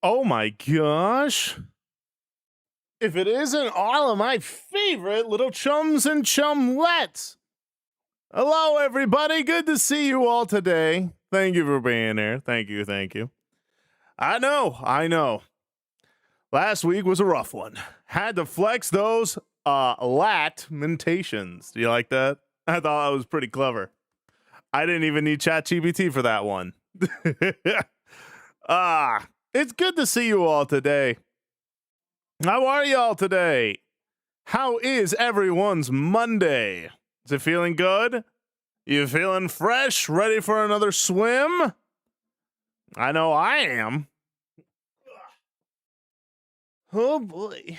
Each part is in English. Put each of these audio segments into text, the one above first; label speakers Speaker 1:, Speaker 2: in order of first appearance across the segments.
Speaker 1: Oh my gosh. If it isn't all of my favorite little chums and chumlets. Hello, everybody. Good to see you all today. Thank you for being here. Thank you. Thank you. I know. Last week was a rough one. Had to flex those LAT-mentations. Do you like that? I thought that was pretty clever. I didn't even need ChatGPT for that one. It's good to see you all today. How are y'all today? How is everyone's Monday? Is it feeling good? You feeling fresh, ready for another swim? I know I am. Oh boy.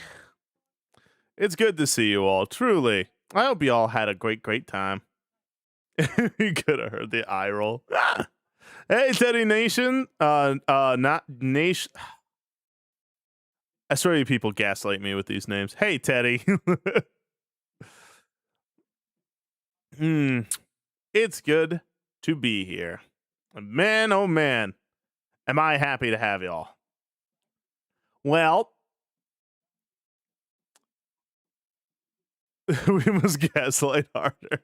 Speaker 1: It's good to see you all, truly. I hope you all had a great time. You could have heard the eye roll. Hey, Teddy Nation. Not Nation. I swear you people gaslight me with these names. Hey, Teddy. It's good to be here. Man, oh man, am I happy to have y'all. Well, we must gaslight harder.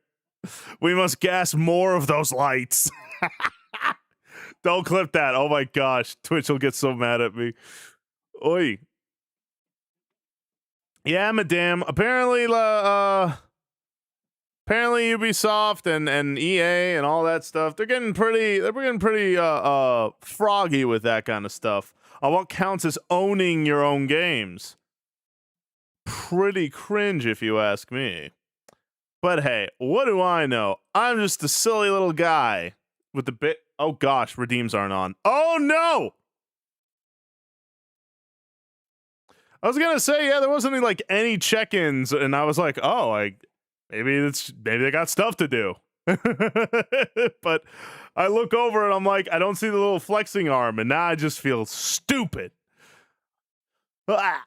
Speaker 1: We must gas more of those lights. Don't clip that. Oh my gosh. Twitch will get so mad at me. Oi. Yeah, madame. Apparently Ubisoft and EA and all that stuff, they're getting pretty froggy with that kind of stuff. On what counts as owning your own games. Pretty cringe if you ask me. But hey, what do I know? I'm just a silly little guy with the bit. Oh gosh, redeems aren't on. Oh no! I was gonna say, yeah, there wasn't any check-ins, and I was like, oh, maybe they got stuff to do. But I look over and I'm like, I don't see the little flexing arm, and now I just feel stupid. Ah.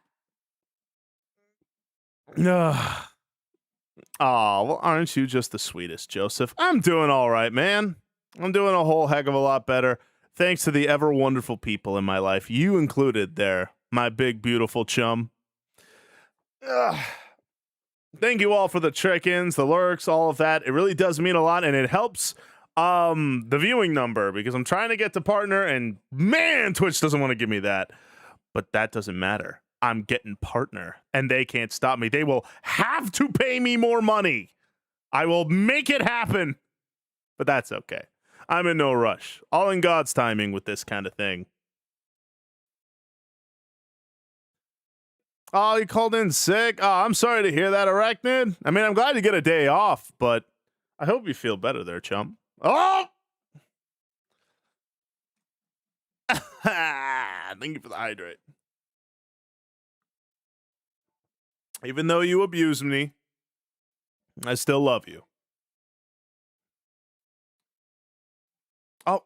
Speaker 1: Oh, well, aren't you just the sweetest, Joseph? I'm doing all right, man. I'm doing a whole heck of a lot better, thanks to the ever wonderful people in my life, you included there, my big, beautiful chum. Thank you all for the check-ins, the lurks, all of that. It really does mean a lot, and it helps the viewing number, because I'm trying to get to partner, and man, Twitch doesn't want to give me that. But that doesn't matter. I'm getting partner, and they can't stop me. They will have to pay me more money. I will make it happen. But that's okay. I'm in no rush. All in God's timing with this kind of thing. Oh, you called in sick? Oh, I'm sorry to hear that, Arachnid. I mean, I'm glad you get a day off, but I hope you feel better there, chump. Oh! Thank you for the hydrate. Even though you abuse me, I still love you. Oh,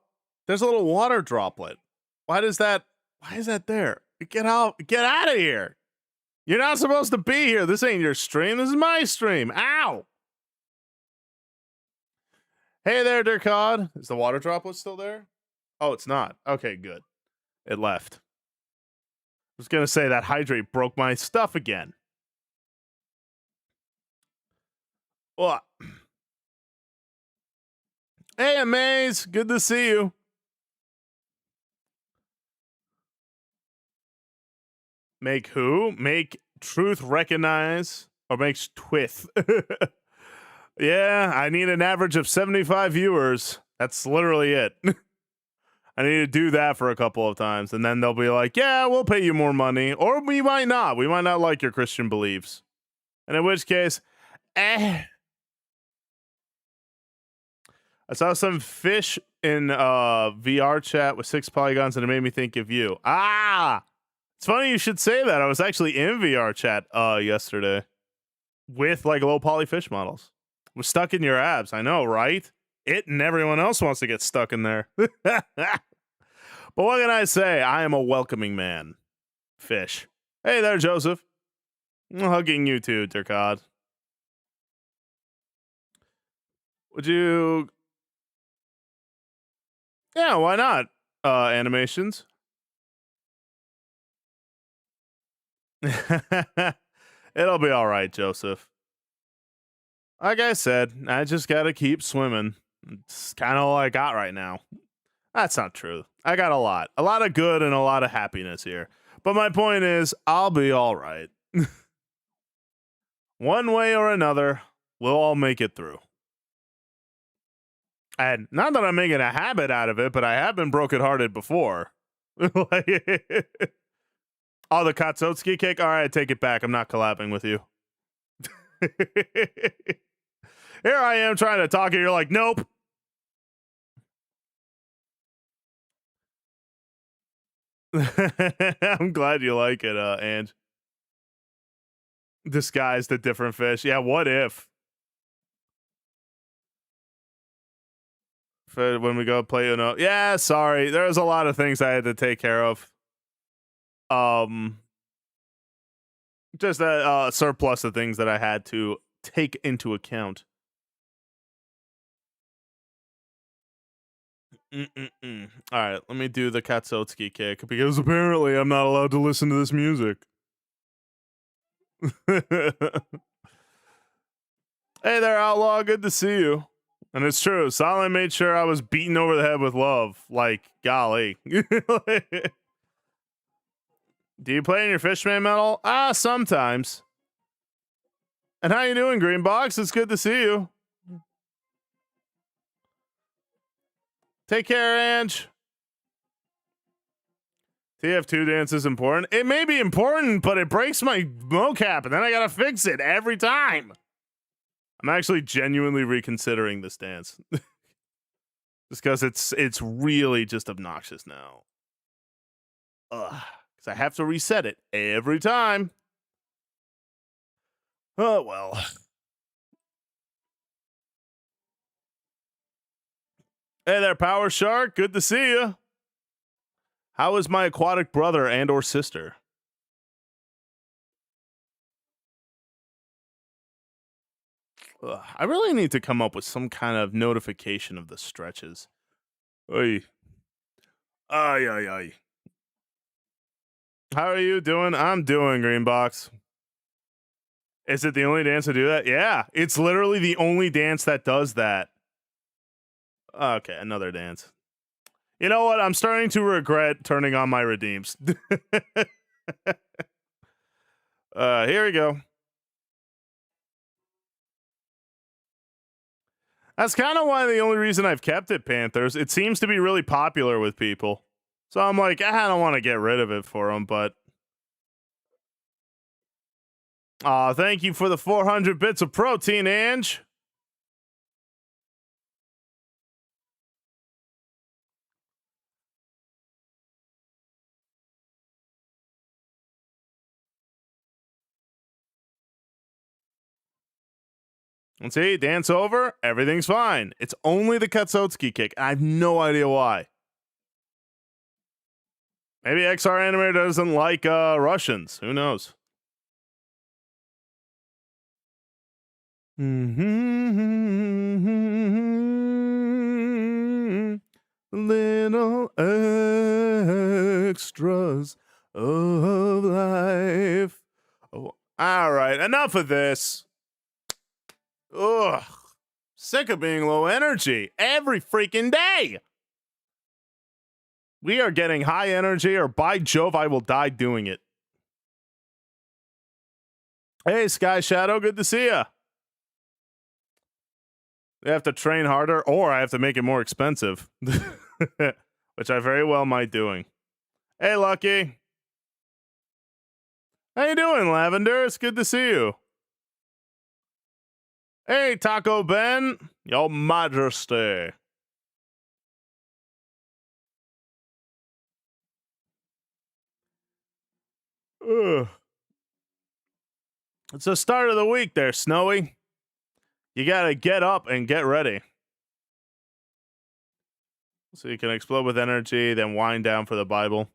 Speaker 1: there's a little water droplet. Why is that there? Get out of here. You're not supposed to be here. This ain't your stream. This is my stream. Ow. Hey there, Dirkod. Is the water droplet still there? Oh, it's not. Okay, good. It left. I was going to say that hydrate broke my stuff again. What? Hey, Amaze. Good to see you. Make who? Make truth recognize or makes twith. Yeah, I need an average of 75 viewers. That's literally it. I need to do that for a couple of times, and then they'll be like, yeah, we'll pay you more money. Or we might not. We might not like your Christian beliefs. And in which case, I saw some fish in VR chat with 6 polygons, and it made me think of you. It's funny you should say that. I was actually in VR chat yesterday with low poly fish models. Was stuck in your abs. I know, right? It and everyone else wants to get stuck in there. But what can I say? I am a welcoming man. Fish. Hey there, Joseph. I'm hugging you too, Dirkod. Would you... Yeah, why not? Animations. It'll be all right, Joseph. Like I said, I just gotta keep swimming. It's kind of all I got right now. That's not true. I got a lot of good and a lot of happiness here. But my point is, I'll be all right. One way or another, we'll all make it through. And not that I'm making a habit out of it, but I have been brokenhearted before. Like, oh, the Katsotsuki kick? All right, take it back. I'm not collabing with you. Here I am trying to talk, and you're like, nope. I'm glad you like it, Ange. Disguised a different fish. Yeah, what if? When we go play Uno. Yeah, sorry. There was a lot of things I had to take care of. Um, just a surplus of things that I had to take into account. All right, let me do the Katsotsuki kick because apparently I'm not allowed to listen to this music. Hey there, Outlaw. Good to see you. And it's true. Silent made sure I was beaten over the head with love. Like, golly. Do you play in your Fishman medal? Sometimes. And how you doing, Greenbox? It's good to see you. Take care, Ange. TF2 dance is important. It may be important, but it breaks my mocap, and then I gotta fix it every time. I'm actually genuinely reconsidering this dance. Just because it's really just obnoxious now. Ugh. Because I have to reset it every time. Oh, well. Hey there, Power Shark. Good to see you. How is my aquatic brother and or sister? I really need to come up with some kind of notification of the stretches. Oy. Ay, ay, ay. How are you doing? I'm doing, Greenbox. Is it the only dance to do that? Yeah, it's literally the only dance that does that. Okay, another dance. You know what? I'm starting to regret turning on my redeems. Here we go. That's kind of why the only reason I've kept it, Panthers. It seems to be really popular with people. So I'm like, I don't want to get rid of it for them, but. Thank you for the 400 bits of protein, Ange. And see, dance over, everything's fine. It's only the Katsotsuki kick. I have no idea why. Maybe XR Animator doesn't like Russians. Who knows? Little extras of life. Oh, all right, enough of this. Ugh. Sick of being low energy every freaking day. We are getting high energy, or by Jove, I will die doing it. Hey, Sky Shadow, good to see ya. They have to train harder, or I have to make it more expensive, which I very well might doing. Hey, Lucky. How you doing, Lavender? It's good to see you. Hey, Taco Ben. Your Majesty. Ugh. It's the start of the week there, Snowy. You gotta get up and get ready. So you can explode with energy, then wind down for the Bible.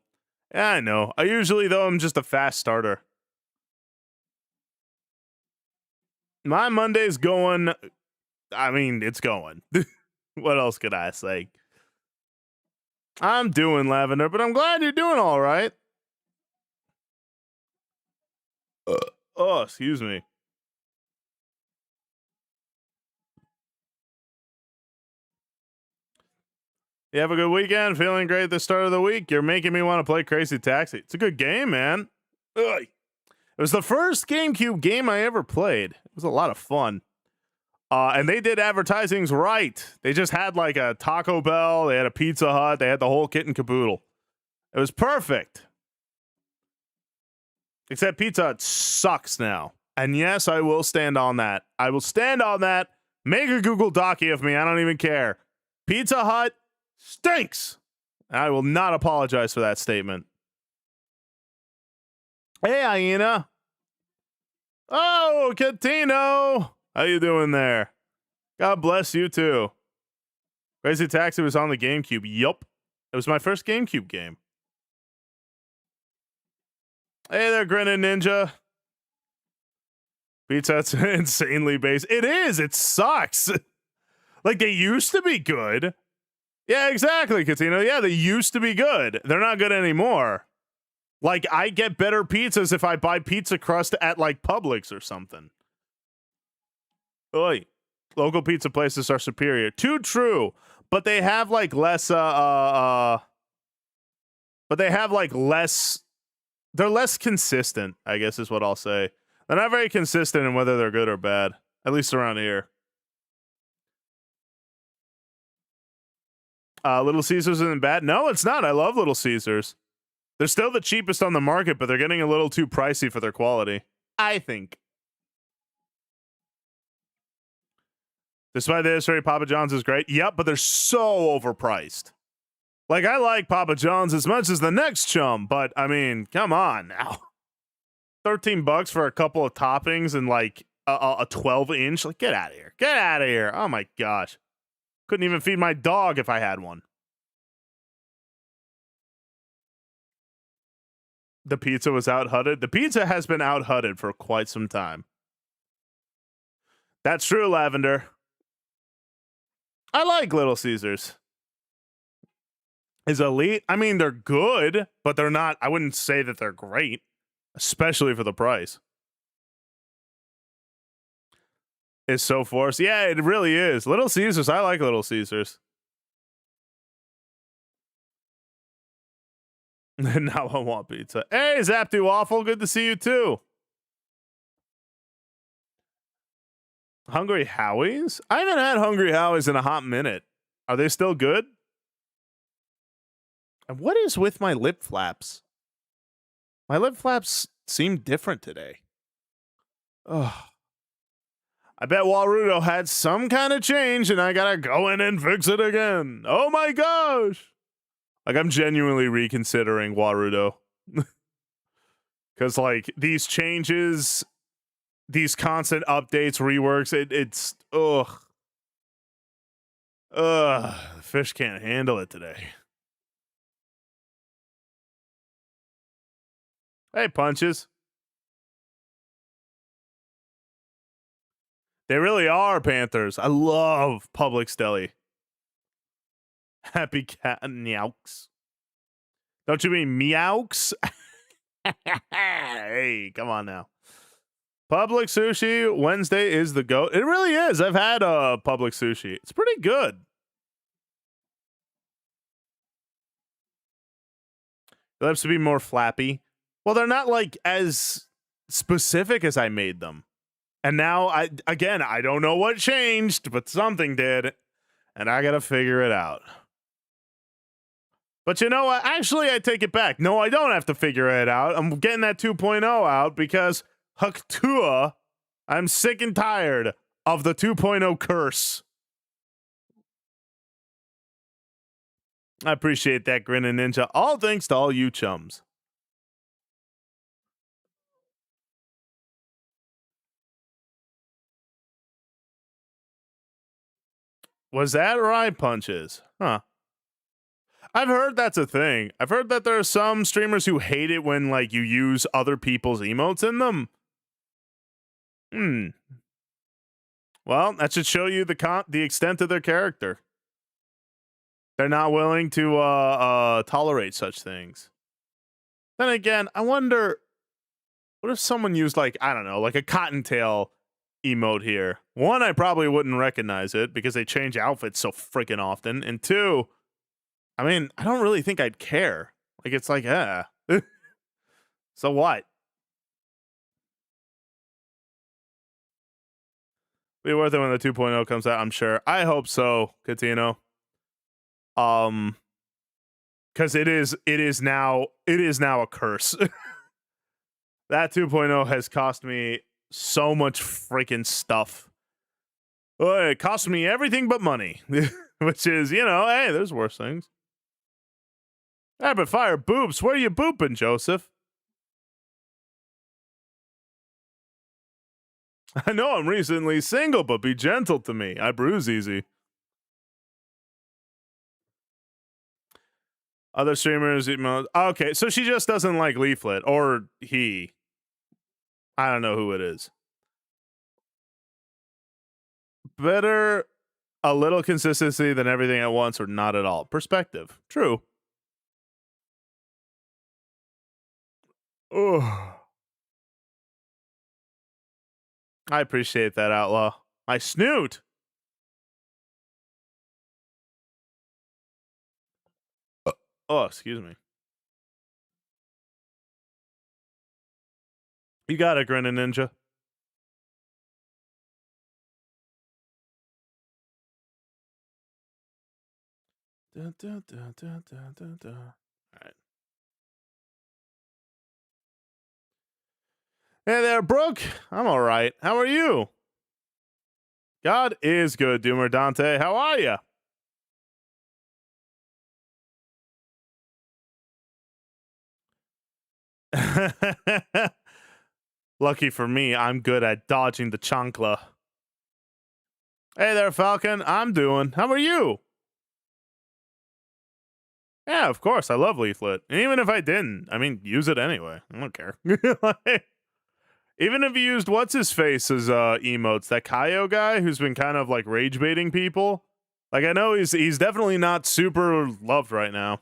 Speaker 1: Yeah, I know. I usually, though, I'm just a fast starter. My Monday's going. I mean, it's going. What else could I say? I'm doing, Lavender, but I'm glad you're doing all right. Oh, excuse me. You have a good weekend? Feeling great at the start of the week? You're making me want to play Crazy Taxi. It's a good game, man. Ugh. It was the first GameCube game I ever played. It was a lot of fun. And they did advertisings right. They just had like a Taco Bell, they had a Pizza Hut, they had the whole kit and caboodle. It was perfect. Except Pizza Hut sucks now. And yes, I will stand on that. I will stand on that. Make a Google Docie of me. I don't even care. Pizza Hut stinks. I will not apologize for that statement. Hey, Hyena. Oh, Catino. How you doing there? God bless you too. Crazy Taxi was on the GameCube. Yup. It was my first GameCube game. Hey there, Grinning Ninja. Pizza Hut's insanely base. It is. It sucks. Like, they used to be good. Yeah, exactly, Catino. Yeah, they used to be good. They're not good anymore. Like, I get better pizzas if I buy pizza crust at, like, Publix or something. Oi. Local pizza places are superior. Too true. But they have, like, less, but they have, like, less... They're less consistent, I guess is what I'll say. They're not very consistent in whether they're good or bad. At least around here. Little Caesars isn't bad. No, it's not. I love Little Caesars. They're still the cheapest on the market, but they're getting a little too pricey for their quality. I think. Despite this, Papa John's is great. Yep, but they're so overpriced. Like, I like Papa John's as much as the next chum, but, I mean, come on now. $13 for a couple of toppings and, like, a 12-inch? Like, get out of here. Get out of here. Oh, my gosh. Couldn't even feed my dog if I had one. The pizza was out-hutted. The pizza has been out-hutted for quite some time. That's true, Lavender. I like Little Caesars. Is elite? I mean, they're good, but they're not, I wouldn't say that they're great, especially for the price. Is so forced. Yeah, it really is. Little Caesars, I like Little Caesars. Now I want pizza. Hey, Zapty Waffle, good to see you too. Hungry Howie's? I haven't had Hungry Howie's in a hot minute. Are they still good? And what is with my lip flaps? My lip flaps seem different today. Ugh. I bet Warudo had some kind of change and I gotta go in and fix it again. Oh my gosh. Like, I'm genuinely reconsidering Warudo. Because, like, these changes, these constant updates, reworks, it's, ugh. Ugh. The fish can't handle it today. Hey, Punches. They really are Panthers. I love Publix Deli. Happy cat meows. Don't you mean meows? Hey, come on now. Public sushi Wednesday is the GOAT. It really is. I've had Public sushi. It's pretty good. It has to be more flappy. Well, they're not like as specific as I made them. And now I don't know what changed, but something did, and I got to figure it out. But you know what? Actually, I take it back. No, I don't have to figure it out. I'm getting that 2.0 out because Haktua, I'm sick and tired of the 2.0 curse. I appreciate that, Grinning Ninja. All thanks to all you chums. Was that right, Punches? Huh. I've heard that's a thing. I've heard that there are some streamers who hate it when, like, you use other people's emotes in them. Well, that should show you the extent of their character. They're not willing to tolerate such things. Then again, I wonder What if someone used like, I don't know, like a cottontail emote here? One, I probably wouldn't recognize it because they change outfits so freaking often. And two, I mean, I don't really think I'd care. Like it's like, so what? Be worth it when the 2.0 comes out, I'm sure. I hope so, Catino. Because it is now a curse. That 2.0 has cost me so much freaking stuff. Well, it cost me everything but money, which is, hey, there's worse things. Rapid fire boobs. Where are you booping, Joseph? I know I'm recently single, but be gentle to me. I bruise easy. Other streamers, okay, so she just doesn't like Leaflet, or he. I don't know who it is. Better a little consistency than everything at once, or not at all. Perspective. True. Oh, I appreciate that, Outlaw. My snoot. Oh, excuse me. You got it, Grinning Ninja. Dun, dun, dun, dun, dun, dun, dun. All right. Hey there, Brooke. I'm all right. How are you? God is good, Doomer Dante. How are you? Lucky for me, I'm good at dodging the chancla. Hey there, Falcon. I'm doing. How are you? Yeah, of course. I love Leaflet. And even if I didn't, I mean, use it anyway. I don't care. Like, even if you used what's his face as emotes, that Kaio guy who's been kind of like rage baiting people. Like I know he's definitely not super loved right now.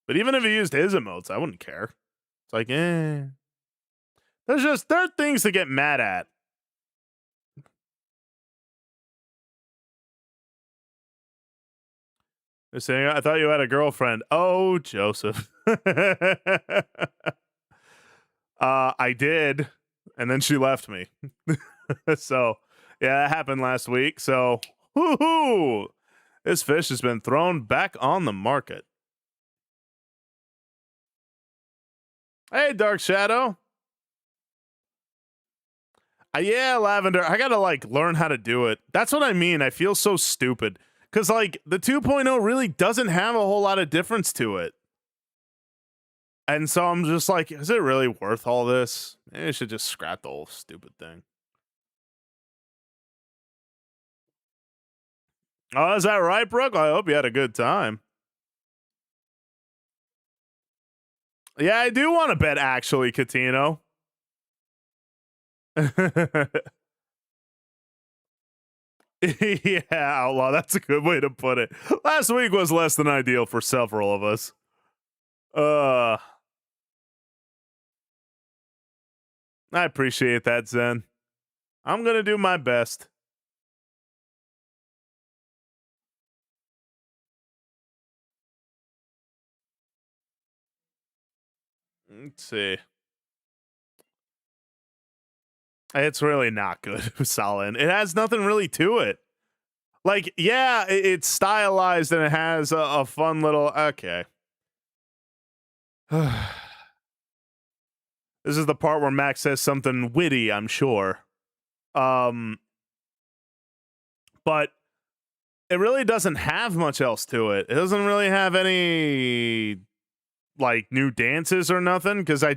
Speaker 1: But even if he used his emotes, I wouldn't care. It's like, there are things to get mad at. They're saying, I thought you had a girlfriend. Oh, Joseph. I did, and then she left me. So, yeah, that happened last week. So, woohoo! This fish has been thrown back on the market. Hey, Dark Shadow. Yeah, Lavender. I gotta like learn how to do it. That's what I mean. I feel so stupid because like the 2.0 really doesn't have a whole lot of difference to it. And so I'm just like, is it really worth all this? Maybe I should just scrap the whole stupid thing. Oh, is that right, Brooke? I hope you had a good time. Yeah, I do want to bet actually, Catino. Yeah, Outlaw. That's a good way to put it. Last week was less than ideal for several of us. I appreciate that, Zen. I'm gonna do my best. Let's see. It's really not good, Solid. It has nothing really to it. Like, yeah, it's stylized and it has a fun little. Okay. This is the part where Max says something witty, I'm sure. But it really doesn't have much else to it. It doesn't really have any like new dances or nothing because I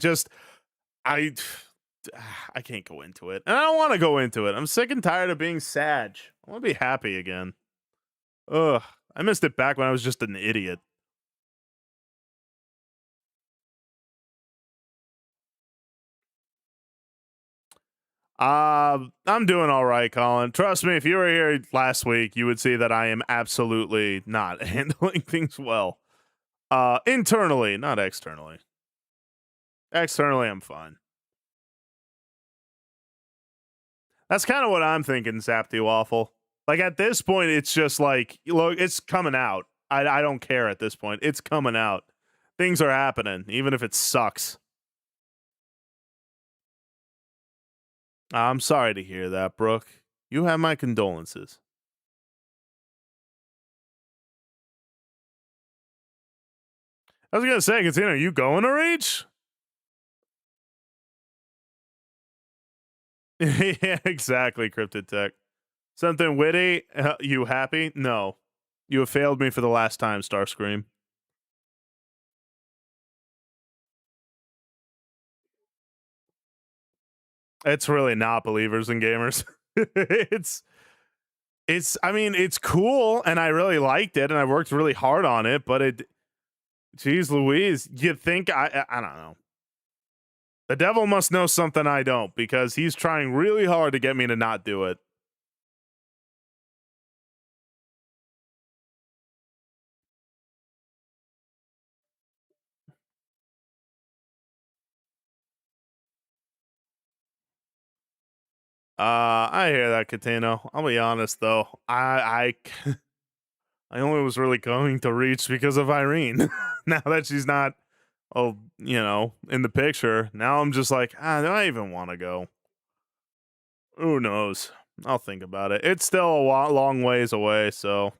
Speaker 1: can't go into it. And I don't want to go into it. I'm sick and tired of being sad. I want to be happy again. Ugh. I missed it back when I was just an idiot. I'm doing all right, Colin. Trust me, if you were here last week, you would see that I am absolutely not handling things well. Internally, not externally. Externally, I'm fine. That's kind of what I'm thinking, Zapty Waffle. Like at this point, it's just like, look, it's coming out. I don't care at this point. It's coming out. Things are happening, even if it sucks. I'm sorry to hear that, Brooke. You have my condolences. I was gonna say, Katina, are you going to reach? Yeah, exactly, Cryptid Tech. Something witty? You happy? No. You have failed me for the last time, Starscream. It's really not believers and gamers. it's I mean, it's cool and I really liked it and I worked really hard on it, but geez Louise, you think I don't know. The devil must know something I don't because he's trying really hard to get me to not do it. I hear that, Catino. I'll be honest though. I only was really going to reach because of Irene. Now that she's not, in the picture, now I'm just like, do I even want to go? Who knows? I'll think about it. It's still a long ways away, so.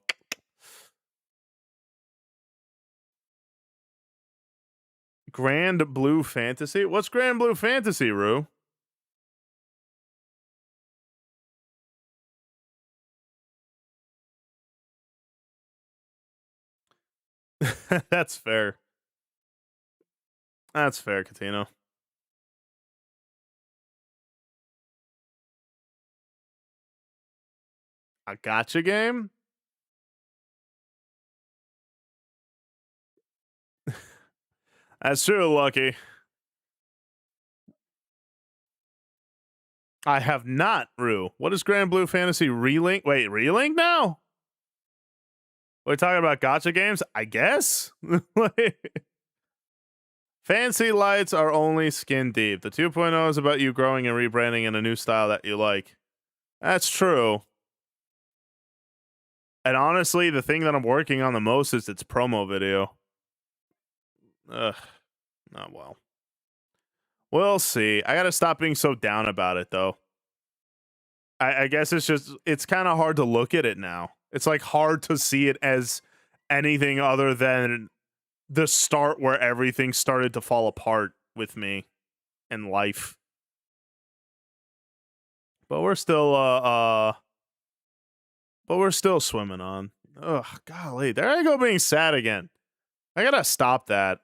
Speaker 1: Grand Blue Fantasy? What's Grand Blue Fantasy, Rue? That's fair. That's fair, Catino. A gotcha game? That's true, Lucky. I have not, Rue. What is Grand Blue Fantasy Relink? Wait, Relink now? We're talking about gotcha games? I guess? Fancy lights are only skin deep. The 2.0 is about you growing and rebranding in a new style that you like. That's true. And honestly, the thing that I'm working on the most is its promo video. Ugh. Oh, well. We'll see. I gotta stop being so down about it, though. I guess it's kind of hard to look at it now. It's like hard to see it as anything other than the start where everything started to fall apart with me in life. But we're still swimming on. Ugh, golly, there I go being sad again. I gotta stop that.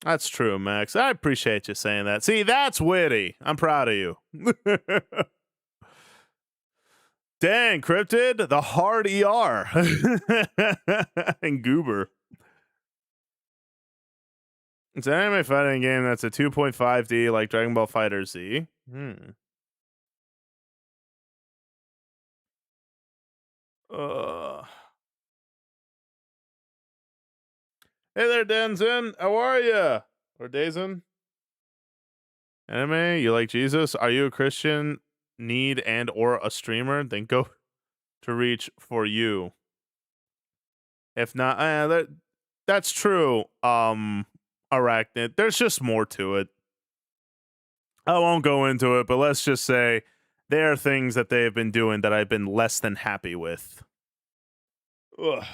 Speaker 1: That's true, Max. I appreciate you saying that. See, that's witty. I'm proud of you. Dang, Cryptid, the hard ER. And Goober. It's an anime fighting game that's a 2.5D like Dragon Ball Fighter Z. Uh. Hey there, Denzin. How are you? Or Dazen? Anime? You like Jesus? Are you a Christian? Need and or a streamer? Then go to reach for you. If not, that's true. Arachnid. There's just more to it. I won't go into it, but let's just say there are things that they have been doing that I've been less than happy with. Ugh.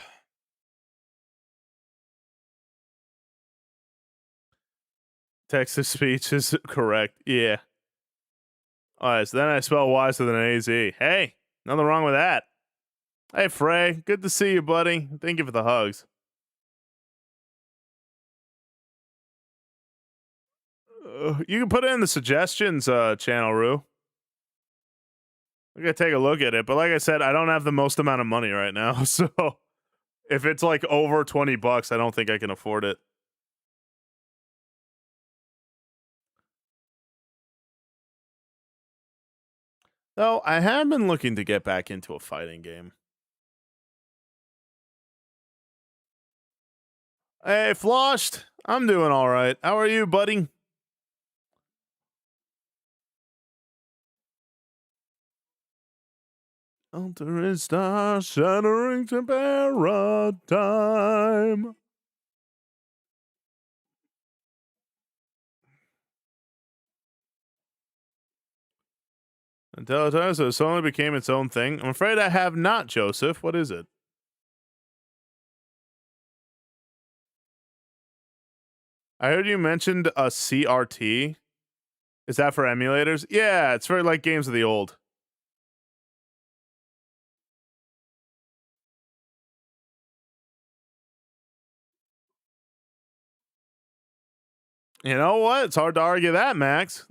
Speaker 1: Text to speech is correct. Yeah. All right, so then I spell wise with an AZ. Hey, nothing wrong with that. Hey, Frey. Good to see you, buddy. Thank you for the hugs. You can put it in the suggestions channel, Rue. I'm gonna take a look at it, but like I said, I don't have the most amount of money right now, so if it's like over $20, I don't think I can afford it. Though I have been looking to get back into a fighting game. Hey, Floshed. I'm doing all right. How are you, buddy? Altering stars, shattering to paradigm. Until it so it suddenly became its own thing. I'm afraid I have not, Joseph. What is it? I heard you mentioned a CRT. Is that for emulators? Yeah, it's for like games of the old. You know what? It's hard to argue that, Max.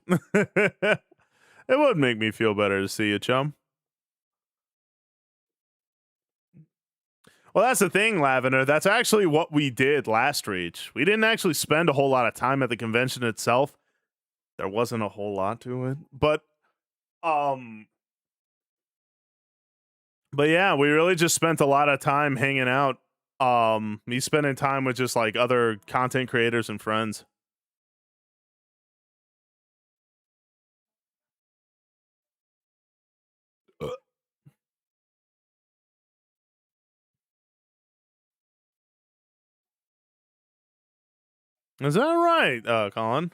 Speaker 1: It would make me feel better to see you, chum. Well, that's the thing, Lavender. That's actually what we did last Reach. We didn't actually spend a whole lot of time at the convention itself. There wasn't a whole lot to it. Um but yeah, we really just spent a lot of time hanging out. Me spending time with just like other content creators and friends. Is that right, Colin?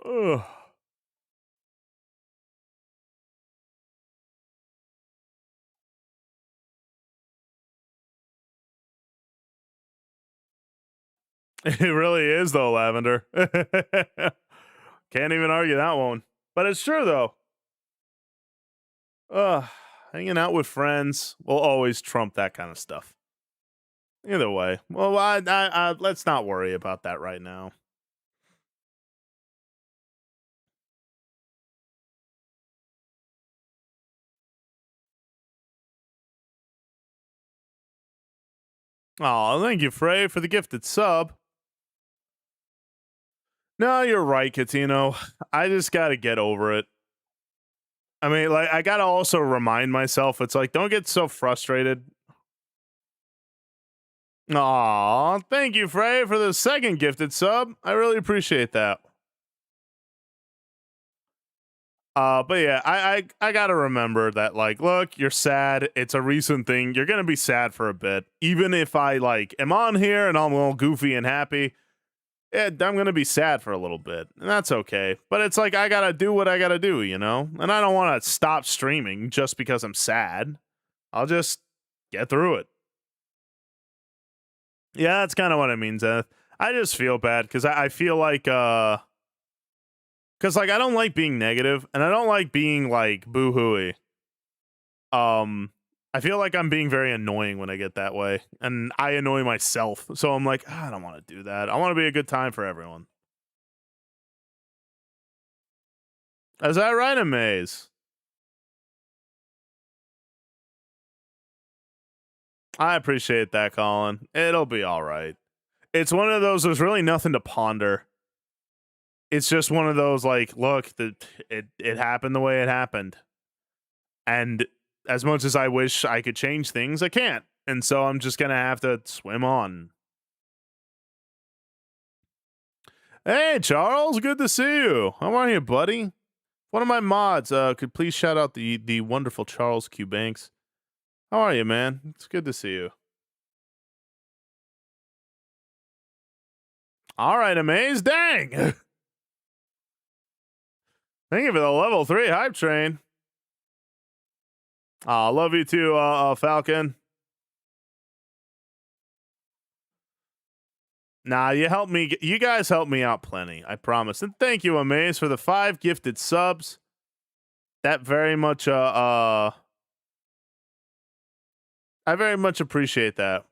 Speaker 1: Ugh. It really is though, Lavender. Can't even argue that one. But it's true though. Ugh. Hanging out with friends will always trump that kind of stuff. Either way. Well, let's not worry about that right now. Oh, thank you, Frey, for the gifted sub. No, you're right, Catino. I just got to get over it. I mean, like, I got to also remind myself, it's like, don't get so frustrated. Aw, thank you, Frey, for the second gifted sub. I really appreciate that. But yeah, I gotta remember that, like, look, you're sad. It's a recent thing. You're gonna be sad for a bit. Even if I like am on here and I'm all goofy and happy, I'm gonna be sad for a little bit. And that's okay. But it's like I gotta do what I gotta do, you know? And I don't wanna stop streaming just because I'm sad. I'll just get through it. Yeah, that's kind of what I mean, Zeth. I just feel bad because I feel like because like I don't like being negative and I don't like being like boo-hooey. I feel like I'm being very annoying when I get that way, and I annoy myself. So I'm like, I don't want to do that. I want to be a good time for everyone. Is that right, Amaze? I appreciate that, Colin. It'll be all right. It's one of those. There's really nothing to ponder. It's just one of those like, look, it happened the way it happened, and as much as I wish I could change things, I can't. And so I'm just gonna have to swim on. Hey, Charles, good to see you. How are you, buddy? One of my mods could please shout out the wonderful Charles Q Banks. How are you, man? It's good to see you. All right, Amaze. Dang. Thank you for the level 3 hype train. I love you too, Falcon. Nah, you guys helped me out plenty, I promise. And thank you, Amaze, for the 5 gifted subs. That very much I very much appreciate that.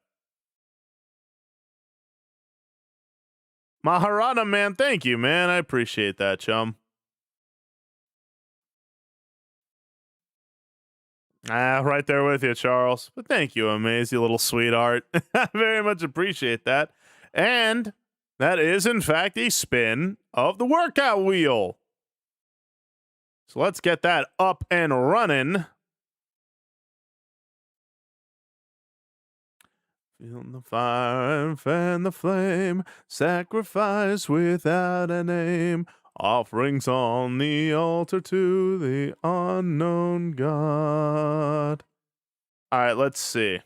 Speaker 1: Maharada, man, thank you, man. I appreciate that, chum. Right there with you, Charles. But thank you, Amaze, you little sweetheart. I very much appreciate that. And That is, in fact, a spin of the workout wheel. So let's get that up and running. Feel the fire and fan the flame, sacrifice without a name, offerings on the altar to the unknown God. All right, let's see.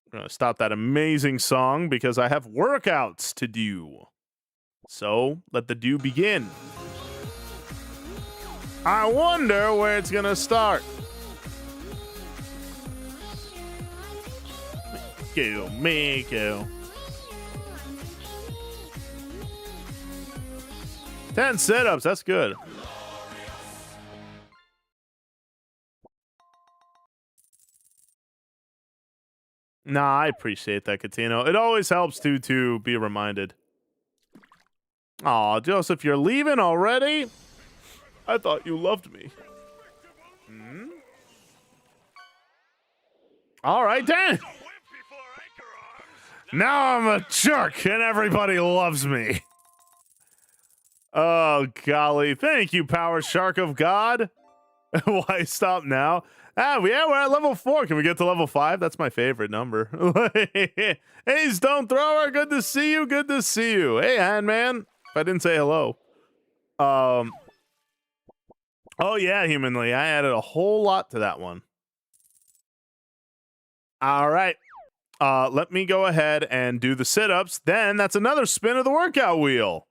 Speaker 1: I'm going to stop that amazing song because I have workouts to do. So let the do begin. I wonder where it's going to start. Go, Mako. 10 sit-ups, that's good. Nah, I appreciate that, Catino. It always helps to be reminded. Aw, Joseph, you're leaving already? I thought you loved me. Hmm? All right, then. Now I'm a jerk and everybody loves me. Oh, golly. Thank you, Power Shark of God. Why stop now? Yeah, we're at level 4. Can we get to level 5? That's my favorite number. Hey, Stone Thrower, good to see you. Good to see you. Hey, Handman. If I didn't say hello. Oh, yeah, Humanly. I added a whole lot to that one. All right. Let me go ahead and do the sit-ups. Then that's another spin of the workout wheel.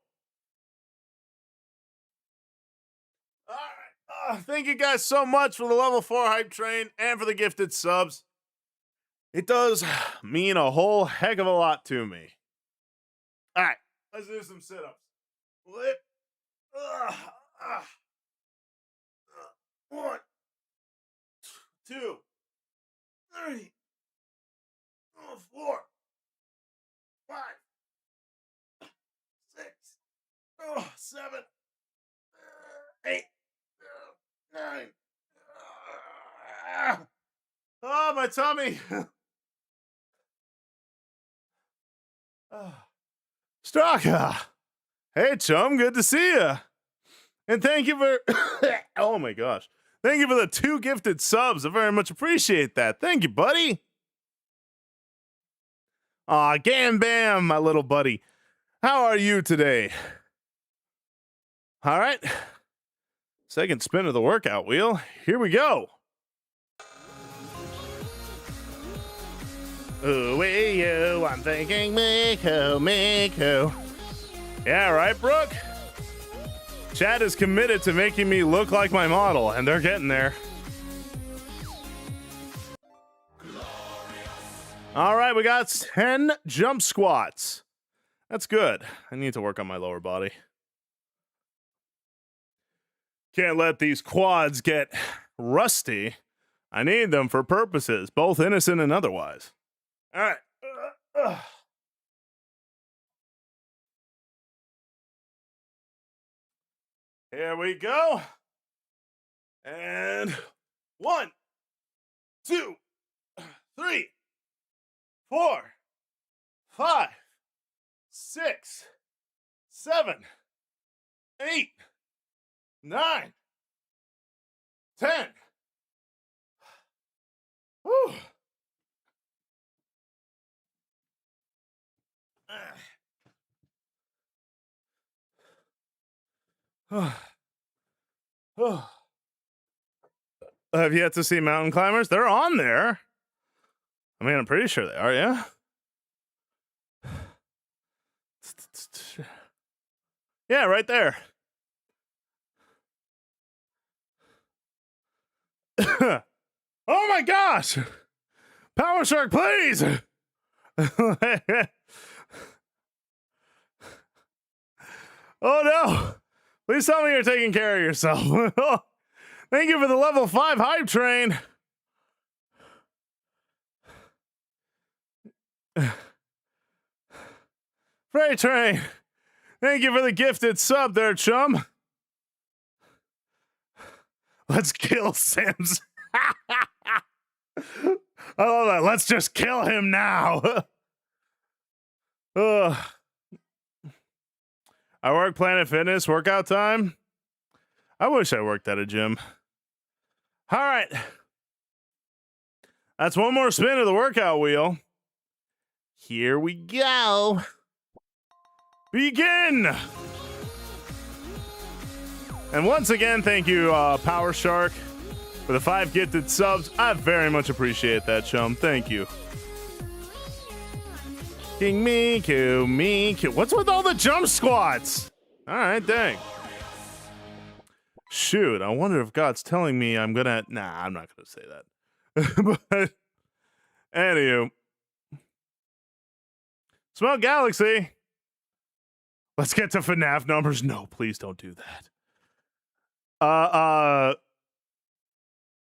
Speaker 1: All right. Thank you guys so much for the level 4 hype train and for the gifted subs. It does mean a whole heck of a lot to me. All right. Let's do some sit-ups. Lip. 1, 2, 3, 4, 5, 6, 7, 8, 9. Oh, my tummy. Straka. Hey, chum. Good to see you. And thank you for... oh, my gosh. Thank you for the 2 gifted subs. I very much appreciate that. Thank you, buddy. Aw, Gam Bam, my little buddy. How are you today? All right. Second spin of the workout wheel. Here we go. Ooh, you, I'm thinking Miko. Yeah, right, Brooke? Chad is committed to making me look like my model, and they're getting there. All right, we got 10 jump squats. That's good. I need to work on my lower body. Can't let these quads get rusty. I need them for purposes, both innocent and otherwise. All right. Here we go. And 1, 2, 3, 4, 5, 6, 7, 8, 9, 10. Whew. Have yet to see mountain climbers? They're on there. I mean, I'm pretty sure they are, yeah? Yeah, right there. Oh my gosh! Power Shark, please! Oh no! Please tell me you're taking care of yourself. Thank you for the level 5 hype train. Freight train. Thank you for the gifted sub there, chum. Let's kill Sims. I love that. Let's just kill him now. Ugh. I work Planet Fitness workout time. I wish I worked at a gym. All right. That's one more spin of the workout wheel. Here we go. Begin. And once again, thank you, Power Shark, for the 5 gifted subs. I very much appreciate that, chum. Thank you. King Miku. What's with all the jump squats? All right, dang. Shoot, I wonder if God's telling me I'm gonna. Nah, I'm not gonna say that. But anywho, Smoke Galaxy. Let's get to FNAF numbers. No, please don't do that.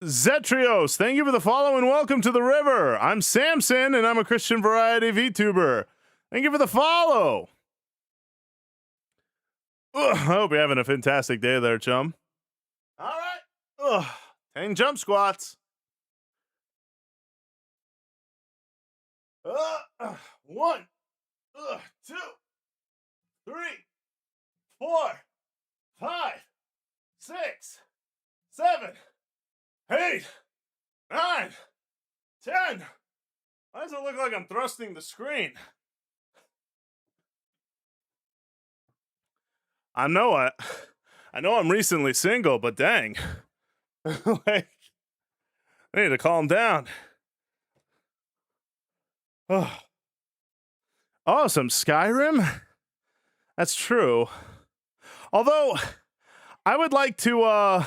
Speaker 1: Zetrios, thank you for the follow and welcome to the river. I'm Samson and I'm a Christian variety VTuber. Thank you for the follow. Ugh, I hope you're having a fantastic day there, chum. All right. Ugh, 10 jump squats. 1, 2, 3, 4, 5, 6, 7, 8, 9, 10. Why does it look like I'm thrusting the screen? I know I'm recently single, but dang. Like, I need to calm down. Oh, some Skyrim? That's true. Although, I would like to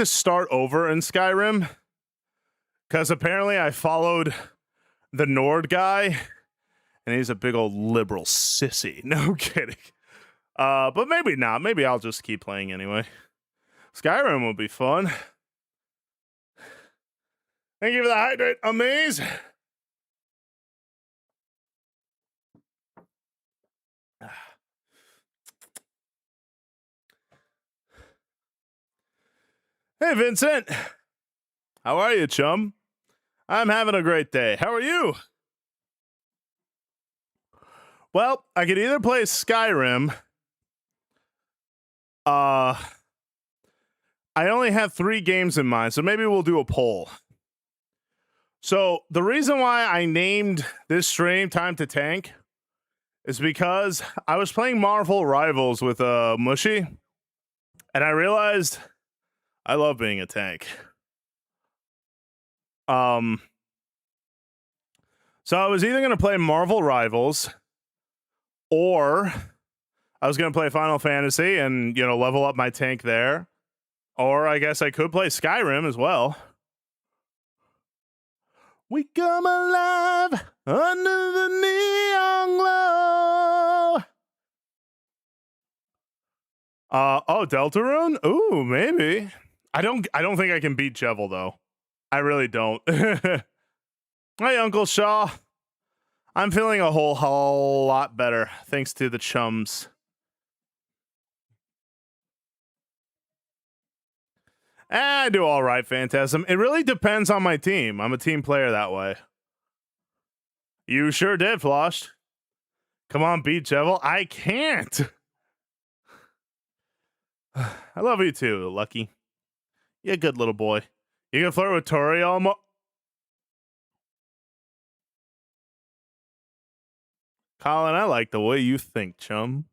Speaker 1: start over in Skyrim, because apparently I followed the Nord guy, and he's a big old liberal sissy. No kidding. But maybe not. Maybe I'll just keep playing anyway. Skyrim will be fun. Thank you for the hydrate, Amaze. Hey, Vincent. How are you, chum? I'm having a great day. How are you? Well, I could either play Skyrim. I only have 3 games in mind, so maybe we'll do a poll. So the reason why I named this stream Time to Tank is because I was playing Marvel Rivals with Mushy, and I realized I love being a tank. So I was either going to play Marvel Rivals, or I was going to play Final Fantasy and, level up my tank there. Or I guess I could play Skyrim as well. We come alive under the neon glow. Deltarune? Ooh, maybe. I don't think I can beat Jevil though. I really don't. Hey, Uncle Shaw. I'm feeling a whole lot better thanks to the chums. I do all right, Phantasm. It really depends on my team. I'm a team player that way. You sure did, Floshed. Come on, beat Jevil. I can't. I love you too, Lucky. You're a good little boy. You can flirt with Tori almost. Colin, I like the way you think, chum.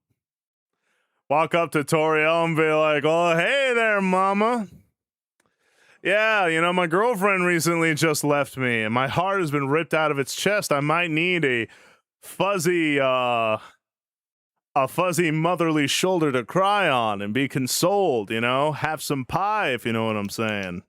Speaker 1: Walk up to Toriel and be like, oh, hey there, mama. Yeah, my girlfriend recently just left me, and my heart has been ripped out of its chest. I might need a fuzzy motherly shoulder to cry on and be consoled, have some pie, if you know what I'm saying.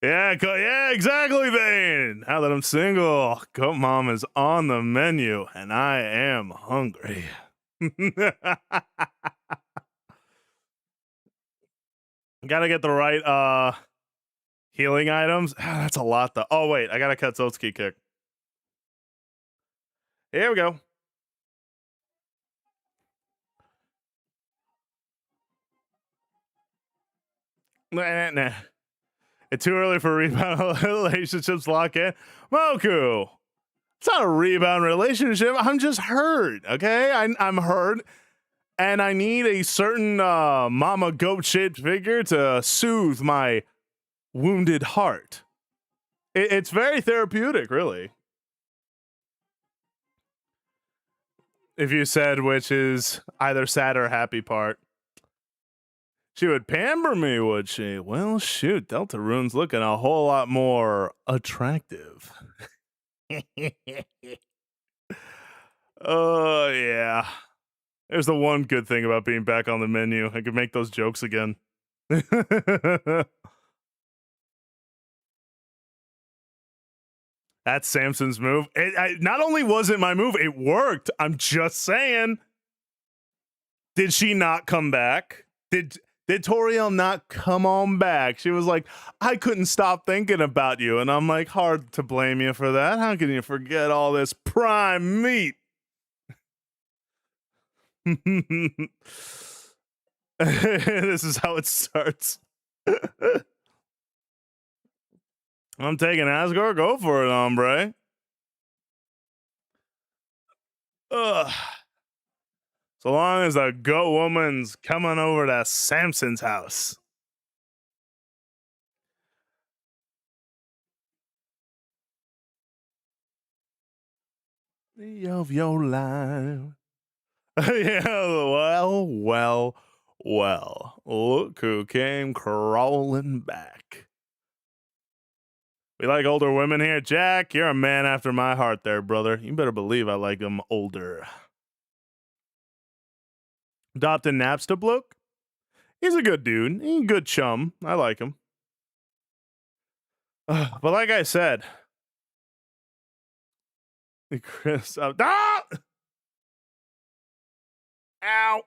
Speaker 1: Yeah, exactly, Vane. Now that I'm single, Goat Mom is on the menu, and I am hungry. Gotta get the right healing items. That's a lot though. Oh wait, I gotta cut Zotski kick. Here we go. Nah. It's too early for rebound relationships lock in. Moku, it's not a rebound relationship. I'm just hurt, okay? I'm hurt, and I need a certain mama goat-shaped figure to soothe my wounded heart. It's very therapeutic, really. If you said which is either sad or happy part. She would pamper me, would she? Well, shoot, Deltarune's looking a whole lot more attractive. Oh, yeah. There's the one good thing about being back on the menu. I could make those jokes again. That's Samson's move. Not only was it my move, it worked. I'm just saying. Did she not come back? Did Toriel not come on back? She was like, I couldn't stop thinking about you. And I'm like, hard to blame you for that. How can you forget all this prime meat? This is how it starts. I'm taking Asgore. Go for it, hombre. Ugh. So long as the goat woman's coming over to Samson's house. Of your life. Yeah, well. Look who came crawling back. We like older women here. Jack, you're a man after my heart there, brother. You better believe I like them older. Adopted Napster bloke? He's a good dude. He's a good chum. I like him. But like I said, Chris, ah! Ow!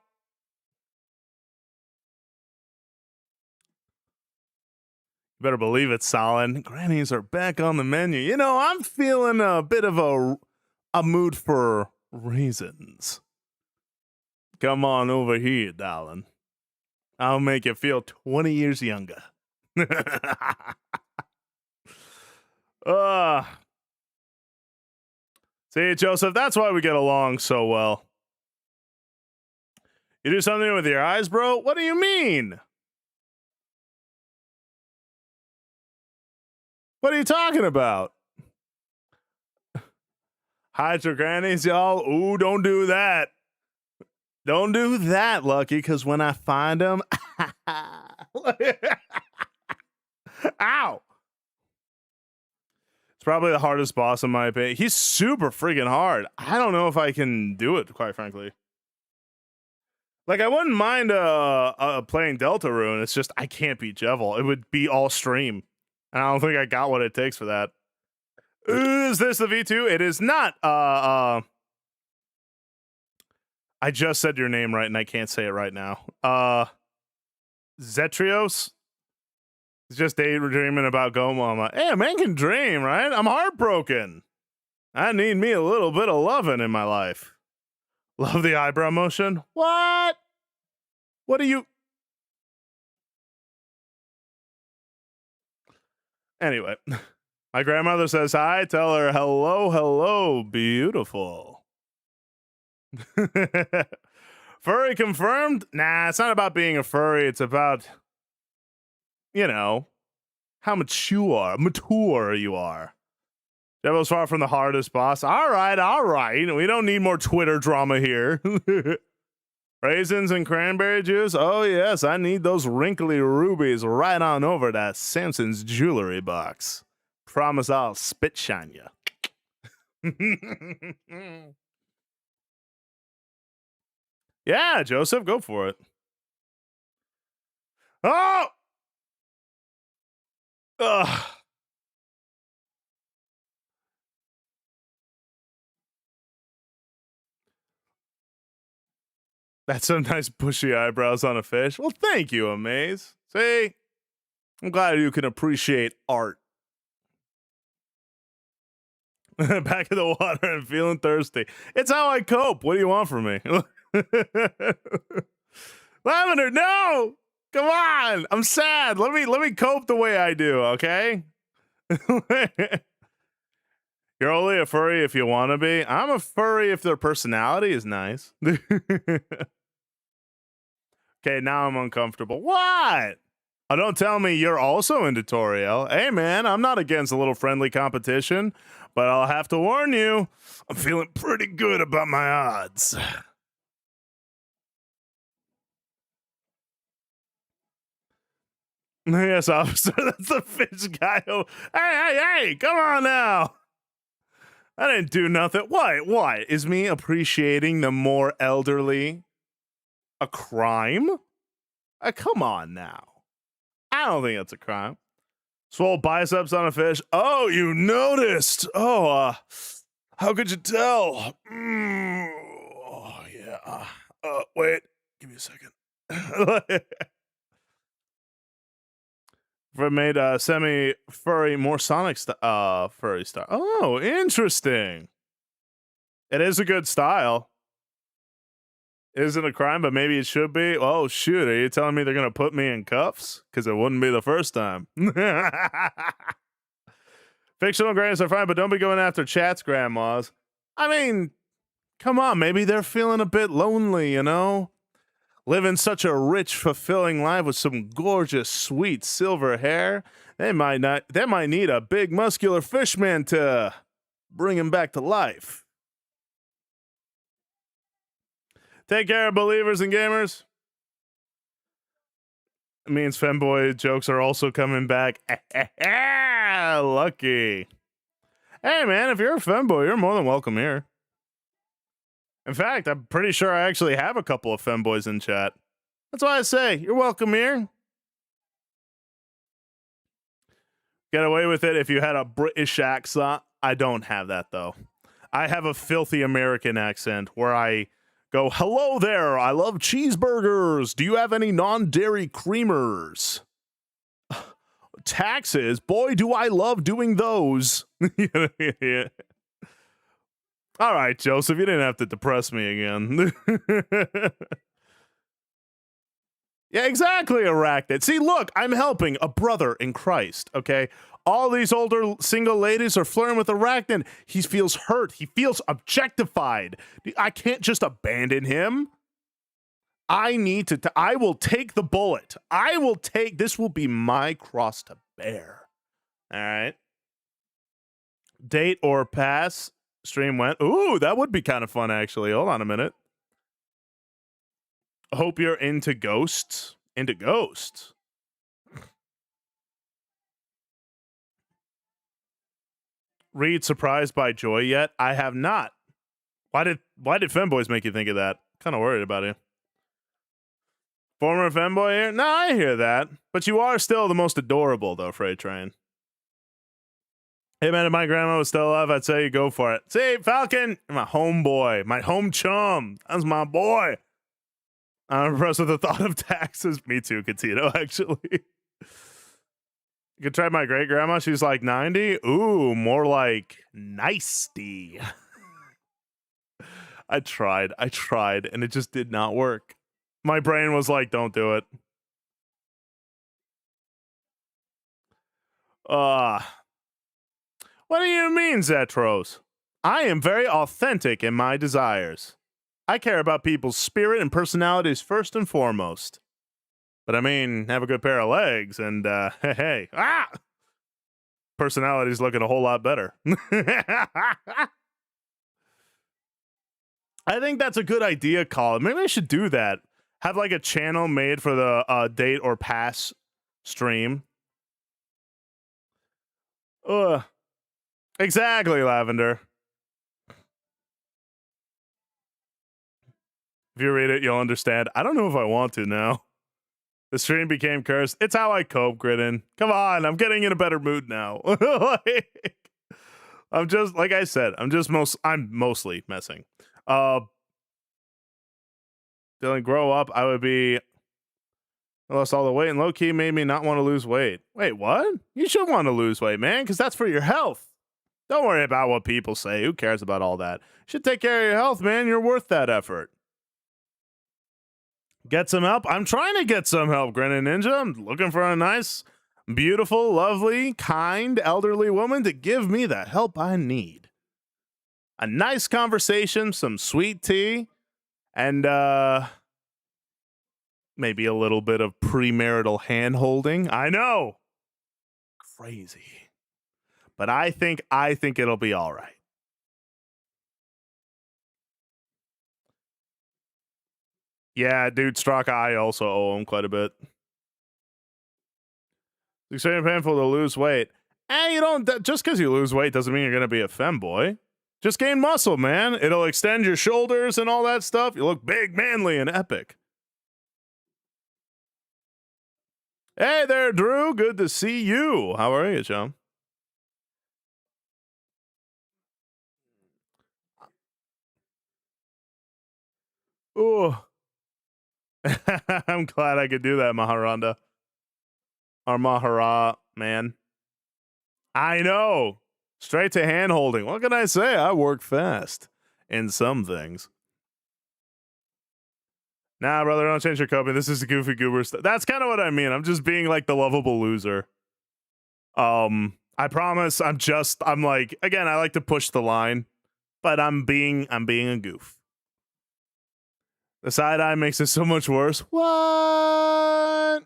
Speaker 1: You better believe it's solid. Grannies are back on the menu. You know, I'm feeling a bit of a mood for raisins. Come on over here, darling. I'll make you feel 20 years younger. See, Joseph, that's why we get along so well. You do something with your eyes, bro? What do you mean? What are you talking about? Hide your grannies, y'all. Ooh, don't do that. Don't do that, Lucky, because when I find them... Ow! It's probably the hardest boss in my opinion. He's super freaking hard. I don't know if I can do it, quite frankly. Like, I wouldn't mind playing Deltarune. It's just I can't beat Jevil. It would be all stream. And I don't think I got what it takes for that. Is this the V2? It is not. I just said your name right, and I can't say it right now. Zetrios? He's just daydreaming about Go Mama. Hey, a man can dream, right? I'm heartbroken. I need me a little bit of loving in my life. Love the eyebrow motion? What? What are you... Anyway, my grandmother says hi. Tell her hello, beautiful. Furry confirmed? Nah, it's not about being a furry. It's about, you know, how mature you are. Devil's far from the hardest boss. All right. We don't need more Twitter drama here. Raisins and cranberry juice? Oh, yes, I need those wrinkly rubies right on over to Samson's jewelry box. Promise I'll spit shine you. Yeah, Joseph, go for it. Oh! Ugh. That's some nice bushy eyebrows on a fish. Well, thank you, Amaze. See? I'm glad you can appreciate art. Back in the water and feeling thirsty. It's how I cope. What do you want from me? Lavender, no! Come on, I'm sad. Let me cope the way I do, okay? You're only a furry if you want to be. I'm a furry if their personality is nice. Okay, now I'm uncomfortable. What? Oh, don't tell me you're also into Toriel. Hey, man, I'm not against a little friendly competition, but I'll have to warn you, I'm feeling pretty good about my odds. Yes, officer, that's the fish guy. Oh, hey, come on now. I didn't do nothing. What? Is me appreciating the more elderly a crime? Come on now. I don't think that's a crime. Swole biceps on a fish. Oh, you noticed. Oh, how could you tell? Oh, yeah. Wait. Give me a second. Made a semi-furry, more Sonic furry style. Oh, interesting. It is a good style. It isn't a crime, but maybe it should be. Oh, shoot. Are you telling me they're going to put me in cuffs? Because it wouldn't be the first time. Fictional grannies are fine, but don't be going after chat's grandmas. I mean, come on. Maybe they're feeling a bit lonely, you know? Living such a rich, fulfilling life with some gorgeous, sweet silver hair. They might need a big, muscular fishman to bring him back to life. Take care, believers and gamers. It means femboy jokes are also coming back. Lucky. Hey, man, if you're a femboy, you're more than welcome here. In fact, I'm pretty sure I actually have a couple of femboys in chat. That's why I say, you're welcome here. Get away with it if you had a British accent. I don't have that, though. I have a filthy American accent where I go, hello there, I love cheeseburgers. Do you have any non-dairy creamers? Taxes? Boy, do I love doing those. Yeah. All right, Joseph, you didn't have to depress me again. Yeah, exactly, Arachnid. See, look, I'm helping a brother in Christ, okay? All these older single ladies are flirting with Arachnid. He feels hurt. He feels objectified. I can't just abandon him. I need to, I will take the bullet. This will be my cross to bear. All right. Date or pass? Stream went. Ooh, that would be kind of fun, actually. Hold on a minute. Hope you're into ghosts. Into ghosts. Read Surprised by Joy yet? I have not. Why did femboys make you think of that? Kind of worried about you. Former femboy here? No, I hear that. But you are still the most adorable, though, Freight Train. Hey, man, if my grandma was still alive, I'd say you go for it. See, Falcon, you're my homeboy, my home chum. That's my boy. I'm impressed with the thought of taxes. Me too, Catino, actually. You could try my great grandma. She's like 90. Ooh, more like nicety. I tried, and it just did not work. My brain was like, don't do it. What do you mean, Zetros? I am very authentic in my desires. I care about people's spirit and personalities first and foremost. But I mean, have a good pair of legs and, hey, personality's looking a whole lot better. I think that's a good idea, Colin. Maybe I should do that. Have like a channel made for the date or pass stream. Exactly, Lavender. If you read it, you'll understand. I don't know if I want to now. The stream became cursed. It's how I cope, Gridden. Come on, I'm getting in a better mood now. I'm just, like I said, I'm mostly messing. Dylan, grow up, I lost all the weight, and low-key made me not want to lose weight. Wait, what? You should want to lose weight, man, because that's for your health. Don't worry about what people say. Who cares about all that? You should take care of your health, man. You're worth that effort. Get some help? I'm trying to get some help, Grinning Ninja. I'm looking for a nice, beautiful, lovely, kind, elderly woman to give me the help I need. A nice conversation, some sweet tea, and maybe a little bit of premarital hand-holding. I know. Crazy. But I think it'll be all right. Yeah, dude, Straka, I also owe him quite a bit. It's extremely painful to lose weight. You don't, just because you lose weight doesn't mean you're going to be a femboy. Just gain muscle, man. It'll extend your shoulders and all that stuff. You look big, manly, and epic. Hey there, Drew. Good to see you. How are you, chum? Ooh. I'm glad I could do that, Maharanda. Or Mahara, man. I know. Straight to hand holding. What can I say? I work fast in some things. Nah, brother, don't change your coping. This is the goofy goober stuff. That's kind of what I mean. I'm just being like the lovable loser. I promise I'm like, again, I like to push the line, but I'm being a goof. The side eye makes it so much worse. What?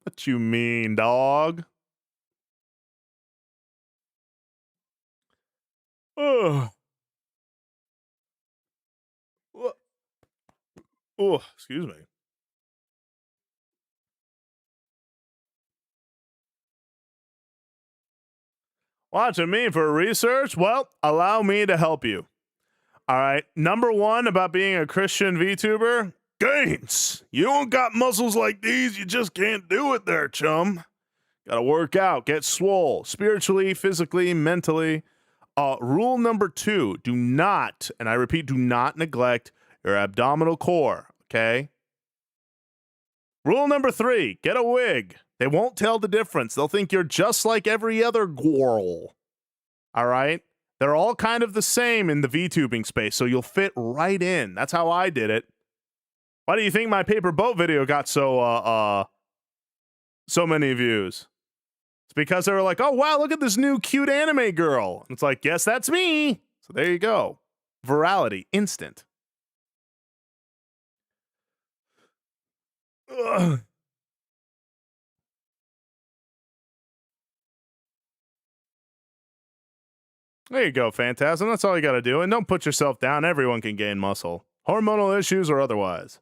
Speaker 1: What you mean, dog? Oh. Oh, excuse me. Watching me for research? Well, allow me to help you. All right. Number one about being a Christian VTuber, gains. You don't got muscles like these. You just can't do it there, chum. Gotta work out, get swole, spiritually, physically, mentally. Rule number 2, do not, and I repeat, do not neglect your abdominal core, okay? Rule number 3, get a wig. They won't tell the difference. They'll think you're just like every other girl. All right? They're all kind of the same in the VTubing space, so you'll fit right in. That's how I did it. Why do you think my paper boat video got so many views? It's because they were like, oh, wow, look at this new cute anime girl. And it's like, yes, that's me. So there you go. Virality, instant. Ugh. There you go, Phantasm. That's all you got to do. And don't put yourself down. Everyone can gain muscle, hormonal issues or otherwise.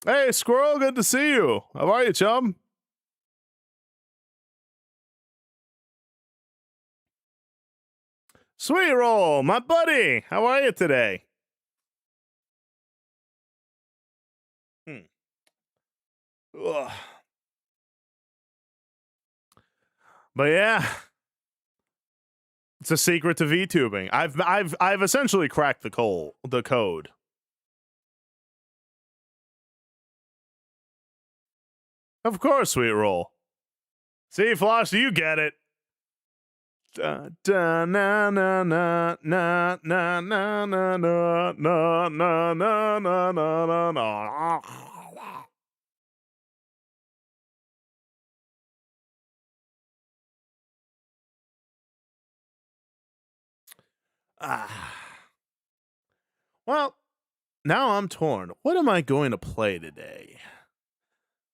Speaker 1: Hey, Squirrel, good to see you. How are you, chum? Sweet Roll, my buddy. How are you today? Ugh. But yeah, it's a secret to VTubing. I've essentially cracked the code. Of course, Sweet Roll. See, Floss, you get it. Da, da, na, na, na, na, na, na, na, na, na, na, na, na, na, na. Well, now I'm torn. What am I going to play today?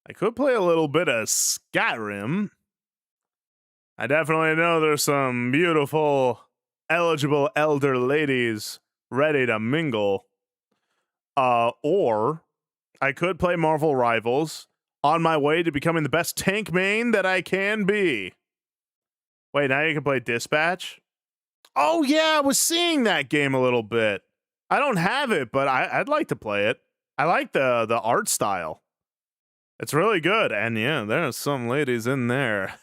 Speaker 1: I could play a little bit of Skyrim. I definitely know there's some beautiful, eligible elder ladies ready to mingle. Or I could play Marvel Rivals on my way to becoming the best tank main that I can be. Wait, now you can play Dispatch? Oh, yeah, I was seeing that game a little bit. I don't have it, but I'd like to play it. I like the art style. It's really good. And yeah, there's some ladies in there.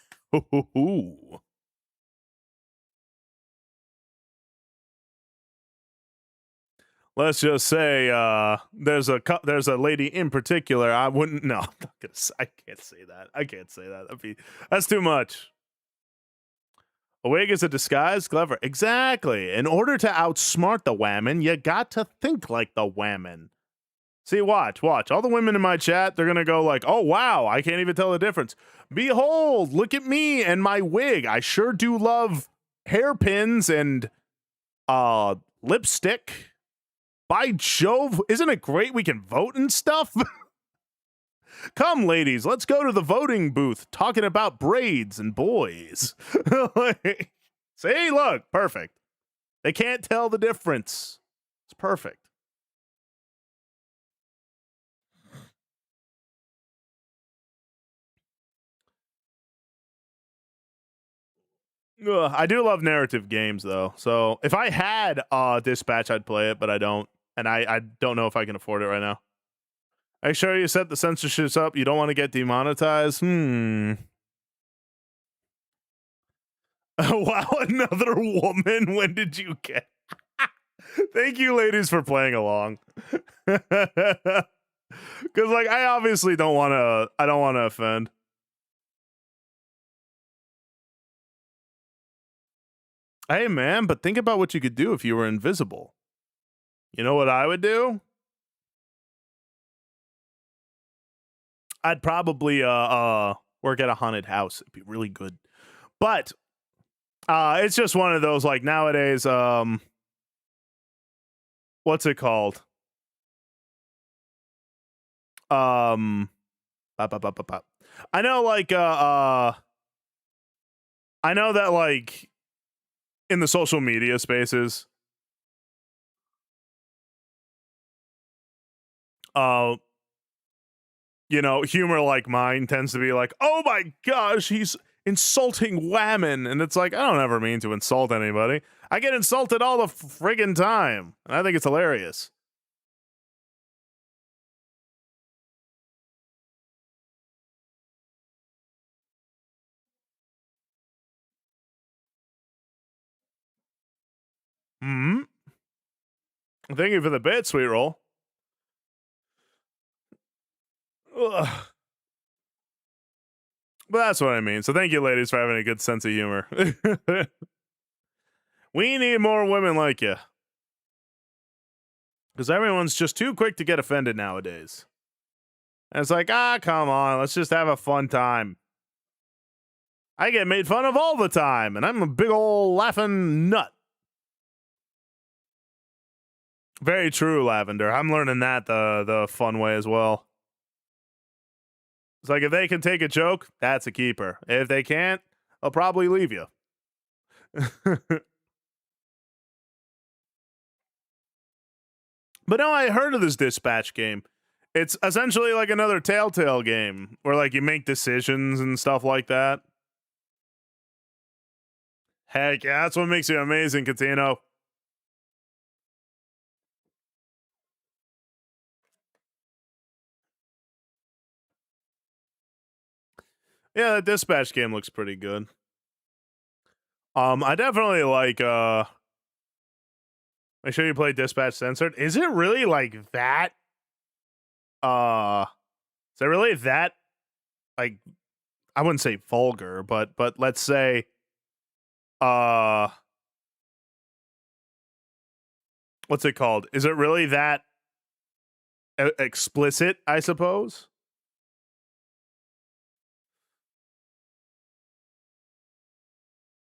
Speaker 1: Let's just say there's a lady in particular. I wouldn't. No, I'm not gonna. I can't say that. That's too much. A wig is a disguise, clever. Exactly. In order to outsmart the whammon, you got to think like the whammon. See, watch. All the women in my chat, they're gonna go like, "Oh wow, I can't even tell the difference. Behold, look at me and my wig. I sure do love hairpins and lipstick. By Jove, isn't it great we can vote and stuff?" Come, ladies, let's go to the voting booth talking about braids and boys. See, look, perfect. They can't tell the difference. It's perfect. Ugh, I do love narrative games, though. So if I had Dispatch, I'd play it, but I don't. And I don't know if I can afford it right now. Make sure you set the censorships up. You don't want to get demonetized. Wow, another woman. When did you get? Thank you, ladies, for playing along. Because, like, I obviously don't want to. I don't want to offend. Hey, man, but think about what you could do if you were invisible. You know what I would do? I'd probably work at a haunted house. It'd be really good. But it's just one of those, like, nowadays, what's it called? I know, like, I know that, like, in the social media spaces, you know, humor like mine tends to be like, "Oh my gosh, he's insulting whammon," and it's like, I don't ever mean to insult anybody. I get insulted all the friggin' time, and I think it's hilarious. Hmm. Thank you for the bit, sweet roll. Ugh. But that's what I mean. So thank you, ladies, for having a good sense of humor. We need more women like you. Because everyone's just too quick to get offended nowadays. And it's like, come on, let's just have a fun time. I get made fun of all the time, and I'm a big old laughing nut. Very true, Lavender. I'm learning that the fun way as well. It's like, if they can take a joke, that's a keeper. If they can't, I'll probably leave you. But no, I heard of this dispatch game. It's essentially like another Telltale game where, like, you make decisions and stuff like that. Heck yeah, that's what makes you amazing, Catino. Yeah, the dispatch game looks pretty good. I definitely like make sure you play Dispatch Censored. Is it really like that? Is it really that, like, I wouldn't say vulgar, but let's say what's it called? Is it really that explicit, I suppose?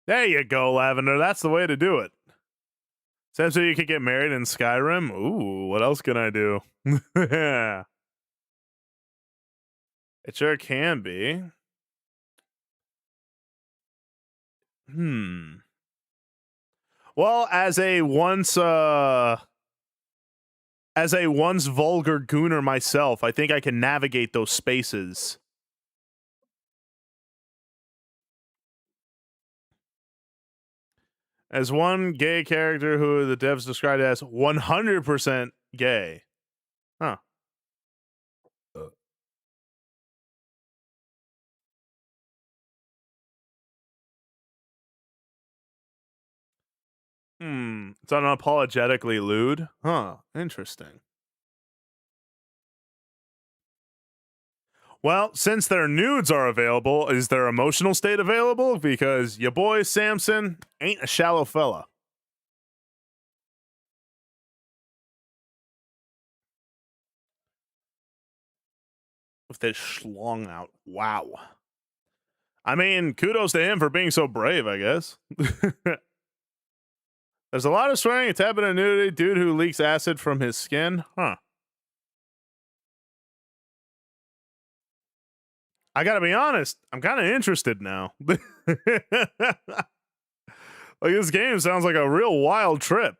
Speaker 1: There you go, Lavender. That's the way to do it. Essentially, you could get married in Skyrim. Ooh, what else can I do? Yeah. It sure can be. Well, as a once vulgar gooner myself, I think I can navigate those spaces. As one gay character who the devs described as 100% gay. Huh. It's unapologetically lewd. Huh. Interesting. Well, since their nudes are available, is their emotional state available? Because your boy Samson ain't a shallow fella. With this schlong out. Wow. I mean, kudos to him for being so brave, I guess. There's a lot of swearing, a tad bit of nudity, dude who leaks acid from his skin. Huh. I gotta be honest, I'm kind of interested now. Like, this game sounds like a real wild trip.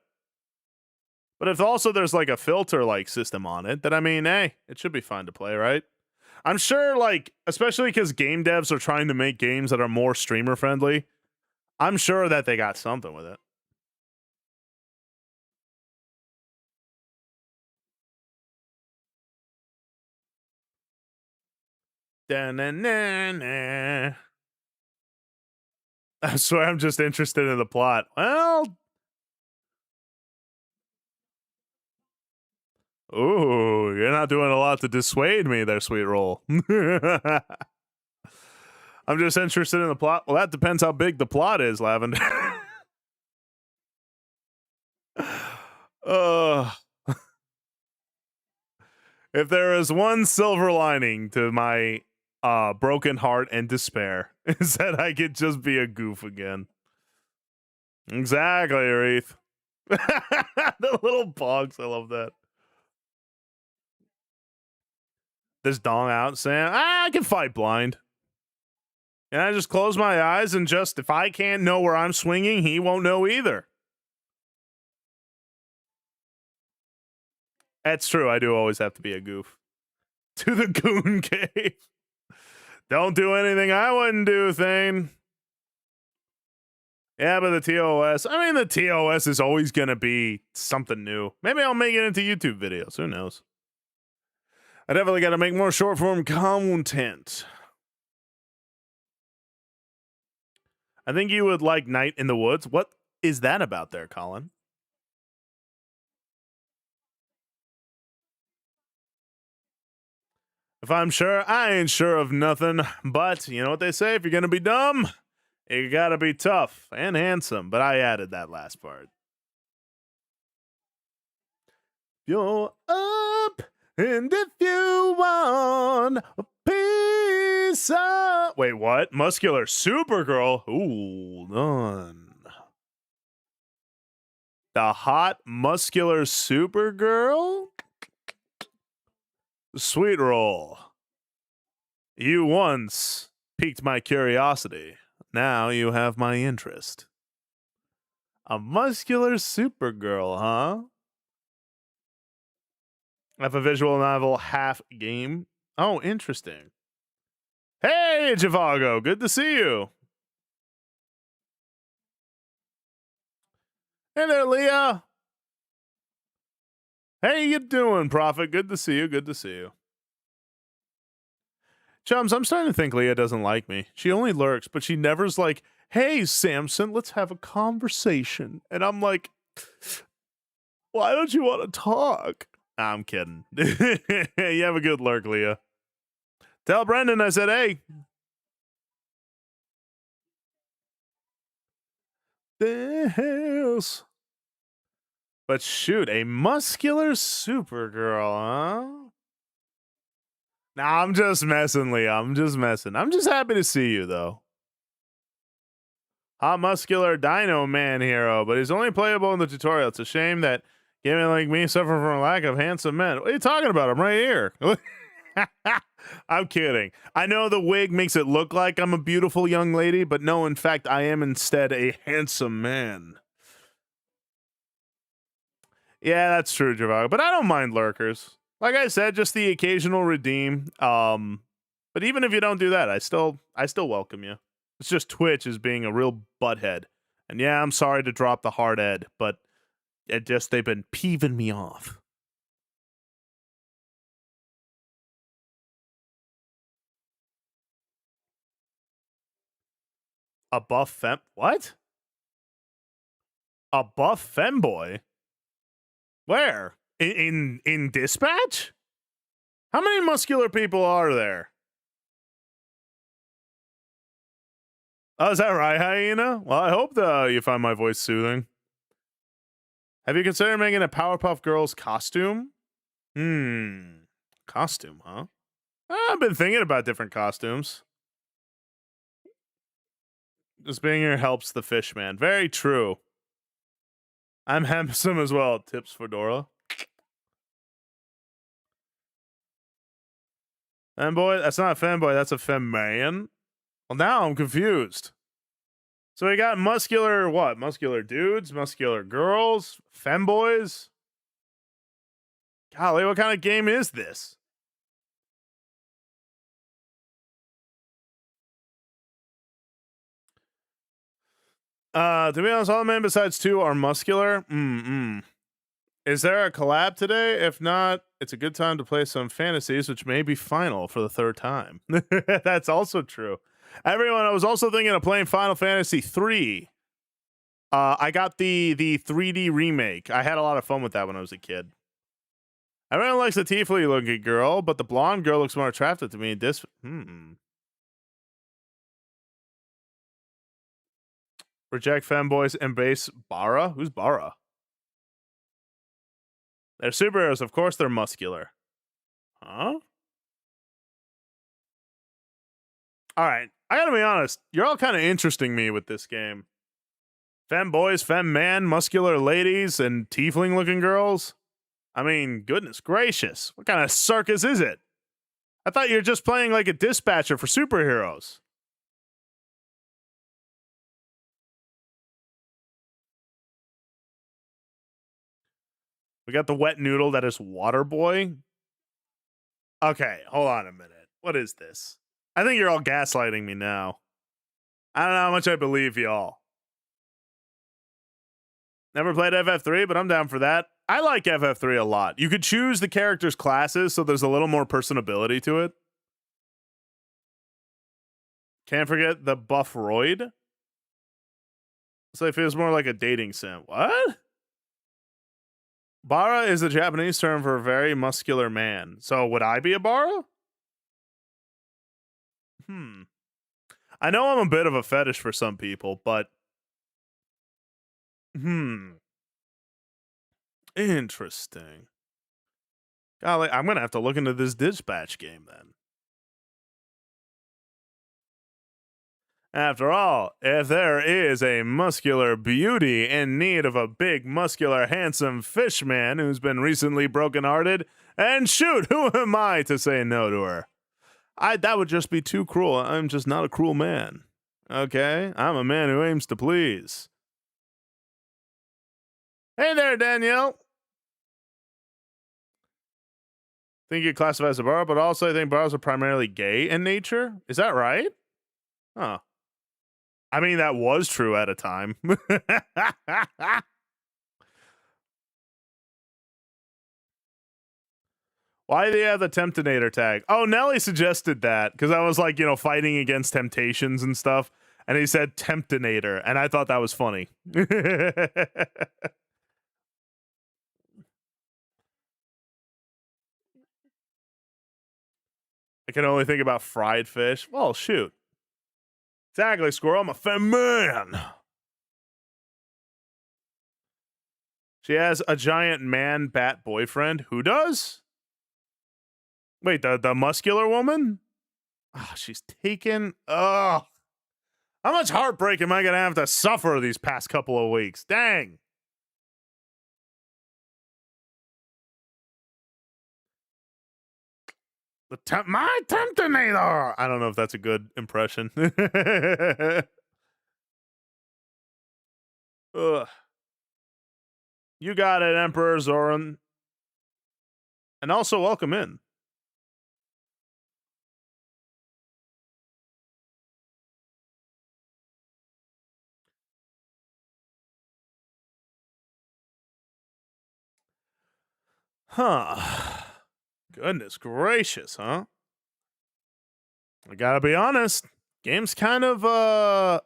Speaker 1: But if also there's like a filter like system on it, then I mean, hey, it should be fun to play, right? I'm sure, like, especially because game devs are trying to make games that are more streamer friendly, I'm sure that they got something with it. Da-na-na-na. I swear I'm just interested in the plot. Well, ooh, you're not doing a lot to dissuade me there, sweet roll. I'm just interested in the plot. Well, that depends how big the plot is, Lavender. If there is one silver lining to my broken heart and despair, is that I could just be a goof again. Exactly, Wreath. The little pogs, I love that. This dong out saying, I can fight blind. And I just close my eyes and just, if I can't know where I'm swinging, he won't know either. That's true. I do always have to be a goof. To the goon cave. Don't do anything I wouldn't do, Thane. Yeah, but the TOS, I mean, the TOS is always going to be something new. Maybe I'll make it into YouTube videos. Who knows? I definitely got to make more short form content. I think you would like Night in the Woods. What is that about there, Colin? If I'm sure, I ain't sure of nothing. But you know what they say? If you're going to be dumb, you got to be tough and handsome. But I added that last part. You're up, and if you want a piece of... Wait, what? Muscular Supergirl? Hold on. The hot, muscular Supergirl? Sweet roll. You once piqued my curiosity. Now you have my interest. A muscular Supergirl, huh? I have a visual novel half game. Oh, interesting. Hey, Javago, good to see you. Hey there, Leah. Hey, you doing, Prophet? Good to see you. Good to see you. Chums, I'm starting to think Leah doesn't like me. She only lurks, but she never's like, hey, Samson, let's have a conversation. And I'm like, why don't you want to talk? I'm kidding. You have a good lurk, Leah. Tell Brendan I said, hey. Yes. But shoot, a muscular Supergirl, huh? Nah, I'm just messing, Leah. I'm just messing. I'm just happy to see you, though. Hot muscular Dino Man hero, but he's only playable in the tutorial. It's a shame that gaming like me suffer from a lack of handsome men. What are you talking about? I'm right here. I'm kidding. I know the wig makes it look like I'm a beautiful young lady, but no, in fact, I am instead a handsome man. Yeah, that's true, Javago. But I don't mind lurkers. Like I said, just the occasional redeem. But even if you don't do that, I still welcome you. It's just Twitch is being a real butthead. And yeah, I'm sorry to drop the hard ed, but they've been peeving me off. A buff fem... What? A buff femboy? Where? In Dispatch? How many muscular people are there? Oh, is that right, Hyena? Well, I hope you find my voice soothing. Have you considered making a Powerpuff Girls costume? Costume, huh? I've been thinking about different costumes. Just being here helps the fish man. Very true. I'm handsome as well. Tips for Dora. Fanboy? That's not a fanboy, that's a femman. Well, now I'm confused. So we got muscular what? Muscular dudes, muscular girls, femboys. Golly, what kind of game is this? To be honest, all the men besides two are muscular. Is there a collab today? If not, it's a good time to play some fantasies, which may be final for the third time. That's also true. Everyone, I was also thinking of playing Final Fantasy 3. I got the 3D remake. I had a lot of fun with that when I was a kid. Everyone likes the tiefly looking girl, but the blonde girl looks more attractive to me. Reject fanboys, embrace Bara. Who's Bara? They're superheroes. Of course they're muscular. Huh? All right. I gotta be honest. You're all kind of interesting me with this game. Femboys, femman, muscular ladies, and tiefling looking girls. I mean, goodness gracious. What kind of circus is it? I thought you were just playing like a dispatcher for superheroes. We got the wet noodle that is Waterboy. Okay, hold on a minute. What is this? I think you're all gaslighting me now. I don't know how much I believe y'all. Never played FF3, but I'm down for that. I like FF3 a lot. You could choose the character's classes, so there's a little more personability to it. Can't forget the Buff Roid. So it feels more like a dating sim. What? Bara is a Japanese term for a very muscular man. So would I be a Bara? I know I'm a bit of a fetish for some people, but interesting. Golly, I'm gonna have to look into this dispatch game then. After all, if there is a muscular beauty in need of a big, muscular, handsome fishman who's been recently brokenhearted, and shoot, who am I to say no to her? That would just be too cruel. I'm just not a cruel man. Okay? I'm a man who aims to please. Hey there, Danielle. Think you classify as a bar, but also I think bars are primarily gay in nature. Is that right? Huh. I mean, that was true at a time. Why do you have the Temptinator tag? Oh, Nelly suggested that because I was like, fighting against temptations and stuff. And he said Temptinator. And I thought that was funny. I can only think about fried fish. Well, shoot. Exactly, Squirrel. I'm a femme man. She has a giant man bat boyfriend. Who does? Wait, the muscular woman? Oh, she's taken. Oh, how much heartbreak am I going to have to suffer these past couple of weeks? Dang. My Temptinator. I don't know if that's a good impression. Ugh. You got it, Emperor Zoran. And also welcome in. Huh. Goodness gracious, huh? I gotta be honest. Game's kind of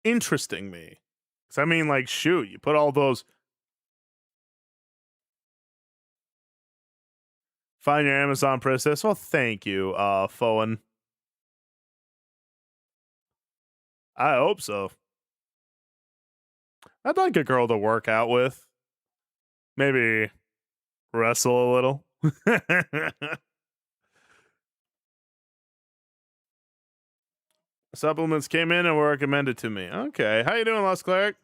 Speaker 1: interesting me. Cause I mean, like, shoot, you put all those. Find your Amazon princess. Well, thank you, Fowen. I hope so. I'd like a girl to work out with. Maybe wrestle a little. Supplements came in and were recommended to me. Okay. How you doing, Lost Cleric?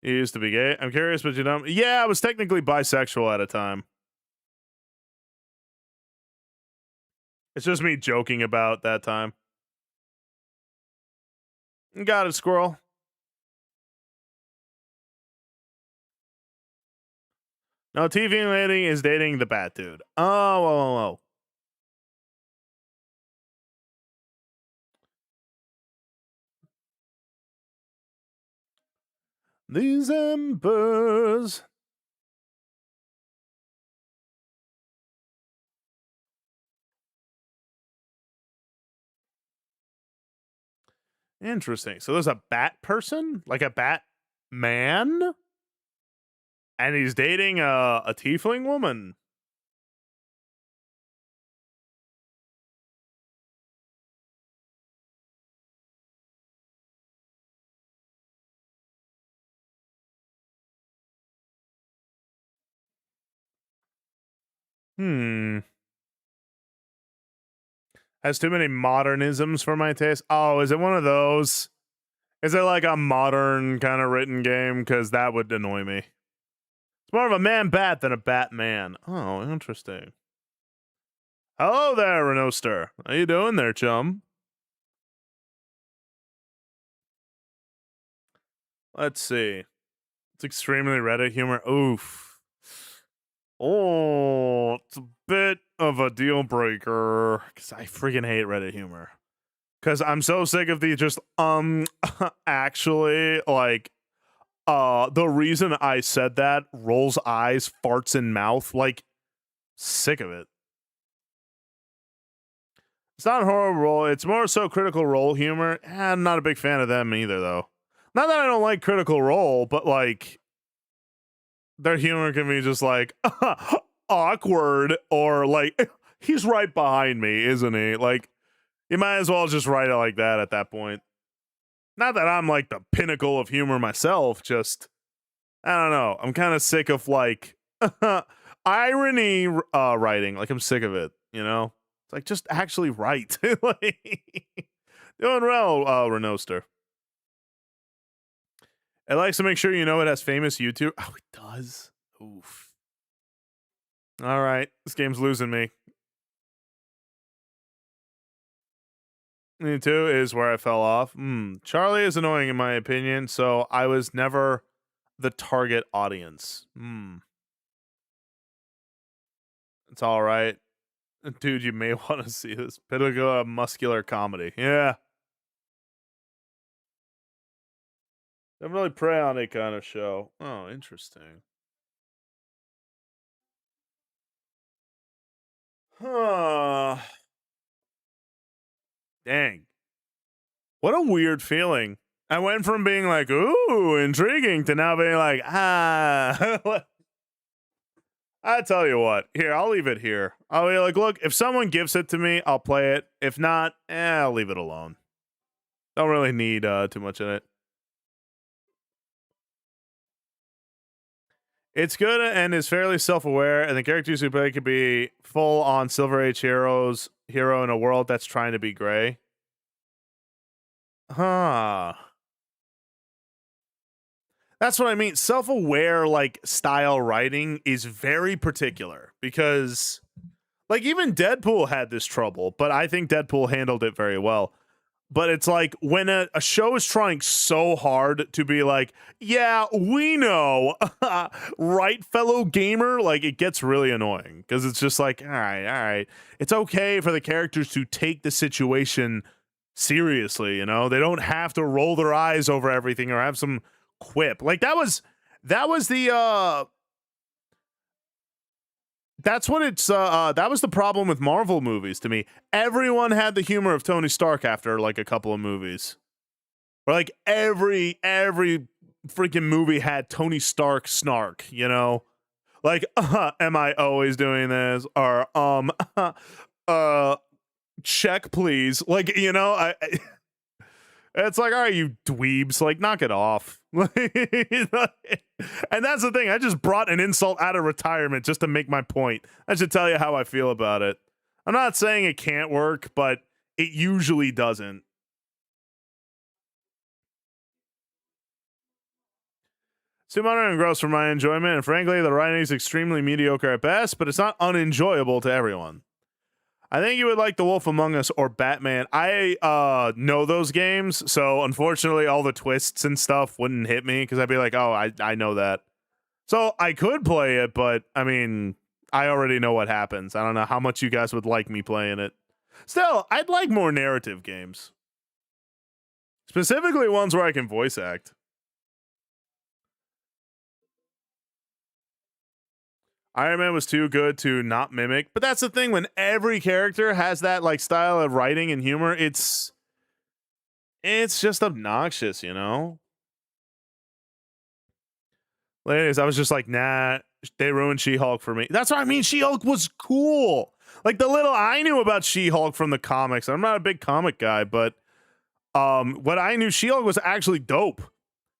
Speaker 1: You used to be gay. I'm curious, but you don't. Yeah, I was technically bisexual at a time. It's just me joking about that time. Got it, squirrel. No, TV lady is dating the bat dude. Oh. These embers. Interesting. So there's a bat person, like a bat man, and he's dating a tiefling woman. Has too many modernisms for my taste. Oh, is it one of those? Is it like a modern kind of written game? Because that would annoy me. It's more of a man bat than a Batman. Oh, interesting. Hello there, Renoster. How you doing there, chum? Let's see. It's extremely Reddit humor. Oof. Oh, it's a bit of a deal breaker. Because I freaking hate Reddit humor. Because I'm so sick of the just, actually, like, the reason I said that, rolls eyes, farts in mouth, like, sick of it. It's not horror role, it's more so Critical Role humor. I'm not a big fan of them either, though. Not that I don't like Critical Role, but, like, their humor can be just, like, awkward, or, like, he's right behind me, isn't he? Like, you might as well just write it like that at that point. Not that I'm, like, the pinnacle of humor myself, just, I don't know. I'm kind of sick of, like, irony writing. Like, I'm sick of it, you know? It's like, just actually write. Like, doing well, Renoster. It likes to make sure you know it has famous YouTube. Oh, it does? Oof. All right. This game's losing me. Me too is where I fell off. Charlie is annoying in my opinion, so I was never the target audience. It's all right. Dude, you may want to see this. Pitiful muscular comedy. Yeah. Don't really prey on it kind of show. Oh, interesting. Huh. Dang. What a weird feeling. I went from being like, ooh, intriguing, to now being like, ah. I tell you what, here, I'll leave it here. I'll be like, look, if someone gives it to me, I'll play it. If not, I'll leave it alone. Don't really need too much in it. It's good and is fairly self-aware, and the characters who play could be full-on Silver Age hero in a world that's trying to be gray. Huh. That's what I mean. Self-aware, like, style writing is very particular, because, like, even Deadpool had this trouble, but I think Deadpool handled it very well. But it's like, when a show is trying so hard to be like, yeah, we know, right, fellow gamer? Like, it gets really annoying, because it's just like, all right. It's okay for the characters to take the situation seriously, you know? They don't have to roll their eyes over everything or have some quip. Like, that was the, that's what it's that was the problem with Marvel movies to me. Everyone had the humor of Tony Stark after like a couple of movies. Or like every freaking movie had Tony Stark snark, you know? Like, am I always doing this? Or check please. Like, you know, It's like, all right, you dweebs, like, knock it off. And that's the thing. I just brought an insult out of retirement just to make my point. I should tell you how I feel about it. I'm not saying it can't work, but it usually doesn't. It's too modern and gross for my enjoyment, and frankly, the writing is extremely mediocre at best, but it's not unenjoyable to everyone. I think you would like The Wolf Among Us or Batman. I know those games, so unfortunately all the twists and stuff wouldn't hit me because I'd be like, oh, I know that. So I could play it, but I mean, I already know what happens. I don't know how much you guys would like me playing it. Still, I'd like more narrative games. Specifically ones where I can voice act. Iron Man was too good to not mimic, but that's the thing, when every character has that like style of writing and humor, it's just obnoxious, you know? Ladies, I was just like, nah, they ruined She-Hulk for me. That's what I mean. She-Hulk was cool. Like the little I knew about She-Hulk from the comics. I'm not a big comic guy, but what I knew, She-Hulk was actually dope.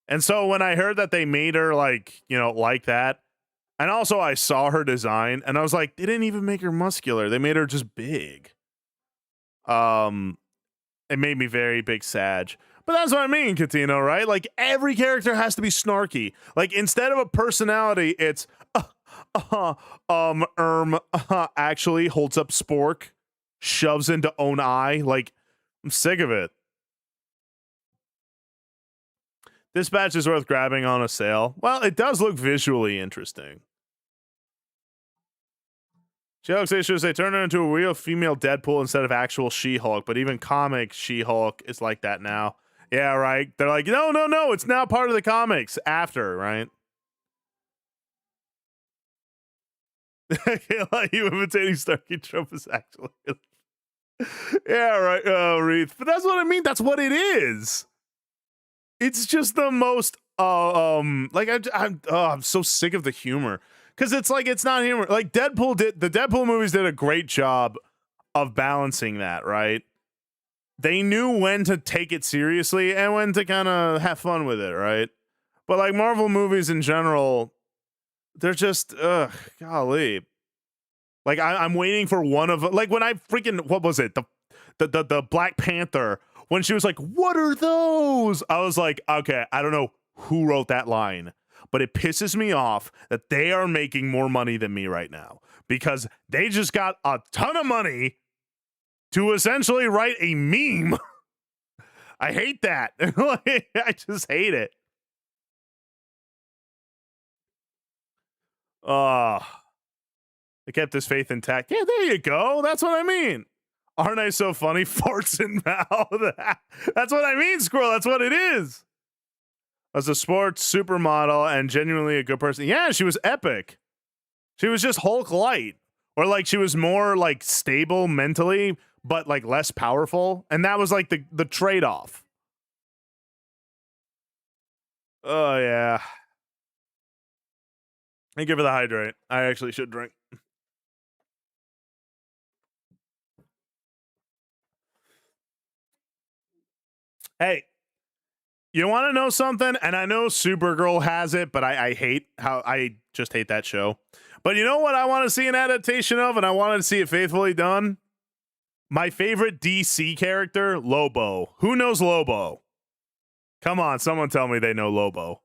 Speaker 1: And so when I heard that they made her like, you know, like that, and also I saw her design and I was like, they didn't even make her muscular. They made her just big. It made me very big sad. But that's what I mean, Catino, right? Like every character has to be snarky. Like instead of a personality, it's actually holds up spork, shoves into own eye. Like I'm sick of it. This batch is worth grabbing on a sale. Well, it does look visually interesting. She-Hulk's issues, they turn her into a real female Deadpool instead of actual She-Hulk, but even comic She-Hulk is like that now. Yeah, right. They're like, no, it's now part of the comics after, right? You imitating Starkey Trump is actually. Yeah, right. Oh, Reith. But that's what I mean. That's what it is. It's just the most like I'm so sick of the humor. Because it's like it's not humor. Like the Deadpool movies did a great job of balancing that, right? They knew when to take it seriously and when to kind of have fun with it, right? But like Marvel movies in general, they're just golly. Like I'm waiting for one of, like when I freaking, what was it, the Black Panther, when she was like, what are those? I was like, okay, I don't know who wrote that line, but it pisses me off that they are making more money than me right now because they just got a ton of money to essentially write a meme. I hate that. I just hate it. They kept his faith intact. Yeah, there you go. That's what I mean. Aren't I so funny? Farts in mouth. That's what I mean, Squirrel. That's what it is. As a sports supermodel and genuinely a good person. Yeah, she was epic. She was just Hulk light. Or like she was more like stable mentally, but like less powerful. And that was like the trade-off. Oh, yeah. Thank you for the hydrate. I actually should drink. Hey, you want to know something? And I know Supergirl has it, but I just hate that show. But you know what I want to see an adaptation of, and I wanted to see it faithfully done? My favorite DC character, Lobo. Who knows Lobo? Come on, someone tell me they know Lobo.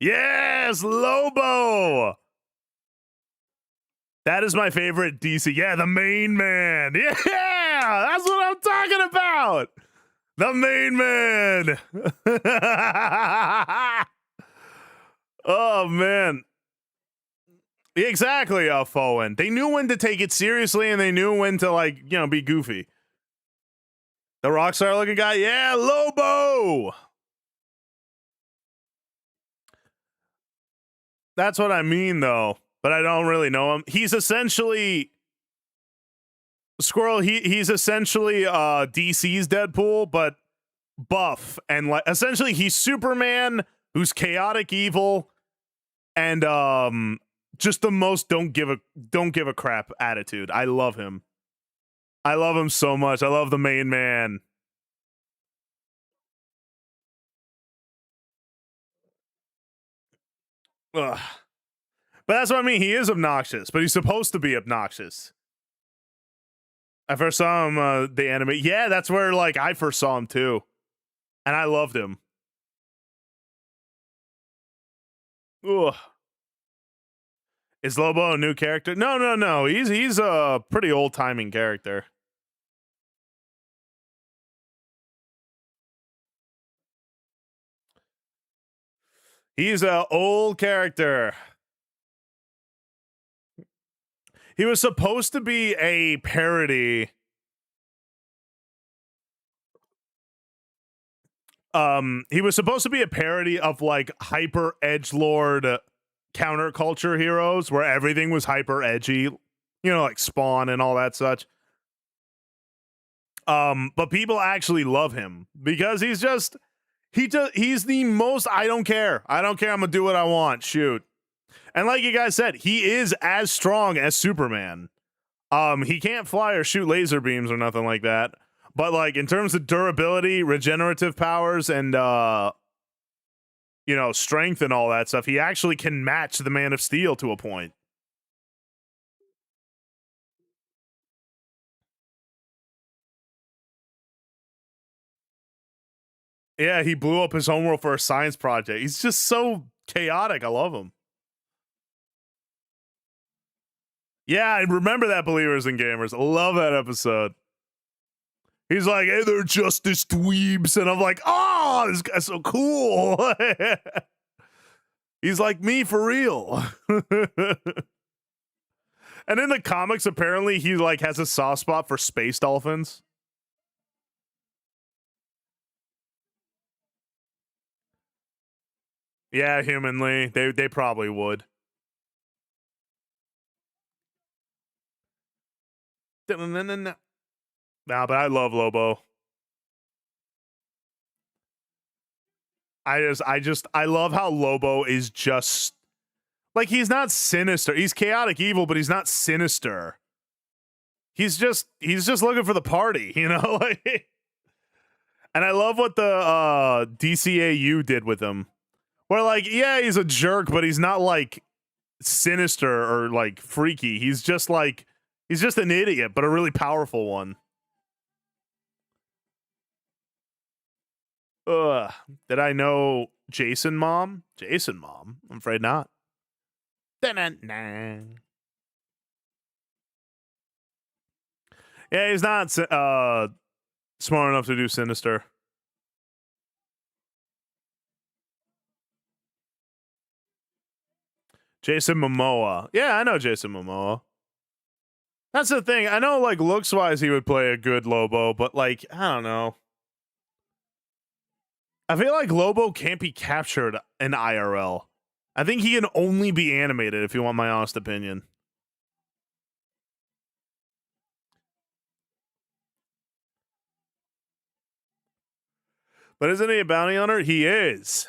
Speaker 1: Yes, Lobo! That is my favorite DC. Yeah, the main man. Yeah, that's what I'm talking about. The main man. Oh, man. Exactly, Fowen. They knew when to take it seriously and they knew when to, like, you know, be goofy. The rockstar looking guy. Yeah, Lobo. That's what I mean, though. But I don't really know him. He's essentially Squirrel. He's essentially DC's Deadpool, but buff and like essentially he's Superman who's chaotic evil and just the most don't give a crap attitude. I love him. I love him so much. I love the main man. Ugh. But that's what I mean. He is obnoxious, but he's supposed to be obnoxious. I first saw him the anime. Yeah, that's where like I first saw him too, and I loved him. Ugh. Is Lobo a new character? No. He's a pretty old timing character. He's an old character. He was supposed to be a parody. He was supposed to be a parody of like hyper edgelord counterculture heroes where everything was hyper edgy, you know, like Spawn and all that such. But people actually love him because he's the most I don't care. I'm gonna do what I want. Shoot. And like you guys said, he is as strong as Superman. He can't fly or shoot laser beams or nothing like that. But like in terms of durability, regenerative powers, and you know, strength and all that stuff, he actually can match the Man of Steel to a point. Yeah, he blew up his homeworld for a science project. He's just so chaotic. I love him. Yeah, I remember that, Believers and Gamers. I love that episode. He's like, hey, they're justice dweebs. And I'm like, oh, this guy's so cool. He's like me for real. And in the comics, apparently, he like has a soft spot for space dolphins. Yeah, humanly. They probably would. No, but I love Lobo. I love how Lobo is just like, he's not sinister. He's chaotic evil, but he's not sinister. He's just looking for the party, you know? And I love what the DCAU did with him. Where like, yeah, he's a jerk, but he's not like sinister or like freaky. He's just an idiot, but a really powerful one. Ugh. Did I know Jason Mom? Jason Mom? I'm afraid not. Yeah, he's not smart enough to do Sinister. Jason Momoa. Yeah, I know Jason Momoa. That's the thing. I know, like, looks-wise, he would play a good Lobo, but, like, I don't know. I feel like Lobo can't be captured in IRL. I think he can only be animated, if you want my honest opinion. But isn't he a bounty hunter? He is.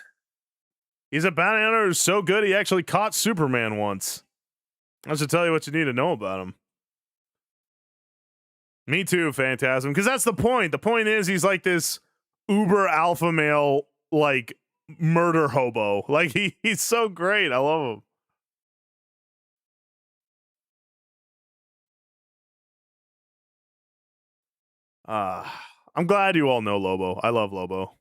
Speaker 1: He's a bounty hunter who's so good he actually caught Superman once. I should tell you what you need to know about him. Me too, Phantasm. Because that's the point. The point is he's like this uber alpha male, like, murder hobo. Like, he's so great. I love him. I'm glad you all know Lobo. I love Lobo.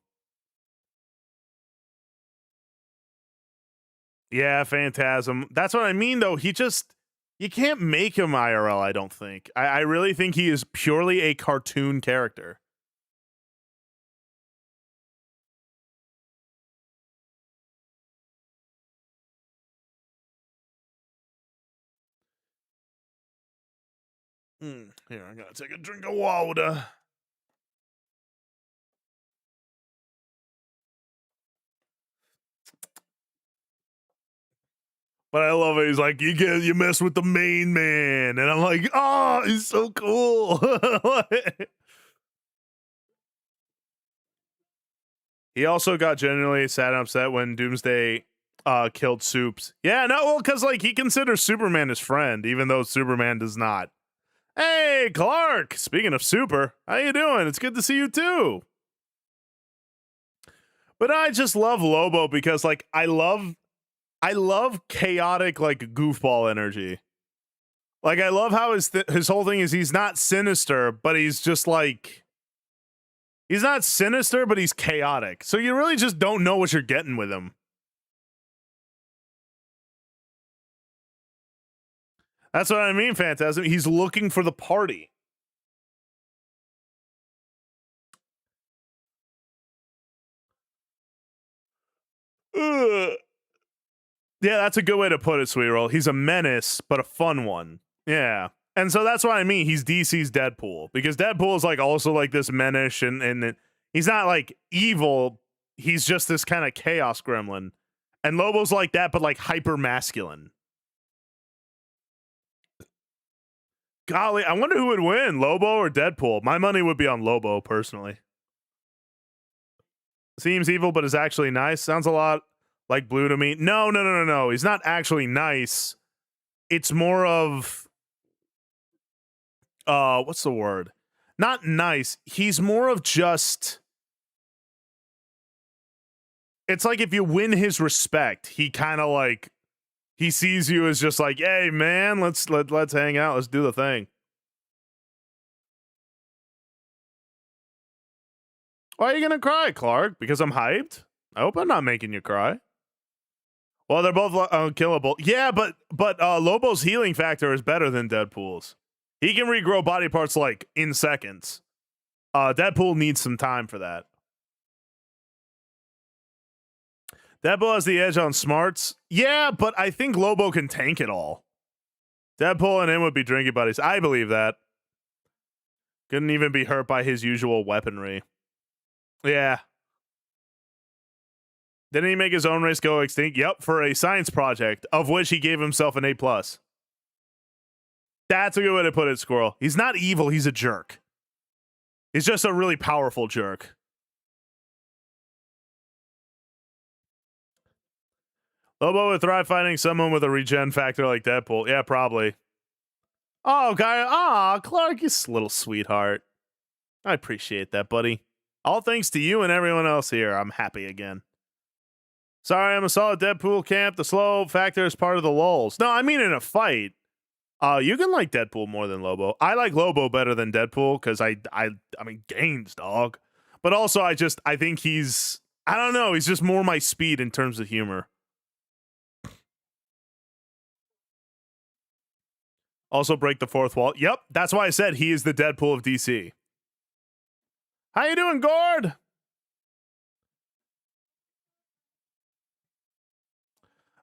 Speaker 1: Yeah, Phantasm. That's what I mean, though. You can't make him IRL, I don't think. I really think he is purely a cartoon character. Here, I gotta take a drink of water. But I love it. He's like, you mess with the main man. And I'm like, oh, he's so cool. He also got genuinely sad and upset when Doomsday killed Soups. Yeah, no, well, because like he considers Superman his friend, even though Superman does not. Hey, Clark. Speaking of super, how you doing? It's good to see you too. But I just love Lobo because like I love chaotic like goofball energy. Like I love how his whole thing is he's not sinister, but he's just like he's not sinister, but he's chaotic. So you really just don't know what you're getting with him. That's what I mean, Phantasm. He's looking for the party. Ugh. Yeah, that's a good way to put it, Sweet Roll. He's a menace, but a fun one. Yeah. And so that's what I mean. He's DC's Deadpool. Because Deadpool is like also like this menace and he's not like evil. He's just this kind of chaos gremlin. And Lobo's like that, but like hyper masculine. Golly, I wonder who would win, Lobo or Deadpool. My money would be on Lobo, personally. Seems evil, but is actually nice. Sounds a lot like Blue to me. No. He's not actually nice. It's more of what's the word? Not nice. He's more of just it's like if you win his respect, he kind of like he sees you as just like, "Hey man, let's hang out. Let's do the thing." Why are you going to cry, Clark? Because I'm hyped? I hope I'm not making you cry. Well, they're both unkillable. Yeah, but Lobo's healing factor is better than Deadpool's. He can regrow body parts like in seconds. Deadpool needs some time for that. Deadpool has the edge on smarts. Yeah, but I think Lobo can tank it all. Deadpool and him would be drinking buddies. I believe that. Couldn't even be hurt by his usual weaponry. Yeah. Didn't he make his own race go extinct? Yep, for a science project, of which he gave himself an A+. That's a good way to put it, Squirrel. He's not evil, he's a jerk. He's just a really powerful jerk. Lobo would thrive fighting someone with a regen factor like Deadpool. Yeah, probably. Oh, guy. Clark, you little sweetheart. I appreciate that, buddy. All thanks to you and everyone else here. I'm happy again. Sorry, I'm a solid Deadpool camp. The slow factor is part of the lulls. No, I mean in a fight. You can like Deadpool more than Lobo. I like Lobo better than Deadpool because I mean gains, dog. But also I think he's I don't know, he's just more my speed in terms of humor. Also break the fourth wall. Yep, that's why I said he is the Deadpool of DC. How you doing, Gord?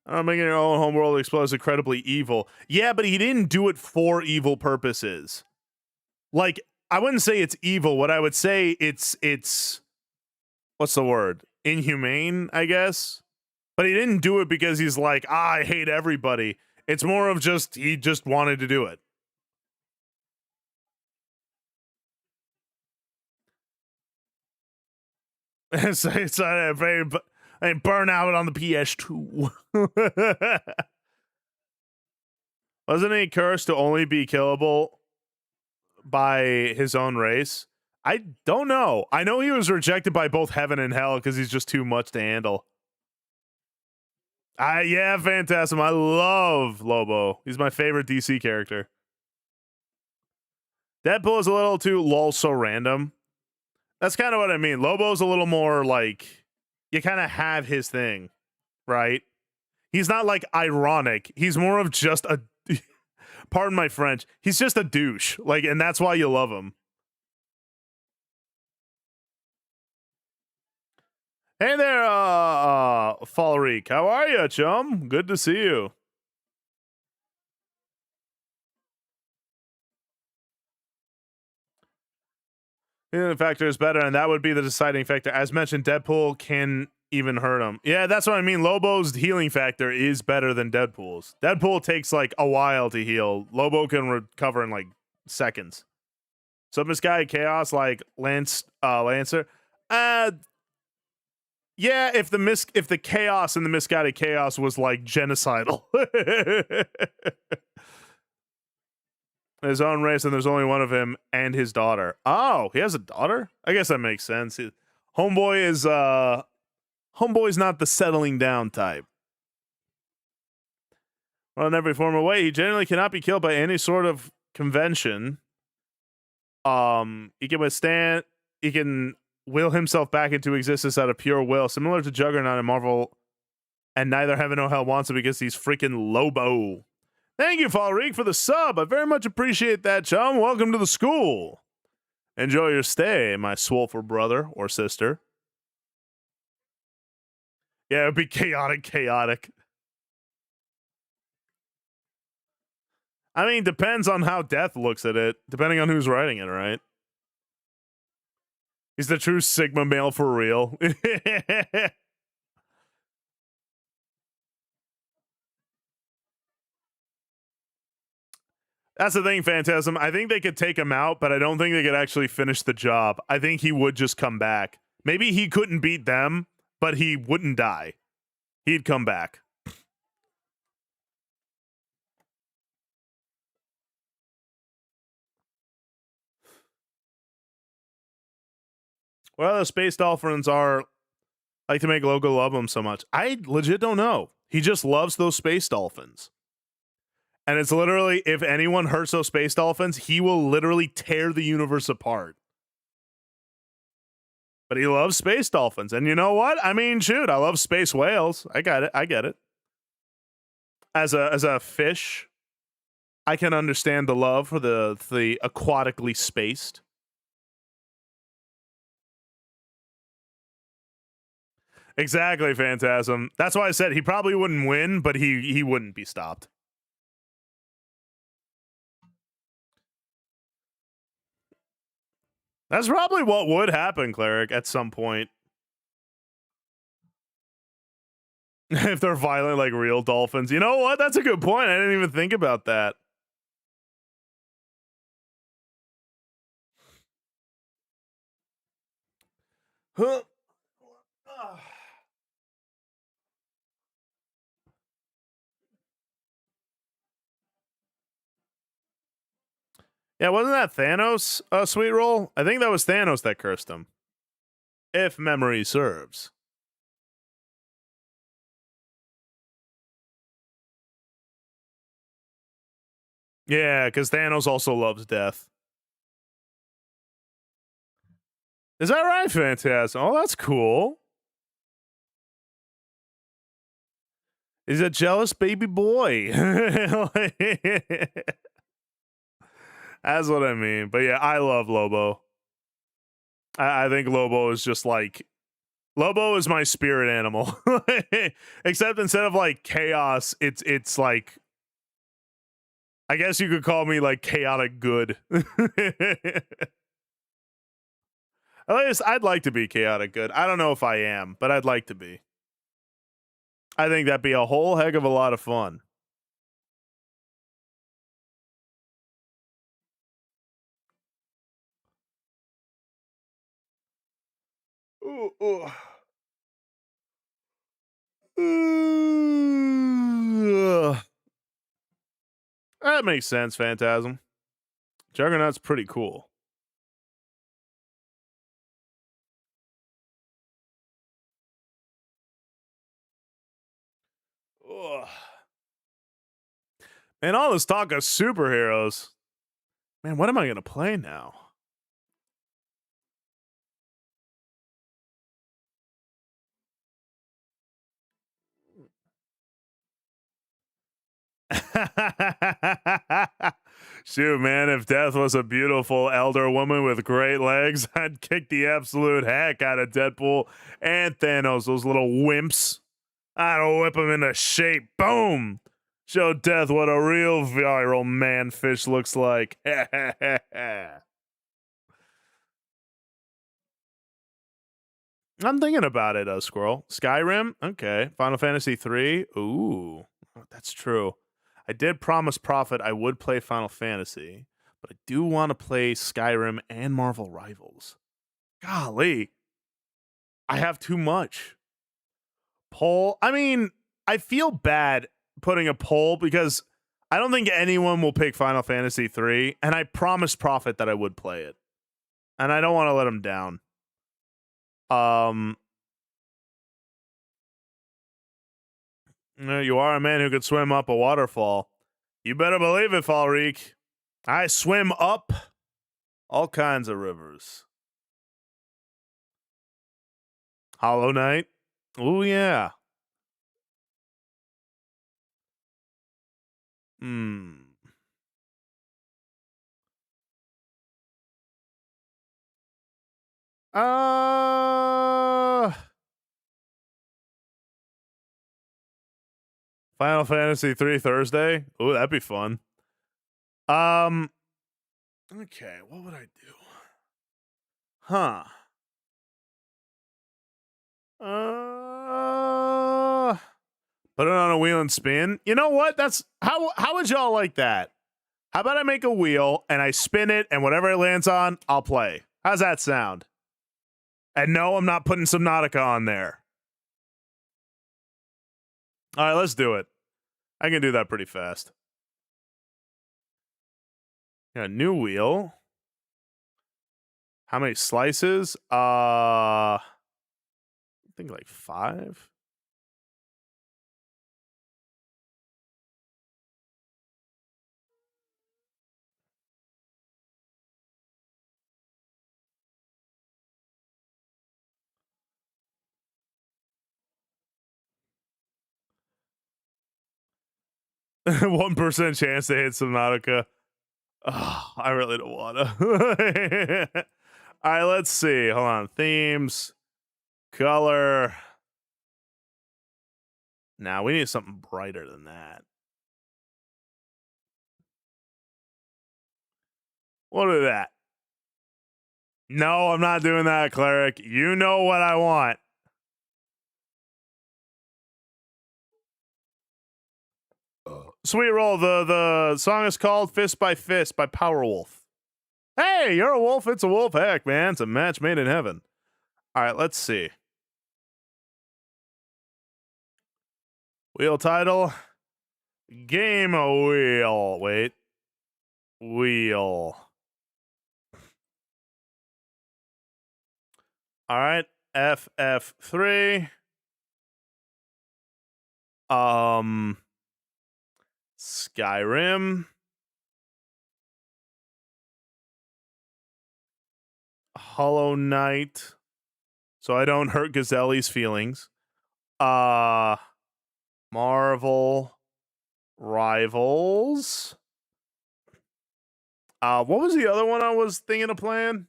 Speaker 1: Making your own homeworld explode is incredibly evil. Yeah, but he didn't do it for evil purposes. Like, I wouldn't say it's evil. What I would say it's what's the word? Inhumane, I guess. But he didn't do it because he's like, I hate everybody. It's more of just he just wanted to do it. it's a very burnout on the PS2. Wasn't he cursed to only be killable by his own race? I don't know. I know he was rejected by both heaven and hell because he's just too much to handle. Yeah, Phantasm. I love Lobo. He's my favorite DC character. Deadpool is a little too lol so random. That's kind of what I mean. Lobo's a little more like you kind of have his thing, right? He's not like ironic. He's more of just a pardon my French. He's just a douche. Like, and that's why you love him. Hey there, Falreek. How are you, chum? Good to see you. Healing factor is better, and that would be the deciding factor. As mentioned, Deadpool can even hurt him. Yeah, that's what I mean. Lobo's healing factor is better than Deadpool's. Deadpool takes like a while to heal. Lobo can recover in like seconds. So misguided chaos like Lancer. Yeah, if the chaos and the misguided chaos was like genocidal. his own race, and there's only one of him and his daughter. Oh, he has a daughter? I guess that makes sense. Homeboy's not the settling down type. Well, in every form of way, he generally cannot be killed by any sort of convention. He can will himself back into existence out of pure will, similar to Juggernaut in Marvel, and neither heaven nor hell wants it because he's freaking Lobo. Thank you, Falric, for the sub. I very much appreciate that, chum. Welcome to the school. Enjoy your stay, my swolfer brother or sister. Yeah, it'd be chaotic. I mean, depends on how Death looks at it, depending on who's writing it, right? He's the true Sigma male for real. That's the thing, Phantasm. I think they could take him out, but I don't think they could actually finish the job. I think he would just come back. Maybe he couldn't beat them, but he wouldn't die. He'd come back. Well, the space dolphins are like to make Logo love them so much. I legit don't know. He just loves those space dolphins. And it's literally, if anyone hurts those space dolphins, he will literally tear the universe apart. But he loves space dolphins. And you know what? I mean, shoot, I love space whales. I get it. As a fish, I can understand the love for the aquatically spaced. Exactly, Phantasm. That's why I said he probably wouldn't win, but he wouldn't be stopped. That's probably what would happen, Cleric, at some point. If they're violent like real dolphins. You know what? That's a good point. I didn't even think about that. Huh. Yeah, wasn't that Thanos, Sweet Roll? I think that was Thanos that cursed him. If memory serves. Yeah, because Thanos also loves death. Is that right, Phantasm? Oh, that's cool. He's a jealous baby boy. That's what I mean. But yeah, I love Lobo. I think Lobo is just like, Lobo is my spirit animal. Except instead of like chaos, it's like, I guess you could call me like chaotic good. At least I'd like to be chaotic good. I don't know if I am, but I'd like to be. I think that'd be a whole heck of a lot of fun. Ooh, ooh. That makes sense, Phantasm. Juggernaut's pretty cool. Ugh. And all this talk of superheroes. Man, what am I going to play now? Shoot, man, if Death was a beautiful elder woman with great legs, I'd kick the absolute heck out of Deadpool and Thanos, those little wimps. I'd whip them into shape. Boom! Show Death what a real viral man-fish looks like. I'm thinking about it, Squirrel. Skyrim? Okay. Final Fantasy 3? Ooh, that's true. I did promise Prophet I would play Final Fantasy, but I do want to play Skyrim and Marvel Rivals. Golly. I have too much. Poll? I mean, I feel bad putting a poll because I don't think anyone will pick Final Fantasy 3, and I promised Prophet that I would play it. And I don't want to let him down. You are a man who could swim up a waterfall. You better believe it, Falrique. I swim up all kinds of rivers. Hollow Knight. Oh, yeah. Final Fantasy 3 Thursday. Oh, that'd be fun. Okay, what would I do? Huh. Put it on a wheel and spin. You know what? That's how would y'all like that? How about I make a wheel and I spin it and whatever it lands on, I'll play. How's that sound? And no, I'm not putting Subnautica on there. All right, let's do it. I can do that pretty fast. Yeah, new wheel. How many slices? I think like 5. One 1% chance to hit Subnautica. Oh, I really don't wanna. All right, let's see. Hold on. Themes, color. Now we need something brighter than that. What is that? No, I'm not doing that, Cleric. You know what I want. Sweet roll. The song is called Fist by Fist by Powerwolf. Hey, you're a wolf. It's a wolf. Heck, man. It's a match made in heaven. All right, let's see. Wheel title. Game wheel. Wait. Wheel. All right. FF3. Skyrim. Hollow Knight. So I don't hurt Gazelle's feelings. Marvel Rivals. What was the other one I was thinking of playing?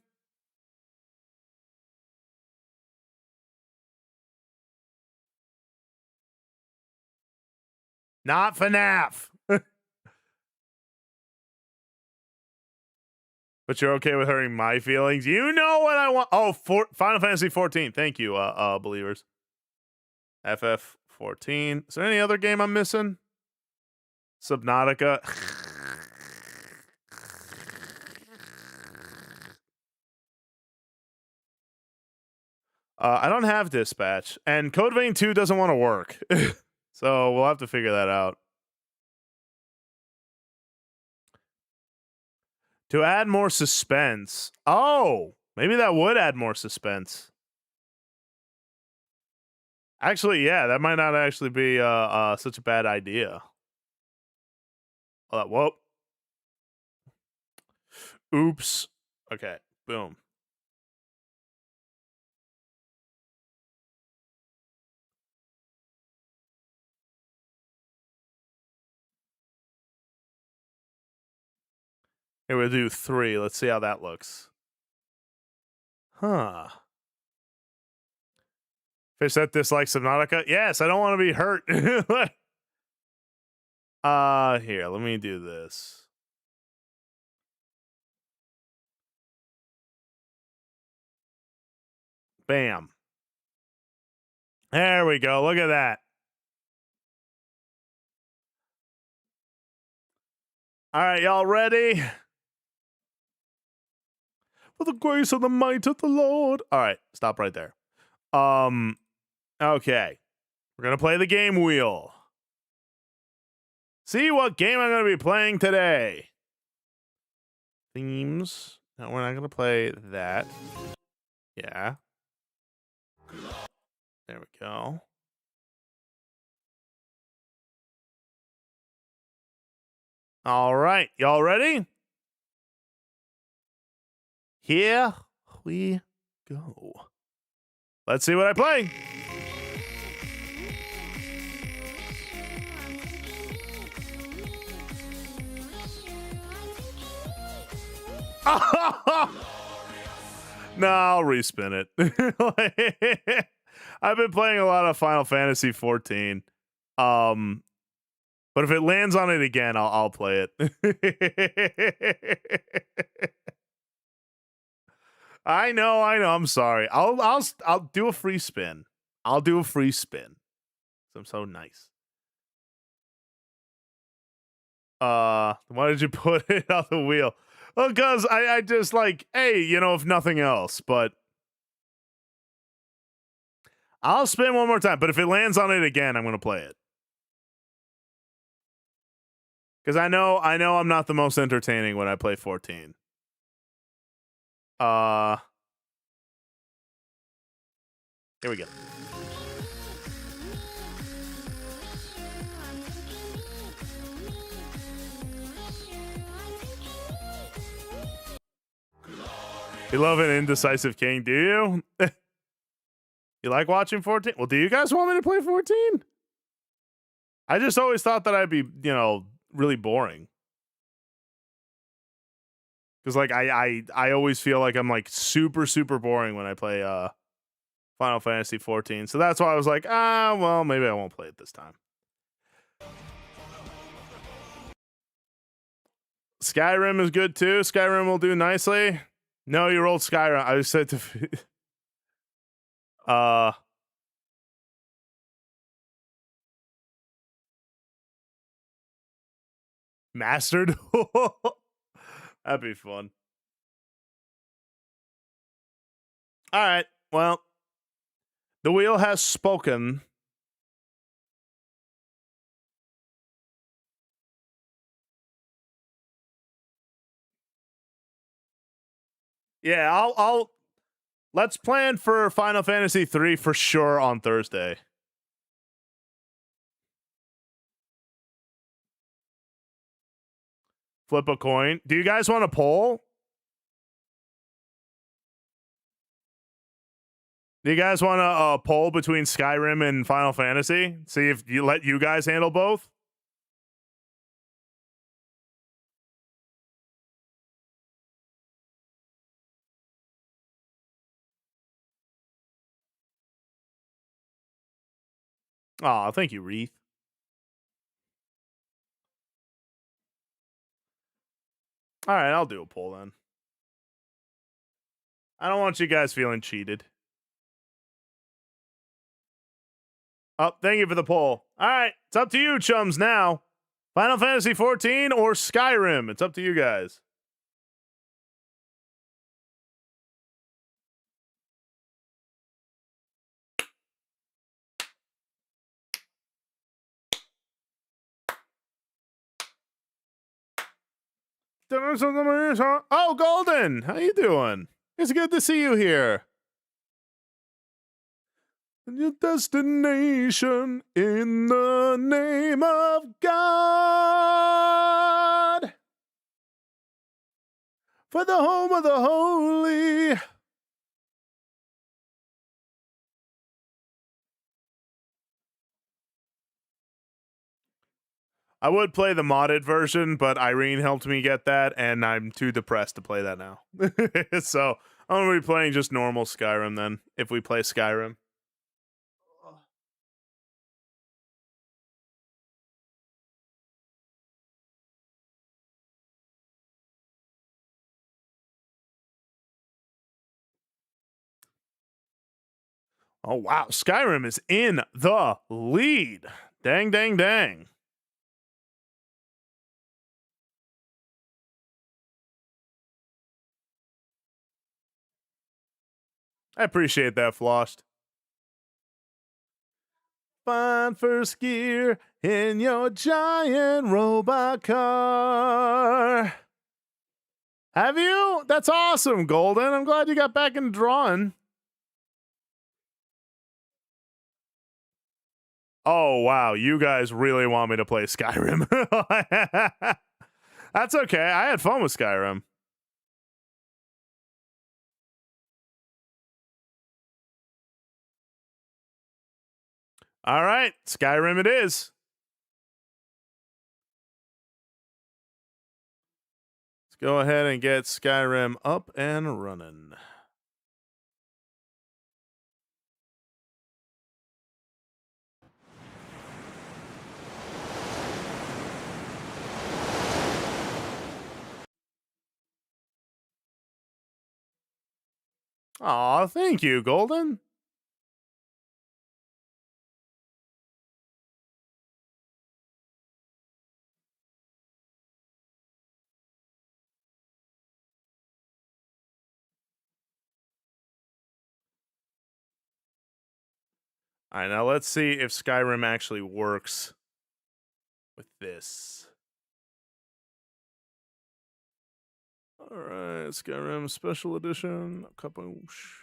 Speaker 1: Not FNAF. But you're okay with hurting my feelings? You know what I want. Oh, Final Fantasy 14. Thank you, believers. FF 14. Is there any other game I'm missing? Subnautica. I don't have Dispatch, and Code Vein 2 doesn't want to work. So we'll have to figure that out. To add more suspense. Oh, maybe that would add more suspense. Actually, yeah, that might not actually be such a bad idea. Whoa. Oops. Okay, boom. Here, we'll do 3. Let's see how that looks. Huh. Fish that dislikes Subnautica? Yes, I don't want to be hurt. Here, let me do this. Bam. There we go. Look at that. All right, y'all ready? For the grace of the might of the Lord. All right, stop right there. Okay. We're going to play the game wheel. See what game I'm going to be playing today. Themes. No, we're not going to play that. Yeah. There we go. All right. Y'all ready? Here we go. Let's see what I play. No, I'll respin it. I've been playing a lot of Final Fantasy 14. But if it lands on it again, I'll play it. I know. I'm sorry. I'll do a free spin. I'll do a free spin. I'm so nice. Why did you put it on the wheel? Well, because I just like, hey, if nothing else, but I'll spin one more time. But if it lands on it again, I'm gonna play it. Because I know I'm not the most entertaining when I play 14. Here we go. You love an indecisive king, do you? You like watching 14? Well, do you guys want me to play 14? I just always thought that I'd be, really boring. Because like I always feel like I'm like super, super boring when I play Final Fantasy 14. So that's why I was like, well, maybe I won't play it this time. Skyrim is good too. Skyrim will do nicely. No, you rolled Skyrim. I said to Mastered. That'd be fun. All right. Well, the wheel has spoken. Yeah, I'll let's plan for Final Fantasy 3 for sure on Thursday. Flip a coin. Do you guys want a poll? Do you guys want a poll between Skyrim and Final Fantasy? See if you let you guys handle both? Oh, thank you, Wreath. All right, I'll do a poll then. I don't want you guys feeling cheated. Oh, thank you for the poll. All right, it's up to you, chums, now. Final Fantasy 14 or Skyrim? It's up to you guys. Oh, Golden, how you doing? It's good to see you here. Your destination in the name of God. For the home of the holy. I would play the modded version, but Irene helped me get that, and I'm too depressed to play that now. So I'm going to be playing just normal Skyrim then, if we play Skyrim. Oh, wow. Skyrim is in the lead. Dang, dang, dang. I appreciate that, Flossed. find first gear in your giant robot car. Have you? That's awesome, Golden. I'm glad you got back into drawing. Oh, wow. You guys really want me to play Skyrim. That's okay. I had fun with Skyrim. All right. Skyrim it is. Let's go ahead and get Skyrim up and running. Aw, thank you, Golden. All right, now let's see if Skyrim actually works with this. All right, Skyrim Special Edition. Kapoosh.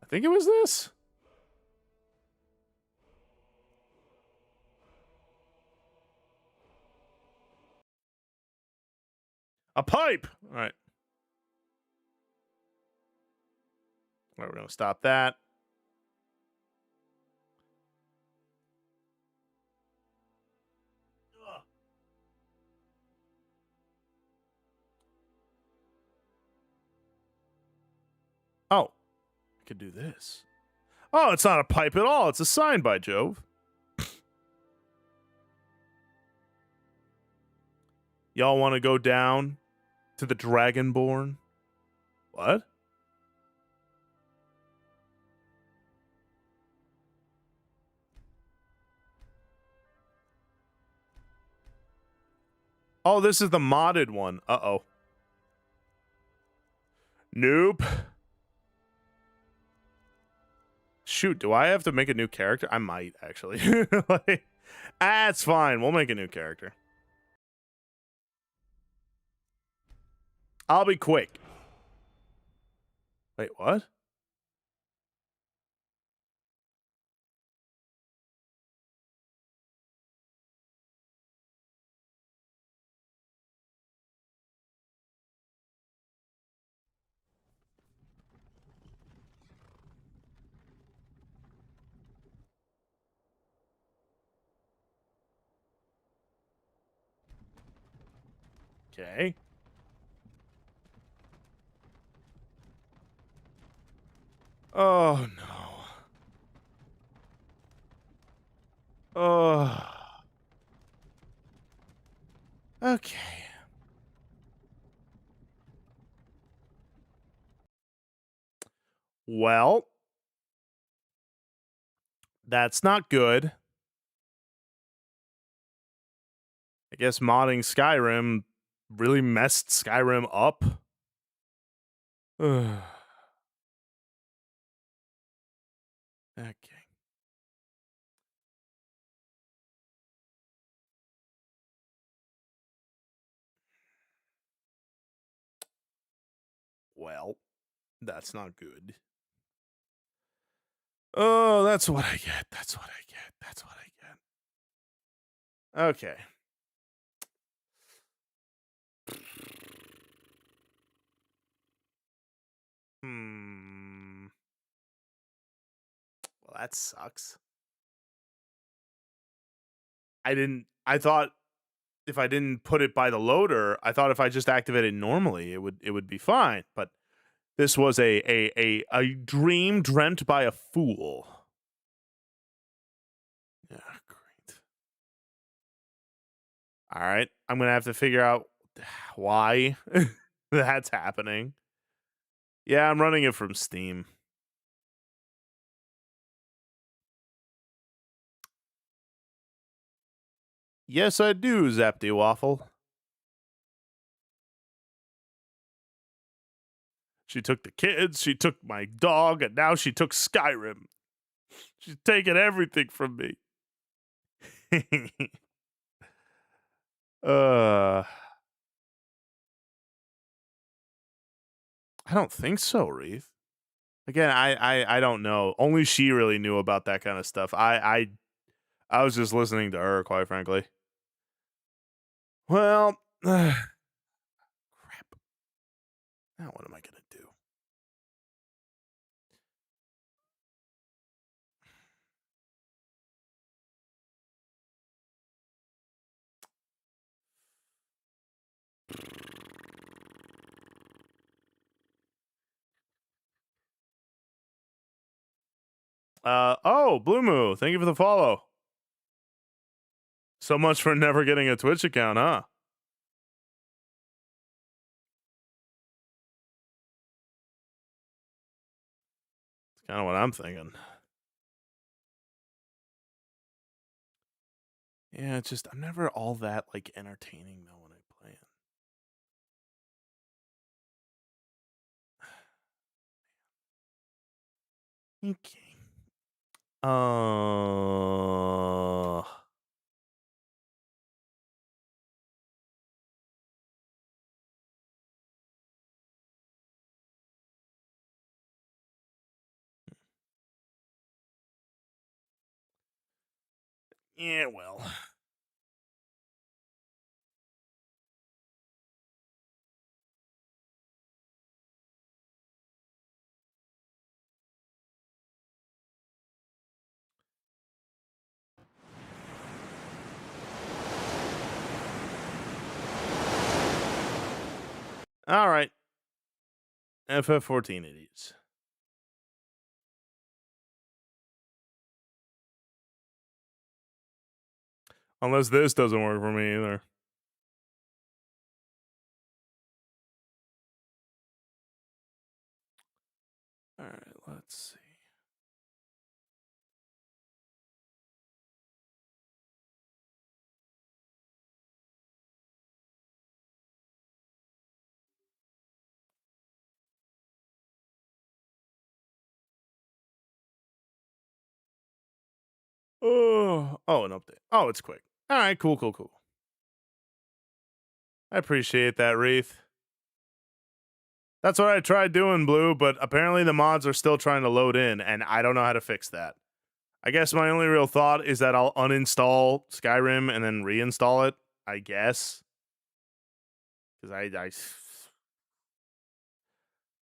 Speaker 1: I think it was this. A pipe. All right. All right, we're going to stop that. Oh, I could do this. Oh, it's not a pipe at all. It's a sign, by Jove. Y'all want to go down to the Dragonborn? What? Oh, this is the modded one. Uh-oh. Nope. Shoot, do I have to make a new character? I might, actually. Like, it's fine. We'll make a new character. I'll be quick. Wait, what? Okay. Oh, no. Oh. Okay. Well, that's not good. I guess modding Skyrim really messed Skyrim up. Okay. Well, that's not good. Oh, that's what I get. That's what I get. That's what I get. Okay. Well, that sucks. I thought if I didn't put it by the loader, I thought if I just activated normally, it would be fine. But this was a dream dreamt by a fool. Yeah, great. All right, I'm gonna have to figure out what Why? That's happening. Yeah, I'm running it from Steam. Yes, I do, Zapty Waffle. She took the kids, she took my dog, and now she took Skyrim. She's taking everything from me. I don't think so, Reeve. Again, I don't know. Only she really knew about that kind of stuff. I was just listening to her, quite frankly. Well, crap. Now what am I gonna do? Oh, Blue Moo, thank you for the follow. So much for never getting a Twitch account, huh? It's kind of what I'm thinking. Yeah, it's just I'm never all that like entertaining though when I play it. Okay. Yeah, well. All right. FF14 it is. Unless this doesn't work for me either. All right, let's see. Oh, an update. Oh, it's quick. All right, cool. I appreciate that, Wreath. That's what I tried doing, Blue, but apparently the mods are still trying to load in, and I don't know how to fix that. I guess my only real thought is that I'll uninstall Skyrim and then reinstall it, I guess. Because I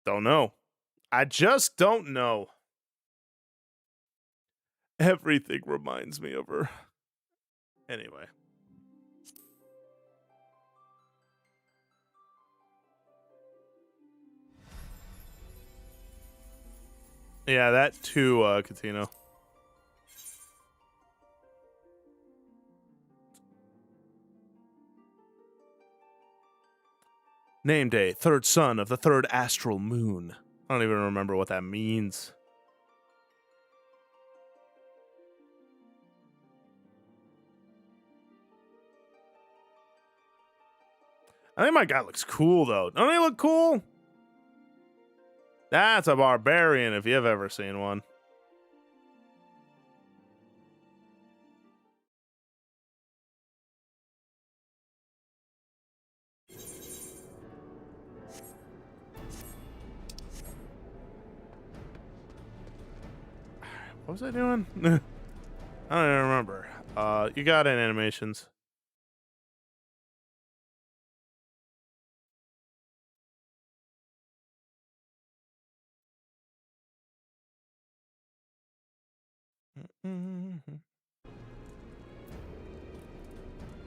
Speaker 1: don't know. I just don't know. Everything reminds me of her. Anyway. Yeah, that too, Catino. Name day, third son of the third astral moon. I don't even remember what that means. I think my guy looks cool, though. Don't he look cool? That's a barbarian if you've ever seen one. What was I doing? I don't even remember. You got in animations.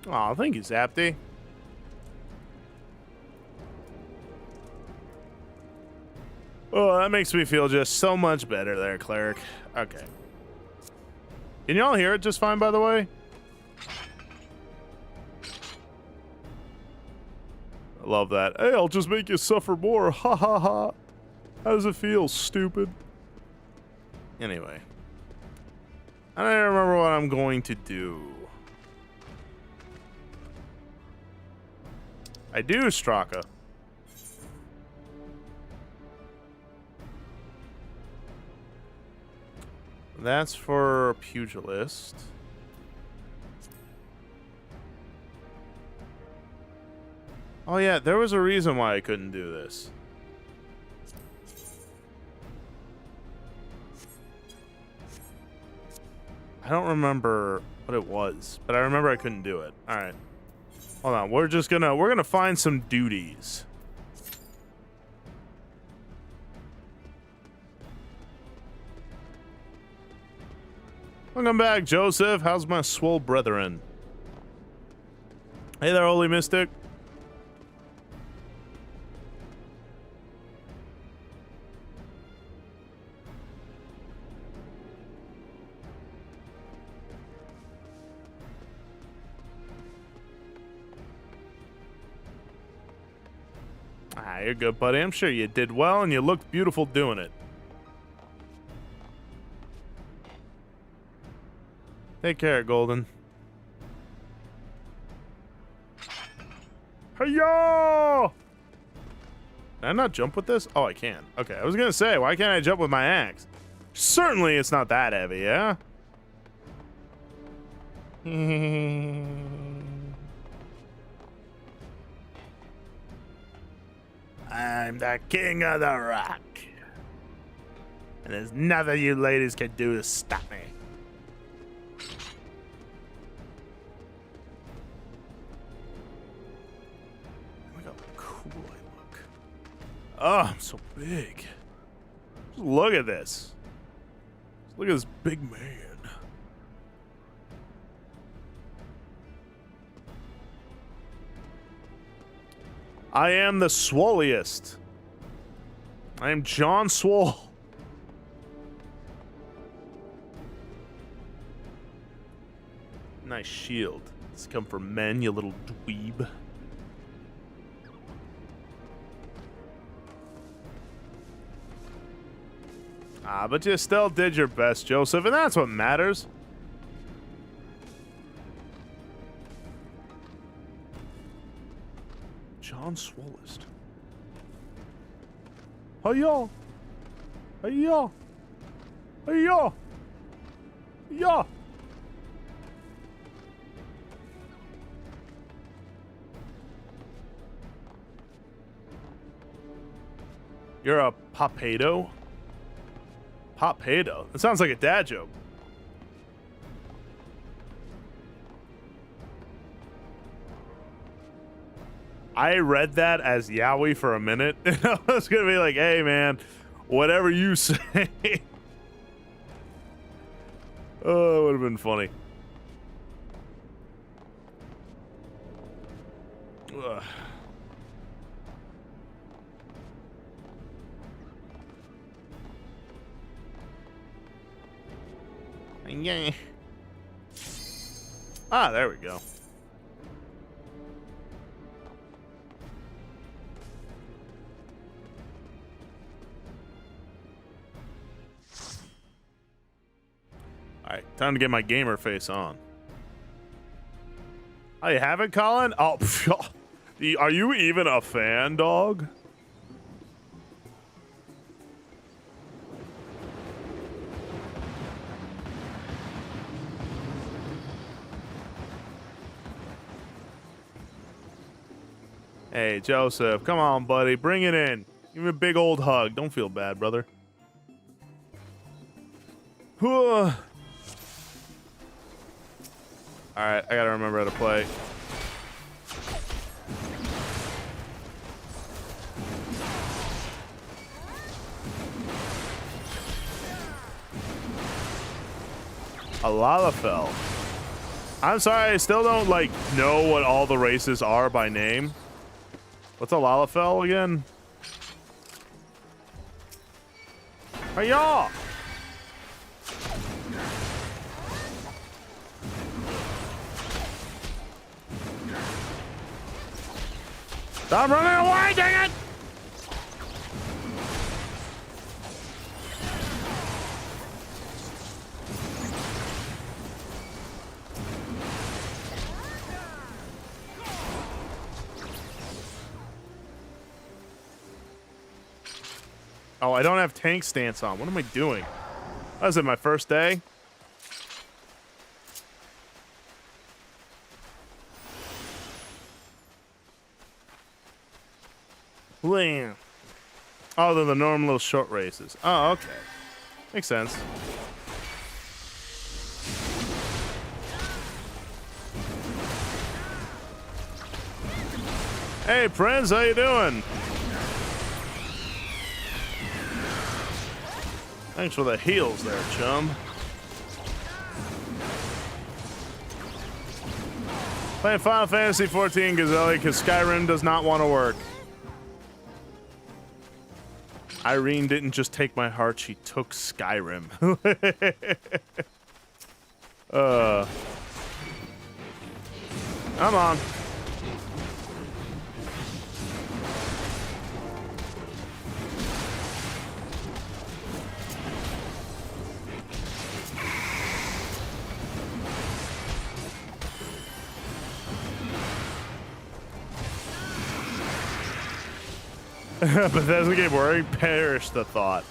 Speaker 1: Oh, thank you, Zapty. Oh, that makes me feel just so much better there, Cleric. Okay. Can y'all hear it just fine, by the way? love that. Hey, I'll just make you suffer more. Ha ha ha. How does it feel, stupid? Anyway. I don't even remember what I'm going to do. I do, Straka. That's for Pugilist. Oh yeah, there was a reason why I couldn't do this. I don't remember what it was, but I remember I couldn't do it. All right. Hold on. We're gonna find some duties. Welcome back, Joseph. How's my swole brethren? Hey there, Holy Mystic. Ah, you're good, buddy. I'm sure you did well, and you looked beautiful doing it. Take care, Golden. Hey-yo! Can I not jump with this? Oh, I can. Okay, I was gonna say, why can't I jump with my axe? Certainly it's not that heavy, yeah? I'm the king of the rock. And there's nothing you ladies can do to stop me. Look how cool I look. Oh, I'm so big. Just look at this. Just look at this big man. I am the swolliest. I am John Swole. Nice shield. This come for men, you little dweeb. Ah, but you still did your best, Joseph, and that's what matters. John Swollest. Hi-ya! Hi-ya! Hi-ya! Ya! You're a Popado? Popado? That sounds like a dad joke. I read that as Yowie for a minute, and I was gonna be like, hey man, whatever you say. Oh, it would have been funny. Ugh. Yeah. Ah, there we go. Alright, time to get my gamer face on. Oh, you have it, Colin? Oh, are you even a fan, dog? Hey, Joseph, come on, buddy. Bring it in. Give me a big old hug. Don't feel bad, brother. Alright, I gotta remember how to play. A Lalafell. I'm sorry, I still don't, like, know what all the races are by name. What's a Lalafell again? Hi-ya! Stop running away, dang it! Oh, I don't have tank stance on. What am I doing? That was it, my first day? Blam. Oh, they're the normal little short races. Oh, okay. Makes sense. Hey, Prince, how you doing? Thanks for the heals there, chum. Playing Final Fantasy 14, Gazelle, because Skyrim does not want to work. Irene didn't just take my heart, she took Skyrim. Come on. Bethesda game working, perish the thought.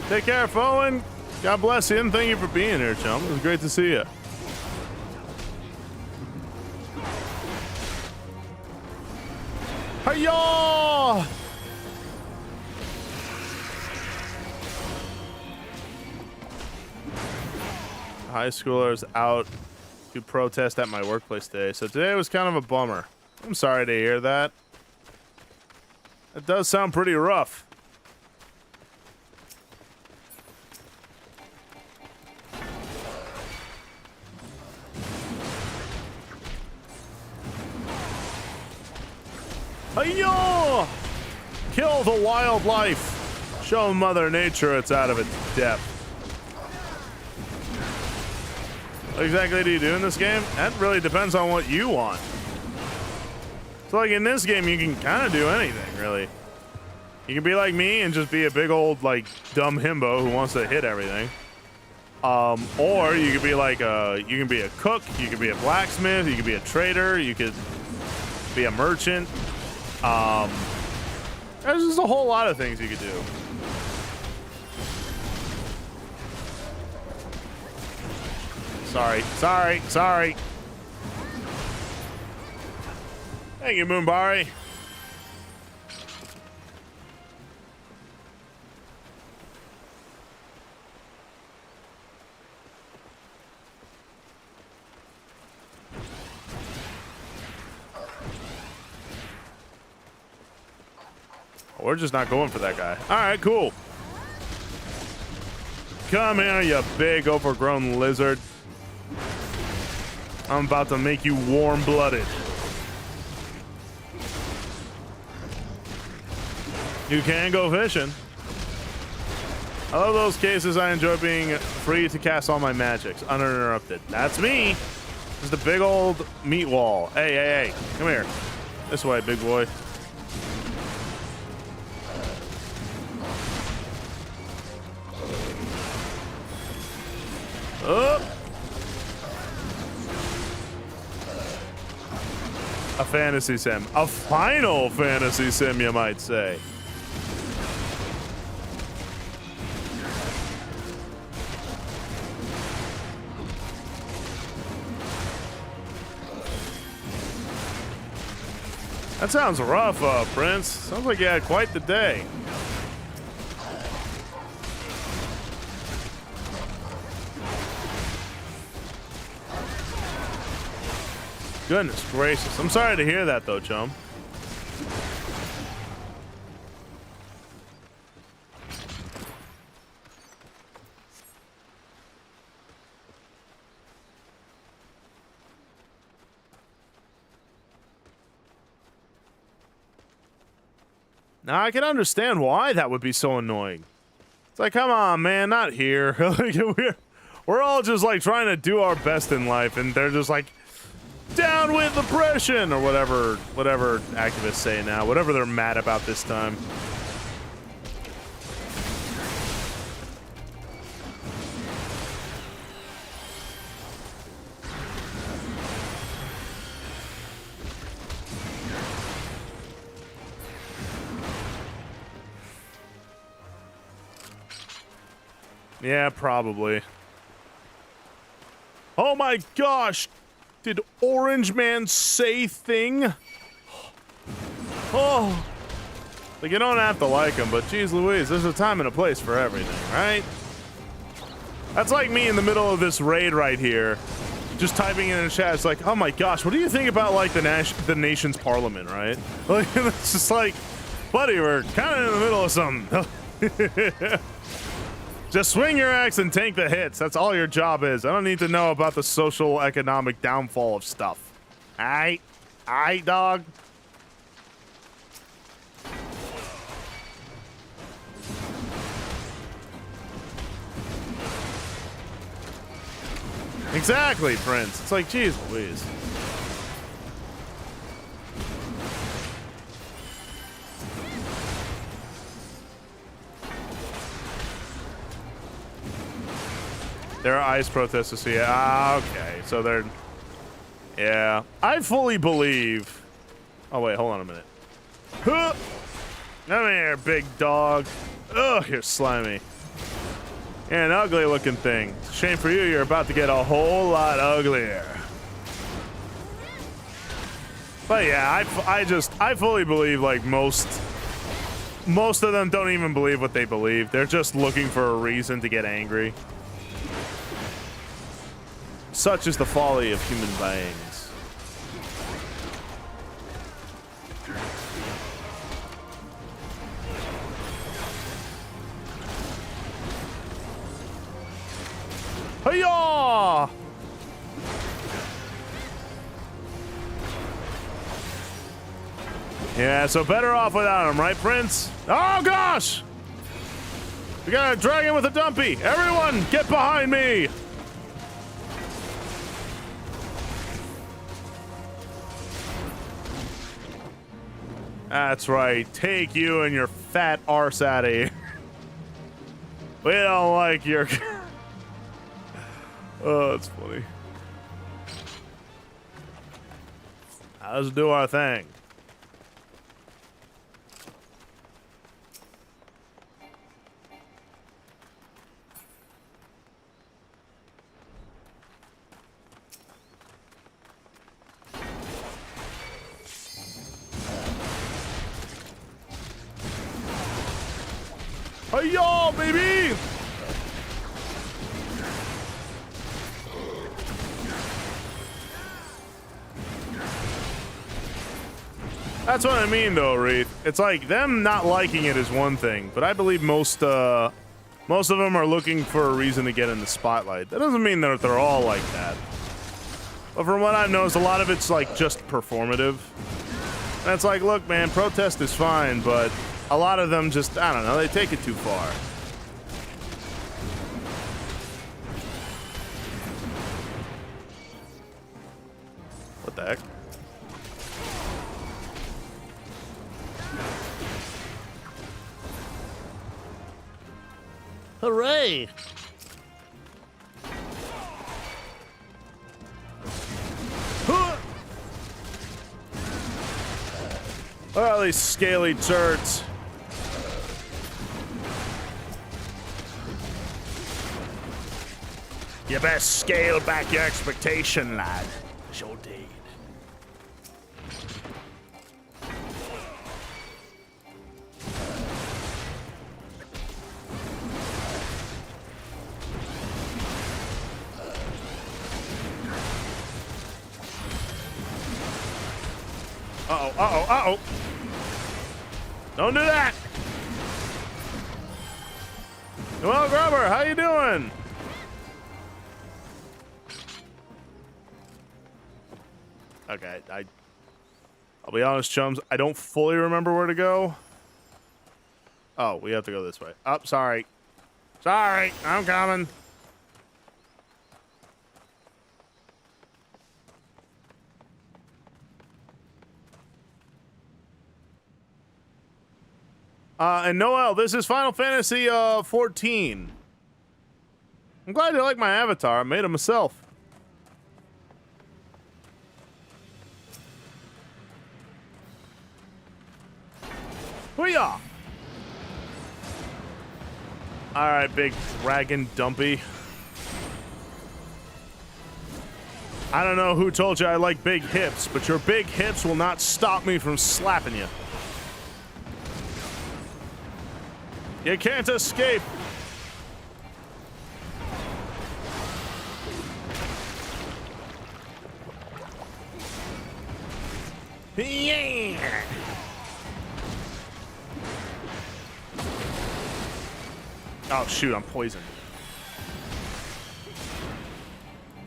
Speaker 1: Take care, Fowen. God bless you, and thank you for being here, chum. It was great to see you. Hi-ya! High schoolers out to protest at my workplace today. So today was kind of a bummer. I'm sorry to hear that. It does sound pretty rough. Hi-ya! Kill the wildlife. Show Mother Nature it's out of its depth. What exactly do you do in this game? That really depends on what you want. So like in this game, you can kind of do anything, really. You can be like me and just be a big old, like, dumb himbo who wants to hit everything. Or you could be like you can be a cook, you could be a blacksmith, you could be a trader, you could be a merchant. There's just a whole lot of things you could do. Sorry. Thank you, Moonbari. We're just not going for that guy. All right, cool. Come here, you big overgrown lizard. I'm about to make you warm-blooded. You can go fishing. I love those cases. I enjoy being free to cast all my magics uninterrupted. That's me. Just a big old meat wall. Hey. Come here. This way, big boy. Up. A fantasy sim. A final fantasy sim, you might say. That sounds rough, Prince. Sounds like you had quite the day. Goodness gracious. I'm sorry to hear that, though, chum. Now, I can understand why that would be so annoying. It's like, come on, man, not here. we're all just, like, trying to do our best in life, and they're just like, down with oppression, or whatever activists say now, whatever they're mad about this time. Yeah, probably. Oh my gosh! Did Orange Man say thing? Oh. Like, you don't have to like him, but geez Louise, there's a time and a place for everything, right? That's like me in the middle of this raid right here, just typing in the chat. It's like, oh my gosh, what do you think about, like, the nation's parliament, right? Like, it's just like, buddy, we're kind of in the middle of something. Just swing your axe and tank the hits. That's all your job is. I don't need to know about the social economic downfall of stuff. Aight, dog. Exactly, Prince. It's like, geez Louise. There are ICE protesters here. Ah, okay. So they're... Yeah. I fully believe... Oh, wait. Hold on a minute. Huh! Come here, big dog. Ugh, you're slimy. You're an ugly-looking thing. It's a shame for you. You're about to get a whole lot uglier. But yeah, I fully believe, like, most of them don't even believe what they believe. They're just looking for a reason to get angry. Such is the folly of human beings. Hi-yah! Yeah, so better off without him, right, Prince? Oh, gosh! We got a dragon with a dumpy. Everyone, get behind me! That's right. Take you and your fat arse out of here. We don't like your... Oh, that's funny. Let's do our thing. Hey-yo, baby! That's what I mean, though, Reed. It's like, them not liking it is one thing, but I believe most of them are looking for a reason to get in the spotlight. That doesn't mean that they're all like that. But from what I've noticed, a lot of it's, like, just performative. And it's like, look, man, protest is fine, but a lot of them just, I don't know, they take it too far. What the heck? Hooray! Huh! Oh, these scaly turds. You best scale back your expectation, lad. Sure did. Uh-oh, uh-oh, uh-oh. Don't do that. Well, Grubber, how you doing? Okay, I'll be honest, chums, I don't fully remember where to go. Oh, we have to go this way. Oh, sorry. Sorry, I'm coming. And Noel, this is Final Fantasy 14. I'm glad you like my avatar. I made it myself. Hoo-yah! Alright, big dragon dumpy. I don't know who told you I like big hips, but your big hips will not stop me from slapping you. You can't escape. Yeah. Oh shoot, I'm poisoned.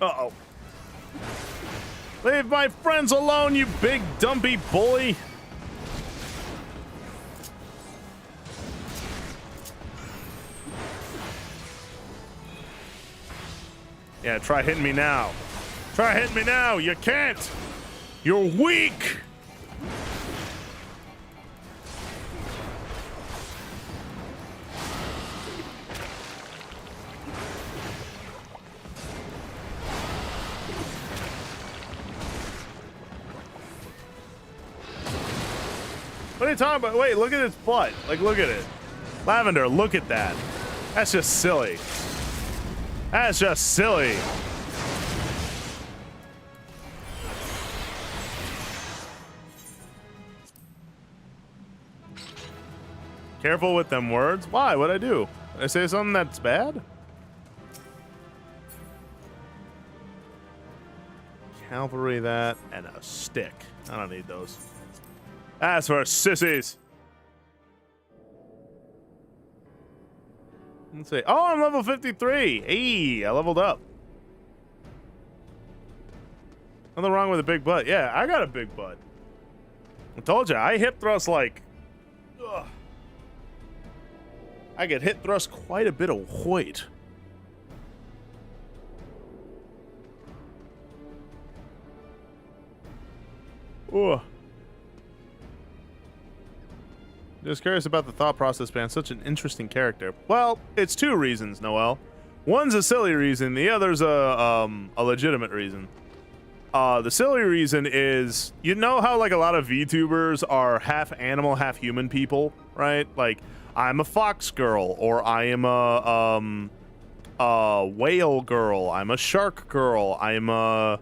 Speaker 1: Uh-oh. Leave my friends alone, you big dumpy bully. Yeah, try hitting me now. Try hitting me now. You can't. You're weak. What are you talking about? Wait, look at its butt. Like, look at it. Lavender, look at that. That's just silly. That's just silly. Careful with them words. Why? What'd I do? Did I say something that's bad? Cavalry that and a stick. I don't need those. That's for sissies. Let's see. Oh, I'm level 53. Hey, I leveled up. Nothing wrong with a big butt. Yeah, I got a big butt. I told you, I hip thrust like... Ugh. I get hip thrust quite a bit of weight. Ugh. Just curious about the thought process behind such an interesting character. Well, it's two reasons, Noel. One's a silly reason, the other's a legitimate reason. The silly reason is, you know how like a lot of VTubers are half animal, half human people, right? Like, I'm a fox girl, or I am a whale girl, I'm a shark girl, I'm a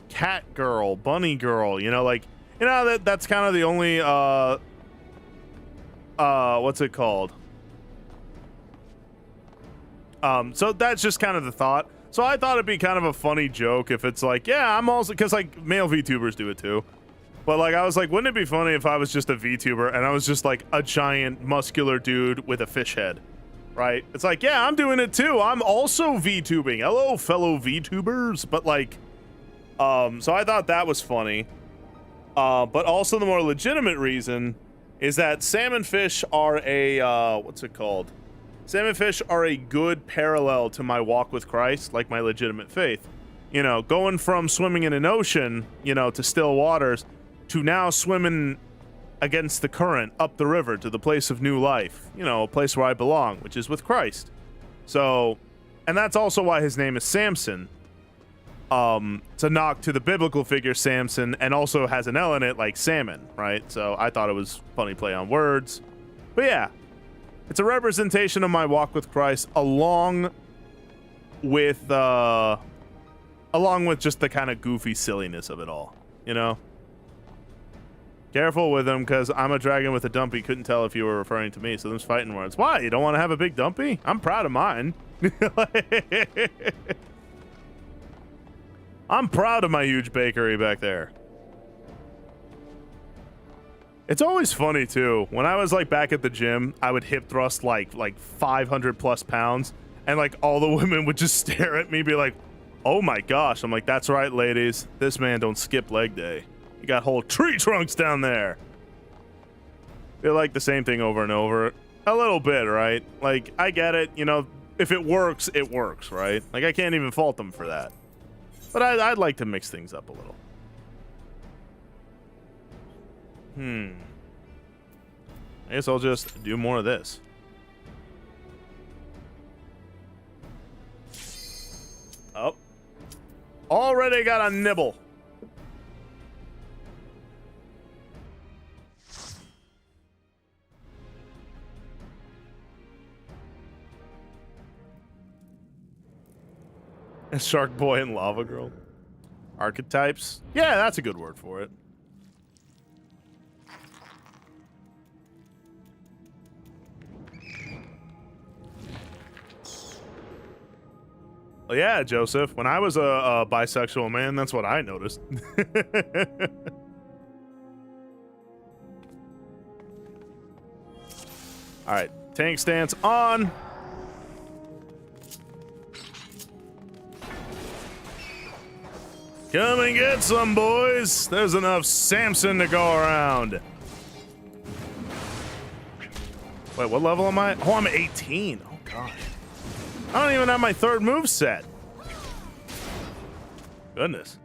Speaker 1: cat girl, bunny girl, you know, like, you know, that's kind of the only, what's it called? So that's just kind of the thought. So I thought it'd be kind of a funny joke if it's like, yeah, I'm also, because like male VTubers do it too. But like, I was like, wouldn't it be funny if I was just a VTuber and I was just like a giant muscular dude with a fish head, right? It's like, yeah, I'm doing it too. I'm also VTubing. Hello, fellow VTubers. But like, so I thought that was funny. But also the more legitimate reason is that salmon fish are a, what's it called? Salmon fish are a good parallel to my walk with Christ, like my legitimate faith. You know, going from swimming in an ocean, you know, to still waters, to now swimming against the current up the river to the place of new life, you know, a place where I belong, which is with Christ. So, and that's also why his name is Samson. It's a knock to the biblical figure Samson, and also has an L in it like salmon, right? So I thought it was funny play on words. But yeah, it's a representation of my walk with Christ along with just the kind of goofy silliness of it all, you know? Careful with him, because I'm a dragon with a dumpy. Couldn't tell if you were referring to me, so them's fighting words. Why? You don't want to have a big dumpy? I'm proud of mine. I'm proud of my huge bakery back there. It's always funny too. When I was like back at the gym, I would hip thrust like 500 plus pounds, and like all the women would just stare at me, be like, "Oh my gosh!" I'm like, "That's right, ladies. This man don't skip leg day. You got whole tree trunks down there." They're like the same thing over and over. A little bit, right? Like, I get it. You know, if it works, right? Like, I can't even fault them for that. But I'd like to mix things up a little. I guess I'll just do more of this. Oh. Already got a nibble. Shark Boy and Lava Girl. Archetypes? Yeah, that's a good word for it. Well, yeah, Joseph. When I was a bisexual man, that's what I noticed. All right, tank stance on. Come and get some, boys. There's enough Samson to go around. Wait, what level am I? Oh, I'm 18. Oh, God. I don't even have my third move set. Goodness.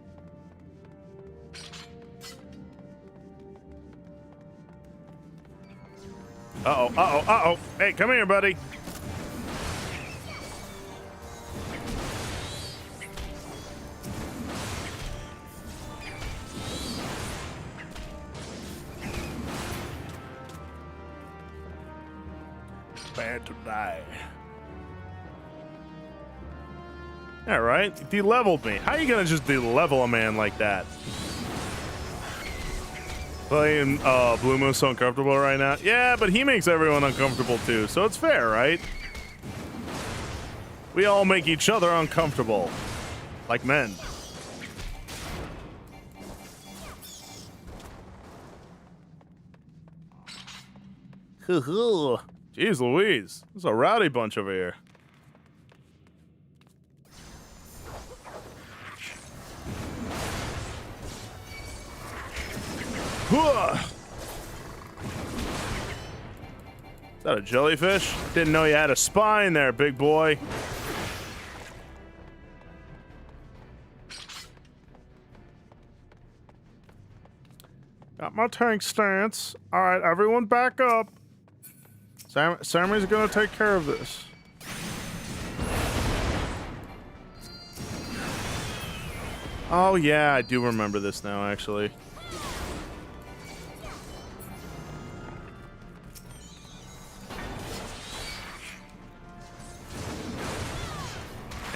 Speaker 1: Uh-oh, uh-oh, uh-oh. Hey, come here, buddy. Bad to die. All right, de-leveled me. How are you gonna just de-level a man like that? Playing Blue Moon's so uncomfortable right now. Yeah, but he makes everyone uncomfortable too, so it's fair, right? We all make each other uncomfortable, like men. Hoo-hoo. Jeez Louise, there's a rowdy bunch over here. Is that a jellyfish? Didn't know you had a spine there, big boy. Got my tank stance. All right, everyone back up. Sammy's gonna take care of this. Oh yeah, I do remember this now, actually.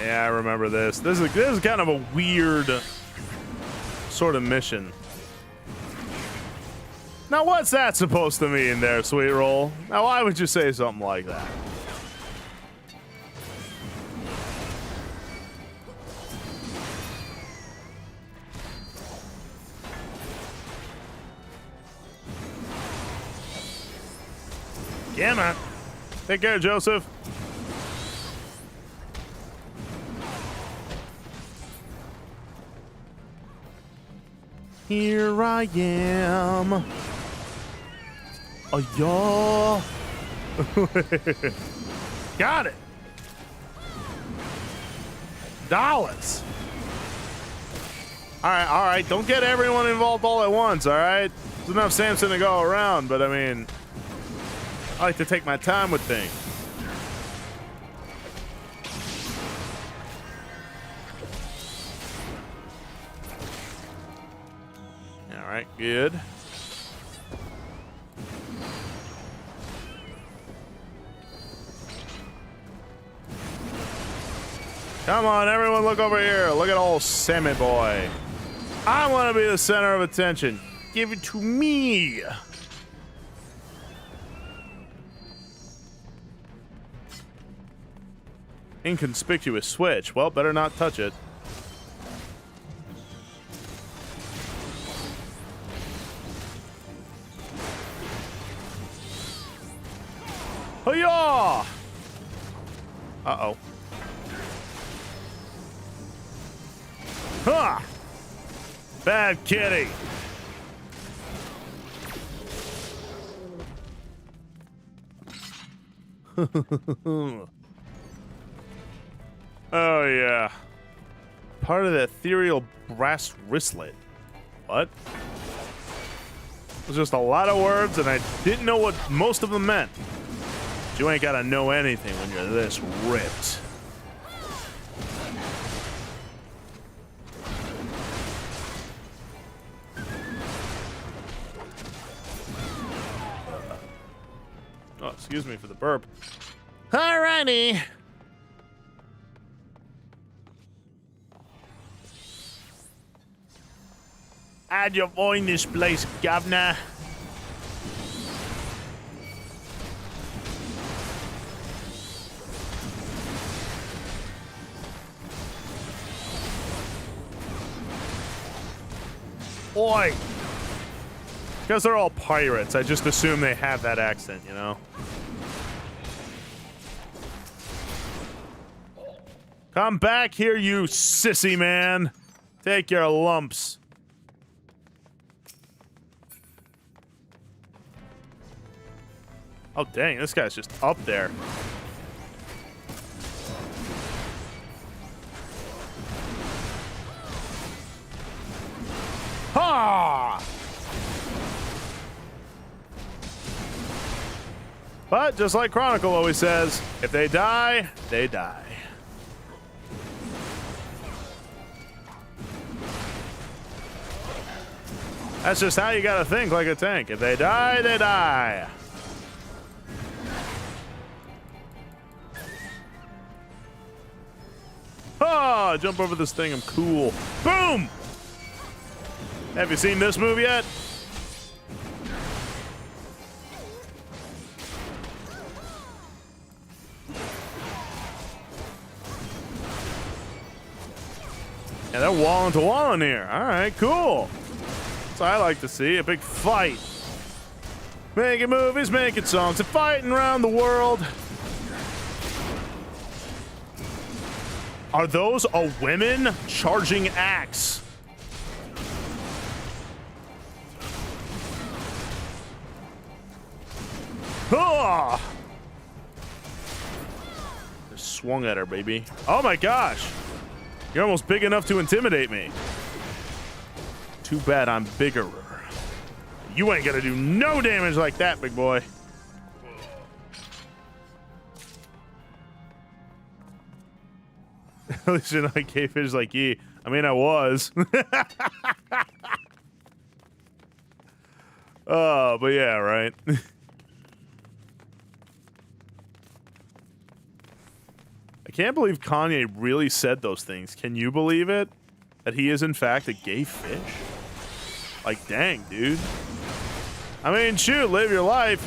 Speaker 1: Yeah, I remember this. This is kind of a weird sort of mission. Now, what's that supposed to mean there, Sweet Roll? Now, why would you say something like that? Yeah, man. Take care, Joseph. Here I am. Oh, yeah. Got it. Dollars. All right. Don't get everyone involved all at once, all right? There's enough Samson to go around, but I mean, I like to take my time with things. All right, good. Come on, everyone, look over here. Look at old Sammy boy. I want to be the center of attention. Give it to me. Inconspicuous switch. Well, better not touch it. Hi-yah! Uh-oh. Ha! Bad kitty. Oh, yeah. Part of the ethereal brass wristlet. What? It was just a lot of words, and I didn't know what most of them meant. But you ain't gotta know anything when you're this ripped. Oh, excuse me for the burp. Alrighty. How'd you find this place, governor? Oi! Because they're all pirates, I just assume they have that accent, you know? Come back here, you sissy man. Take your lumps. Oh, dang, this guy's just up there. Ha! But, just like Chronicle always says, if they die, they die. That's just how you gotta think like a tank. If they die, they die. Oh, jump over this thing. I'm cool. Boom! Have you seen this move yet? Yeah, they're walling to wall in here. All right, cool. That's what I like to see. A big fight. Making movies, making songs, and fighting around the world. Are those a women charging axe? Ah! Just swung at her, baby. Oh my gosh. You're almost big enough to intimidate me. Too bad I'm bigger. You ain't gonna do no damage like that, big boy. At least you're not K-Fish like ye. I mean, I was. Oh, but yeah, right. I can't believe Kanye really said those things. Can you believe it? That he is, in fact, a gay fish? Like, dang, dude. I mean, shoot, live your life.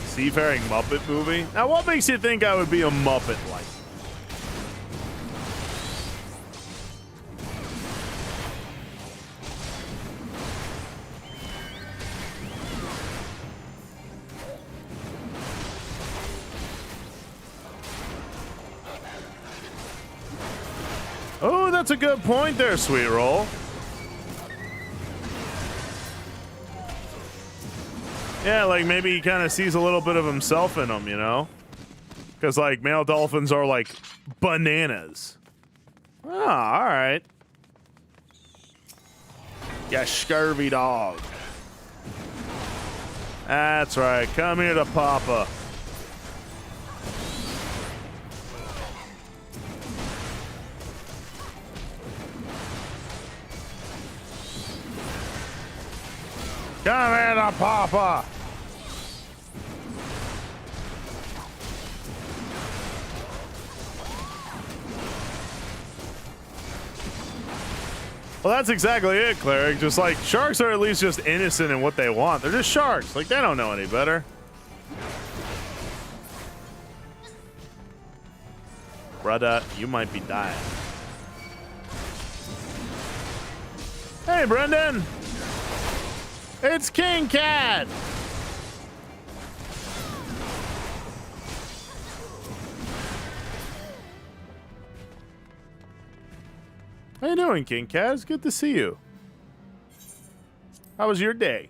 Speaker 1: Seafaring Muppet movie? Now, what makes you think I would be a Muppet like? Oh, that's a good point there, Sweet Roll. Yeah, like maybe he kind of sees a little bit of himself in them, you know? Because, like, male dolphins are, like, bananas. Ah, all right. You scurvy dog. That's right. Come here to Papa. Come here to Papa. Well, that's exactly it, Cleric. Just like sharks are at least just innocent in what they want. They're just sharks. Like they don't know any better. Brother, you might be dying. Hey, Brendan. It's King Cat. How you doing, King Cat? It's good to see you. How was your day?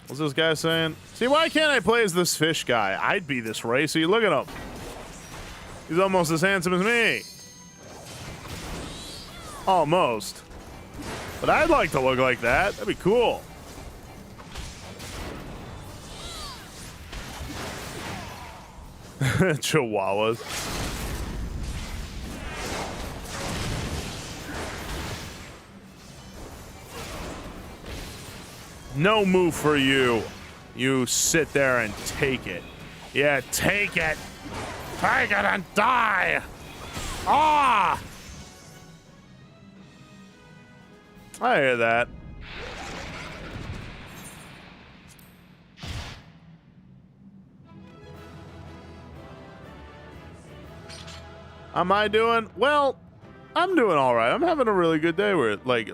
Speaker 1: What's this guy saying? See, why can't I play as this fish guy? I'd be this racy. Look at him. He's almost as handsome as me. Almost. But I'd like to look like that. That'd be cool. Chihuahuas. No move for you. You sit there and take it. Yeah, take it. Take it and die. Ah! I hear that. Am I doing? Well, I'm doing all right. I'm having a really good day where, like,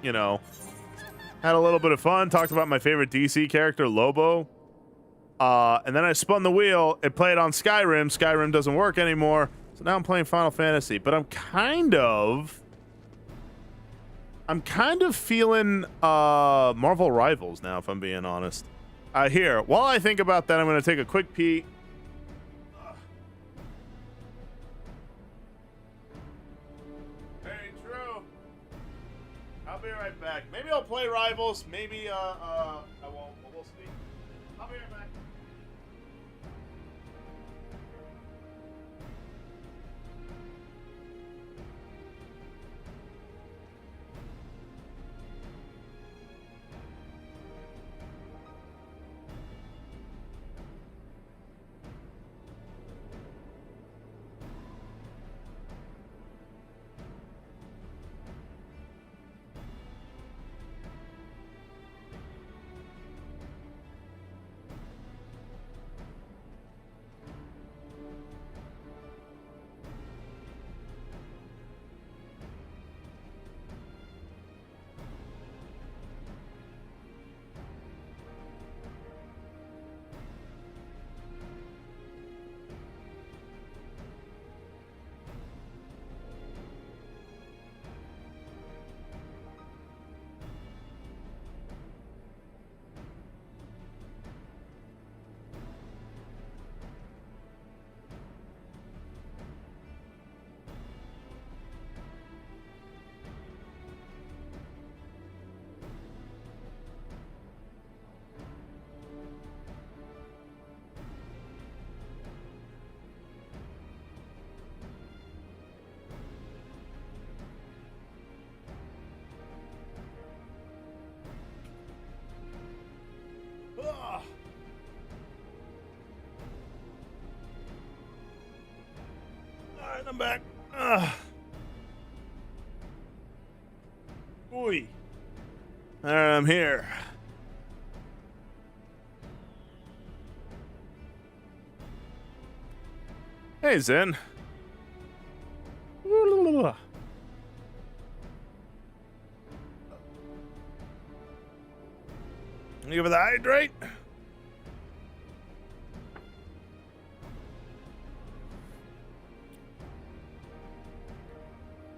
Speaker 1: you know, had a little bit of fun. Talked about my favorite DC character, Lobo. And then I spun the wheel. It played on Skyrim. Skyrim doesn't work anymore. So now I'm playing Final Fantasy. But I'm kind of feeling Marvel Rivals now, if I'm being honest. Here, while I think about that, I'm going to take a quick pee. Very true. I'll be right back. Maybe I'll play Rivals. Maybe I won't. But we'll see. I'll be right back. Alright, I'm back. Oi. Alright, I'm here. Hey, Zen. You give it the hydrate?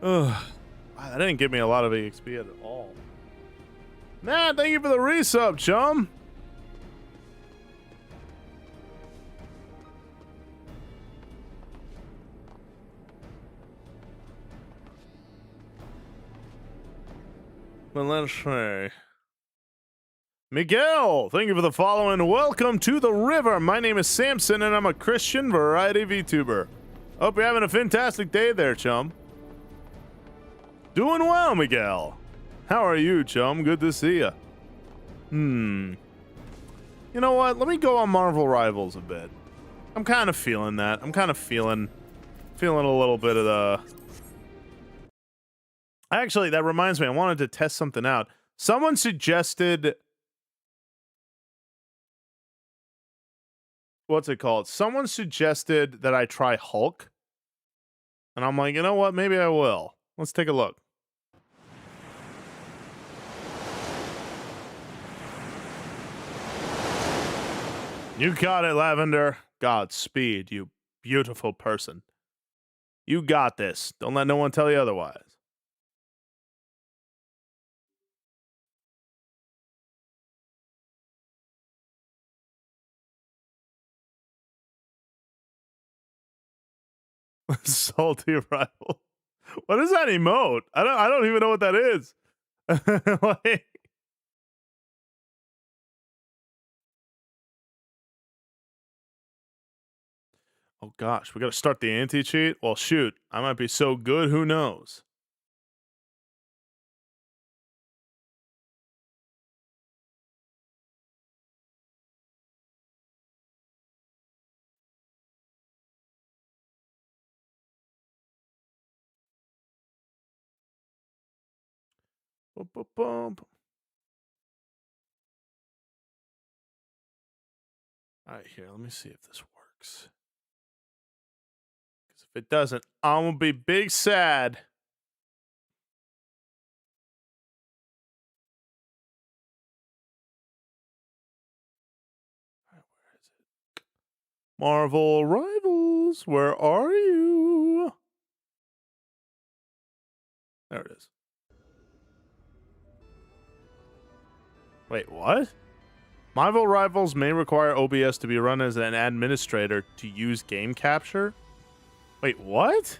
Speaker 1: Ugh. Wow, that didn't give me a lot of EXP at all. Matt, thank you for the resub, chum. Well, let's see. Miguel, thank you for the follow and welcome to the river. My name is Samson and I'm a Christian variety VTuber. Hope you're having a fantastic day there, chum. Doing well, Miguel. How are you, chum? Good to see you. You know what? Let me go on Marvel Rivals a bit. I'm kind of feeling that. I'm kind of feeling a little bit of the... Actually, that reminds me. I wanted to test something out. Someone suggested... What's it called? Someone suggested that I try Hulk. And I'm like, you know what? Maybe I will. Let's take a look. You got it, Lavender. Godspeed, you beautiful person. You got this. Don't let no one tell you otherwise. Salty rival. What is that emote? I don't even know what that is. Like, oh gosh, we gotta start the anti-cheat? Well shoot, I might be so good, who knows? Bum, bum, bum. Alright, here, let me see if this works. Because if it doesn't, I'm gonna be big sad. Alright, where is it? Marvel Rivals, where are you? There it is. Wait, what? Marvel Rivals may require OBS to be run as an administrator to use game capture? Wait, what?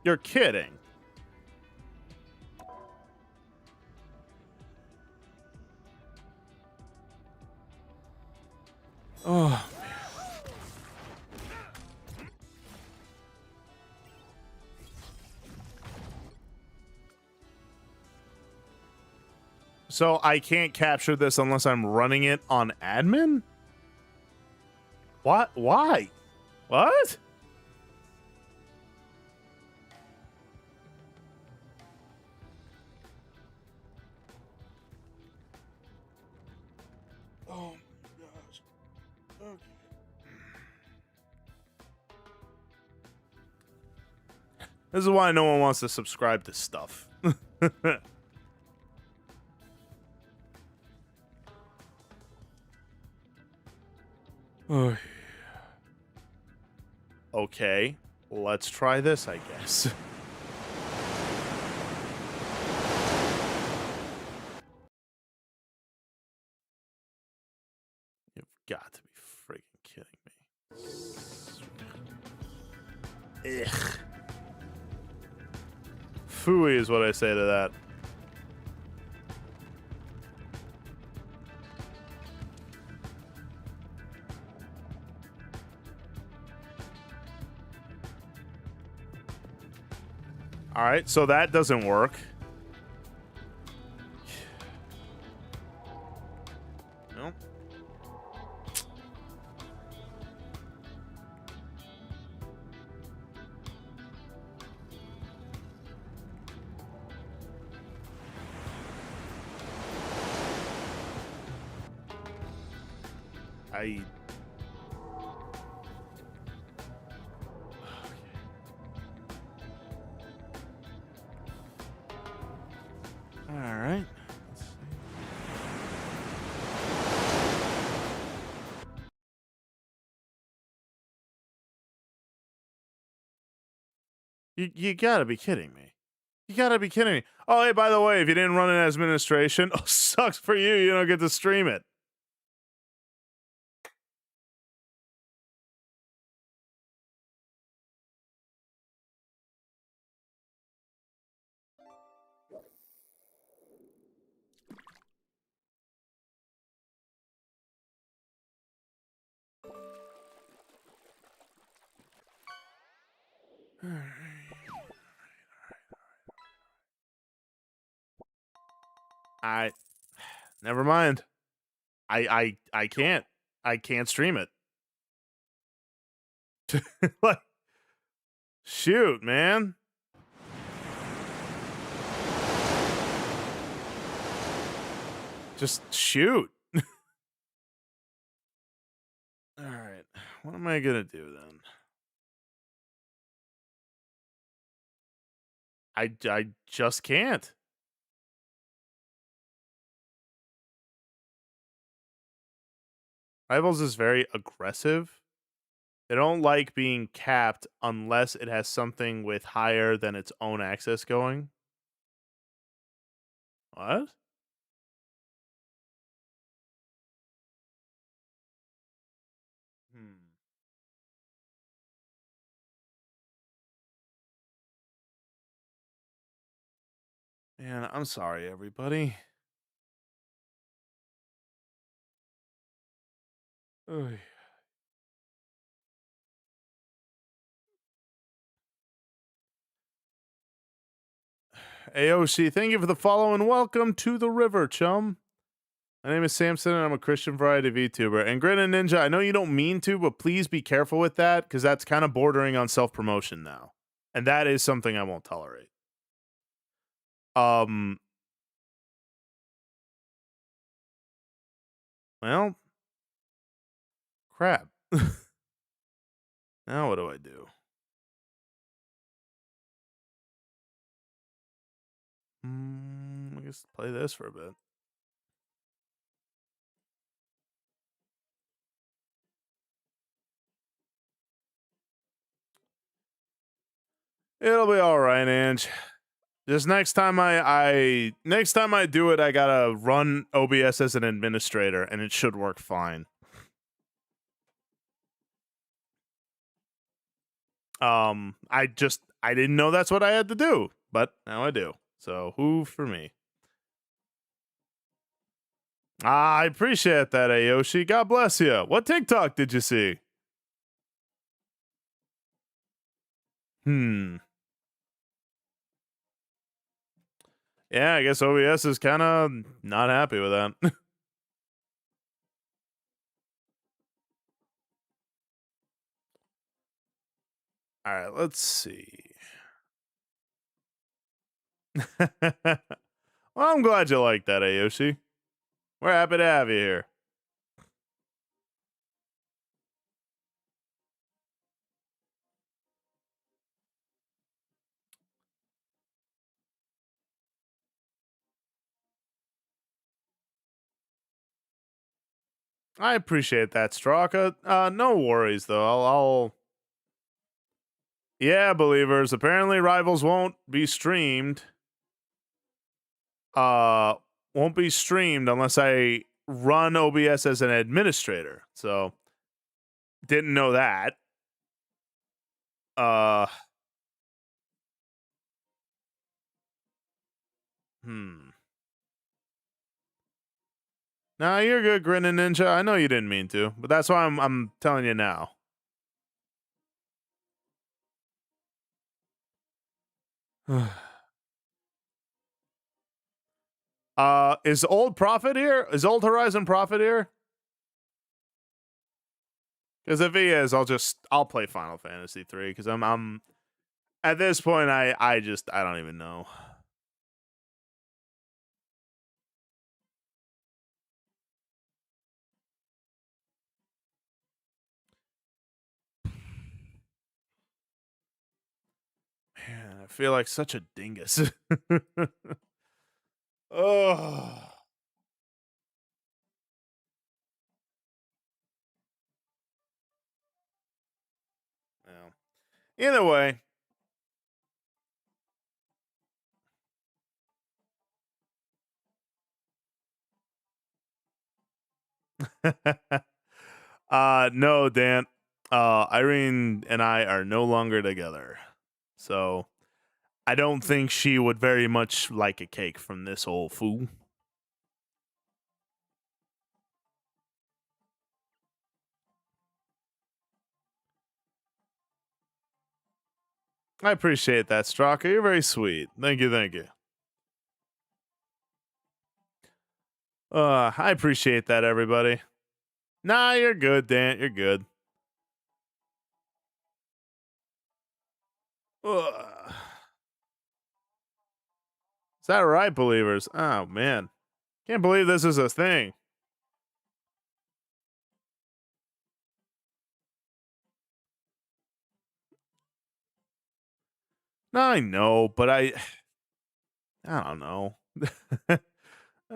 Speaker 1: You're kidding. Oh, so I can't capture this unless I'm running it on admin? What? Why? What? Oh my gosh. Okay. This is why no one wants to subscribe to stuff. Okay, let's try this, I guess. You've got to be freaking kidding me. Ugh. Phooey is what I say to that. All right, so that doesn't work. No. I. All right. You gotta be kidding me. You gotta be kidding me. Oh, hey, by the way, if you didn't run an administration, oh, sucks for you. You don't get to stream it. I never mind. I can't. I can't stream it. Like, shoot, man. Just shoot. All right. What am I gonna do then? I just can't. Rivals is very aggressive. They don't like being capped unless it has something with higher than its own access going. What? Man, I'm sorry, everybody. Oy. Aoshi, thank you for the follow and welcome to the river, chum. My name is Samson and I'm a Christian variety VTuber. And Grin and Ninja, I know you don't mean to, but please be careful with that because that's kind of bordering on self promotion now. And that is something I won't tolerate. Um, well, crap. Now what do I do? I guess play this for a bit. It'll be all right, Ange. Just next time next time I do it, I gotta run OBS as an administrator, and it should work fine. I didn't know that's what I had to do, but now I do. So who for me? I appreciate that, Ayoshi. God bless you. What TikTok did you see? Yeah, I guess OBS is kind of not happy with that. All right, let's see. Well, I'm glad you like that, Ayoshi. We're happy to have you here. I appreciate that, Straka. No worries though. Yeah, believers. Apparently, Rivals won't be streamed. Uh, won't be streamed unless I run OBS as an administrator. So, didn't know that. Uh, hmm. Nah, you're good, Grinning Ninja. I know you didn't mean to, but that's why I'm telling you now. Is Old Prophet here? Is Old Horizon Prophet here? Because if he is, I'll play Final Fantasy 3 because I'm at this point I don't even know. Man, I feel like such a dingus. Oh. Well, either way. No, Dan. Irene and I are no longer together. So I don't think she would very much like a cake from this old fool. I appreciate that, Straka. You're very sweet. Thank you, thank you. I appreciate that, everybody. Nah, you're good, Dan. You're good. Is that right, believers? Oh man. Can't believe this is a thing. No, I know, but I don't know. I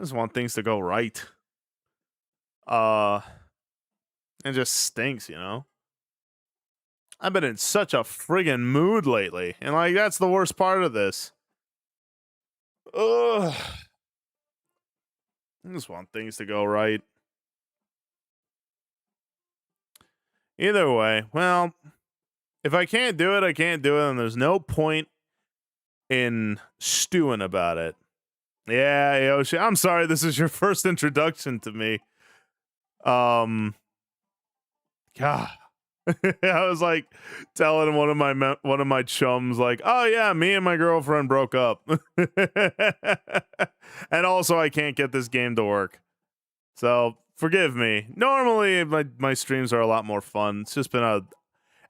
Speaker 1: just want things to go right. It just stinks, you know? I've been in such a friggin' mood lately, and like that's the worst part of this. Ugh. I just want things to go right. Either way, well, if I can't do it, I can't do it, and there's no point in stewing about it. Yeah, Yoshi. I'm sorry. This is your first introduction to me. God. I was like telling one of my chums, like, "Oh yeah, me and my girlfriend broke up," and also I can't get this game to work. So forgive me. Normally my streams are a lot more fun. It's just been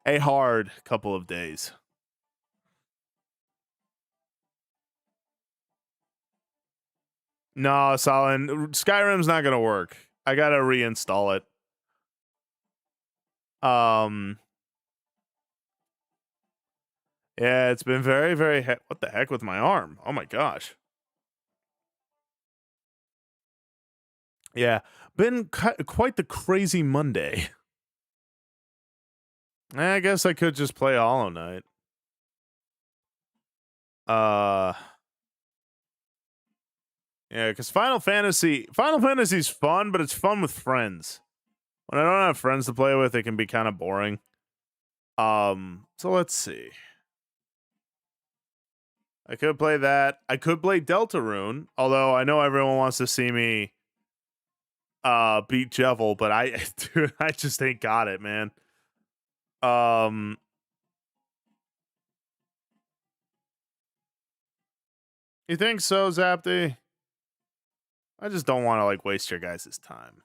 Speaker 1: a hard couple of days. No, Solid. Skyrim's not gonna work. I gotta reinstall it. Um, yeah, it's been very, very. What the heck with my arm? Oh my gosh. Yeah, been quite the crazy Monday. I guess I could just play Hollow Knight. Uh, yeah, because Final Fantasy's fun, but it's fun with friends. When I don't have friends to play with, it can be kind of boring. So let's see. I could play that. I could play Deltarune, although I know everyone wants to see me beat Jevil, but dude, I just ain't got it, man. You think so, Zapty? I just don't want to like waste your guys' time.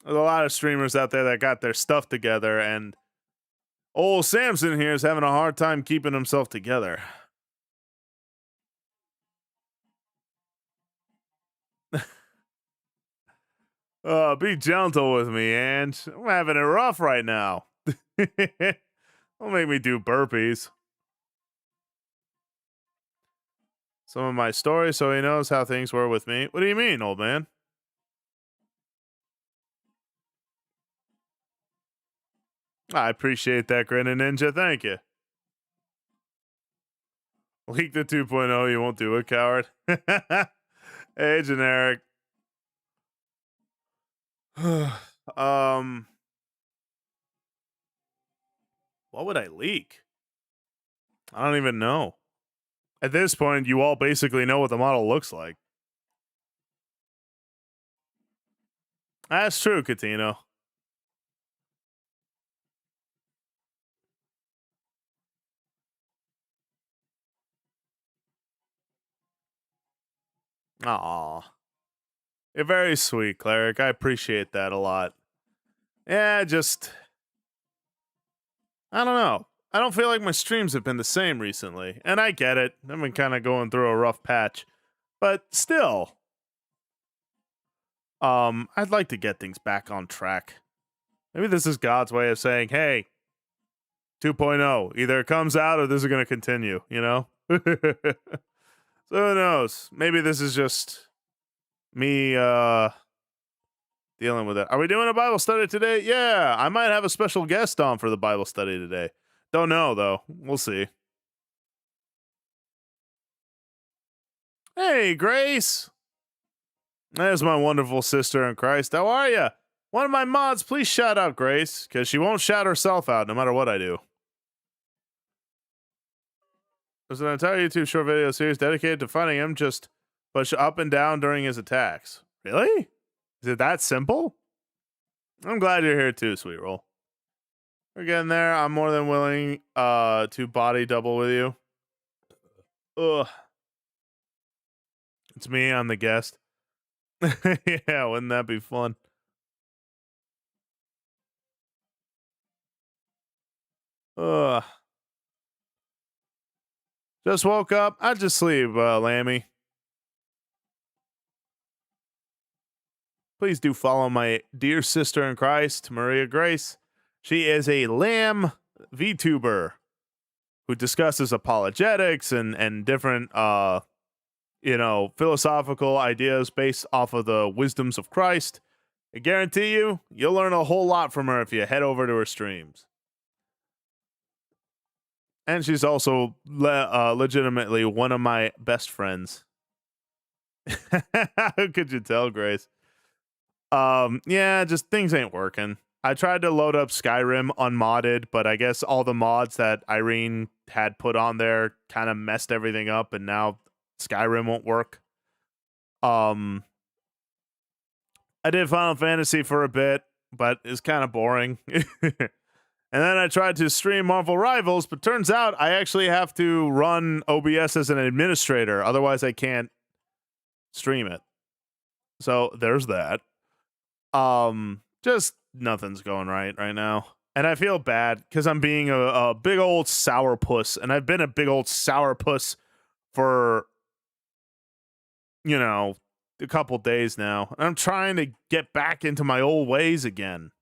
Speaker 1: There's a lot of streamers out there that got their stuff together, and old Samson here is having a hard time keeping himself together. Be gentle with me, and I'm having it rough right now. Don't make me do burpees. Some of my stories so he knows how things were with me. What do you mean, old man? I appreciate that, Grinning Ninja. Thank you. Leak the 2.0, you won't do it, coward. Hey, generic. What would I leak? I don't even know. At this point, you all basically know what the model looks like. That's true, Catino. Aw. You're very sweet, Cleric. I appreciate that a lot. Yeah, just. I don't know. I don't feel like my streams have been the same recently. And I get it. I've been kind of going through a rough patch. But still. I'd like to get things back on track. Maybe this is God's way of saying, hey, 2.0, either it comes out or this is going to continue, you know? So who knows? Maybe this is just me dealing with it. Are we doing a Bible study today? Yeah, I might have a special guest on for the Bible study today. Don't know, though. We'll see. Hey, Grace. There's my wonderful sister in Christ. How are you? One of my mods, please shout out Grace, because she won't shout herself out no matter what I do. There's an entire YouTube short video series dedicated to finding him just push up and down during his attacks. Really? Is it that simple? I'm glad you're here too, Sweet Roll. We're getting there. I'm more than willing to body double with you. Ugh. It's me, I'm the guest. Yeah, wouldn't that be fun? Ugh. Just woke up. I just sleep, Lammy. Please do follow my dear sister in Christ, Maria Grace. She is a lamb VTuber who discusses apologetics and different philosophical ideas based off of the wisdoms of Christ. I guarantee you'll learn a whole lot from her if you head over to her streams. And she's also legitimately one of my best friends. How could you tell, Grace? Yeah, just things ain't working. I tried to load up Skyrim unmodded, but I guess all the mods that Irene had put on there kind of messed everything up, and now Skyrim won't work. Um, I did Final Fantasy for a bit, but it's kind of boring. And then I tried to stream Marvel Rivals, but turns out I actually have to run OBS as an administrator. Otherwise, I can't stream it. So there's that. Just nothing's going right now. And I feel bad because I'm being a big old sourpuss. And I've been a big old sourpuss for, a couple days now. And I'm trying to get back into my old ways again.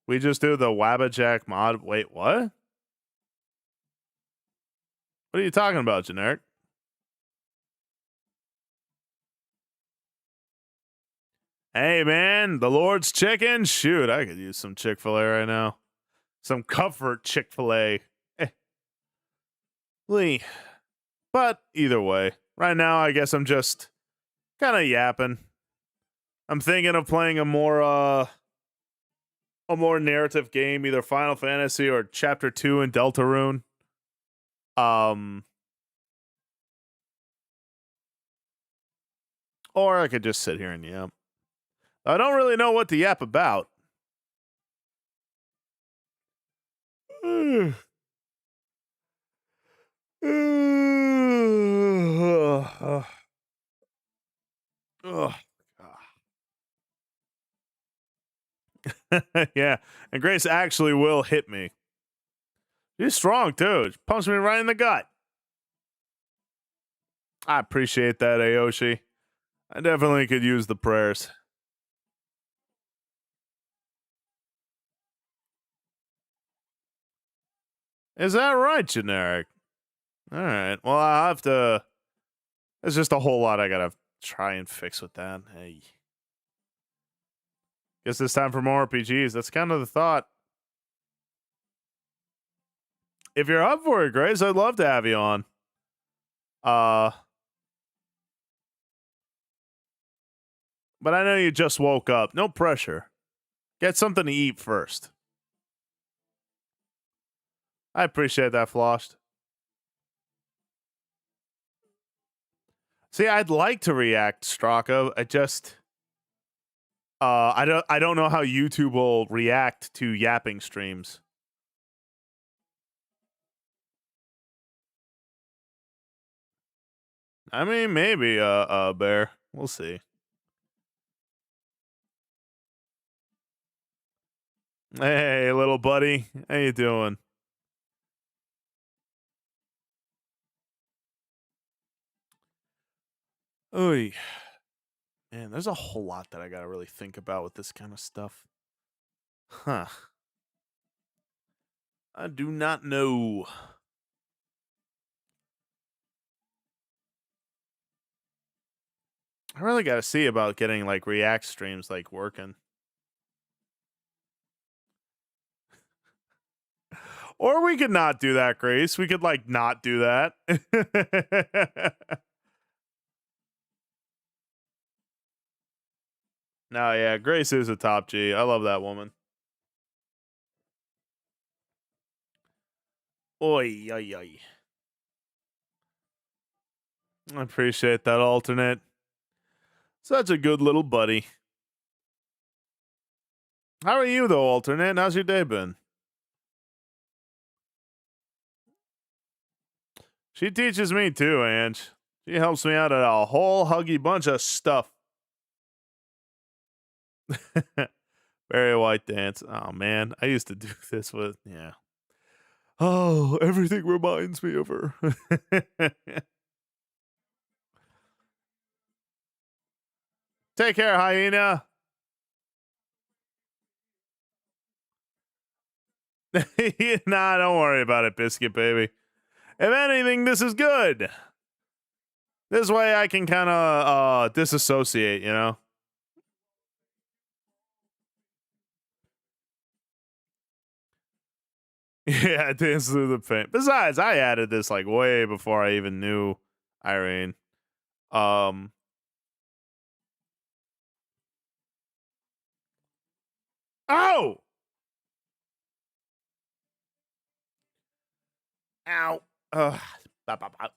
Speaker 1: We just do the Wabbajack mod. Wait, what? What are you talking about, Generic? Hey, man, the Lord's chicken? Shoot, I could use some Chick-fil-A right now. Some comfort Chick-fil-A. Lee. But either way, right now, I guess I'm just kind of yapping. I'm thinking of playing a more narrative game, either Final Fantasy or Chapter 2 in Deltarune. Or I could just sit here and yap. I don't really know what to yap about. Yeah, and Grace actually will hit me. She's strong too. She pumps me right in the gut. I appreciate that, Aoshi. I definitely could use the prayers. Is that right, Generic? All right. Well, I'll have to. There's just a whole lot I gotta try and fix with that. Hey. Guess it's time for more RPGs. That's kind of the thought. If you're up for it, Grace, I'd love to have you on. But I know you just woke up. No pressure. Get something to eat first. I appreciate that, Floshed. See, I'd like to react, Straka. I don't know how YouTube will react to yapping streams. I mean, maybe Bear. We'll see. Hey, little buddy. How you doing? Oy. Man, there's a whole lot that I gotta really think about with this kind of stuff. Huh. I do not know. I really gotta see about getting like React streams like working. Or we could not do that, Grace. We could like not do that. No, yeah, Grace is a top G. I love that woman. Oi, oi, oi. I appreciate that, alternate. Such a good little buddy. How are you, though, alternate? How's your day been? She teaches me too, Ange. She helps me out at a whole huggy bunch of stuff. Very white dance. Oh man, I used to do this with yeah. Oh, everything reminds me of her. Take care, hyena. Nah, don't worry about it, biscuit baby. If anything, this is good. This way I can kind of disassociate, you know? Yeah, dance through the pain. Besides, I added this like way before I even knew Irene. Oh! Ow. Bop, bop, bop.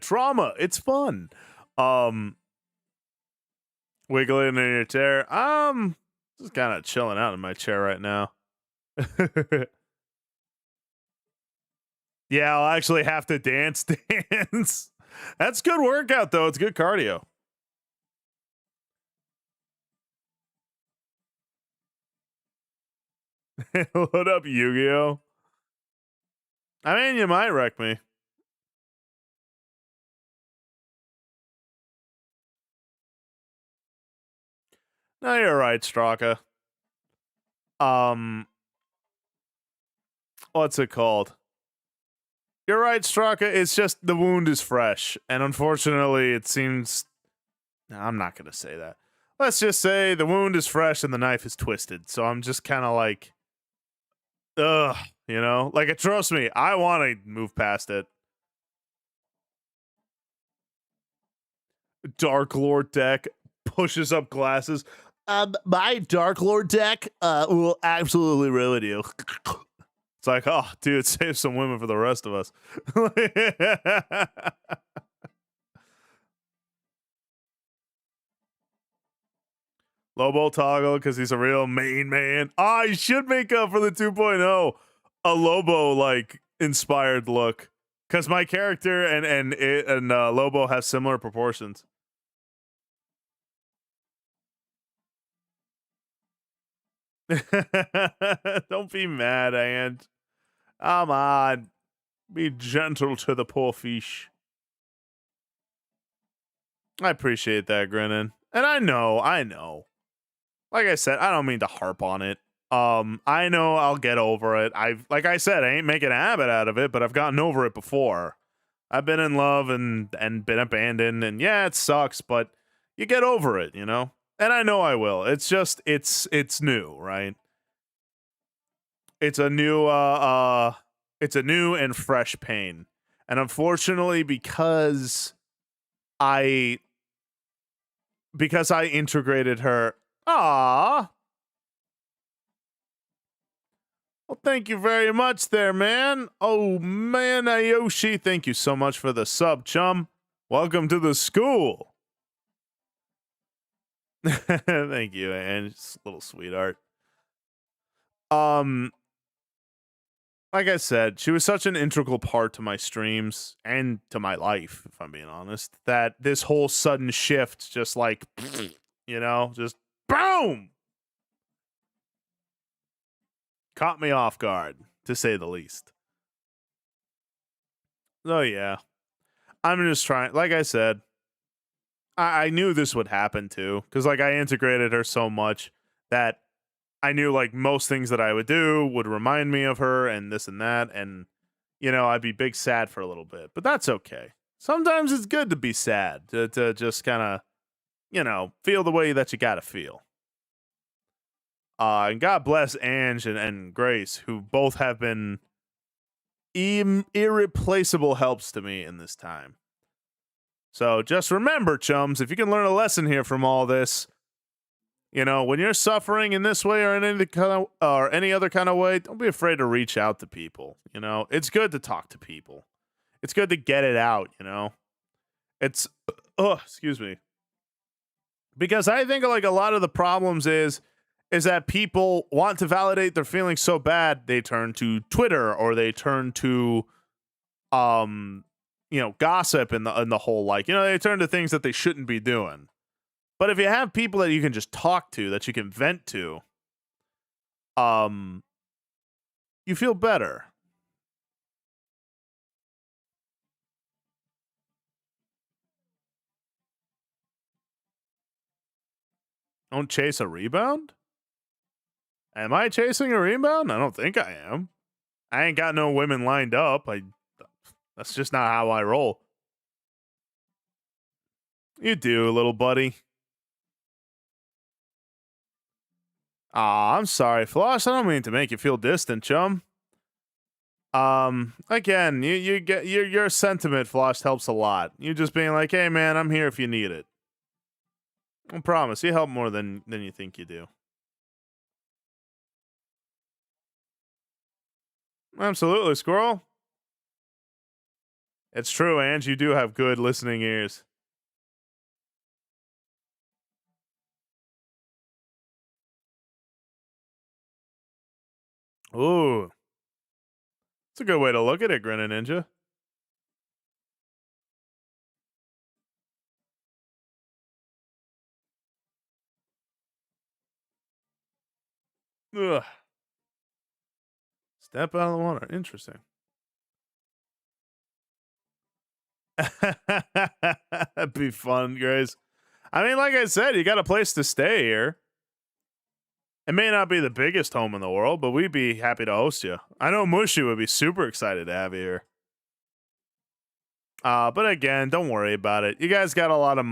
Speaker 1: Trauma. It's fun. Wiggling in your chair. Just kind of chilling out in my chair right now. Yeah, I'll actually have to dance. That's good workout though. It's good cardio. What up, Yu-Gi-Oh? I mean, you might wreck me. No, you're right, Straka. What's it called? You're right, Straka. It's just the wound is fresh, and unfortunately, it seems. No, I'm not gonna say that. Let's just say the wound is fresh and the knife is twisted. So I'm just kind of like, ugh, like trust me, I want to move past it. Dark Lord deck pushes up glasses. My Dark Lord deck will absolutely ruin you. It's like, oh, dude, save some women for the rest of us. Lobo toggle because he's a real main man. I should make up for the 2.0 a Lobo like inspired look because my character and Lobo have similar proportions. Don't be mad, Ant. Come on. Be gentle to the poor fish. I appreciate that, Grinnin. And I know. Like I said, I don't mean to harp on it. I know I'll get over it. Like I said, I ain't making a habit out of it, but I've gotten over it before. I've been in love and been abandoned, and yeah, it sucks, but you get over it, And I know I will. It's just it's new, right? It's a new it's a new and fresh pain. And unfortunately, I because I integrated her. Ah. Well, thank you very much there, man. Oh, man, Ayoshi, thank you so much for the sub, chum. Welcome to the school. Thank you, and little sweetheart. Like I said, she was such an integral part to my streams and to my life, if I'm being honest, that this whole sudden shift just like, just boom, caught me off guard, to say the least. Oh, yeah. I'm just trying, like I said, I knew this would happen too, because like I integrated her so much that I knew like most things that I would do would remind me of her and this and that, and I'd be big sad for a little bit, but that's okay. Sometimes it's good to be sad to just kind of feel the way that you gotta feel. And God bless Ange and Grace, who both have been irreplaceable helps to me in this time. So just remember, chums, if you can learn a lesson here from all this, when you're suffering in this way or in any other kind of way, don't be afraid to reach out to people. It's good to talk to people. It's good to get it out. It's excuse me, because I think like a lot of the problems is that people want to validate their feelings so bad they turn to Twitter or they turn to gossip and the whole they turn to things that they shouldn't be doing. But if you have people that you can just talk to, that you can vent to, you feel better. Don't chase a rebound? Am I chasing a rebound? I don't think I am. I ain't got no women lined up. That's just not how I roll. You do, little buddy. Aw, I'm sorry, Floss. I don't mean to make you feel distant, chum. Again, you get your sentiment, Floss, helps a lot. You just being like, hey man, I'm here if you need it. I promise, you help more than you think you do. Absolutely, squirrel. It's true, Ange. You do have good listening ears. Ooh, it's a good way to look at it, Grinning Ninja. Ugh. Step out of the water. Interesting. That'd be fun, guys. I mean, like I said, you got a place to stay here. It may not be the biggest home in the world, but we'd be happy to host you. I know Mushy would be super excited to have you here. But again, don't worry about it. You guys got a lot of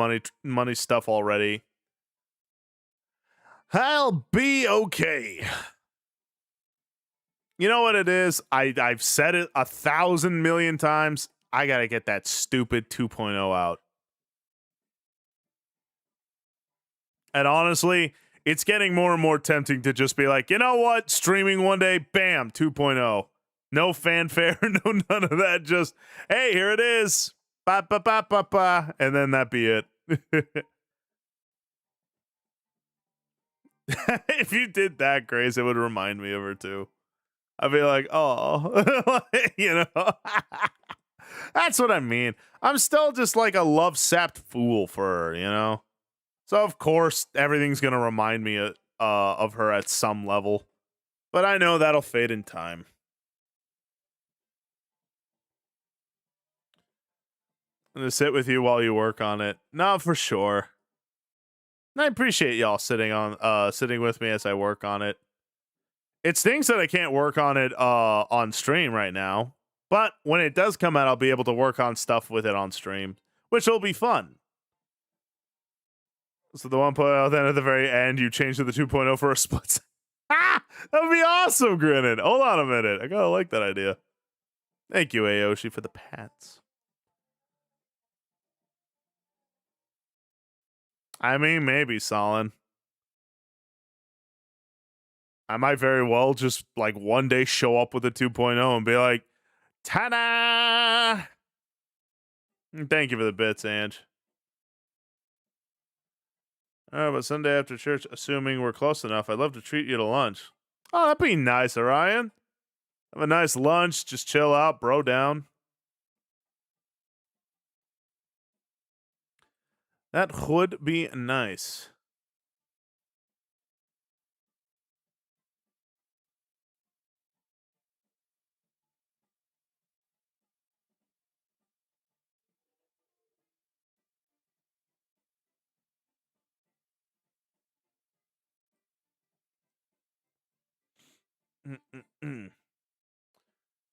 Speaker 1: money stuff already. I'll be okay. You know what it is? I've said it 1,000 million times. I gotta get that stupid 2.0 out. And honestly, it's getting more and more tempting to just be like, you know what? Streaming one day, bam, 2.0. No fanfare, no none of that. Just, hey, here it is. Ba ba ba ba ba. And then that be it. If you did that, Grace, it would remind me of her too. I'd be like, oh, you know. That's what I mean. I'm still just like a love sapped fool for her, you know? So of course everything's gonna remind me of her at some level. But I know that'll fade in time. I'm gonna sit with you while you work on it. No, for sure. And I appreciate y'all sitting with me as I work on it. It stinks that I can't work on it on stream right now. But when it does come out, I'll be able to work on stuff with it on stream, which will be fun. So the 1.0, then at the very end, you change to the 2.0 for a split. Ah, that would be awesome, Grinning. Hold on a minute. I gotta like that idea. Thank you, Aoshi, for the pats. I mean, maybe, Solin. I might very well just like one day show up with a 2.0 and be like, ta-da! Thank you for the bits, Ange. But Sunday after church, assuming we're close enough, I'd love to treat you to lunch. Oh, that'd be nice, Orion. Have a nice lunch, just chill out, bro down. That would be nice.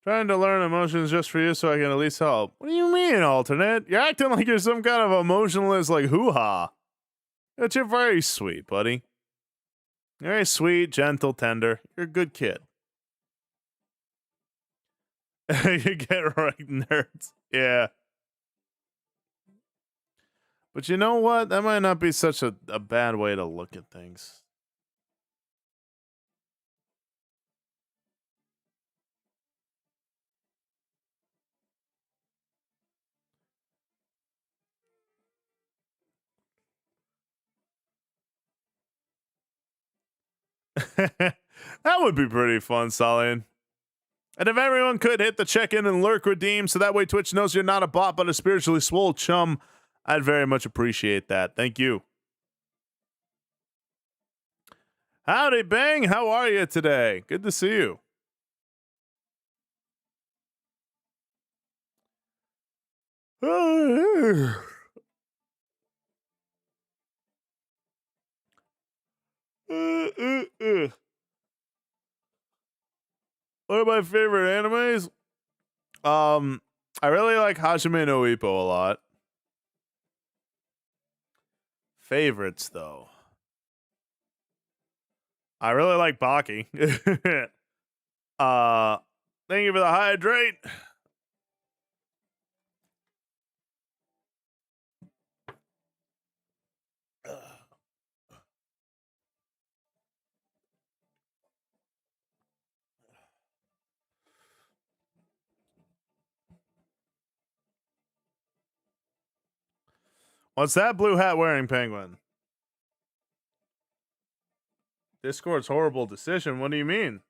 Speaker 1: Trying to learn emotions just for you so I can at least help. What do you mean, alternate? You're acting like you're some kind of emotionless, like, hoo-ha. But you're very sweet, buddy. You're very sweet, gentle, tender. You're a good kid. You get right, nerds. Yeah. But you know what? That might not be such a bad way to look at things. That would be pretty fun, Solin. And if everyone could hit the check-in and lurk redeem so that way Twitch knows you're not a bot but a spiritually swole chum, I'd very much appreciate that. Thank you. Howdy, Bang. How are you today? Good to see you. One of my favorite animes. I really like Hajime no Ippo a lot. Favorites, though. I really like Baki. Thank you for the hydrate. What's that blue hat wearing penguin? Discord's horrible decision. What do you mean?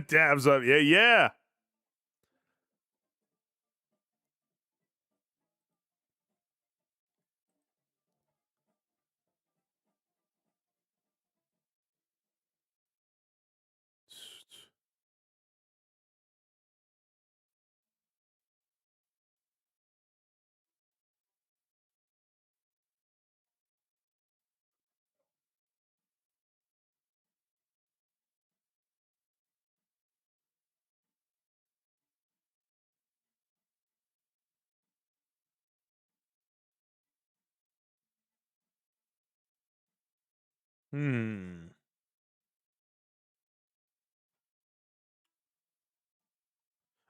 Speaker 1: Dabs up. Yeah, yeah. Hmm.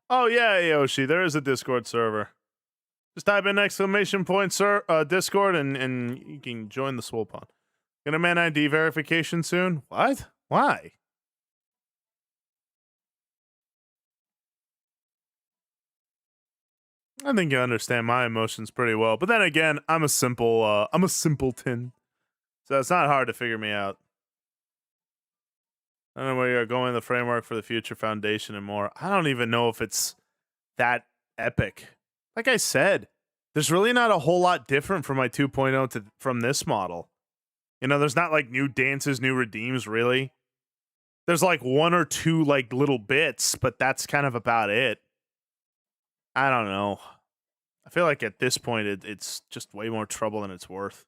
Speaker 1: Oh yeah, Yoshi. There is a Discord server. Just type in exclamation point Discord and you can join the swole pond. Gonna man ID verification soon? What? Why? I think you understand my emotions pretty well. But then again, I'm a simpleton. So it's not hard to figure me out. I don't know where you're going, the framework for the future foundation and more. I don't even know if it's that epic. Like I said, there's really not a whole lot different from my 2.0 from this model. You know, there's not like new dances, new redeems, really. There's like one or two like little bits, but that's kind of about it. I don't know. I feel like at this point it's just way more trouble than it's worth.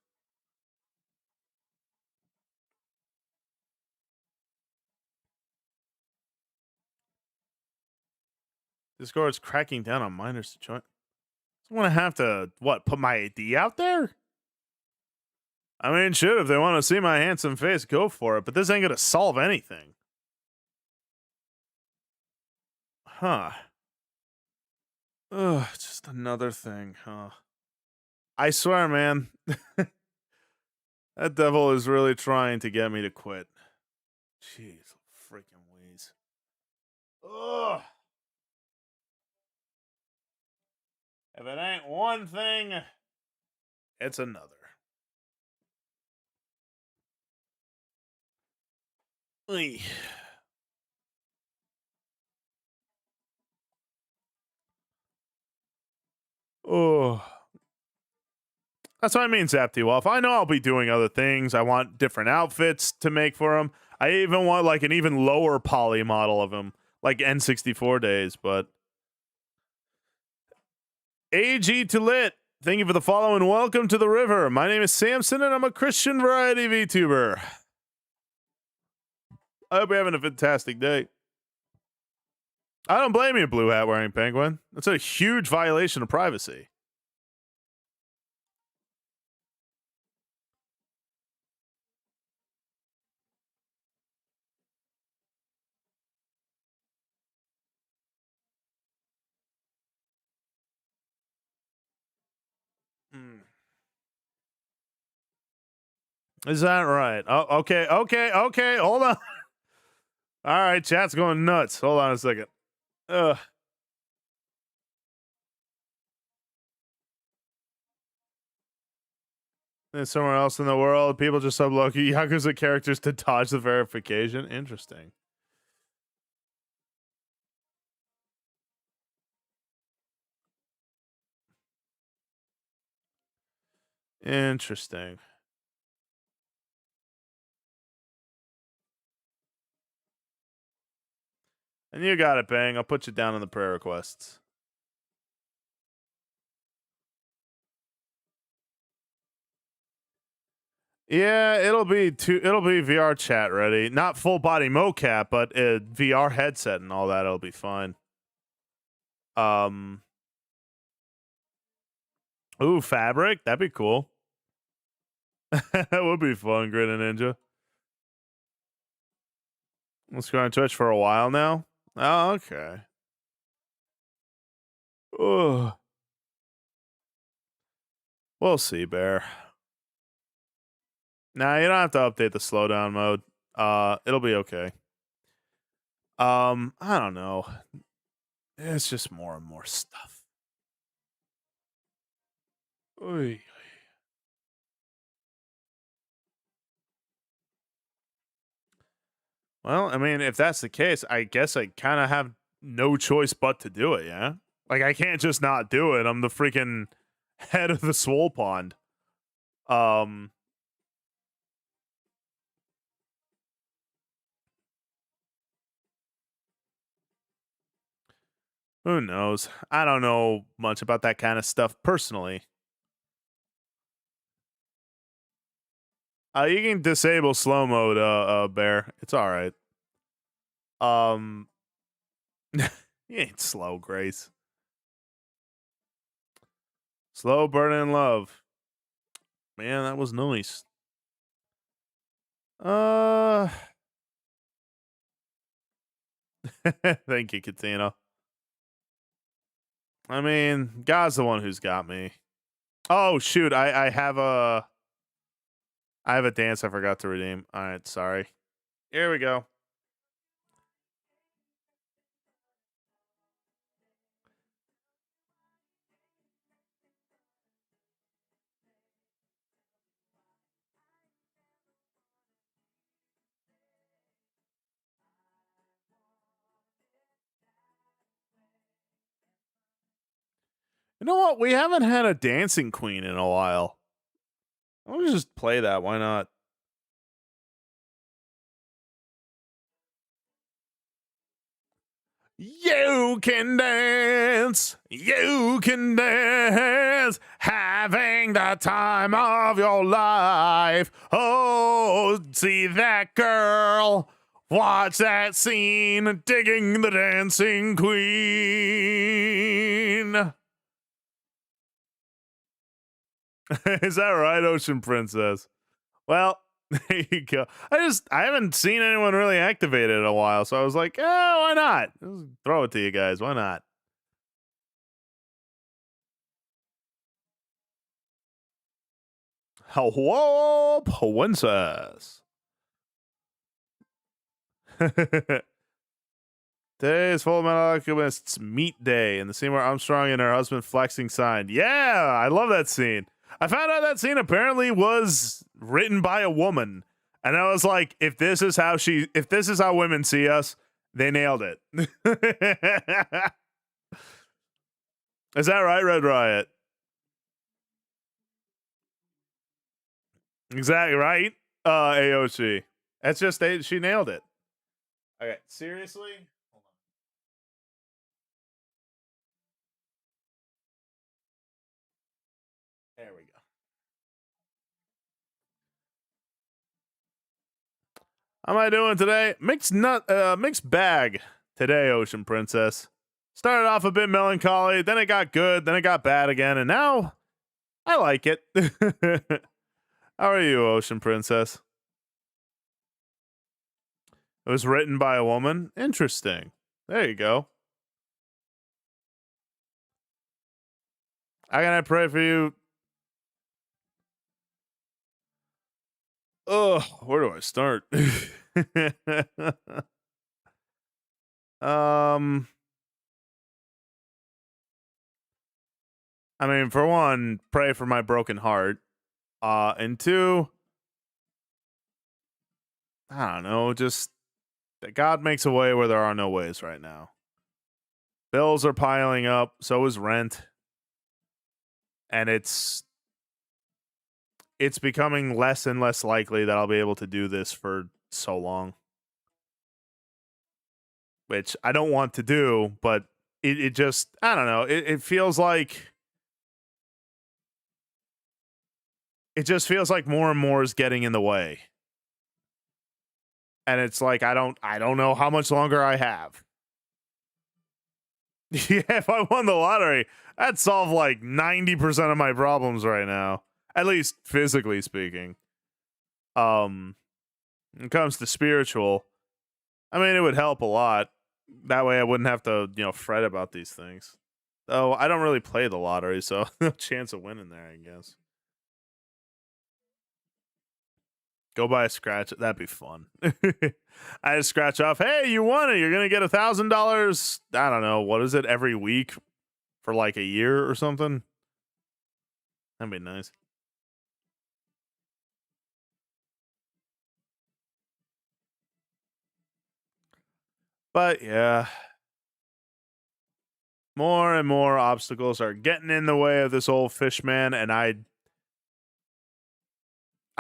Speaker 1: Discord's cracking down on minors to join. I want to have to put my ID out there? I mean, shit, if they want to see my handsome face, go for it. But this ain't gonna solve anything. Huh. Ugh, just another thing, huh? I swear, man. That devil is really trying to get me to quit. Jeez, freaking wheeze. Ugh. If it ain't one thing, it's another. Oy. Oh. That's what I mean, Zapty Wolf. I know I'll be doing other things. I want different outfits to make for him. I even want like an even lower poly model of him, like N64 days, but AG to lit. Thank you for the follow and welcome to the river. My name is Samson and I'm a Christian variety VTuber. I hope you're having a fantastic day. I don't blame you, blue hat wearing penguin. That's a huge violation of privacy. Is that right? Oh, okay. Hold on. All right, chat's going nuts. Hold on a second. Ugh. And somewhere else in the world, people just upload Yakuza characters to dodge the verification. Interesting. Interesting. And you got it, Bang. I'll put you down on the prayer requests. Yeah, it'll be VR chat ready. Not full body mocap, but a VR headset and all that. It'll be fine. Ooh, fabric. That'd be cool. That would be fun, Grid and Ninja. Let's go on Twitch for a while now. Oh, okay. Ugh. We'll see, Bear. Nah, you don't have to update the slowdown mode. It'll be okay. I don't know. It's just more and more stuff. Oy. Well, I mean, if that's the case, I guess I kind of have no choice but to do it, yeah? Like, I can't just not do it. I'm the freaking head of the swole pond. Um, who knows? I don't know much about that kind of stuff personally. You can disable slow mode, Bear. It's all right. Um, you ain't slow, Grace. Slow burning love. Man, that was nice. Uh, thank you, Katina. I mean, God's the one who's got me. Oh shoot, I have a dance I forgot to redeem. All right, sorry. Here we go. You know what? We haven't had a dancing queen in a while. I'll just play that. Why not? You can dance. You can dance. Having the time of your life. Oh, see that girl. Watch that scene. Digging the dancing queen. Is that right, Ocean Princess? Well, there you go. I haven't seen anyone really activate it in a while, so I was like, why not? Just throw it to you guys. Why not? Hello, princess. Today is Full Metal Alchemist's meet day, and the scene where Armstrong and her husband flexing sign. Yeah, I love that scene. I found out that scene apparently was written by a woman, and I was like, if this is how women see us, they nailed it. Is that right, Red Riot? Exactly right. AOC. That's just she nailed it. Okay, seriously? Hold on. There we go. How am I doing today? Mixed bag today, Ocean Princess. Started off a bit melancholy, then it got good, then it got bad again, and now I like it. How are you, Ocean Princess? It was written by a woman. Interesting. There you go. How can I pray for you? Ugh, where do I start? um, I mean, for one, pray for my broken heart. And two, I don't know, just that God makes a way where there are no ways right now. Bills are piling up, so is rent, and it's becoming less and less likely that I'll be able to do this for so long. Which I don't want to do, but it just I don't know. It feels like it just feels like more and more is getting in the way. And it's like I don't know how much longer I have. Yeah, if I won the lottery, that'd solve like 90% of my problems right now. At least physically speaking. When it comes to spiritual, I mean it would help a lot. That way I wouldn't have to, fret about these things. Though I don't really play the lottery, so no chance of winning there, I guess. Go buy a scratch. That'd be fun. I just scratch off. Hey, you won it. You're gonna get $1,000. I don't know. What is it every week for like a year or something? That'd be nice. But yeah, more and more obstacles are getting in the way of this old fish man, and I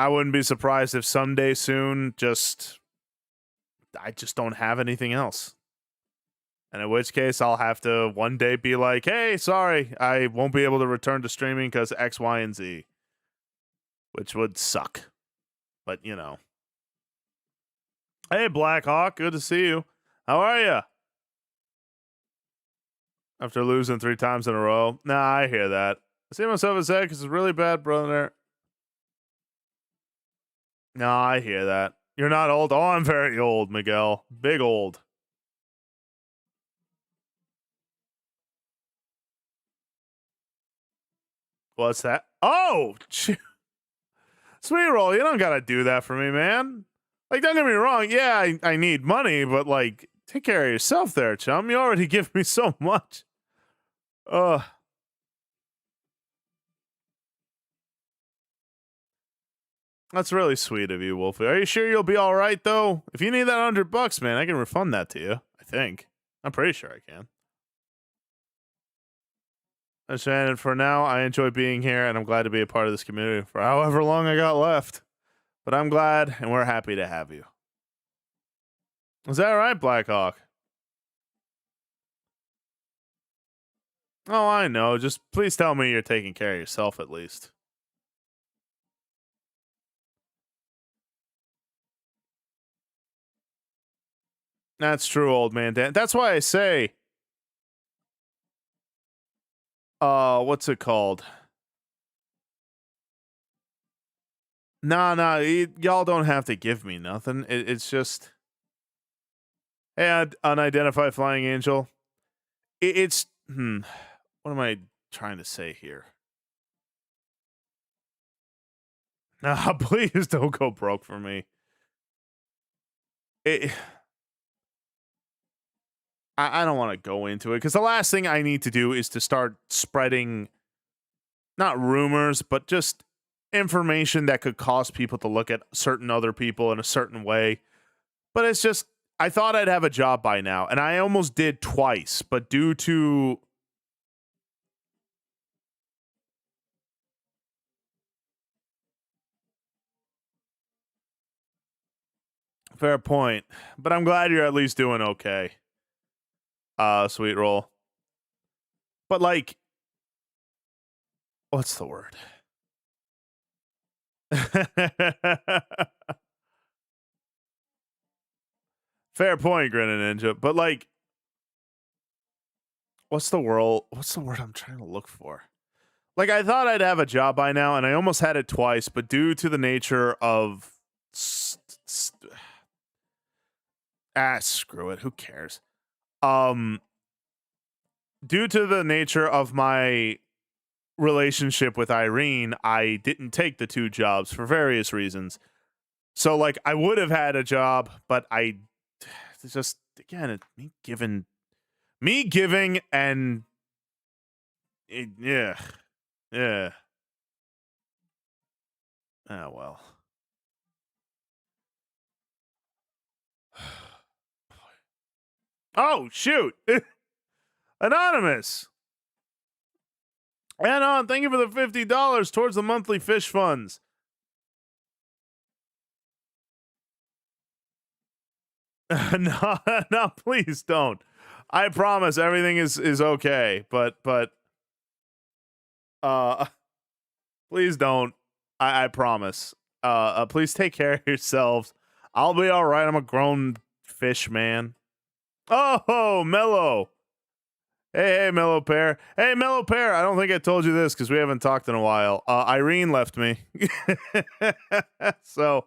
Speaker 1: wouldn't be surprised if someday soon I just don't have anything else. And in which case I'll have to one day be like, hey, sorry, I won't be able to return to streaming because X, Y, and Z. Which would suck. But you know. Hey Blackhawk, good to see you. How are you? After losing 3 times in a row. Nah, I hear that. I see myself as that because it's really bad, brother. No, I hear that. You're not old. Oh, I'm very old, Miguel. Big old. What's that? Oh, sweet roll. You don't gotta do that for me, man. Like, don't get me wrong. Yeah, I need money, but like, take care of yourself there, chum. You already give me so much. Ugh. That's really sweet of you, Wolfie. Are you sure you'll be all right though? If you need that $100, man, I can refund that to you. I think. I'm pretty sure I can. And for now, I enjoy being here, and I'm glad to be a part of this community for however long I got left. But I'm glad, and we're happy to have you. Is that right, Blackhawk? Oh, I know. Just please tell me you're taking care of yourself at least. That's true, old man Dan. That's why I say, what's it called? Nah, y'all don't have to give me nothing. It's just, hey, unidentified flying angel. It's, what am I trying to say here? Nah, please don't go broke for me. I don't want to go into it because the last thing I need to do is to start spreading not rumors, but just information that could cause people to look at certain other people in a certain way. But it's just, I thought I'd have a job by now, and I almost did twice, but due to fair point, but I'm glad you're at least doing okay. Sweet roll. But like, what's the word? Fair point, Grin and Ninja. But like, what's the word I'm trying to look for? Like, I thought I'd have a job by now, and I almost had it twice, but due to the nature of screw it, who cares? Due to the nature of my relationship with Irene, I didn't take the 2 jobs for various reasons. So like, I would have had a job, but I just, again, me giving and yeah. Oh well. Oh shoot. Anonymous. Anon, thank you for the $50 towards the monthly fish funds. No, please don't. I promise everything is okay, but please don't. I promise. Please take care of yourselves. I'll be all right. I'm a grown fish man. Oh, Mellow. Hey, Mellow Pear. Hey, Mellow Pear. I don't think I told you this because we haven't talked in a while. Irene left me. So,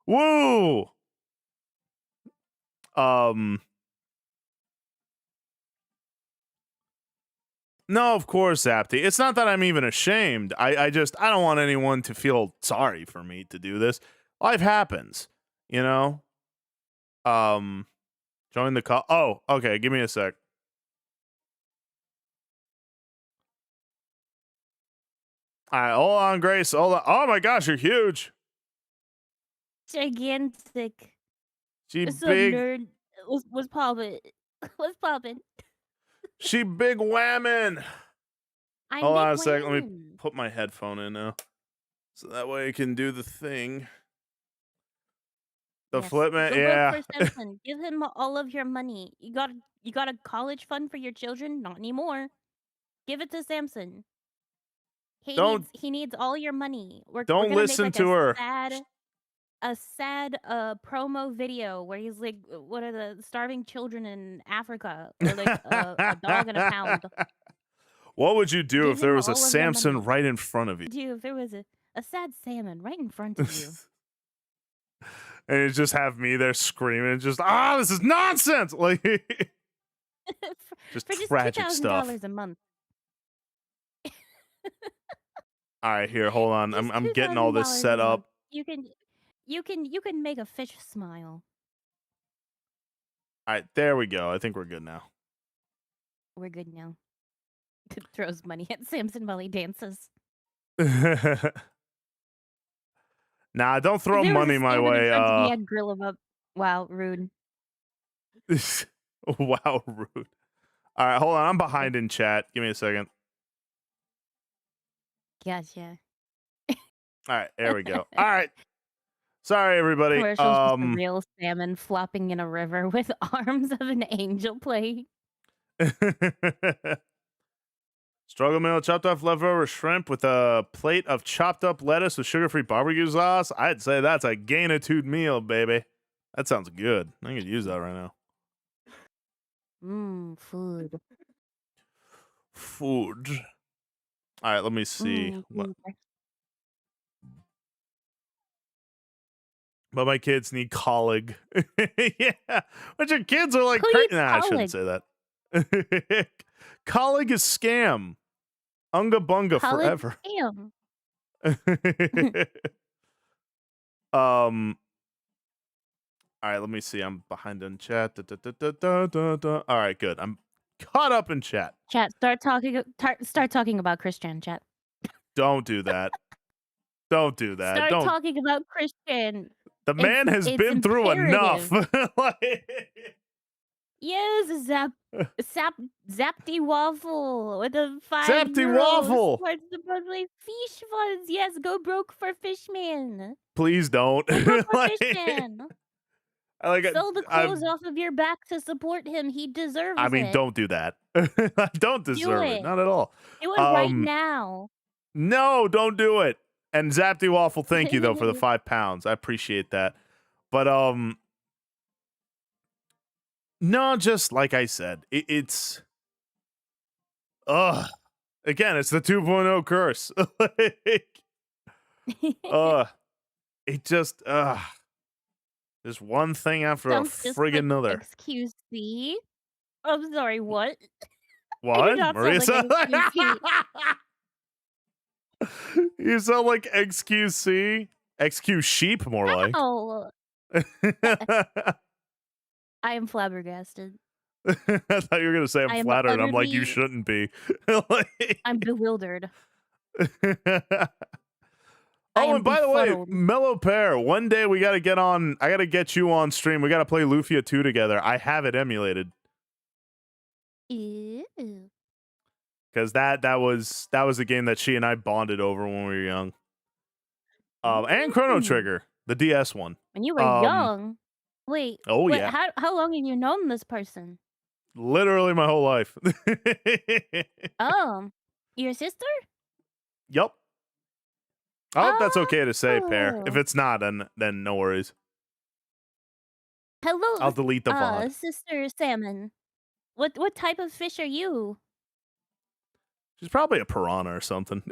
Speaker 1: woo. No, of course, Apty. It's not that I'm even ashamed. I don't want anyone to feel sorry for me to do this. Life happens, you know. Um, join the call. Oh, okay. Give me a sec. All right, hold on, Grace. Hold on. Oh my gosh, you're huge.
Speaker 2: Gigantic.
Speaker 1: She
Speaker 2: What's up,
Speaker 1: big.
Speaker 2: nerd? What's poppin'? What's poppin'?
Speaker 1: She big whammon.
Speaker 2: I'm
Speaker 1: Hold
Speaker 2: big
Speaker 1: on a sec. Let me
Speaker 2: whammin'.
Speaker 1: put my headphone in now, so that way I can do the thing. The
Speaker 2: Yes.
Speaker 1: flipment,
Speaker 2: Go broke
Speaker 1: yeah.
Speaker 2: for Samson. Give him all of your money. You got a college fund for your children? Not anymore. Give it to Samson. He
Speaker 1: don't
Speaker 2: needs he needs all your money. We're
Speaker 1: don't
Speaker 2: gonna make
Speaker 1: listen
Speaker 2: like a
Speaker 1: to her.
Speaker 2: sad promo video where he's like, what are the starving children in Africa, or like a dog and a pound.
Speaker 1: What would you do
Speaker 2: Give
Speaker 1: if there
Speaker 2: him
Speaker 1: was a
Speaker 2: all of your
Speaker 1: Samson
Speaker 2: money.
Speaker 1: right in front of you?
Speaker 2: Dude, if there was a sad salmon right in front of you.
Speaker 1: And it just have me there screaming, just this is nonsense. Like, just
Speaker 2: For just two
Speaker 1: tragic
Speaker 2: thousand
Speaker 1: stuff.
Speaker 2: dollars a month.
Speaker 1: All right, here, hold on. I'm
Speaker 2: Just
Speaker 1: I'm
Speaker 2: two
Speaker 1: getting all
Speaker 2: thousand
Speaker 1: this
Speaker 2: dollars a
Speaker 1: set
Speaker 2: month.
Speaker 1: up.
Speaker 2: You can make a fish smile.
Speaker 1: All right, there we go. I think we're good now.
Speaker 2: We're good now. Throws money at Samson while he dances.
Speaker 1: Nah, don't
Speaker 2: If
Speaker 1: throw
Speaker 2: there was a
Speaker 1: money my
Speaker 2: salmon in
Speaker 1: way.
Speaker 2: front of me, I'd grill him up. Wow, rude.
Speaker 1: Wow, rude. All right, hold on. I'm
Speaker 2: Yeah.
Speaker 1: behind in chat. Give me a second.
Speaker 2: Gotcha.
Speaker 1: All right, there we go. All right. Sorry, everybody.
Speaker 2: Commercial's just a real salmon flopping in a river with arms of an angel playing.
Speaker 1: Struggle meal, chopped off leftover shrimp with a plate of chopped up lettuce with sugar-free barbecue sauce. I'd say that's a gainitude meal, baby. That sounds good. I could use that right now.
Speaker 2: Food.
Speaker 1: Food. All right, let me see.
Speaker 2: Food.
Speaker 1: But my kids need colleague. Yeah, but your kids are like
Speaker 2: Who
Speaker 1: crazy.
Speaker 2: eats
Speaker 1: Nah, I shouldn't
Speaker 2: colic?
Speaker 1: say that. Colleague is scam. Unga bunga
Speaker 2: Colic
Speaker 1: forever.
Speaker 2: scam.
Speaker 1: um. All right, let me see. I'm behind in chat. Da, da, da, da, da, da, da. All right, good. I'm caught up in chat.
Speaker 2: Chat, start talking about Christian, chat.
Speaker 1: Don't do that. Don't do that.
Speaker 2: Start
Speaker 1: Don't.
Speaker 2: talking about Christian.
Speaker 1: The man has
Speaker 2: It's
Speaker 1: been through enough.
Speaker 2: imperative. Yes, Zapty Waffle with a
Speaker 1: Zapty
Speaker 2: €5
Speaker 1: waffle.
Speaker 2: towards the Broadway fish funds. Yes, go broke for Fishman.
Speaker 1: Please don't.
Speaker 2: Go broke for
Speaker 1: like,
Speaker 2: Fishman.
Speaker 1: I like.
Speaker 2: Sell the
Speaker 1: I.
Speaker 2: clothes off of your back to support him. He
Speaker 1: I
Speaker 2: deserves
Speaker 1: mean,
Speaker 2: it.
Speaker 1: don't do that. I don't
Speaker 2: Do
Speaker 1: deserve it.
Speaker 2: it.
Speaker 1: Not at all.
Speaker 2: Do it right now.
Speaker 1: No, don't do it. And Zapty Waffle, thank you though for the £5. I appreciate that. But no, just like I said, it's again, it's the 2.0 curse. Like, it just there's one thing after a
Speaker 2: Sounds just
Speaker 1: friggin'
Speaker 2: like
Speaker 1: another.
Speaker 2: XQC. I'm sorry, what? I do
Speaker 1: What?
Speaker 2: not sound
Speaker 1: Maria
Speaker 2: like
Speaker 1: sound
Speaker 2: XQC.
Speaker 1: You sound like XQC. XQ sheep, more like.
Speaker 2: Oh, I am flabbergasted.
Speaker 1: I thought you were gonna say I'm
Speaker 2: I am
Speaker 1: flattered. I'm like, you
Speaker 2: utterly
Speaker 1: shouldn't be.
Speaker 2: I'm bewildered. I
Speaker 1: Oh,
Speaker 2: am
Speaker 1: and by the way,
Speaker 2: befuddled.
Speaker 1: Mellow Pear, one day we gotta get on. I gotta get you on stream. We gotta play Lufia 2 together. I have it emulated
Speaker 2: Ew.
Speaker 1: because that was a game that she and I bonded over when we were young. And Chrono
Speaker 2: Mm.
Speaker 1: Trigger, the DS one.
Speaker 2: When you were young? Wait,
Speaker 1: Oh
Speaker 2: wait,
Speaker 1: yeah,
Speaker 2: how long have you known this person?
Speaker 1: literally my whole life.
Speaker 2: Oh, your sister?
Speaker 1: Yup. I hope that's okay to say, Pear. If
Speaker 2: Oh.
Speaker 1: it's not, then no worries.
Speaker 2: Hello,
Speaker 1: I'll delete the VOD.
Speaker 2: Sister Salmon. What type of fish are you?
Speaker 1: She's probably a piranha or something.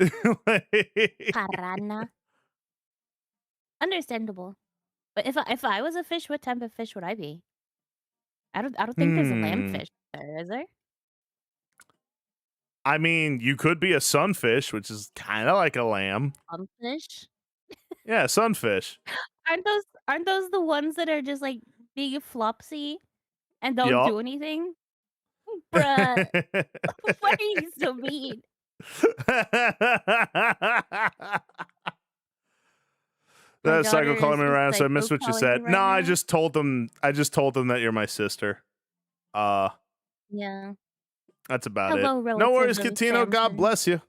Speaker 2: Piranha. Understandable. But if I was a fish, what type of fish would I be? I don't think there's a
Speaker 1: Hmm.
Speaker 2: lamb there, is there?
Speaker 1: I mean, you could be a sunfish, which is kind of like a lamb.
Speaker 2: Sunfish?
Speaker 1: Yeah, sunfish.
Speaker 2: Aren't those the ones that are just, like, big flopsy and don't
Speaker 1: Yup.
Speaker 2: do anything? Bruh, why are you so mean? My
Speaker 1: That psycho
Speaker 2: daughter
Speaker 1: calling
Speaker 2: is
Speaker 1: me around, so I
Speaker 2: psycho
Speaker 1: missed what you
Speaker 2: calling
Speaker 1: said.
Speaker 2: you
Speaker 1: No,
Speaker 2: right
Speaker 1: I
Speaker 2: now.
Speaker 1: just told them. I just told them that you're my sister. Uh,
Speaker 2: Yeah.
Speaker 1: that's about it.
Speaker 2: Hello,
Speaker 1: No worries,
Speaker 2: relatives of
Speaker 1: Catino. God
Speaker 2: Samson.
Speaker 1: bless you.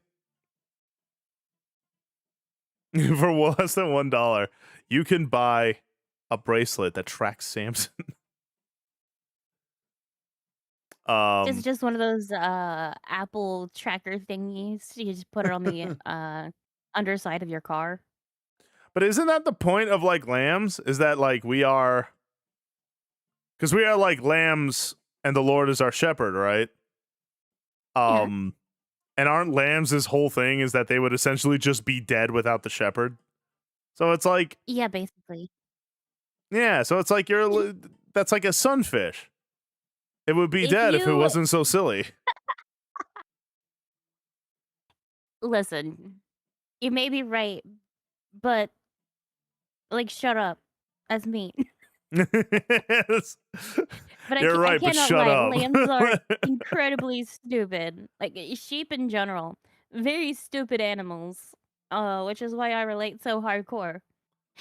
Speaker 1: For less than $1, you can buy a bracelet that tracks Samson.
Speaker 2: Just one of those, Apple tracker thingies. You just put it on the, underside of your car.
Speaker 1: But isn't that the point of like lambs? Is that like we are, because we are like lambs, and the Lord is our shepherd, right?
Speaker 2: Yeah.
Speaker 1: Um, and aren't lambs this whole thing is that they would essentially just be dead without the shepherd? So it's like,
Speaker 2: Yeah, basically.
Speaker 1: yeah, so it's like that's like a sunfish. It would be
Speaker 2: If
Speaker 1: dead if it
Speaker 2: you
Speaker 1: wasn't so silly.
Speaker 2: listen, you may be right, but, like, shut up. That's mean. But
Speaker 1: You're
Speaker 2: I
Speaker 1: right, but
Speaker 2: cannot
Speaker 1: shut
Speaker 2: lie,
Speaker 1: up.
Speaker 2: lambs are incredibly stupid. Like, sheep in general, very stupid animals, which is why I relate so hardcore.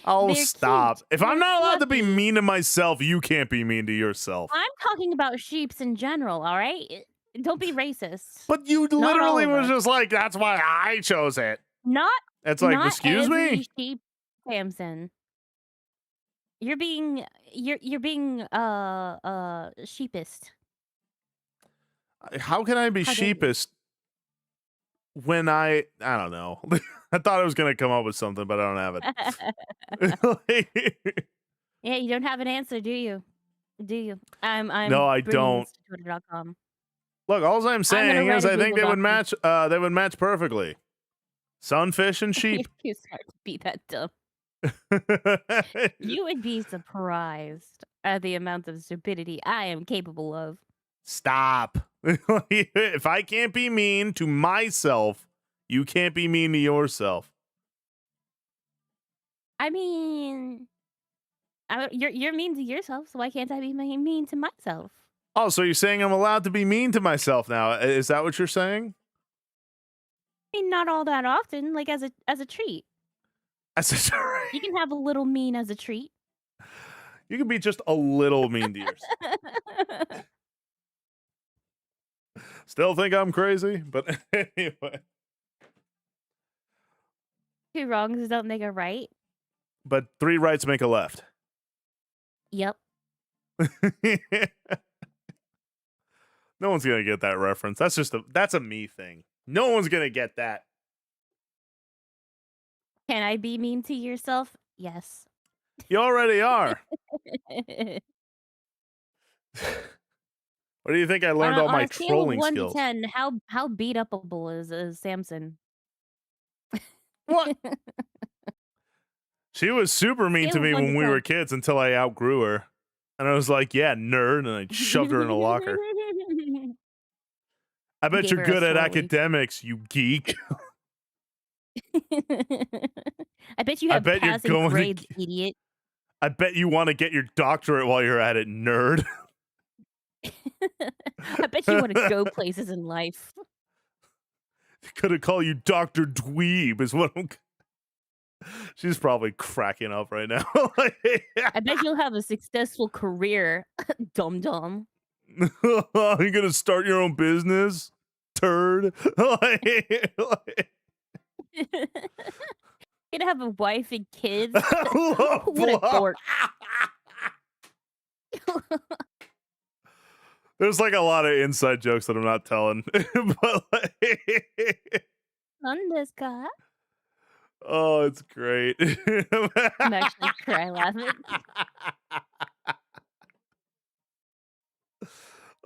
Speaker 1: Oh,
Speaker 2: They're cute,
Speaker 1: stop. If I'm
Speaker 2: they're
Speaker 1: not allowed to be
Speaker 2: fluffy.
Speaker 1: mean to myself, you can't be mean to yourself.
Speaker 2: I'm talking about sheeps in general, alright? Don't be racist.
Speaker 1: But you
Speaker 2: Not all
Speaker 1: literally
Speaker 2: of
Speaker 1: was
Speaker 2: us.
Speaker 1: just like, that's why I chose it.
Speaker 2: Not
Speaker 1: It's like,
Speaker 2: not
Speaker 1: excuse
Speaker 2: every
Speaker 1: me?
Speaker 2: sheep, Samson. You're being, sheepist.
Speaker 1: How can I be
Speaker 2: How dare you?
Speaker 1: sheepest when I don't know. I thought I was gonna come up with something, but I don't have it.
Speaker 2: Yeah, you don't have an answer, do you? Do you?
Speaker 1: No,
Speaker 2: I'm
Speaker 1: I
Speaker 2: bringing
Speaker 1: don't.
Speaker 2: this to Twitter.com.
Speaker 1: Look, all I'm
Speaker 2: I'm gonna
Speaker 1: saying
Speaker 2: write
Speaker 1: is
Speaker 2: a
Speaker 1: I think
Speaker 2: Google doc for
Speaker 1: they would match perfectly. Sunfish and
Speaker 2: you're
Speaker 1: sheep.
Speaker 2: too smart to be that dumb. You would be surprised at the amount of stupidity I am capable of.
Speaker 1: Stop. If I can't be mean to myself, you can't be mean to yourself.
Speaker 2: I mean, you're mean to yourself, so why can't I be mean to myself?
Speaker 1: Oh, so you're saying I'm allowed to be mean to myself now? Is that what you're saying?
Speaker 2: I mean, not all that often, like as a treat.
Speaker 1: I said,
Speaker 2: You can have a little mean as a treat.
Speaker 1: you can be just a little mean to yourself. Still think I'm crazy, but anyway.
Speaker 2: Two wrongs don't make a right.
Speaker 1: But 3 rights make a left.
Speaker 2: Yep.
Speaker 1: No one's gonna get that reference. That's a me thing. No one's gonna get that.
Speaker 2: Can I be mean to yourself? Yes.
Speaker 1: You already are. Where do you think I
Speaker 2: On
Speaker 1: learned
Speaker 2: a
Speaker 1: all
Speaker 2: on
Speaker 1: my
Speaker 2: a scale of
Speaker 1: trolling
Speaker 2: 1 to
Speaker 1: skills?
Speaker 2: 10, how beat upable is Samson?
Speaker 1: What? She was super mean to
Speaker 2: Scale of
Speaker 1: me
Speaker 2: 1 to
Speaker 1: when we were
Speaker 2: 10.
Speaker 1: kids until I outgrew her. And I was like, yeah, nerd, and I shoved her in a locker. I
Speaker 2: You
Speaker 1: bet
Speaker 2: gave
Speaker 1: you're
Speaker 2: her a
Speaker 1: good at
Speaker 2: swirly.
Speaker 1: academics, you geek.
Speaker 2: I bet you
Speaker 1: I
Speaker 2: have
Speaker 1: bet you're
Speaker 2: passing
Speaker 1: going
Speaker 2: grades,
Speaker 1: to
Speaker 2: idiot.
Speaker 1: I bet you want to get your doctorate while you're at it, nerd.
Speaker 2: I bet you wanna go places in life.
Speaker 1: Could have called you Dr. Dweeb is what I'm She's probably cracking up right now.
Speaker 2: I bet you'll have a successful career, dum-dum.
Speaker 1: You're gonna start your own business, turd.
Speaker 2: Gonna have a wife and kids.
Speaker 1: Oh,
Speaker 2: What a dork.
Speaker 1: There's like a lot of inside jokes that I'm not telling. But
Speaker 2: Thunderska.
Speaker 1: oh, it's great.
Speaker 2: I'm actually cry laughing.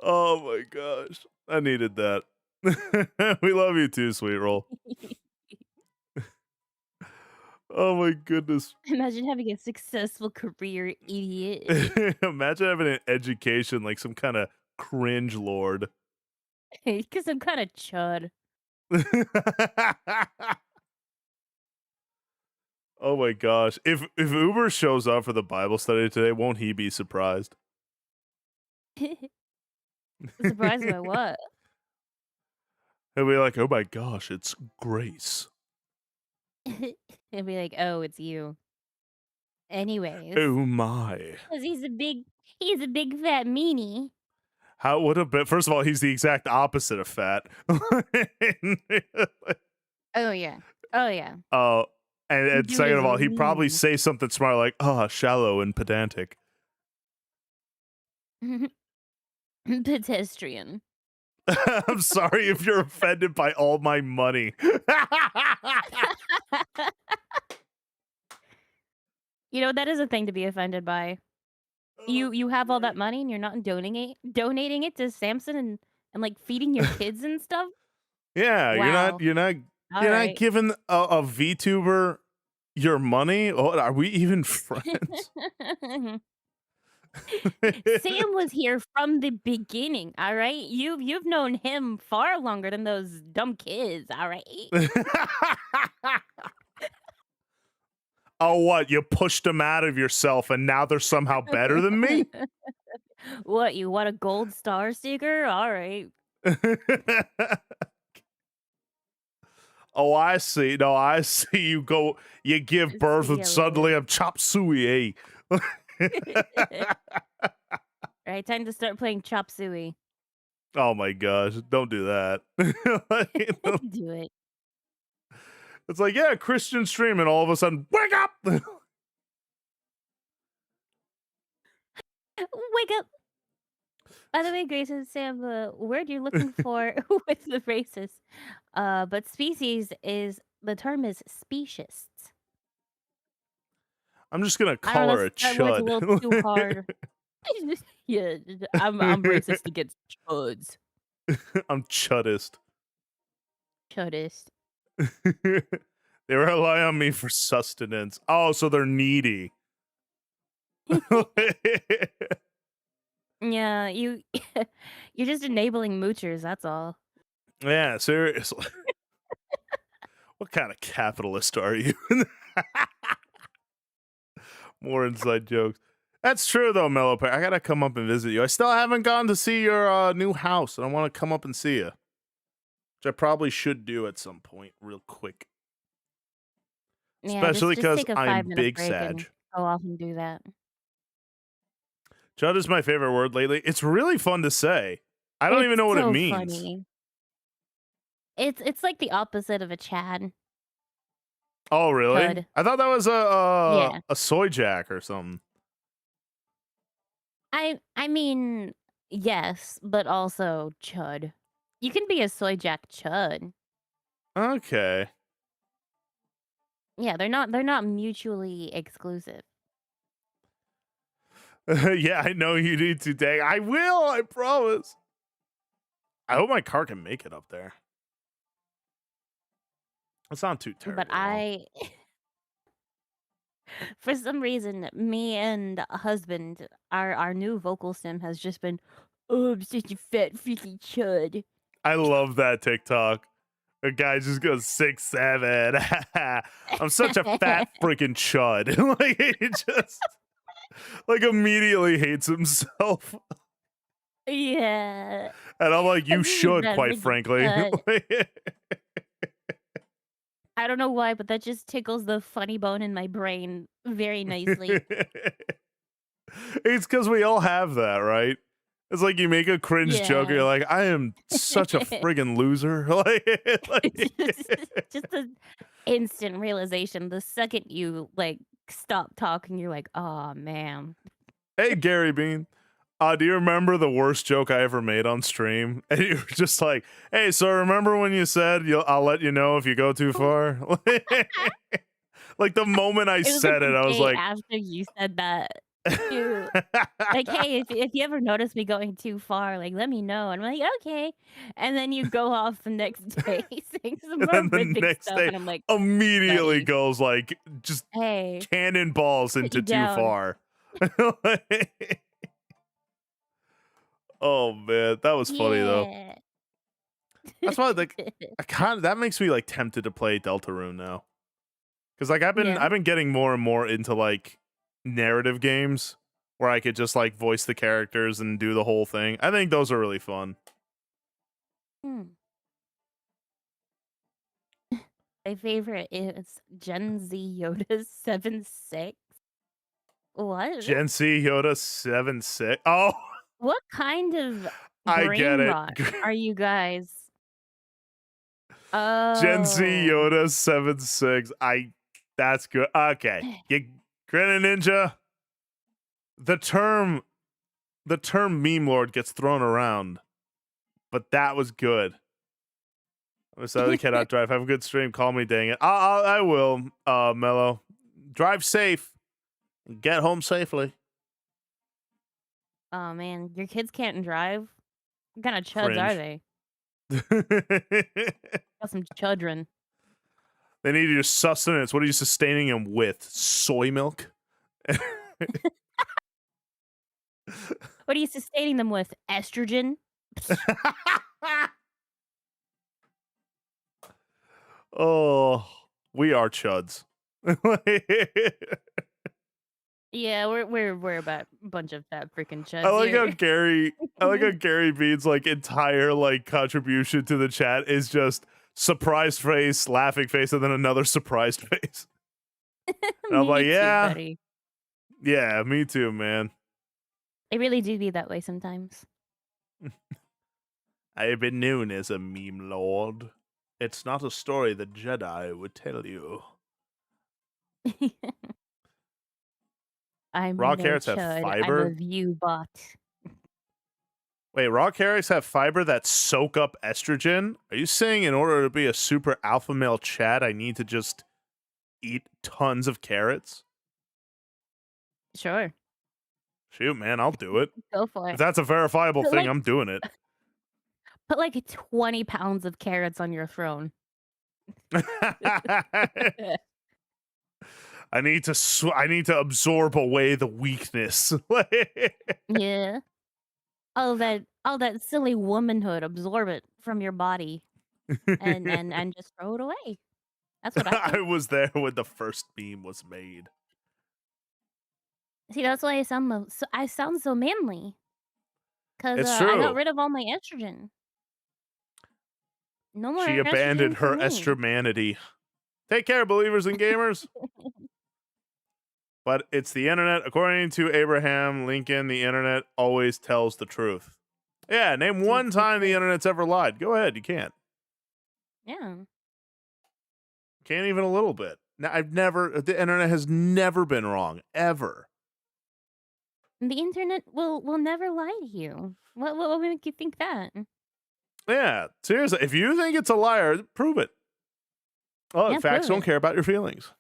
Speaker 1: Oh my gosh. I needed that. We love you too, sweet roll. Oh my goodness.
Speaker 2: Imagine having a successful career, idiot.
Speaker 1: Imagine having an education like some kind of cringe lord.
Speaker 2: Because I'm kinda chud.
Speaker 1: Oh my gosh. If Uber shows up for the Bible study today, won't he be surprised?
Speaker 2: Surprised by what?
Speaker 1: He'll be like, "Oh my gosh, it's Grace."
Speaker 2: He'll be like, "Oh, it's you." Anyways,
Speaker 1: Oh my.
Speaker 2: 'cause he's a big fat meanie.
Speaker 1: How would have been first of all, he's the exact opposite of fat.
Speaker 2: Oh, yeah. Oh, yeah.
Speaker 1: Oh, and
Speaker 2: Dude
Speaker 1: second
Speaker 2: is
Speaker 1: of all, he'd probably
Speaker 2: lean.
Speaker 1: say something smart like, "Oh, shallow and pedantic."
Speaker 2: Pedestrian.
Speaker 1: I'm sorry if you're offended by all my money.
Speaker 2: You know, that is a thing to be offended by.
Speaker 1: Oh,
Speaker 2: You have all that
Speaker 1: great.
Speaker 2: money and you're not donating it to Samson and, like, feeding your kids and stuff?
Speaker 1: Yeah, you're not
Speaker 2: Wow.
Speaker 1: you're not you're not
Speaker 2: Alright.
Speaker 1: giving a VTuber your money? Oh, are we even friends?
Speaker 2: Sam was here from the beginning, alright? You've known him far longer than those dumb kids, alright?
Speaker 1: Oh, what? You pushed them out of yourself and now they're somehow better than me?
Speaker 2: What, you want a gold star sticker? Alright.
Speaker 1: Oh, I see. No, I see. You give birth
Speaker 2: See
Speaker 1: and
Speaker 2: ya
Speaker 1: suddenly
Speaker 2: later.
Speaker 1: I'm chop suey, eh?
Speaker 2: Right, time to start playing chop suey.
Speaker 1: Oh my gosh, don't do that.
Speaker 2: Do it.
Speaker 1: It's like, yeah, Christian stream, and all of a sudden, wake up!
Speaker 2: Wake up! By the way, Grace, instead of the word you're looking for with the racist, but species is the term is specious.
Speaker 1: I'm just gonna
Speaker 2: I don't
Speaker 1: call
Speaker 2: know,
Speaker 1: her a
Speaker 2: that word's a little too
Speaker 1: chud.
Speaker 2: hard. Yeah, I'm racist against chuds.
Speaker 1: I'm chuddist.
Speaker 2: Chudist.
Speaker 1: They rely on me for sustenance. Oh, so they're needy.
Speaker 2: Yeah, you're just enabling moochers, that's all.
Speaker 1: Yeah, seriously. What kind of capitalist are you? More inside jokes. That's true though, Mellow Pear. I gotta come up and visit you. I still haven't gone to see your new house, and I want to come up and see you, which I probably should do at some point, real quick.
Speaker 2: Yeah,
Speaker 1: Especially
Speaker 2: just
Speaker 1: because
Speaker 2: take a
Speaker 1: I'm
Speaker 2: 5-minute
Speaker 1: big
Speaker 2: break and
Speaker 1: Sag.
Speaker 2: go off and do that.
Speaker 1: Chud is my favorite word lately. It's really fun to say. I don't even
Speaker 2: It's
Speaker 1: know what it
Speaker 2: so
Speaker 1: means.
Speaker 2: funny. It's like the opposite of a Chad.
Speaker 1: Oh, really?
Speaker 2: Chud.
Speaker 1: I thought that was
Speaker 2: Yeah.
Speaker 1: a soy jack or something.
Speaker 2: I mean, yes, but also chud. You can be a soy jack chud.
Speaker 1: Okay.
Speaker 2: Yeah, they're not mutually exclusive.
Speaker 1: Yeah, I know you need to, dang. I will, I promise. I hope my car can make it up there. It's not too
Speaker 2: But
Speaker 1: terribly long.
Speaker 2: for some reason, me and a husband, our new vocal sim has just been, "Oh, I'm such a fat freaky chud."
Speaker 1: I love that TikTok. A guy just goes 6'7". I'm such a fat freaking chud. Like he just like immediately hates himself.
Speaker 2: Yeah.
Speaker 1: And I'm like, you
Speaker 2: I'm such a
Speaker 1: should,
Speaker 2: fat
Speaker 1: quite
Speaker 2: freaky
Speaker 1: frankly.
Speaker 2: chud. I don't know why, but that just tickles the funny bone in my brain very nicely.
Speaker 1: It's because we all have that, right? It's like you make a cringe joke, and
Speaker 2: Yeah.
Speaker 1: you're like, I am such a friggin' loser.
Speaker 2: Just an instant realization. The second you, like, stop talking, you're like, "Oh man."
Speaker 1: Hey, Gary Bean. Do you remember the worst joke I ever made on stream? And you were just like, hey, so remember when you said I'll let you know if you go too far? Like the moment I
Speaker 2: It was, like,
Speaker 1: said it,
Speaker 2: the
Speaker 1: I was
Speaker 2: day
Speaker 1: like,
Speaker 2: after you said that too. Like, "Hey, if you ever notice me going too far, like, let me know." And I'm like, "Okay." And then you go off the next day saying some
Speaker 1: and then the
Speaker 2: horrific
Speaker 1: next
Speaker 2: stuff,
Speaker 1: day
Speaker 2: and I'm like,
Speaker 1: immediately
Speaker 2: "Buddy,
Speaker 1: goes like just
Speaker 2: hey,
Speaker 1: cannonballs
Speaker 2: put
Speaker 1: into
Speaker 2: you
Speaker 1: too
Speaker 2: down."
Speaker 1: far. Oh man, that was funny though.
Speaker 2: Yeah.
Speaker 1: That's why like I kind of that makes me like tempted to play Deltarune now. Because like
Speaker 2: Yeah.
Speaker 1: I've been getting more and more into like narrative games where I could just like voice the characters and do the whole thing. I think those are really fun.
Speaker 2: Hmm. My favorite is Gen Z Yoda 76. What?
Speaker 1: Gen Z Yoda 7 6. Oh,
Speaker 2: What kind of
Speaker 1: I get
Speaker 2: brain
Speaker 1: it.
Speaker 2: rot are you guys?
Speaker 1: Gen Z
Speaker 2: Oh.
Speaker 1: Yoda 7 6. That's good. Okay. You Grinning Ninja. The term meme lord gets thrown around, but that was good. I'm sorry, cannot drive. Have a good stream. Call me, dang it. I will, Mello. Drive safe. Get home safely.
Speaker 2: Oh man, your kids can't drive? What kind of chuds are
Speaker 1: Cringe.
Speaker 2: they? Got some children.
Speaker 1: They need your sustenance. What are you sustaining them with? Soy milk?
Speaker 2: What are you sustaining them with? Estrogen?
Speaker 1: Oh, we are chuds.
Speaker 2: Yeah, we're about a bunch of fat freaking
Speaker 1: I
Speaker 2: chuds
Speaker 1: like how
Speaker 2: here.
Speaker 1: Gary Bean's like entire like contribution to the chat is just surprised face, laughing face, and then another surprised face. And I'm like,
Speaker 2: Me too,
Speaker 1: yeah,
Speaker 2: buddy.
Speaker 1: yeah, me too, man.
Speaker 2: They really do be that way sometimes.
Speaker 1: I have been known as a meme lord. It's not a story the Jedi would tell you.
Speaker 2: I'm
Speaker 1: Raw
Speaker 2: no
Speaker 1: carrots have
Speaker 2: chud. I'm a
Speaker 1: fiber.
Speaker 2: view bot.
Speaker 1: Wait, raw carrots have fiber that soak up estrogen? Are you saying in order to be a super alpha male Chad, I need to just eat tons of carrots?
Speaker 2: Sure.
Speaker 1: Shoot, man, I'll do it.
Speaker 2: Go for
Speaker 1: If
Speaker 2: it.
Speaker 1: that's a verifiable
Speaker 2: Put
Speaker 1: thing,
Speaker 2: like
Speaker 1: I'm doing it.
Speaker 2: put like 20 pounds of carrots on your throne.
Speaker 1: I need to absorb away the weakness.
Speaker 2: Yeah. All that silly womanhood, absorb it from your body and just throw it away. That's what I
Speaker 1: I
Speaker 2: think.
Speaker 1: was there when the first meme was made.
Speaker 2: See, that's why I sound so manly. 'Cause,
Speaker 1: It's
Speaker 2: I got
Speaker 1: true.
Speaker 2: rid of all my estrogen. No more
Speaker 1: She
Speaker 2: estrogen
Speaker 1: abandoned
Speaker 2: for
Speaker 1: her
Speaker 2: me.
Speaker 1: estromanity. Take care, believers and gamers. But it's the internet. According to Abraham Lincoln, the internet always tells the truth. Yeah, name
Speaker 2: Too
Speaker 1: one
Speaker 2: too
Speaker 1: time the
Speaker 2: true.
Speaker 1: internet's ever lied. Go ahead, you can't.
Speaker 2: Yeah.
Speaker 1: Can't even a little bit. The internet has never been wrong, ever.
Speaker 2: The internet will never lie to you. What would make you think that?
Speaker 1: Yeah, seriously. If you think it's a liar, prove it. Oh,
Speaker 2: Yeah,
Speaker 1: facts
Speaker 2: prove
Speaker 1: don't
Speaker 2: it.
Speaker 1: care about your feelings.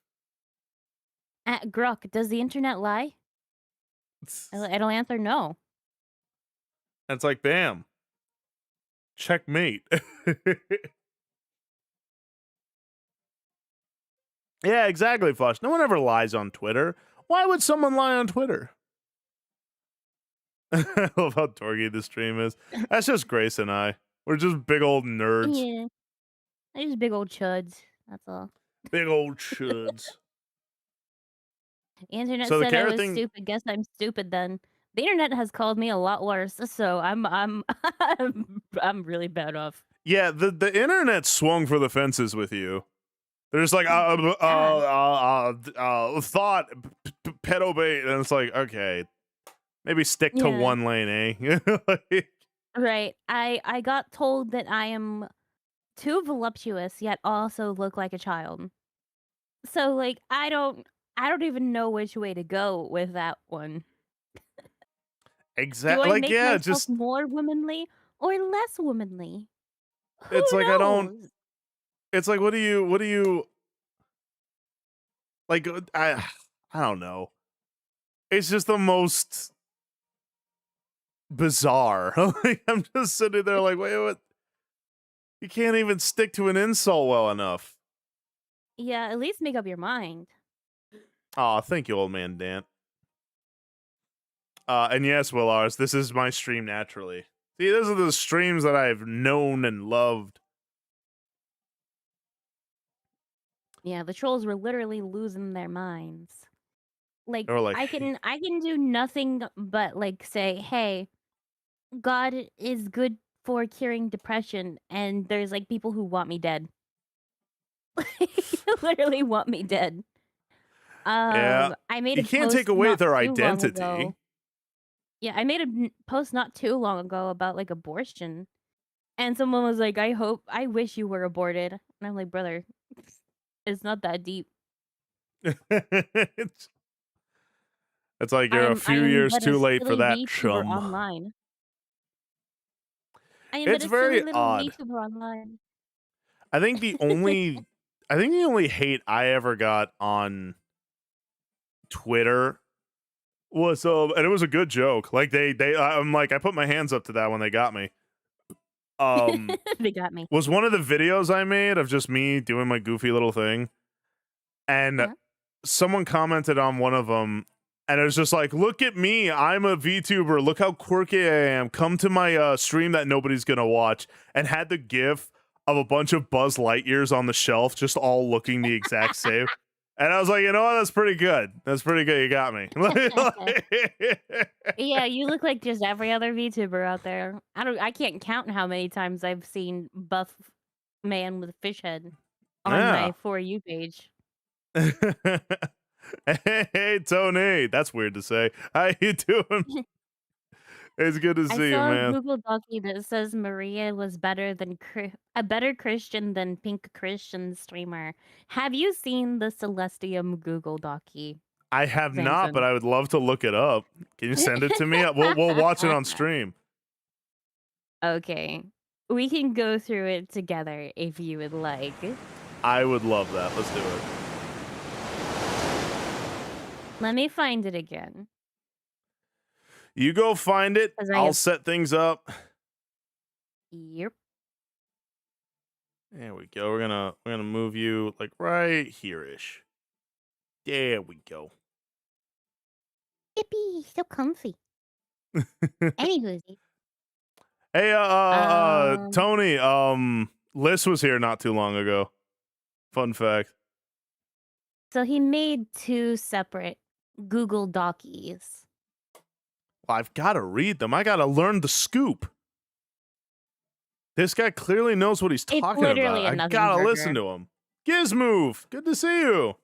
Speaker 2: At Grok, does the internet lie? It'll answer no.
Speaker 1: And it's like, bam, checkmate. Yeah, exactly, Flush. No one ever lies on Twitter. Why would someone lie on Twitter? I love how dorky the stream is. That's just Grace and I. We're just big old nerds.
Speaker 2: Yeah. They're just big old chuds. That's all.
Speaker 1: Big old chuds.
Speaker 2: The internet
Speaker 1: So the
Speaker 2: said I
Speaker 1: carrot
Speaker 2: was
Speaker 1: thing,
Speaker 2: stupid. Guess I'm stupid then. The internet has called me a lot worse, so I'm I'm really bad off.
Speaker 1: yeah, the internet swung for the fences with you. They're just like,
Speaker 2: Yeah.
Speaker 1: thought, pedo bait. And it's like, okay, maybe stick to
Speaker 2: Yeah.
Speaker 1: one lane, eh? Like,
Speaker 2: Right. I got told that I am too voluptuous yet also look like a child. So like I don't even know which way to go with that one. Do
Speaker 1: exactly.
Speaker 2: I
Speaker 1: Like,
Speaker 2: make
Speaker 1: yeah,
Speaker 2: myself
Speaker 1: just,
Speaker 2: more womanly or less womanly? Who
Speaker 1: it's like,
Speaker 2: knows?
Speaker 1: it's like, what do you, like, I don't know. It's just the most bizarre. Like, I'm just sitting there like, wait, what? You can't even stick to an insult well enough.
Speaker 2: Yeah, at least make up your mind.
Speaker 1: Aw, thank you, old man Dan. And yes, Willars, this is my stream naturally. See, those are the streams that I've known and loved.
Speaker 2: Yeah, the trolls were literally losing their minds. Like,
Speaker 1: Or like,
Speaker 2: I can do nothing but, like, say, "Hey, God is good for curing depression," and there's, like, people who want me dead. Literally want me dead.
Speaker 1: yeah,
Speaker 2: I made
Speaker 1: you
Speaker 2: a
Speaker 1: can't take
Speaker 2: post
Speaker 1: away
Speaker 2: not
Speaker 1: their
Speaker 2: too long
Speaker 1: identity.
Speaker 2: ago. Yeah, I made a post not too long ago about, like, abortion, and someone was like, I wish you were aborted." And I'm like, "Brother, it's not that deep.
Speaker 1: it's, it's like you're a
Speaker 2: I
Speaker 1: few
Speaker 2: am
Speaker 1: years
Speaker 2: but a
Speaker 1: too late for
Speaker 2: silly
Speaker 1: that,
Speaker 2: VTuber
Speaker 1: chum.
Speaker 2: online. I am but
Speaker 1: It's
Speaker 2: a silly
Speaker 1: very
Speaker 2: little
Speaker 1: odd.
Speaker 2: VTuber online."
Speaker 1: I think the only, I think the only hate I ever got on Twitter was, and it was a good joke. Like I'm like, I put my hands up to that when they got me. Um,
Speaker 2: They got me.
Speaker 1: was one of the videos I made of just me doing my goofy little thing, and
Speaker 2: Uh-huh.
Speaker 1: someone commented on one of them, and it was just like, "Look at me, I'm a VTuber. Look how quirky I am. Come to my stream that nobody's gonna watch." And had the GIF of a bunch of Buzz Lightyears on the shelf, just all looking the exact same. And I was like, you know what? That's pretty good. That's pretty good. You got me.
Speaker 2: Yeah, you look like just every other VTuber out there. I can't count how many times I've seen buff man with a fish head on
Speaker 1: Yeah.
Speaker 2: my For You page.
Speaker 1: Hey, Tony. That's weird to say. How you doing? It's good to
Speaker 2: I
Speaker 1: see you,
Speaker 2: saw a
Speaker 1: man.
Speaker 2: Google Docu that says Maria was better than a better Christian than Pink Christian streamer. Have you seen the Celestium Google Docu,
Speaker 1: I have not, but
Speaker 2: Zanson?
Speaker 1: I would love to look it up. Can you send it to me? We'll watch it on stream.
Speaker 2: Okay. We can go through it together if you would like.
Speaker 1: I would love that. Let's do it.
Speaker 2: Let me find it again.
Speaker 1: You go find it.
Speaker 2: 'Cause I
Speaker 1: I'll
Speaker 2: have
Speaker 1: set things up.
Speaker 2: Yep.
Speaker 1: There we go. We're gonna move you like right here-ish. There we go.
Speaker 2: Yippee, so comfy. Anywho,
Speaker 1: Hey,
Speaker 2: um,
Speaker 1: Tony. Liz was here not too long ago. Fun fact.
Speaker 2: so he made 2 separate Google Docies.
Speaker 1: Well, I've got to read them. I got to learn the scoop. This guy clearly knows what he's
Speaker 2: It's
Speaker 1: talking about.
Speaker 2: literally a
Speaker 1: I
Speaker 2: nothing
Speaker 1: gotta listen
Speaker 2: burger.
Speaker 1: to him. Gizmove, good to see you.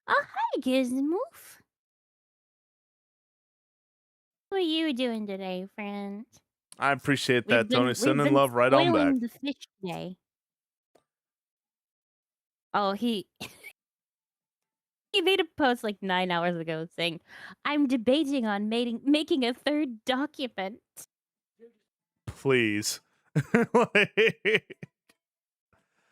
Speaker 2: Oh, hi, Gizmoof. What are you doing today, friend?
Speaker 1: I appreciate that, Tony.
Speaker 2: We've
Speaker 1: Sending
Speaker 2: been
Speaker 1: love right on back.
Speaker 2: spoiling the fish today. Oh, he made a post like 9 hours ago saying, "I'm debating on making a 3rd document."
Speaker 1: Please. Like,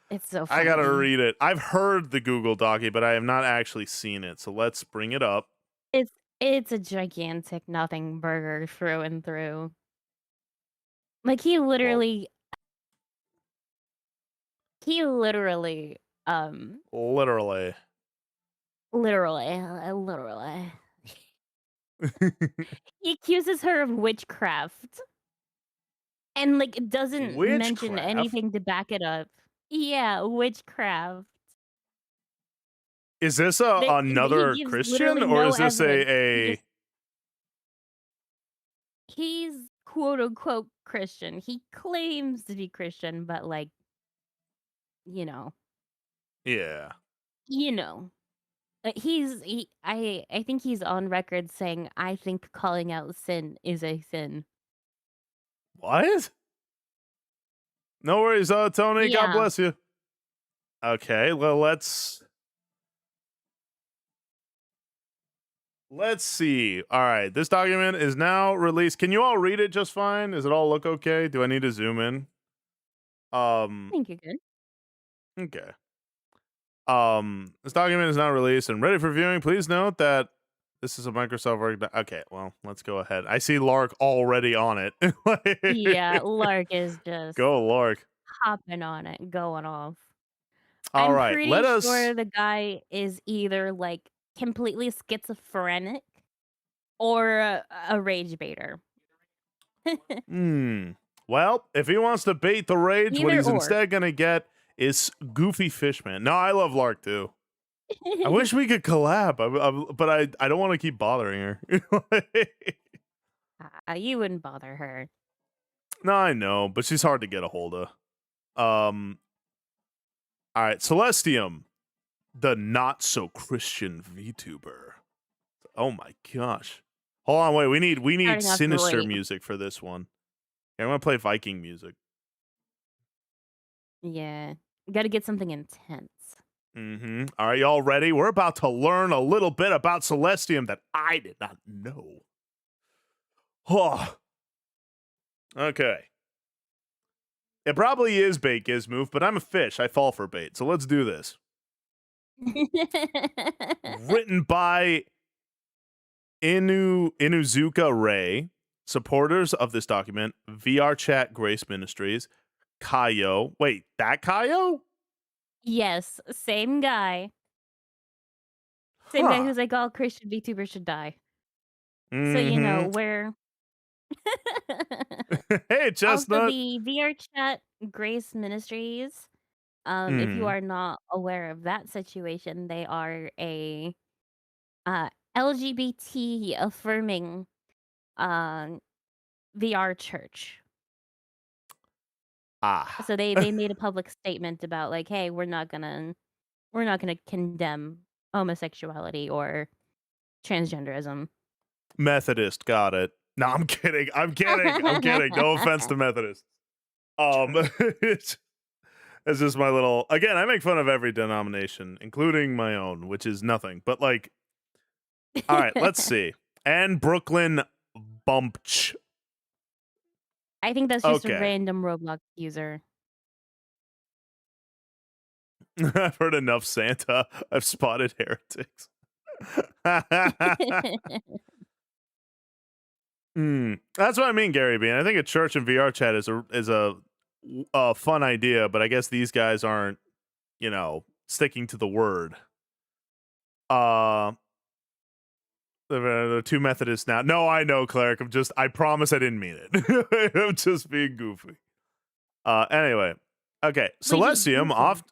Speaker 2: It's so
Speaker 1: I gotta
Speaker 2: funny.
Speaker 1: read it. I've heard the Google Docky, but I have not actually seen it. So let's bring it up.
Speaker 2: It's it's a gigantic nothing burger through and through. Like,
Speaker 1: Well,
Speaker 2: he literally, um,
Speaker 1: literally.
Speaker 2: literally, he accuses her of witchcraft and, like, doesn't mention
Speaker 1: Witchcraft?
Speaker 2: anything to back it up. Yeah, witchcraft.
Speaker 1: Is this
Speaker 2: He
Speaker 1: another
Speaker 2: gives
Speaker 1: Christian
Speaker 2: literally
Speaker 1: or
Speaker 2: no
Speaker 1: is this
Speaker 2: evidence.
Speaker 1: a
Speaker 2: He's quote unquote Christian. He claims to be Christian, but like, you know,
Speaker 1: yeah.
Speaker 2: you know. I think he's on record saying, "I think calling out sin is a sin."
Speaker 1: What? No worries, Tony. God
Speaker 2: Yeah,
Speaker 1: bless you. Okay, well let's see. All right, this document is now released. Can you all read it just fine? Does it all look okay? Do I need to zoom in?
Speaker 2: I
Speaker 1: Um,
Speaker 2: think you're good.
Speaker 1: okay. This document is now released and ready for viewing. Please note that this is a Microsoft Word. Okay, well, let's go ahead. I see Lark already on it.
Speaker 2: Yeah,
Speaker 1: Like,
Speaker 2: Lark is just
Speaker 1: go, Lark.
Speaker 2: hopping on it, going off.
Speaker 1: All
Speaker 2: I'm
Speaker 1: right,
Speaker 2: pretty
Speaker 1: let us.
Speaker 2: sure the guy is either like completely schizophrenic or a rage baiter.
Speaker 1: Hmm. Well, if he wants to bait the rage, what
Speaker 2: Either
Speaker 1: he's
Speaker 2: or.
Speaker 1: instead going to get is Goofy Fishman. No, I love Lark too. I wish we could collab, but I don't want to keep bothering her.
Speaker 2: You wouldn't bother her.
Speaker 1: No, I know, but she's hard to get a hold of. Um, all right, Celestium, the not so Christian VTuber. Oh my gosh. Hold on, wait. We need
Speaker 2: Starting off
Speaker 1: sinister
Speaker 2: great.
Speaker 1: music for this one. Here, I'm gonna play Viking music.
Speaker 2: Yeah. Gotta get something intense.
Speaker 1: All right, y'all ready? We're about to learn a little bit about Celestium that I did not know. Oh. Okay. It probably is bait Gizmoof, but I'm a fish. I fall for bait. So let's do this. Written by Inuzuka Ray, supporters of this document, VR Chat Grace Ministries, Kayo. Wait, that Kayo?
Speaker 2: Yes, same guy. Same guy
Speaker 1: Huh.
Speaker 2: who's like, all Christian VTubers should die. So,
Speaker 1: Mm-hmm.
Speaker 2: where
Speaker 1: Hey,
Speaker 2: also
Speaker 1: Chestnut.
Speaker 2: the VR Chat Grace Ministries, if you
Speaker 1: Hmm.
Speaker 2: are not aware of that situation, they are a LGBT affirming uh, VR church.
Speaker 1: Ah.
Speaker 2: So they made a public statement about like, hey, we're not gonna condemn homosexuality or transgenderism.
Speaker 1: Methodist, got it. No, I'm kidding. I'm kidding. I'm kidding. No offense to Methodists.
Speaker 2: True.
Speaker 1: It's just my little. Again, I make fun of every denomination, including my own, which is nothing. But like, all right, let's see. And Brooklyn Bumpch.
Speaker 2: I think that's just a
Speaker 1: Okay,
Speaker 2: random Roblox user.
Speaker 1: I've heard enough Santa. I've spotted heretics. That's what I mean, Gary Bean. I think a church and VR chat is a fun idea, but I guess these guys aren't, sticking to the word. Uh, the two Methodists now. No, I know, cleric. I promise I didn't mean it. I'm just being goofy. Anyway, okay.
Speaker 2: Really just
Speaker 1: Celestium,
Speaker 2: goofy.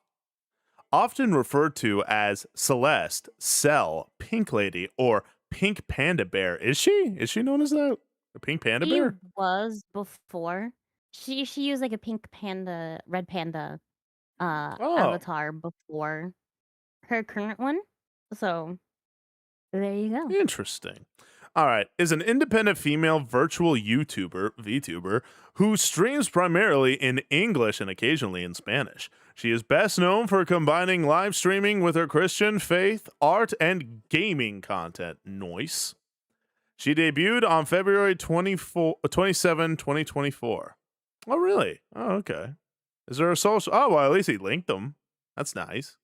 Speaker 1: often referred to as Celeste, Cell, Pink Lady, or Pink Panda Bear. Is she? Is she known as that? A Pink Panda
Speaker 2: She
Speaker 1: Bear?
Speaker 2: was before. She used like a pink panda, red panda
Speaker 1: Oh,
Speaker 2: avatar before her current one. So there you go.
Speaker 1: interesting. All right, is an independent female virtual VTuber, who streams primarily in English and occasionally in Spanish. She is best known for combining live streaming with her Christian faith, art, and gaming content. Noise. She debuted on February 27, 2024. Oh, really? Oh, okay. Is there a social? Oh, well, at least he linked them. That's nice.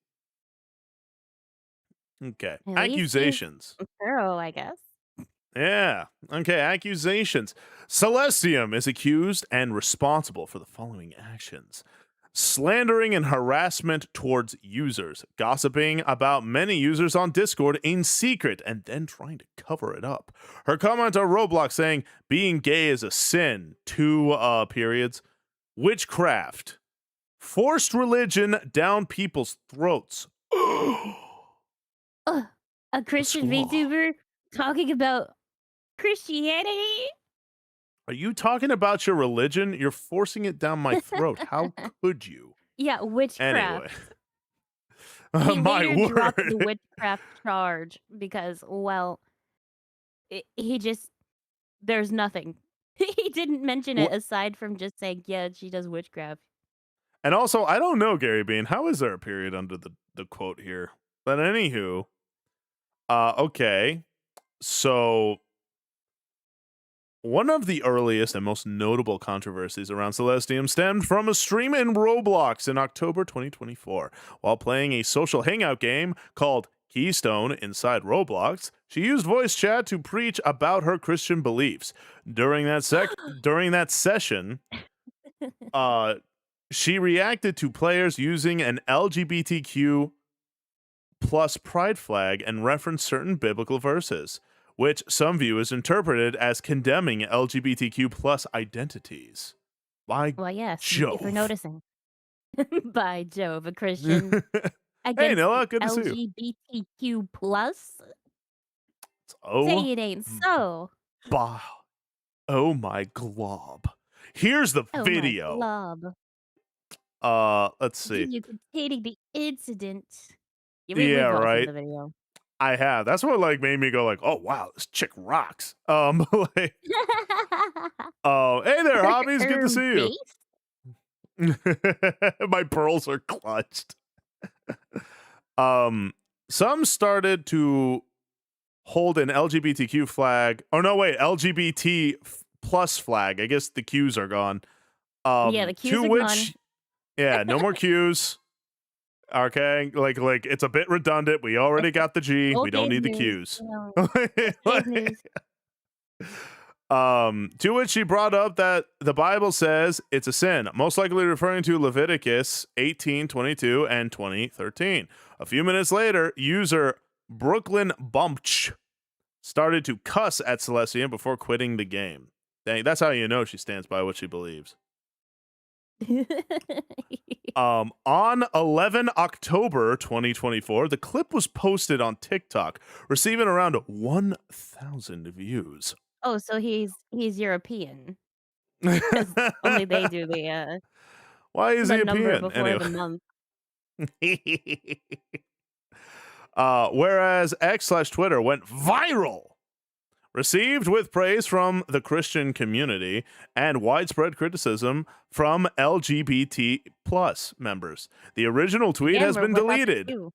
Speaker 1: Okay.
Speaker 2: At least he's
Speaker 1: Accusations.
Speaker 2: thorough, I guess.
Speaker 1: Yeah. Okay. Accusations. Celestium is accused and responsible for the following actions: slandering and harassment towards users, gossiping about many users on Discord in secret, and then trying to cover it up. Her comment on Roblox saying being gay is a sin. Two periods. Witchcraft. Forced religion down people's throats.
Speaker 2: Ugh, a Christian
Speaker 1: Squaw.
Speaker 2: VTuber talking about Christianity?
Speaker 1: Are you talking about your religion? You're forcing it down my throat. How could you?
Speaker 2: Yeah,
Speaker 1: Anyway,
Speaker 2: witchcraft. He
Speaker 1: my
Speaker 2: later dropped the
Speaker 1: word.
Speaker 2: witchcraft charge because, well, he just there's nothing. He didn't mention it aside from just saying, yeah, she does witchcraft.
Speaker 1: And also, I don't know, Gary Bean. How is there a period under the quote here? But anywho, okay. So one of the earliest and most notable controversies around Celestium stemmed from a stream in Roblox in October 2024. While playing a social hangout game called Keystone inside Roblox, she used voice chat to preach about her Christian beliefs. During that session, uh, she reacted to players using an LGBTQ plus pride flag and referenced certain biblical verses, which some viewers interpreted as condemning LGBTQ plus identities. By
Speaker 2: Well, yes, thank you for
Speaker 1: Jove.
Speaker 2: noticing. By Jove, a Christian
Speaker 1: Hey,
Speaker 2: against the
Speaker 1: Noah, good to see you.
Speaker 2: LGBTQ plus?
Speaker 1: Oh,
Speaker 2: Say it ain't
Speaker 1: m-
Speaker 2: so.
Speaker 1: bah, oh my glob. Here's the
Speaker 2: Oh my
Speaker 1: video.
Speaker 2: glob.
Speaker 1: Let's see.
Speaker 2: Continue containing the incident. Yeah,
Speaker 1: Yeah,
Speaker 2: we've all seen
Speaker 1: right.
Speaker 2: the video.
Speaker 1: I have. That's what like made me go like, oh wow, this chick rocks. Like, oh, hey there, hobbies. Good to
Speaker 2: Her
Speaker 1: see you.
Speaker 2: base?
Speaker 1: My pearls are clutched. Um, some started to hold an LGBTQ flag. Oh no, wait, LGBT plus flag. I guess the Q's are gone.
Speaker 2: Yeah, the
Speaker 1: To
Speaker 2: cues are gone.
Speaker 1: which, yeah, no more Q's. Okay, like it's a bit redundant. We already
Speaker 2: It's
Speaker 1: got the G. We
Speaker 2: old
Speaker 1: don't
Speaker 2: days
Speaker 1: need the
Speaker 2: news.
Speaker 1: Q's.
Speaker 2: You know, old days news.
Speaker 1: To which she brought up that the Bible says it's a sin, most likely referring to Leviticus 18:22 and 20:13. A few minutes later, user Brooklyn Bumpch started to cuss at Celestia before quitting the game. Dang, that's how you know she stands by what she believes. On 11 October 2024, the clip was posted on TikTok, receiving around 1,000 views.
Speaker 2: Oh, so he's European, 'cause only they do
Speaker 1: Why is
Speaker 2: the
Speaker 1: he a
Speaker 2: number
Speaker 1: peon?
Speaker 2: before
Speaker 1: Anyway.
Speaker 2: the month.
Speaker 1: Whereas X/Twitter went viral, received with praise from the Christian community and widespread criticism from LGBT plus members. The original tweet
Speaker 2: Again,
Speaker 1: has
Speaker 2: we're
Speaker 1: been
Speaker 2: without the
Speaker 1: deleted.
Speaker 2: Q.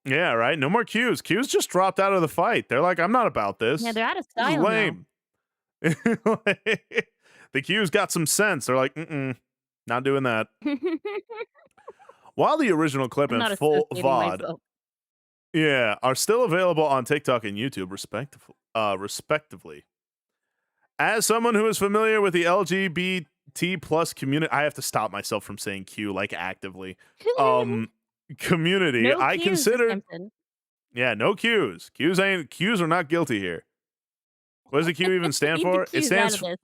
Speaker 1: Yeah, right. No more Q's. Q's just dropped out of the fight. They're like, I'm not about
Speaker 2: Yeah,
Speaker 1: this.
Speaker 2: they're out of
Speaker 1: This is
Speaker 2: style now.
Speaker 1: lame. The Q's got some sense. They're like, not doing that. While the original clip
Speaker 2: I'm
Speaker 1: and
Speaker 2: not
Speaker 1: full
Speaker 2: associating
Speaker 1: VOD,
Speaker 2: myself.
Speaker 1: yeah, are still available on TikTok and YouTube, respectively. As someone who is familiar with the LGBT plus community, I have to stop myself from saying Q like actively. Um, community,
Speaker 2: No
Speaker 1: I
Speaker 2: cues, Miss
Speaker 1: considered,
Speaker 2: Simpson.
Speaker 1: yeah, no Q's. Q's are not guilty here. What does the Q even stand
Speaker 2: Leave the
Speaker 1: for? It
Speaker 2: cues out
Speaker 1: stands.
Speaker 2: of this.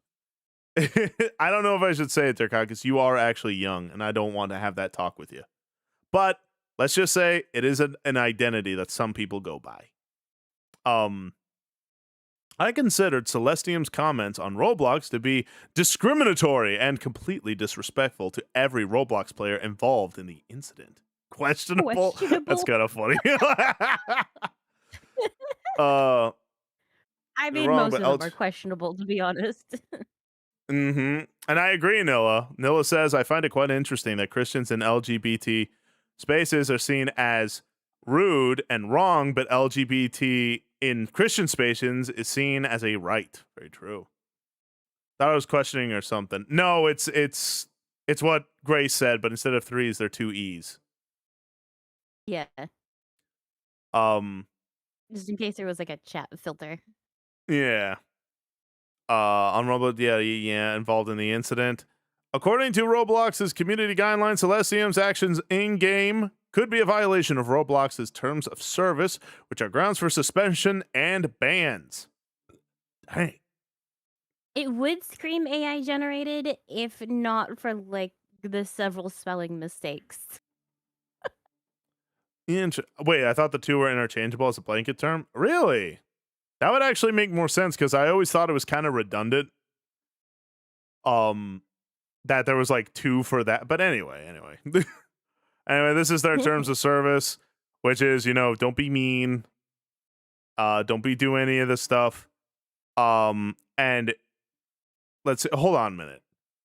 Speaker 1: I don't know if I should say it there, because you are actually young, and I don't want to have that talk with you. But let's just say it is an identity that some people go by. I considered Celestium's comments on Roblox to be discriminatory and completely disrespectful to every Roblox player involved in the incident. Questionable? That's
Speaker 2: Questionable.
Speaker 1: kind of funny. uh,
Speaker 2: I
Speaker 1: you're
Speaker 2: mean,
Speaker 1: wrong,
Speaker 2: most
Speaker 1: but
Speaker 2: of them are questionable, to be honest.
Speaker 1: And I agree, Noah. Noah says, I find it quite interesting that Christians in LGBT spaces are seen as rude and wrong, but LGBT in Christian spaces is seen as a right. Very true. Thought I was questioning or something. No, it's what Grace said, but instead of threes, they're two E's.
Speaker 2: Yeah,
Speaker 1: Um,
Speaker 2: just in case there was, like, a chat filter.
Speaker 1: yeah. On Roblox, yeah, involved in the incident. According to Roblox's community guidelines, Celestium's actions in game could be a violation of Roblox's terms of service, which are grounds for suspension and bans. Dang.
Speaker 2: It would scream AI generated if not for, like, the several spelling mistakes.
Speaker 1: Wait, I thought the two were interchangeable as a blanket term. Really? That would actually make more sense because I always thought it was kind of redundant. Um, that there was like two for that. But anyway. Anyway, this is their terms of service, which is, don't be mean. Don't be doing any of this stuff. And hold on a minute.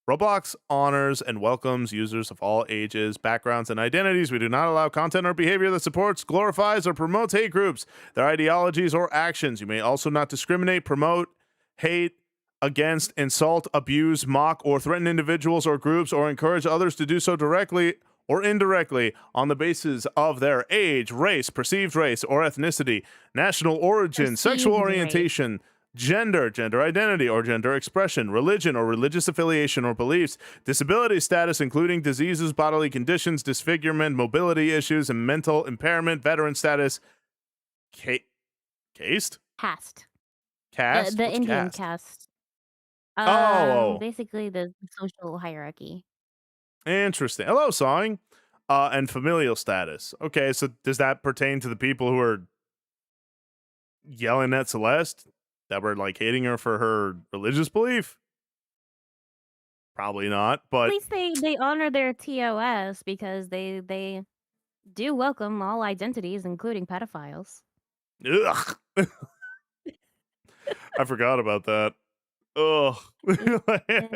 Speaker 1: Roblox honors and welcomes users of all ages, backgrounds, and identities. We do not allow content or behavior that supports, glorifies, or promotes hate groups, their ideologies, or actions. You may also not discriminate, promote, hate against, insult, abuse, mock, or threaten individuals or groups, or encourage others to do so directly or indirectly on the basis of their age, race, perceived race, or ethnicity, national origin, sexual
Speaker 2: Perceived race.
Speaker 1: orientation, gender, gender identity or gender expression, religion or religious affiliation or beliefs, disability status, including diseases, bodily conditions, disfigurement, mobility issues, and mental impairment, veteran status, caste?
Speaker 2: Caste.
Speaker 1: Cast?
Speaker 2: The
Speaker 1: What's
Speaker 2: Indian
Speaker 1: cast?
Speaker 2: caste.
Speaker 1: Oh,
Speaker 2: Basically the social hierarchy.
Speaker 1: Interesting. Hello, sawing. And familial status. Okay, so does that pertain to the people who are yelling at Celeste that were like hating her for her religious belief? Probably not,
Speaker 2: At
Speaker 1: but
Speaker 2: least they honor their TOS because they do welcome all identities, including pedophiles.
Speaker 1: ugh, I forgot about that. Ugh.
Speaker 2: Yeah.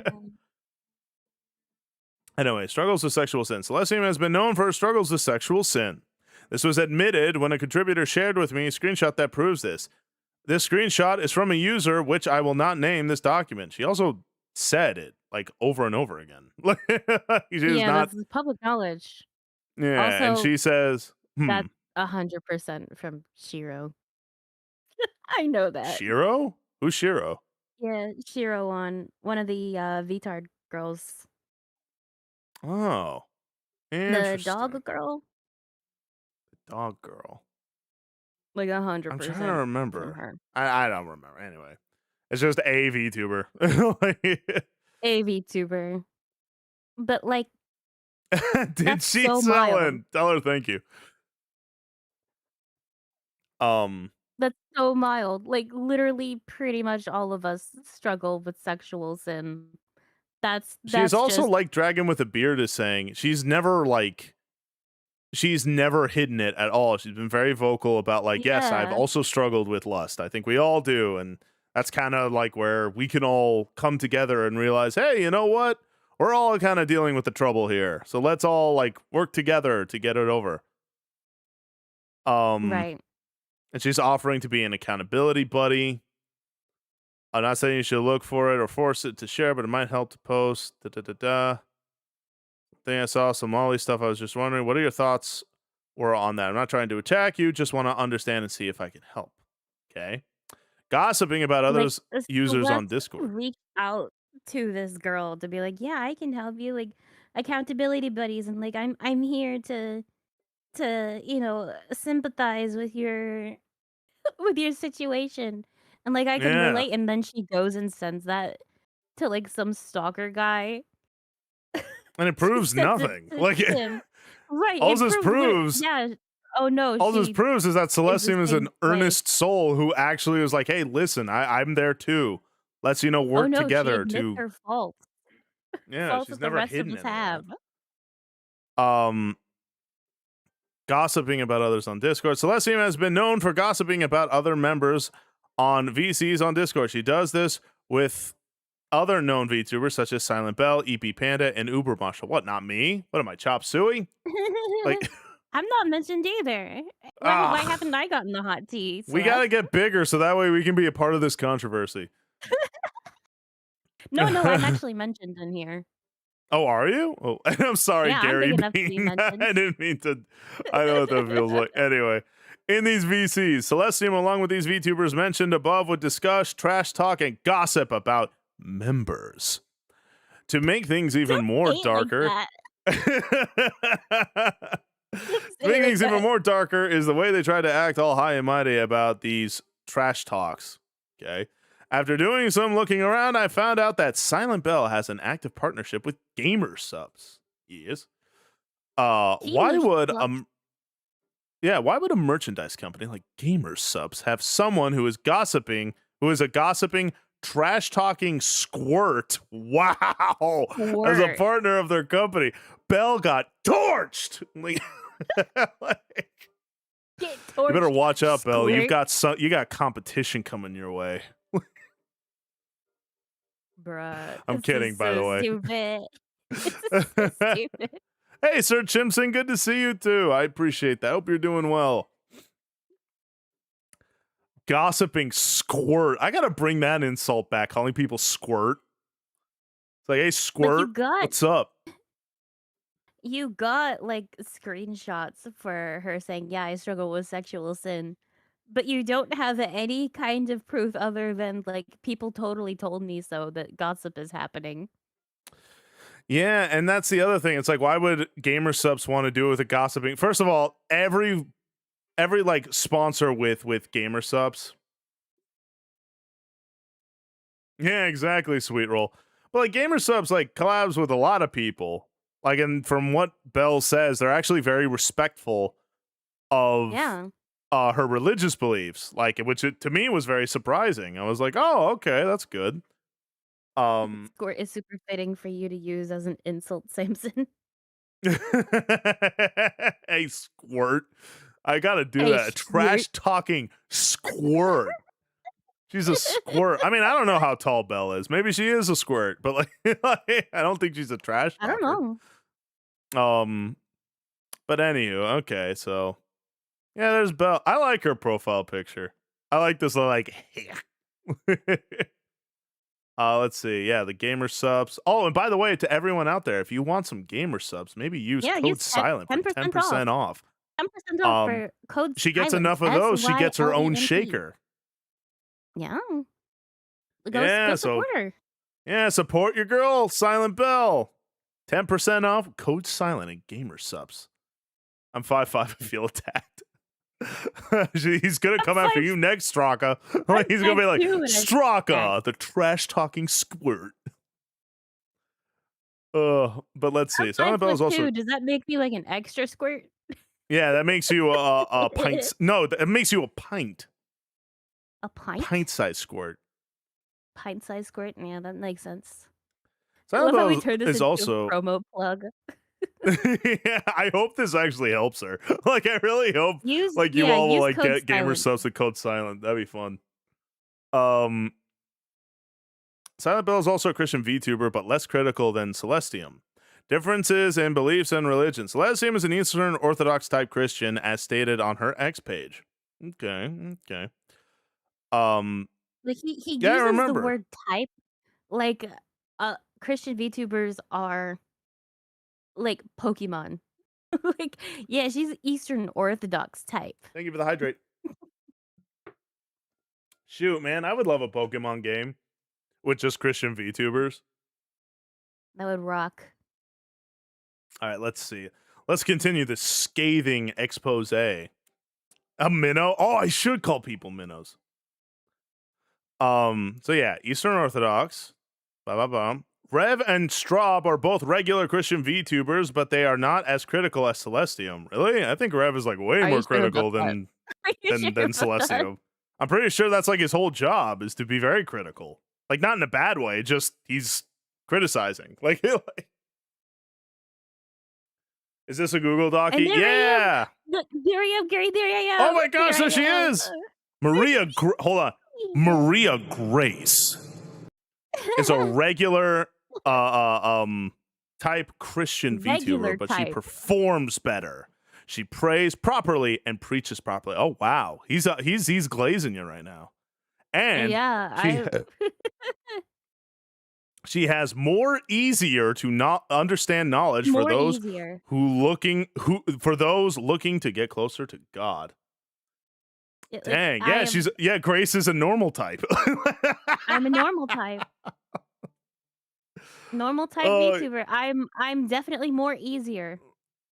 Speaker 1: Anyway, struggles with sexual sin. Celestium has been known for her struggles with sexual sin. This was admitted when a contributor shared with me a screenshot that proves this. This screenshot is from a user, which I will not name this document. She also said it like over and over again. She was
Speaker 2: Yeah,
Speaker 1: not,
Speaker 2: that's public knowledge.
Speaker 1: yeah. And
Speaker 2: Also,
Speaker 1: she says,
Speaker 2: that's 100% from Shiro. I know that.
Speaker 1: Shiro? Who's Shiro?
Speaker 2: Yeah, Shiro on one of the, VTARD girls.
Speaker 1: Oh,
Speaker 2: The
Speaker 1: interesting.
Speaker 2: dog girl?
Speaker 1: Dog girl.
Speaker 2: Like,
Speaker 1: I'm trying to
Speaker 2: 100% from
Speaker 1: remember.
Speaker 2: her.
Speaker 1: I don't remember. Anyway, it's just a VTuber.
Speaker 2: A VTuber. But, like,
Speaker 1: Did
Speaker 2: that's
Speaker 1: she
Speaker 2: so
Speaker 1: sell
Speaker 2: mild.
Speaker 1: in? Tell her thank you. Um,
Speaker 2: That's so mild. Like, literally pretty much all of us struggle with sexual sin.
Speaker 1: she's
Speaker 2: That's
Speaker 1: also
Speaker 2: just
Speaker 1: like Dragon with a Beard is saying she's never hidden it at all. She's been very vocal about like, yes, I've
Speaker 2: yeah,
Speaker 1: also struggled with lust. I think we all do, and that's kind of like where we can all come together and realize, hey, you know what? We're all kind of dealing with the trouble here, so let's all like work together to get it over. Um,
Speaker 2: right.
Speaker 1: and she's offering to be an accountability buddy. I'm not saying you should look for it or force it to share, but it might help to post. Da da da da. Thing I saw some Molly stuff. I was just wondering, what are your thoughts were on that? I'm not trying to attack you, just want to understand and see if I can help. Okay. Gossiping about
Speaker 2: Like,
Speaker 1: others users on
Speaker 2: Celeste
Speaker 1: Discord.
Speaker 2: reached out to this girl to be like, "Yeah, I can help you." Like, accountability buddies, and like, I'm here to sympathize with your with your situation, and like, I can
Speaker 1: Yeah.
Speaker 2: relate. And then she goes and sends that to like some stalker guy.
Speaker 1: And it
Speaker 2: She
Speaker 1: proves
Speaker 2: sends it
Speaker 1: nothing.
Speaker 2: to
Speaker 1: Like
Speaker 2: him. Right,
Speaker 1: all
Speaker 2: it
Speaker 1: this
Speaker 2: proves lit
Speaker 1: proves
Speaker 2: yeah. Oh, no,
Speaker 1: all this
Speaker 2: she
Speaker 1: proves is that
Speaker 2: is the
Speaker 1: Celestium is an
Speaker 2: same way.
Speaker 1: earnest soul who actually was like, hey, listen, I'm there too. Let's,
Speaker 2: Oh,
Speaker 1: work
Speaker 2: no, she
Speaker 1: together
Speaker 2: admits
Speaker 1: to
Speaker 2: her fault.
Speaker 1: yeah,
Speaker 2: Fault
Speaker 1: she's
Speaker 2: that the
Speaker 1: never
Speaker 2: rest of
Speaker 1: hidden
Speaker 2: us
Speaker 1: any of that.
Speaker 2: have.
Speaker 1: Um Gossiping about others on Discord. Celestium has been known for gossiping about other members on VCs on Discord. She does this with other known VTubers such as Silent Bell, EP Panda, and Uber Marshall. What, not me? What am I, Chop Suey? Like,
Speaker 2: I'm not mentioned either. Why
Speaker 1: ah,
Speaker 2: haven't I gotten the hot tea,
Speaker 1: we gotta
Speaker 2: Celeste?
Speaker 1: get bigger so that way we can be a part of this controversy.
Speaker 2: No, no, I'm actually mentioned in here.
Speaker 1: Oh, are you? Oh, I'm sorry,
Speaker 2: Yeah, I'm big
Speaker 1: Gary
Speaker 2: enough to be
Speaker 1: Bean. I
Speaker 2: mentioned.
Speaker 1: didn't mean to. I know what that feels like. Anyway, in these VCs, Celestium, along with these VTubers mentioned above, would discuss, trash talk, and gossip about members. To make things even
Speaker 2: Don't
Speaker 1: more
Speaker 2: say it like
Speaker 1: darker,
Speaker 2: that.
Speaker 1: to
Speaker 2: Don't say
Speaker 1: make
Speaker 2: it like
Speaker 1: things even
Speaker 2: that.
Speaker 1: more darker is the way they try to act all high and mighty about these trash talks. Okay. After doing some looking around, I found out that Silent Bell has an active partnership with Gamer Subs. Yes. Why
Speaker 2: Gamer
Speaker 1: would
Speaker 2: subs.
Speaker 1: why would a merchandise company like Gamer Subs have someone who is a gossiping, trash talking squirt? Wow, as a
Speaker 2: Word.
Speaker 1: partner of their company, Bell got torched. Like,
Speaker 2: Get
Speaker 1: you better
Speaker 2: torched.
Speaker 1: watch out, Bell.
Speaker 2: Squirt.
Speaker 1: You got competition coming your way.
Speaker 2: Bruh,
Speaker 1: I'm
Speaker 2: this
Speaker 1: kidding,
Speaker 2: is
Speaker 1: by the
Speaker 2: so
Speaker 1: way.
Speaker 2: stupid. This is so stupid.
Speaker 1: Hey, Sir Chimson, good to see you too. I appreciate that. Hope you're doing well. Gossiping squirt. I gotta bring that insult back, calling people squirt. It's like, hey,
Speaker 2: Like,
Speaker 1: squirt, what's up?
Speaker 2: like, screenshots for her saying, "Yeah, I struggle with sexual sin." But you don't have any kind of proof other than, like, "People totally told me so," that gossip is happening.
Speaker 1: Yeah, and that's the other thing. It's like, why would gamer subs want to do it with a gossiping? First of all, every like sponsor with gamer subs. Yeah, exactly, sweet roll. But like gamer subs like collabs with a lot of people. Like, and from what Belle says, they're actually very respectful of
Speaker 2: Yeah.
Speaker 1: her religious beliefs, like, which to me was very surprising. I was like, oh, okay, that's good. Um,
Speaker 2: Squirt is super fitting for you to use as an insult, Samson.
Speaker 1: hey, squirt. I gotta do
Speaker 2: Hey,
Speaker 1: that.
Speaker 2: squirt.
Speaker 1: Trash talking squirt. She's a squirt. I mean, I don't know how tall Belle is. Maybe she is a squirt, but like, I don't think she's a trash
Speaker 2: I don't
Speaker 1: talker.
Speaker 2: know.
Speaker 1: Um, but anywho, okay, so yeah, there's Belle. I like her profile picture. I like this like let's see. Yeah, the gamer subs. Oh, and by the way, to everyone out there, if you want some gamer subs, maybe use
Speaker 2: Yeah,
Speaker 1: code
Speaker 2: use 10
Speaker 1: silent for
Speaker 2: 10% off.
Speaker 1: 10% off.
Speaker 2: 10% off
Speaker 1: Um,
Speaker 2: for code
Speaker 1: she gets
Speaker 2: SILENT,
Speaker 1: enough of those, she gets her own
Speaker 2: SYLENT.
Speaker 1: shaker.
Speaker 2: Yeah. Go
Speaker 1: Yeah,
Speaker 2: support
Speaker 1: so
Speaker 2: her.
Speaker 1: yeah, support your girl, Silent Bell. 10% off, code silent and gamer subs. I'm 5'5" and feel attacked. He's gonna
Speaker 2: I'm
Speaker 1: come after
Speaker 2: 5
Speaker 1: you next, Straka.
Speaker 2: I'm
Speaker 1: He's gonna be like,
Speaker 2: 5'2" and I feel
Speaker 1: Straka, the trash talking squirt. But let's see.
Speaker 2: I'm
Speaker 1: Silent Bell is also
Speaker 2: 5'2". Does that make me like an extra squirt?
Speaker 1: yeah, that makes you a pint. No, it makes you a pint.
Speaker 2: A pint?
Speaker 1: Pint-sized squirt.
Speaker 2: Pint-sized squirt? Yeah, that makes sense. I
Speaker 1: Silent
Speaker 2: love how we
Speaker 1: Bell
Speaker 2: turned this
Speaker 1: is
Speaker 2: into
Speaker 1: also
Speaker 2: a promo plug.
Speaker 1: yeah, I hope this actually helps her. Like, I really hope like you all will
Speaker 2: Use
Speaker 1: like
Speaker 2: code
Speaker 1: get gamer
Speaker 2: SILENT.
Speaker 1: subs with code silent. That'd be fun. Um, Silent Bell is also a Christian VTuber, but less critical than Celestium. Differences in beliefs and religion. Celestium is an Eastern Orthodox type Christian, as stated on her X page. Okay. Um,
Speaker 2: Like, he
Speaker 1: yeah, I
Speaker 2: uses the
Speaker 1: remember.
Speaker 2: word type, like, Christian VTubers are like Pokemon. Like, yeah, she's Eastern Orthodox type.
Speaker 1: Thank you for the hydrate. Shoot, man, I would love a Pokemon game with just Christian VTubers.
Speaker 2: That would rock.
Speaker 1: All right, let's see. Let's continue this scathing expose. A minnow? Oh, I should call people minnows. So yeah, Eastern Orthodox. Blah blah blah. Rev and Straub are both regular Christian VTubers, but they are not as critical as Celestium. Really? I think Rev is like way
Speaker 2: Are you
Speaker 1: more
Speaker 2: sure about
Speaker 1: critical
Speaker 2: that?
Speaker 1: than
Speaker 2: Are you sure
Speaker 1: than
Speaker 2: about that?
Speaker 1: Celestium. I'm pretty sure that's like his whole job is to be very critical. Like, not in a bad way, just he's criticizing. Like, is this a Google
Speaker 2: And
Speaker 1: Docie?
Speaker 2: there I am.
Speaker 1: Yeah.
Speaker 2: Look, there I am, Gary. There I
Speaker 1: Oh
Speaker 2: am.
Speaker 1: my
Speaker 2: There
Speaker 1: gosh,
Speaker 2: I
Speaker 1: there she
Speaker 2: am.
Speaker 1: is. Hold on. Maria Grace is a regular type Christian VTuber,
Speaker 2: Regular
Speaker 1: but she
Speaker 2: type.
Speaker 1: performs better. She prays properly and preaches properly. Oh wow, he's glazing you right now. And
Speaker 2: Yeah,
Speaker 1: she
Speaker 2: I
Speaker 1: she has more easier to not understand knowledge for
Speaker 2: more
Speaker 1: those
Speaker 2: easier.
Speaker 1: who for those looking to get closer to God.
Speaker 2: Like,
Speaker 1: Dang, yeah, Grace is a normal type.
Speaker 2: I'm a normal type. Normal type
Speaker 1: uh,
Speaker 2: VTuber. I'm definitely more easier,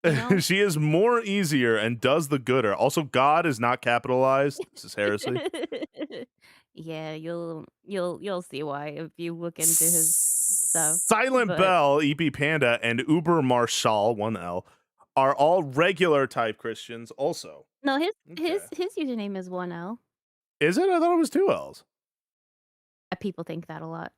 Speaker 2: you know?
Speaker 1: she is more easier and does the gooder. Also, God is not capitalized. This is heresy.
Speaker 2: Yeah, you'll see why if you look into his stuff.
Speaker 1: Silent
Speaker 2: But
Speaker 1: Bell, EP Panda, and Uber Marshall, 1L, are all regular type Christians also.
Speaker 2: no,
Speaker 1: Okay.
Speaker 2: his username is 1L.
Speaker 1: Is it? I thought it was 2Ls.
Speaker 2: People think that a lot.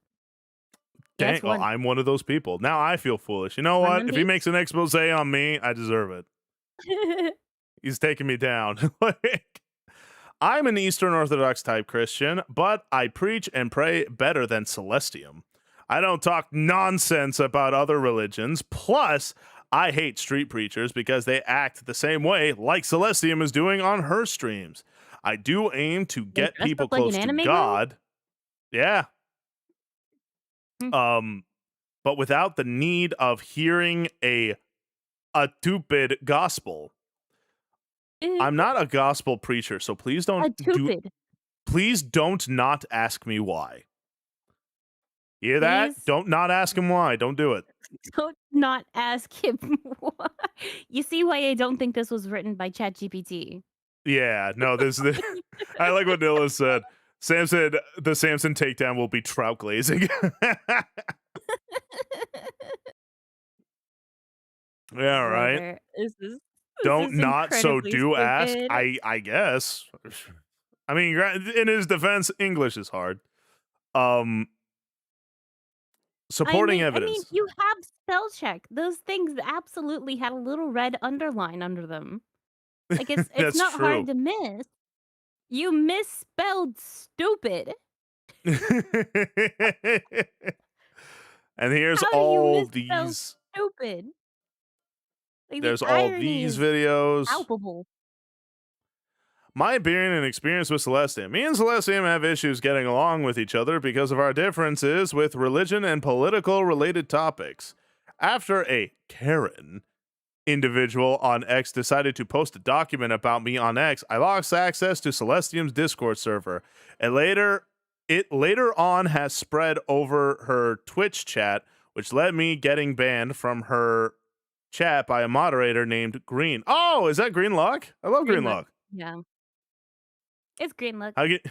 Speaker 2: Yeah,
Speaker 1: Dang,
Speaker 2: it's
Speaker 1: oh,
Speaker 2: one.
Speaker 1: I'm one of those people. Now I feel foolish. You know
Speaker 2: One
Speaker 1: what?
Speaker 2: One
Speaker 1: If he
Speaker 2: Piece.
Speaker 1: makes an expose on me, I deserve it. He's taking me down. Like, I'm an Eastern Orthodox type Christian, but I preach and pray better than Celestium. I don't talk nonsense about other religions. Plus, I hate street preachers because they act the same way like Celestium is doing on her streams. I do aim to
Speaker 2: They
Speaker 1: get
Speaker 2: dress
Speaker 1: people
Speaker 2: up like an
Speaker 1: close to
Speaker 2: anime girl?
Speaker 1: God. Yeah.
Speaker 2: Hmm.
Speaker 1: But without the need of hearing a stupid gospel. I'm not a gospel preacher, so
Speaker 2: A tupid.
Speaker 1: please don't not ask me why. Hear that?
Speaker 2: Please
Speaker 1: Don't not ask him why. Don't do it.
Speaker 2: don't not ask him why. You see why I don't think this was written by ChatGPT.
Speaker 1: Yeah, no, I like what Nilla said. The Samson takedown will be trout glazing. Yeah, right.
Speaker 2: Brother, this
Speaker 1: Don't
Speaker 2: is
Speaker 1: not so
Speaker 2: incredibly
Speaker 1: do ask.
Speaker 2: stupid.
Speaker 1: I guess. I mean, in his defense, English is hard. Um, supporting
Speaker 2: I mean,
Speaker 1: evidence.
Speaker 2: you have spell check. Those things absolutely had a little red underline under them. Like, it's
Speaker 1: That's
Speaker 2: not hard
Speaker 1: true.
Speaker 2: to miss. You misspelled stupid.
Speaker 1: And here's
Speaker 2: How do you
Speaker 1: all
Speaker 2: misspell
Speaker 1: these.
Speaker 2: stupid? Like, the
Speaker 1: There's all
Speaker 2: irony
Speaker 1: these
Speaker 2: is
Speaker 1: videos.
Speaker 2: palpable.
Speaker 1: My opinion and experience with Celestium. Me and Celestium have issues getting along with each other because of our differences with religion and political related topics. After a Karen individual on X decided to post a document about me on X, I lost access to Celestium's Discord server. It later on has spread over her Twitch chat, which led me getting banned from her chat by a moderator named Green. Oh, is that Greenlock? I love
Speaker 2: Green look.
Speaker 1: Greenlock.
Speaker 2: Yeah. It's green look.
Speaker 1: I get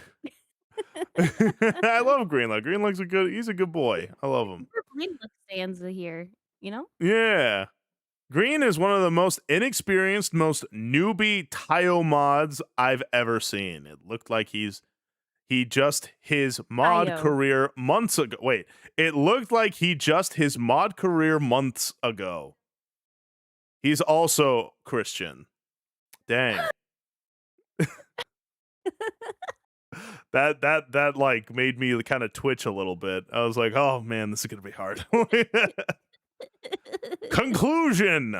Speaker 1: I love Greenlock. Greenlock's he's a good boy. I love him.
Speaker 2: We're green look fans here, you know?
Speaker 1: Yeah. Green is one of the most inexperienced, most newbie tile mods I've ever seen. It looked like he just his mod
Speaker 2: Io.
Speaker 1: career months ago. Wait, it looked like he just his mod career months ago. He's also Christian. Dang. That like made me kind of twitch a little bit. I was like, "Oh man, this is going to be hard." Conclusion.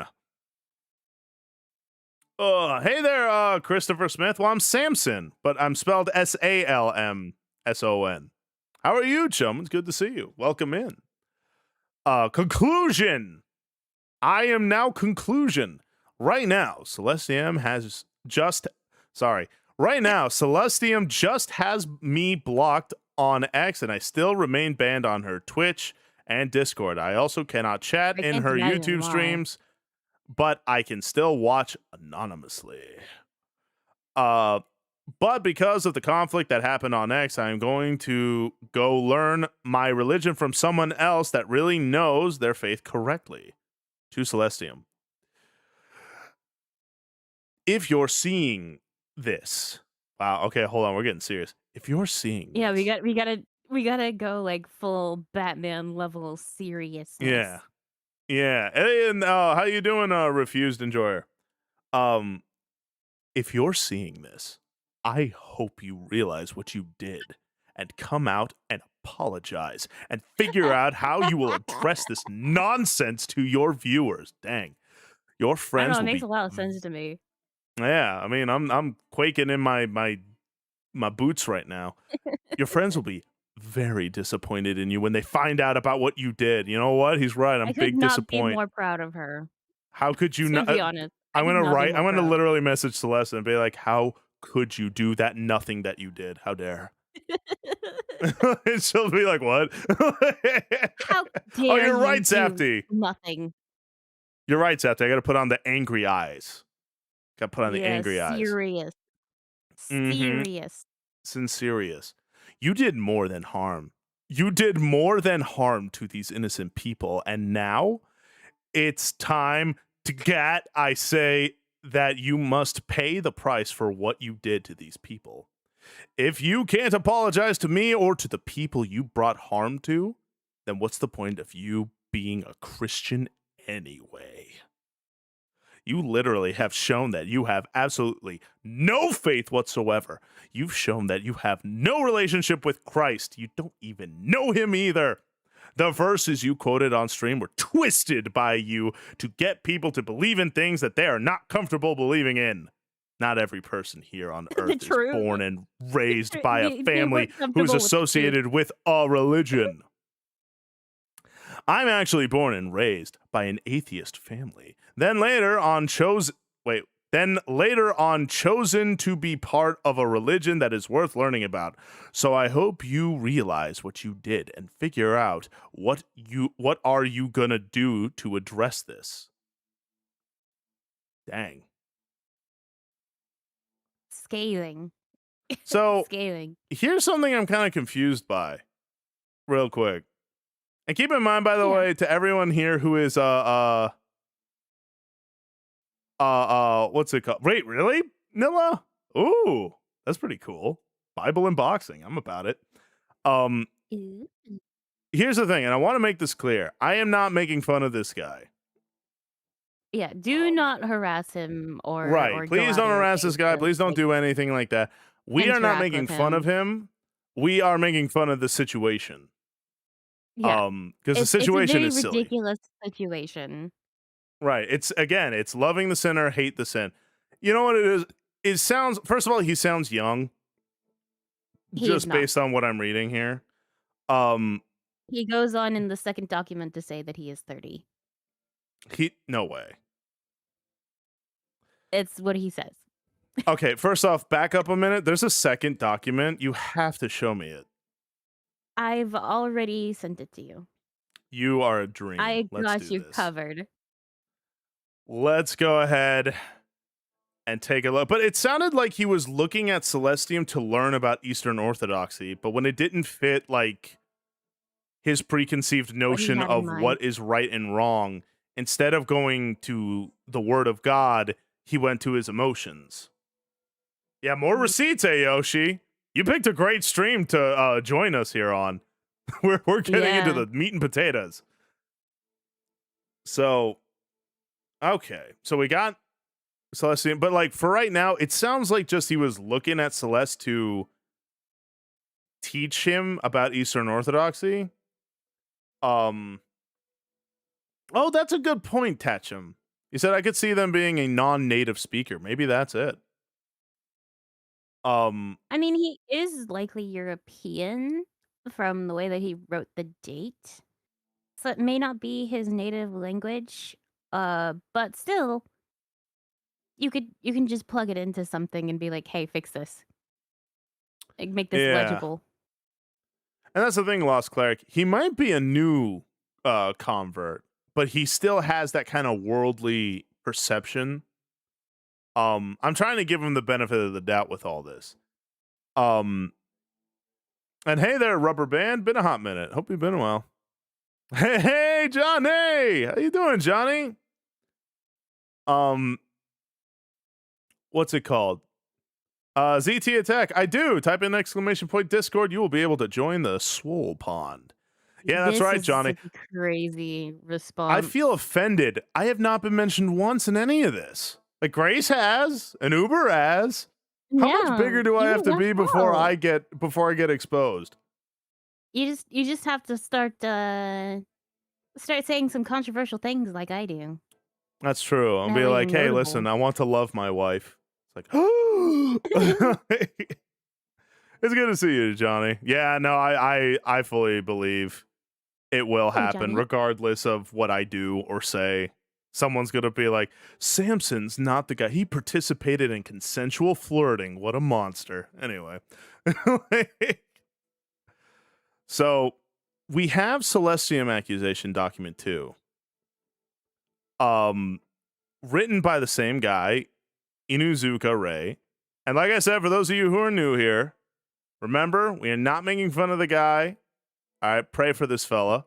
Speaker 1: Hey there, Christopher Smith. Well, I'm Samson, but I'm spelled Salmson. How are you, chum? It's good to see you. Welcome in. Conclusion. I am now conclusion. Right now, Celestium just has me blocked on X, and I still remain banned on her Twitch and Discord. I also cannot chat
Speaker 2: I
Speaker 1: in
Speaker 2: can't
Speaker 1: her
Speaker 2: imagine
Speaker 1: YouTube
Speaker 2: why.
Speaker 1: streams, but I can still watch anonymously. But because of the conflict that happened on X, I am going to go learn my religion from someone else that really knows their faith correctly. To Celestium. If you're seeing this, wow, okay, hold on, we're getting serious. If you're seeing
Speaker 2: Yeah,
Speaker 1: this,
Speaker 2: we gotta go like full Batman level seriousness.
Speaker 1: yeah, yeah. Hey, and how you doing, refused enjoyer? Um, if you're seeing this, I hope you realize what you did and come out and apologize and figure out how you will address this nonsense to your viewers. Dang, your
Speaker 2: I don't
Speaker 1: friends
Speaker 2: know, it
Speaker 1: will
Speaker 2: makes
Speaker 1: be.
Speaker 2: a lot of sense to me.
Speaker 1: Yeah, I mean, I'm quaking in my boots right now. Your friends will be very disappointed in you when they find out about what you did. You know what? He's right. I'm
Speaker 2: I could
Speaker 1: big
Speaker 2: not be
Speaker 1: disappoint.
Speaker 2: more proud of her.
Speaker 1: How could you
Speaker 2: To
Speaker 1: not?
Speaker 2: be honest, I could not be more
Speaker 1: I'm gonna
Speaker 2: proud.
Speaker 1: literally message Celeste and be like, "How could you do that? Nothing that you did. How dare?" And she'll be like, "What?"
Speaker 2: How
Speaker 1: Oh,
Speaker 2: dare
Speaker 1: you're
Speaker 2: you
Speaker 1: right,
Speaker 2: do
Speaker 1: Zapty.
Speaker 2: nothing?
Speaker 1: You're right, Zapty. I got to put on the angry eyes. Got to put on the
Speaker 2: Yeah,
Speaker 1: angry eyes.
Speaker 2: serious.
Speaker 1: Mm-hmm.
Speaker 2: Serious.
Speaker 1: Sincerious. You did more than harm. You did more than harm to these innocent people, and now it's time to get. I say that you must pay the price for what you did to these people. If you can't apologize to me or to the people you brought harm to, then what's the point of you being a Christian anyway? You literally have shown that you have absolutely no faith whatsoever. You've shown that you have no relationship with Christ. You don't even know him either. The verses you quoted on stream were twisted by you to get people to believe in things that they are not comfortable believing in. Not every person here on
Speaker 2: The
Speaker 1: earth is
Speaker 2: truth.
Speaker 1: born and raised by a
Speaker 2: They
Speaker 1: family
Speaker 2: weren't
Speaker 1: who is
Speaker 2: comfortable with the truth.
Speaker 1: associated with a religion. I'm actually born and raised by an atheist family. Then later on chosen to be part of a religion that is worth learning about. So I hope you realize what you did and figure out what are you going to do to address this. Dang.
Speaker 2: Scathing.
Speaker 1: So
Speaker 2: Scathing.
Speaker 1: here's something I'm kind of confused by real quick. And keep in mind, by the
Speaker 2: Yeah.
Speaker 1: way, to everyone here who is What's it called? Wait, really? Nilla? Ooh, that's pretty cool. Bible and boxing. I'm about it. Um,
Speaker 2: Ooh.
Speaker 1: Here's the thing, and I want to make this clear. I am not making fun of this guy.
Speaker 2: Yeah, do
Speaker 1: Um,
Speaker 2: not harass him
Speaker 1: right.
Speaker 2: or go
Speaker 1: Please
Speaker 2: out
Speaker 1: don't
Speaker 2: of your
Speaker 1: harass
Speaker 2: way
Speaker 1: this guy.
Speaker 2: to,
Speaker 1: Please don't
Speaker 2: like,
Speaker 1: do anything like that. We are not
Speaker 2: interact
Speaker 1: making
Speaker 2: with
Speaker 1: fun of
Speaker 2: him.
Speaker 1: him. We are making fun of the situation.
Speaker 2: Yeah.
Speaker 1: Because the
Speaker 2: It's a
Speaker 1: situation
Speaker 2: very
Speaker 1: is silly.
Speaker 2: ridiculous situation.
Speaker 1: Right. It's loving the sinner, hate the sin. You know what it is? It sounds first of all, he sounds young,
Speaker 2: He is
Speaker 1: just
Speaker 2: not.
Speaker 1: based on what I'm reading here. Um,
Speaker 2: He goes on in the second document to say that he is 30.
Speaker 1: he no way.
Speaker 2: It's what he says.
Speaker 1: Okay, first off, back up a minute. There's a second document. You have to show me it.
Speaker 2: I've already sent it to you.
Speaker 1: You are a dream.
Speaker 2: I
Speaker 1: Let's
Speaker 2: got
Speaker 1: do
Speaker 2: you
Speaker 1: this.
Speaker 2: covered.
Speaker 1: Let's go ahead and take a look. But it sounded like he was looking at Celestium to learn about Eastern Orthodoxy, but when it didn't fit like his preconceived
Speaker 2: What he
Speaker 1: notion
Speaker 2: had in
Speaker 1: of
Speaker 2: mind.
Speaker 1: what is right and wrong, instead of going to the word of God, he went to his emotions. Yeah, more
Speaker 2: Mhm.
Speaker 1: receipts, Ayoshi. You picked a great stream to join us here on. We're getting into
Speaker 2: Yeah.
Speaker 1: the meat and potatoes. So, okay. So we got Celestian, but like for right now, it sounds like just he was looking at Celeste to teach him about Eastern Orthodoxy. Um, oh, that's a good point, Tatchum. He said I could see them being a non-native speaker. Maybe that's it.
Speaker 2: I mean, he is likely European from the way that he wrote the date. So it may not be his native language, but still, you can just plug it into something and be like, "Hey, fix this. Like, make this
Speaker 1: Yeah.
Speaker 2: legible."
Speaker 1: And that's the thing, Lost Cleric. He might be a new convert, but he still has that kind of worldly perception. I'm trying to give him the benefit of the doubt with all this. And hey there, Rubber Band. Been a hot minute. Hope you've been well. Hey, Johnny. How you doing, Johnny? Um, what's it called? ZT Attack. I do. Type in exclamation point Discord. You will be able to join the Swole Pond. Yeah, that's
Speaker 2: This
Speaker 1: right,
Speaker 2: is
Speaker 1: Johnny.
Speaker 2: a crazy
Speaker 1: I feel
Speaker 2: response.
Speaker 1: offended. I have not been mentioned once in any of this. Like Grace has, and Uber has. How much
Speaker 2: Yeah,
Speaker 1: bigger do I
Speaker 2: you
Speaker 1: have
Speaker 2: were
Speaker 1: to
Speaker 2: left
Speaker 1: be
Speaker 2: out.
Speaker 1: before I get exposed?
Speaker 2: You just have to start saying some controversial things like I do.
Speaker 1: That's true. I'll
Speaker 2: That
Speaker 1: be
Speaker 2: way you're
Speaker 1: like, hey, listen,
Speaker 2: notable.
Speaker 1: I want to love my wife. It's like, it's good to see you, Johnny. Yeah, no, I fully believe it will
Speaker 2: Hello,
Speaker 1: happen,
Speaker 2: Johnny.
Speaker 1: regardless of what I do or say. Someone's gonna be like, Samson's not the guy. He participated in consensual flirting. What a monster. Anyway. So we have Celestium accusation document 2. Um, written by the same guy, Inuzuka Ray. And like I said, for those of you who are new here, remember, we are not making fun of the guy. All right, pray for this fella.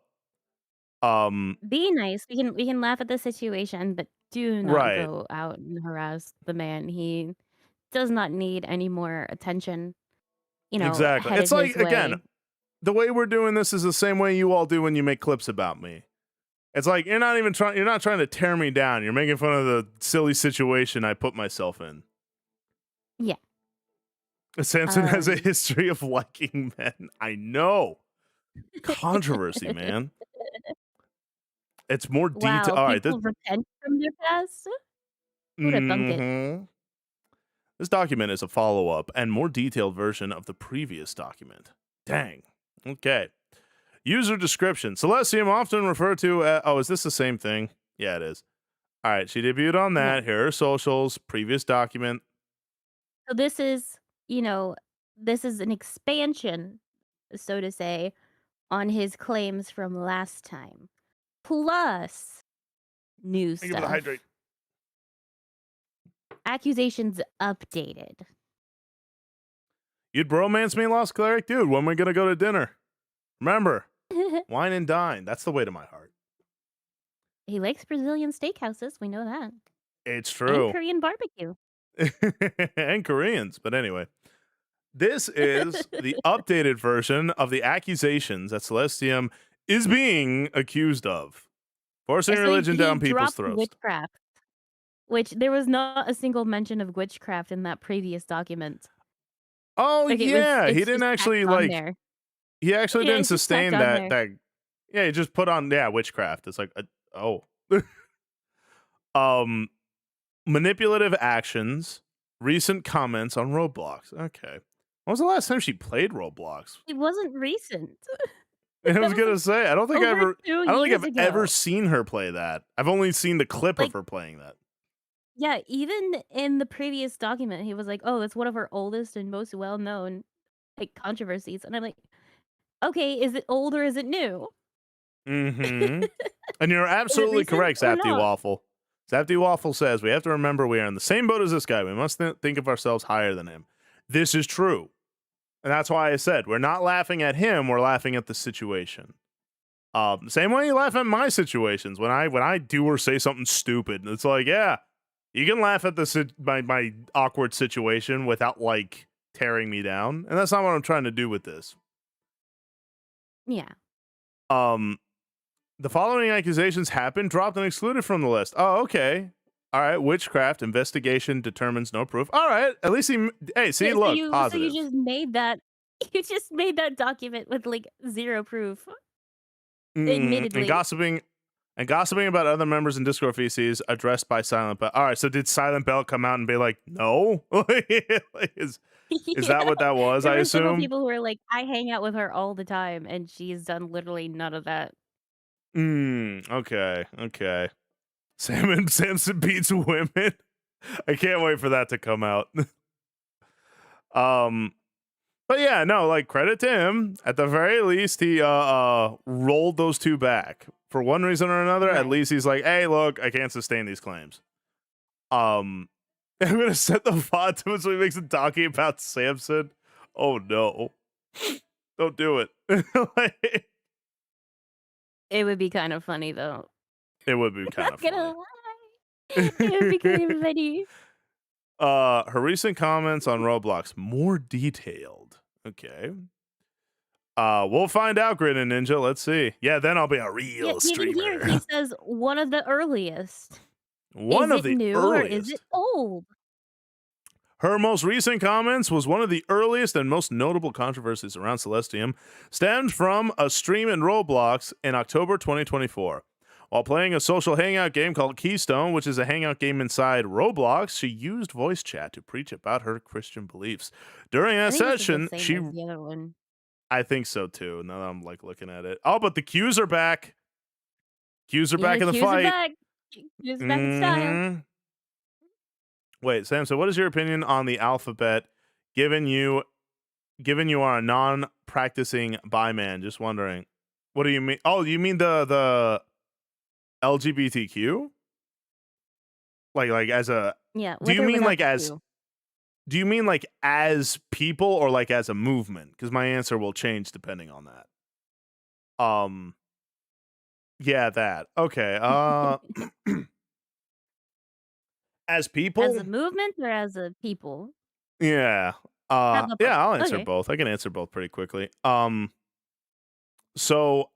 Speaker 2: Be nice. We can laugh at the situation, but do not
Speaker 1: Right.
Speaker 2: go out and harass the man. He does not need any more attention,
Speaker 1: Exactly.
Speaker 2: headed
Speaker 1: It's like
Speaker 2: his
Speaker 1: again,
Speaker 2: way.
Speaker 1: the way we're doing this is the same way you all do when you make clips about me. It's like you're not trying to tear me down. You're making fun of the silly situation I put myself in.
Speaker 2: Yeah.
Speaker 1: Samson has a
Speaker 2: Um
Speaker 1: history of liking men. I know. Controversy, man. It's more detail.
Speaker 2: Wow,
Speaker 1: All right,
Speaker 2: people repent from their past? Who debunk it?
Speaker 1: mm-hmm. This document is a follow-up and more detailed version of the previous document. Dang. Okay. User description. Celestium often referred to is this the same thing? Yeah, it is. All right, she debuted on
Speaker 2: Yeah.
Speaker 1: that. Here are socials, previous document.
Speaker 2: So this is, you know, this is an expansion, so to say, on his claims from last time. Plus new
Speaker 1: Thank you for the hydrate.
Speaker 2: stuff. Accusations updated.
Speaker 1: You'd bromance me, Lost Cleric? Dude, when are we going to go to dinner? Remember, wine and dine. That's the way to my heart.
Speaker 2: He likes Brazilian steakhouses, we know that.
Speaker 1: It's
Speaker 2: And
Speaker 1: true.
Speaker 2: Korean barbecue.
Speaker 1: And Koreans. But anyway, this is the updated version of the accusations that Celestium is being accused of. Forcing
Speaker 2: Yeah, so
Speaker 1: religion
Speaker 2: he
Speaker 1: down people's
Speaker 2: dropped
Speaker 1: throats.
Speaker 2: witchcraft, which there was not a single mention of witchcraft in that previous document.
Speaker 1: Oh
Speaker 2: Like,
Speaker 1: yeah, he
Speaker 2: it's
Speaker 1: didn't
Speaker 2: just tacked
Speaker 1: actually
Speaker 2: on
Speaker 1: like.
Speaker 2: there.
Speaker 1: He actually
Speaker 2: Yeah,
Speaker 1: didn't
Speaker 2: it's just tacked
Speaker 1: sustain
Speaker 2: on
Speaker 1: that.
Speaker 2: there.
Speaker 1: Yeah, he just put on witchcraft. It's like oh, um, manipulative actions, recent comments on Roblox. Okay, when was the last time she played Roblox?
Speaker 2: It wasn't recent.
Speaker 1: I
Speaker 2: That
Speaker 1: was
Speaker 2: was,
Speaker 1: gonna
Speaker 2: like,
Speaker 1: say
Speaker 2: over 2
Speaker 1: I don't think
Speaker 2: years
Speaker 1: I've ever
Speaker 2: ago.
Speaker 1: seen her play that. I've only seen the clip of
Speaker 2: Like,
Speaker 1: her playing that.
Speaker 2: yeah, even in the previous document, he was like, "Oh, it's one of our oldest and most well-known, like, controversies," and I'm like, "Okay, is it old or is it new?
Speaker 1: Mm-hmm. And you're
Speaker 2: Is it
Speaker 1: absolutely
Speaker 2: recent
Speaker 1: correct,
Speaker 2: or
Speaker 1: Zapty
Speaker 2: not?"
Speaker 1: Waffle. Zapty Waffle says we have to remember we are in the same boat as this guy. We must think of ourselves higher than him. This is true. And that's why I said we're not laughing at him, we're laughing at the situation. Same way you laugh at my situations when I do or say something stupid. It's like, yeah, you can laugh at my awkward situation without like tearing me down, and that's not what I'm trying to do with this.
Speaker 2: Yeah.
Speaker 1: Um, the following accusations have been dropped and excluded from the list. Oh, okay. All right, witchcraft investigation determines no proof. All right, at least hey, see,
Speaker 2: Yeah,
Speaker 1: look,
Speaker 2: so you
Speaker 1: positive.
Speaker 2: just made that you just made that document with, like, 0 proof,
Speaker 1: And
Speaker 2: admittedly.
Speaker 1: gossiping about other members in Discord feces addressed by Silent Bell. All right, so did Silent Bell come out and be like, no? Like, is that
Speaker 2: Yeah.
Speaker 1: what that was?
Speaker 2: There
Speaker 1: I
Speaker 2: were several
Speaker 1: assume.
Speaker 2: people who were like, "I hang out with her all the time, and she's done literally none of that."
Speaker 1: Okay, okay. Samson beats women. I can't wait for that to come out. um, but yeah, no, like credit to him. At the very least, he rolled those two back for one reason or another. At
Speaker 2: Right.
Speaker 1: least he's like, hey, look, I can't sustain these claims. I'm gonna set the VOD to it so he makes a talking about Samson. Oh no. Don't do it. Like,
Speaker 2: It would be kind of funny, though.
Speaker 1: it would be kind
Speaker 2: Not
Speaker 1: of
Speaker 2: gonna
Speaker 1: funny.
Speaker 2: lie. It would be kind of funny.
Speaker 1: Her recent comments on Roblox, more detailed. Okay. We'll find out, Grin and Ninja. Let's see. Yeah, then I'll be a
Speaker 2: Yeah,
Speaker 1: real
Speaker 2: even here, he
Speaker 1: streamer.
Speaker 2: says, "One of the earliest."
Speaker 1: One
Speaker 2: Is
Speaker 1: of
Speaker 2: it
Speaker 1: the
Speaker 2: new or is it
Speaker 1: earliest.
Speaker 2: old?
Speaker 1: Her most recent comments was one of the earliest and most notable controversies around Celestium, stemmed from a stream in Roblox in October 2024. While playing a social hangout game called Keystone, which is a hangout game inside Roblox, she used voice chat to preach about her Christian beliefs. During
Speaker 2: I
Speaker 1: that
Speaker 2: think this is the
Speaker 1: session,
Speaker 2: same as the other one.
Speaker 1: I think so too. Now that I'm like looking at it. Oh, but the Qs are back. Qs are
Speaker 2: Yeah,
Speaker 1: back in the
Speaker 2: cues are
Speaker 1: fight.
Speaker 2: back. Cues are back in style.
Speaker 1: Hmm. Wait, Sam. So, what is your opinion on the alphabet? Given you are a non-practicing bi man, just wondering, what do you mean? Oh, you mean the LGBTQ? Like as a?
Speaker 2: Yeah,
Speaker 1: Do
Speaker 2: with
Speaker 1: you
Speaker 2: or
Speaker 1: mean
Speaker 2: without
Speaker 1: like
Speaker 2: the
Speaker 1: as?
Speaker 2: Q.
Speaker 1: Do you mean like as people or like as a movement? Because my answer will change depending on that. Yeah, that. Okay. As
Speaker 2: As
Speaker 1: people?
Speaker 2: a movement or as a people?
Speaker 1: Yeah.
Speaker 2: How about both?
Speaker 1: Yeah, I'll answer
Speaker 2: Okay.
Speaker 1: both. I can answer both pretty quickly. So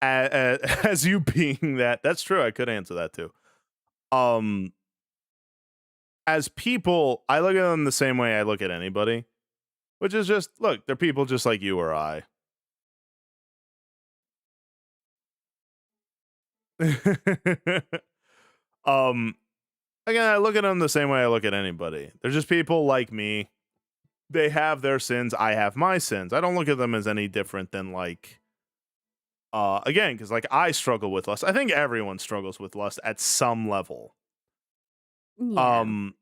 Speaker 1: as you being that's true. I could answer that too. Um, as people, I look at them the same way I look at anybody, which is just look, they're people just like you or I. um, again, I look at them the same way I look at anybody. They're just people like me. They have their sins. I have my sins. I don't look at them as any different than like again, because like I struggle with lust. I think everyone struggles with lust at some level.
Speaker 2: Yeah.
Speaker 1: Um,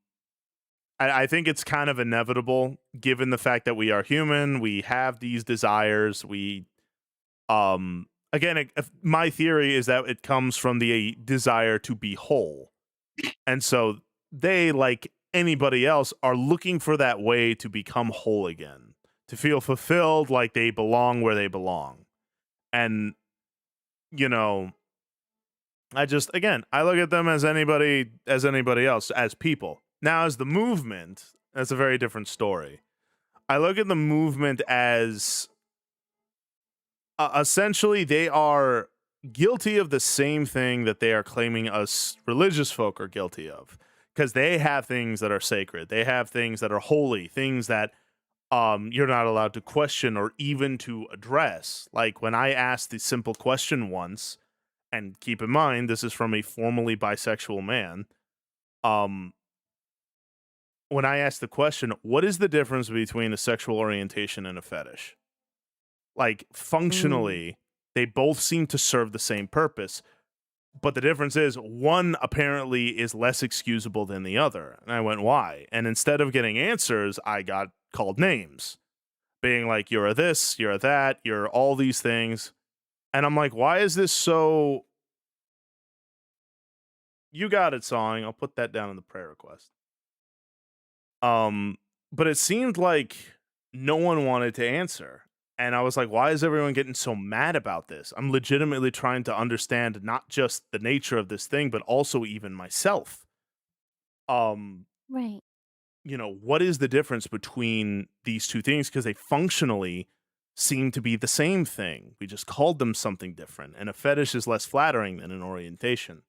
Speaker 1: I think it's kind of inevitable given the fact that we are human. We have these desires. Again, my theory is that it comes from the desire to be whole. And so they, like anybody else, are looking for that way to become whole again, to feel fulfilled, like they belong where they belong. And, you know, I just, again, I look at them as anybody else, as people. Now, as the movement, that's a very different story. I look at the movement as essentially they are guilty of the same thing that they are claiming us religious folk are guilty of, because they have things that are sacred, they have things that are holy, things that you're not allowed to question or even to address. Like when I asked the simple question once, and keep in mind this is from a formerly bisexual man, um when I asked the question, what is the difference between a sexual orientation and a fetish? Like
Speaker 2: Mm.
Speaker 1: functionally, they both seem to serve the same purpose, but the difference is one apparently is less excusable than the other. And I went, why? And instead of getting answers, I got called names, being like, you're a this, you're a that, you're all these things. And I'm like, why is this so? You got it, song. I'll put that down in the prayer request. Um, but it seemed like no one wanted to answer. And I was like, why is everyone getting so mad about this? I'm legitimately trying to understand not just the nature of this thing, but also even myself. Um,
Speaker 2: Right.
Speaker 1: what is the difference between these two things? Because they functionally seem to be the same thing. We just called them something different. And a fetish is less flattering than an orientation.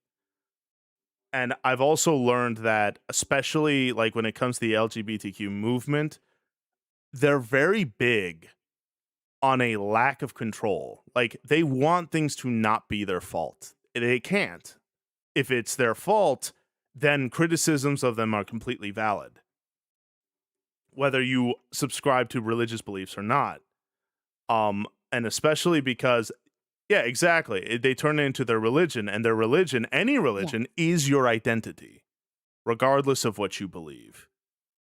Speaker 1: And I've also learned that, especially like when it comes to the LGBTQ movement, they're very big on a lack of control. Like they want things to not be their fault. They can't. If it's their fault, then criticisms of them are completely valid, whether you subscribe to religious beliefs or not. And especially because, yeah, exactly. They turn it into their religion, and their religion, any
Speaker 2: Yeah.
Speaker 1: religion, is your identity, regardless of what you believe.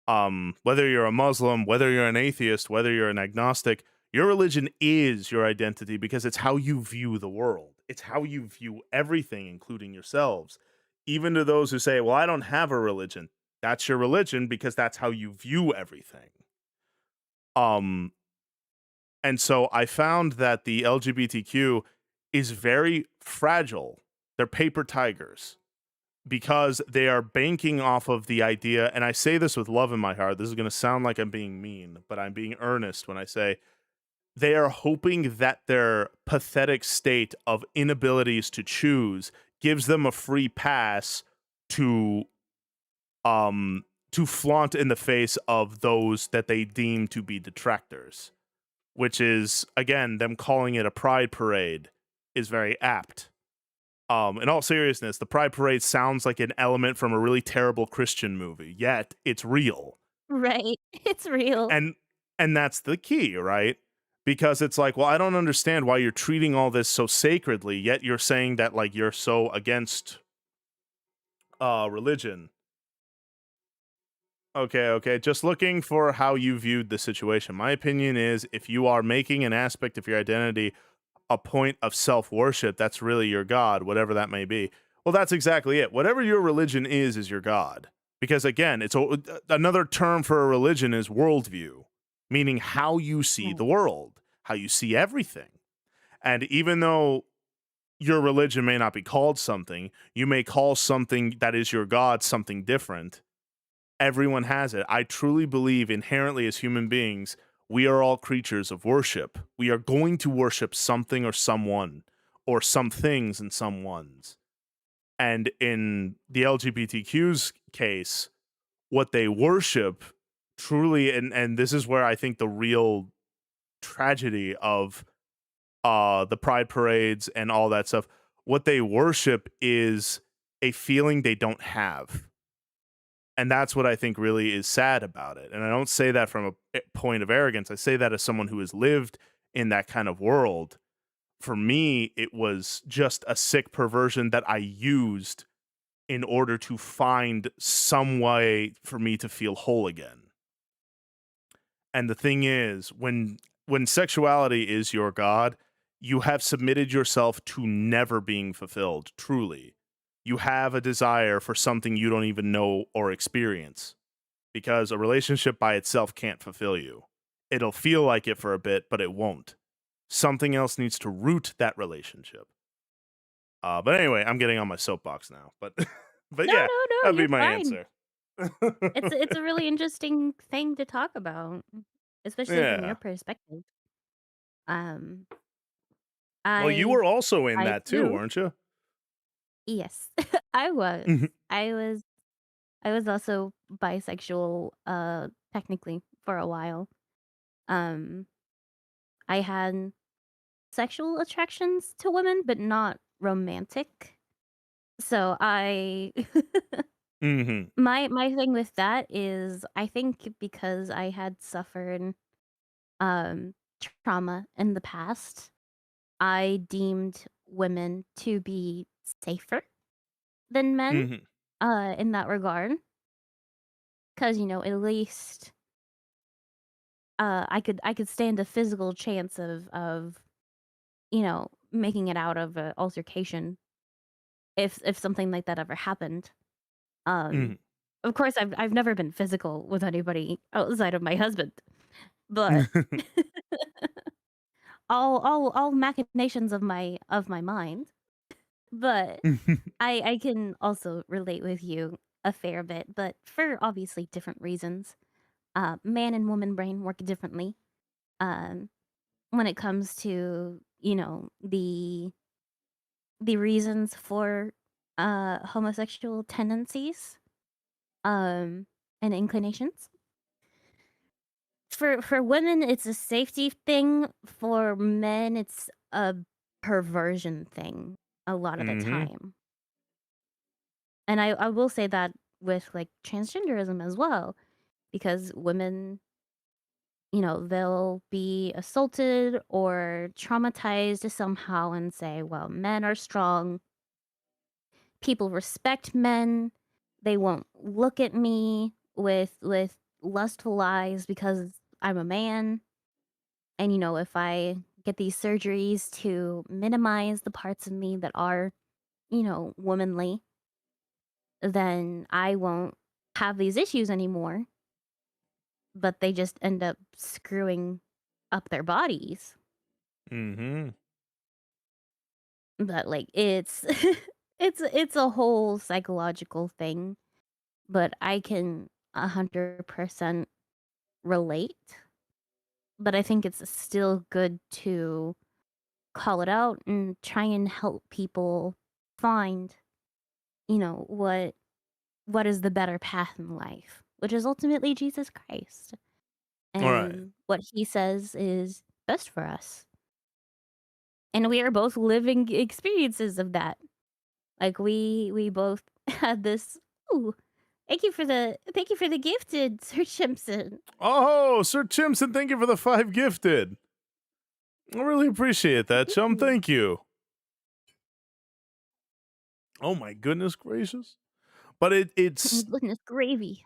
Speaker 1: Whether you're a Muslim, whether you're an atheist, whether you're an agnostic, your religion is your identity because it's how you view the world. It's how you view everything, including yourselves. Even to those who say, well, I don't have a religion, that's your religion because that's how you view everything. Um, and so I found that the LGBTQ is very fragile. They're paper tigers because they are banking off of the idea, and I say this with love in my heart. This is going to sound like I'm being mean, but I'm being earnest when I say they are hoping that their pathetic state of inabilities to choose gives them a free pass to flaunt in the face of those that they deem to be detractors, which is again them calling it a pride parade is very apt. In all seriousness, the Pride Parade sounds like an element from a really terrible Christian movie, yet it's real.
Speaker 2: Right. It's real.
Speaker 1: And that's the key, right? Because it's like, well, I don't understand why you're treating all this so sacredly, yet you're saying that like you're so against religion. Okay. Just looking for how you viewed the situation. My opinion is if you are making an aspect of your identity a point of self worship, that's really your God, whatever that may be. Well, that's exactly it. Whatever your religion is your God. Because again, another term for a religion is worldview, meaning how you see
Speaker 2: Right.
Speaker 1: the world, how you see everything. And even though your religion may not be called something, you may call something that is your God something different. Everyone has it. I truly believe inherently as human beings, we are all creatures of worship. We are going to worship something or someone or some things and someone's. And in the LGBTQ's case, what they worship truly, and this is where I think the real tragedy of the pride parades and all that stuff, what they worship is a feeling they don't have, and that's what I think really is sad about it. And I don't say that from a point of arrogance. I say that as someone who has lived in that kind of world. For me, it was just a sick perversion that I used in order to find some way for me to feel whole again. And the thing is, when sexuality is your god, you have submitted yourself to never being fulfilled, truly. You have a desire for something you don't even know or experience, because a relationship by itself can't fulfill you. It'll feel like it for a bit, but it won't. Something else needs to root that relationship. But anyway, I'm getting on my soapbox now. But but
Speaker 2: No,
Speaker 1: yeah,
Speaker 2: no, no,
Speaker 1: that'd be
Speaker 2: you're
Speaker 1: my
Speaker 2: fine.
Speaker 1: answer.
Speaker 2: It's a really interesting thing to talk about, especially from your
Speaker 1: Yeah.
Speaker 2: perspective. Um,
Speaker 1: Well, you
Speaker 2: I
Speaker 1: were also in
Speaker 2: I
Speaker 1: that too,
Speaker 2: too
Speaker 1: weren't you?
Speaker 2: yes, I was.
Speaker 1: Mhm.
Speaker 2: I was I was also bisexual, technically for a while. Um, I had sexual attractions to women, but not romantic. So I
Speaker 1: Mhm.
Speaker 2: my thing with that is I think because I had suffered um trauma in the past, I deemed women to be safer than men
Speaker 1: Mhm.
Speaker 2: in that regard cuz at least I could stand a physical chance of making it out of an altercation if something like that ever happened. Um,
Speaker 1: Mhm.
Speaker 2: of course, I've never been physical with anybody outside of my husband, but all machinations of my mind. But I can also relate with you a fair bit, but for obviously different reasons. Man and woman brain work differently. Um, when it comes to the reasons for homosexual tendencies um and inclinations. For women, it's a safety thing. For men, it's a perversion thing a lot of the
Speaker 1: Mhm.
Speaker 2: time. And I will say that with like transgenderism as well, because women, they'll be assaulted or traumatized somehow and say, well, men are strong. People respect men. They won't look at me with lustful eyes because I'm a man. And, if I get these surgeries to minimize the parts of me that are, womanly, then I won't have these issues anymore. But they just end up screwing up their bodies.
Speaker 1: Mhm.
Speaker 2: But like it's it's a whole psychological thing. But I can 100% relate. But I think it's still good to call it out and try and help people find, what is the better path in life, which is ultimately Jesus Christ
Speaker 1: All right.
Speaker 2: and what he says is best for us. And we are both living experiences of that. Like we both had this. Ooh, thank you for the gifted, Sir Simpson.
Speaker 1: Oh, Sir Chimson, thank you for the 5 gifted. I really appreciate that, chum.
Speaker 2: Ooh,
Speaker 1: Thank you. Oh my goodness gracious. But
Speaker 2: goodness gravy.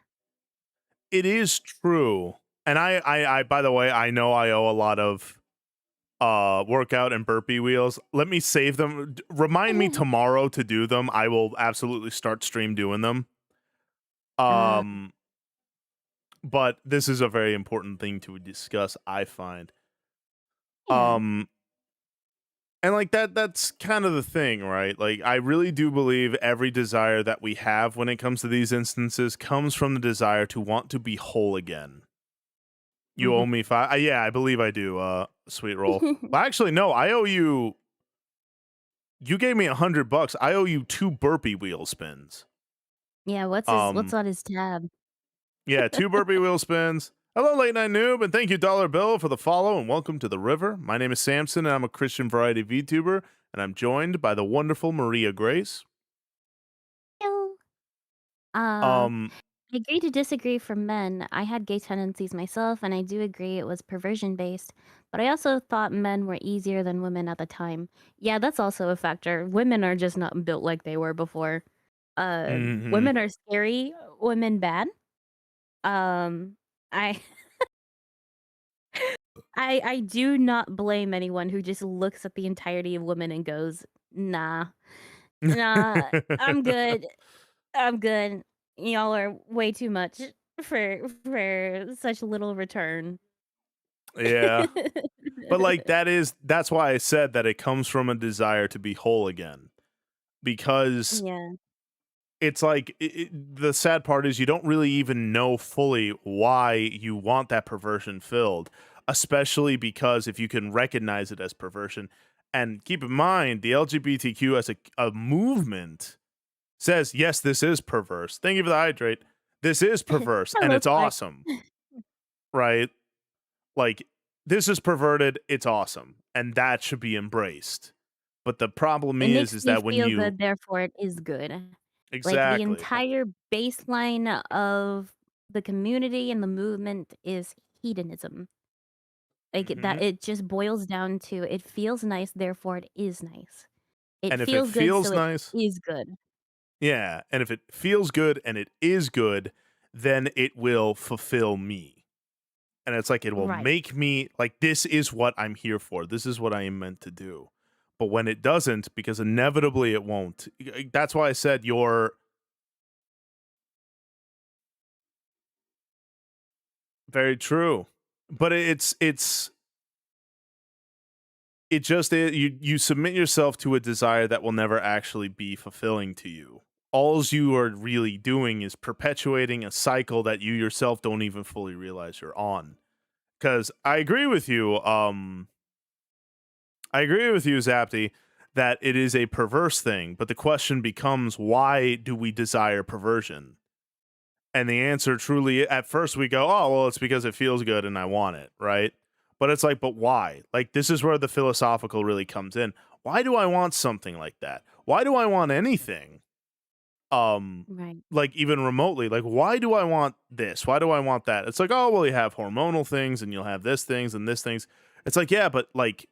Speaker 1: it is true. And I by the way, I know I owe a lot of workout and burpee wheels. Let me save them. Remind me tomorrow to do them. I will absolutely start stream doing them.
Speaker 2: uh,
Speaker 1: Um but this is a very important thing to discuss, I find.
Speaker 2: yeah.
Speaker 1: Um and like that's kind of the thing, right? Like I really do believe every desire that we have when it comes to these instances comes from the desire to want to be whole again. You
Speaker 2: Mhm.
Speaker 1: owe me 5. Yeah, I believe I do, sweet roll. Well, actually no, I owe you. You gave me $100. I owe you 2 burpee wheel spins.
Speaker 2: Yeah, what's
Speaker 1: Um,
Speaker 2: on his tab?
Speaker 1: yeah, 2 burpee wheel spins. Hello, late night noob, and thank you, Dollar Bill, for the follow and welcome to the river. My name is Samson, and I'm a Christian variety VTuber, and I'm joined by the wonderful Maria Grace.
Speaker 2: Ew. Uh,
Speaker 1: Um,
Speaker 2: I agree to disagree for men. I had gay tendencies myself, and I do agree it was perversion based, but I also thought men were easier than women at the time. Yeah, that's also a factor. Women are just not built like they were before.
Speaker 1: mhm.
Speaker 2: Women are scary, women bad. Um, I I do not blame anyone who just looks at the entirety of women and goes, "Nah, nah, I'm good. I'm good. Y'all are way too much for such little return."
Speaker 1: Yeah. But, like, that's why I said that it comes from a desire to be whole again. because
Speaker 2: Yeah.
Speaker 1: it's like the sad part is you don't really even know fully why you want that perversion filled, especially because if you can recognize it as perversion. And keep in mind, the LGBTQ as a movement says, yes, this is perverse. Thank you for the hydrate. This is perverse and
Speaker 2: Hello,
Speaker 1: it's
Speaker 2: Clark.
Speaker 1: awesome, right? Like, this is perverted, it's awesome, and that should be embraced. But the problem
Speaker 2: It makes
Speaker 1: is
Speaker 2: me
Speaker 1: that when
Speaker 2: feel
Speaker 1: you
Speaker 2: good, therefore it is good. Like, the
Speaker 1: exactly.
Speaker 2: entire baseline of the community and the movement is hedonism. Like,
Speaker 1: Mhm.
Speaker 2: that it just boils down to it feels nice, therefore it is nice. It
Speaker 1: And if it
Speaker 2: feels good,
Speaker 1: feels
Speaker 2: so it
Speaker 1: nice,
Speaker 2: is good.
Speaker 1: yeah, and if it feels good and it is good, then it will fulfill me. And it's like it will
Speaker 2: Right.
Speaker 1: make me like this is what I'm here for. This is what I am meant to do. But when it doesn't, because inevitably it won't. That's why I said you're very true. But it just you submit yourself to a desire that will never actually be fulfilling to you. Alls you are really doing is perpetuating a cycle that you yourself don't even fully realize you're on. Because I agree with you, Zapty, that it is a perverse thing. But the question becomes, why do we desire perversion? And the answer truly, at first we go, oh, well, it's because it feels good and I want it, right? But it's like, but why? Like, this is where the philosophical really comes in. Why do I want something like that? Why do I want anything? Um,
Speaker 2: Right.
Speaker 1: like even remotely, like, why do I want this? Why do I want that? It's like, oh, well, you have hormonal things and you'll have this things and this things. It's like, yeah, but like,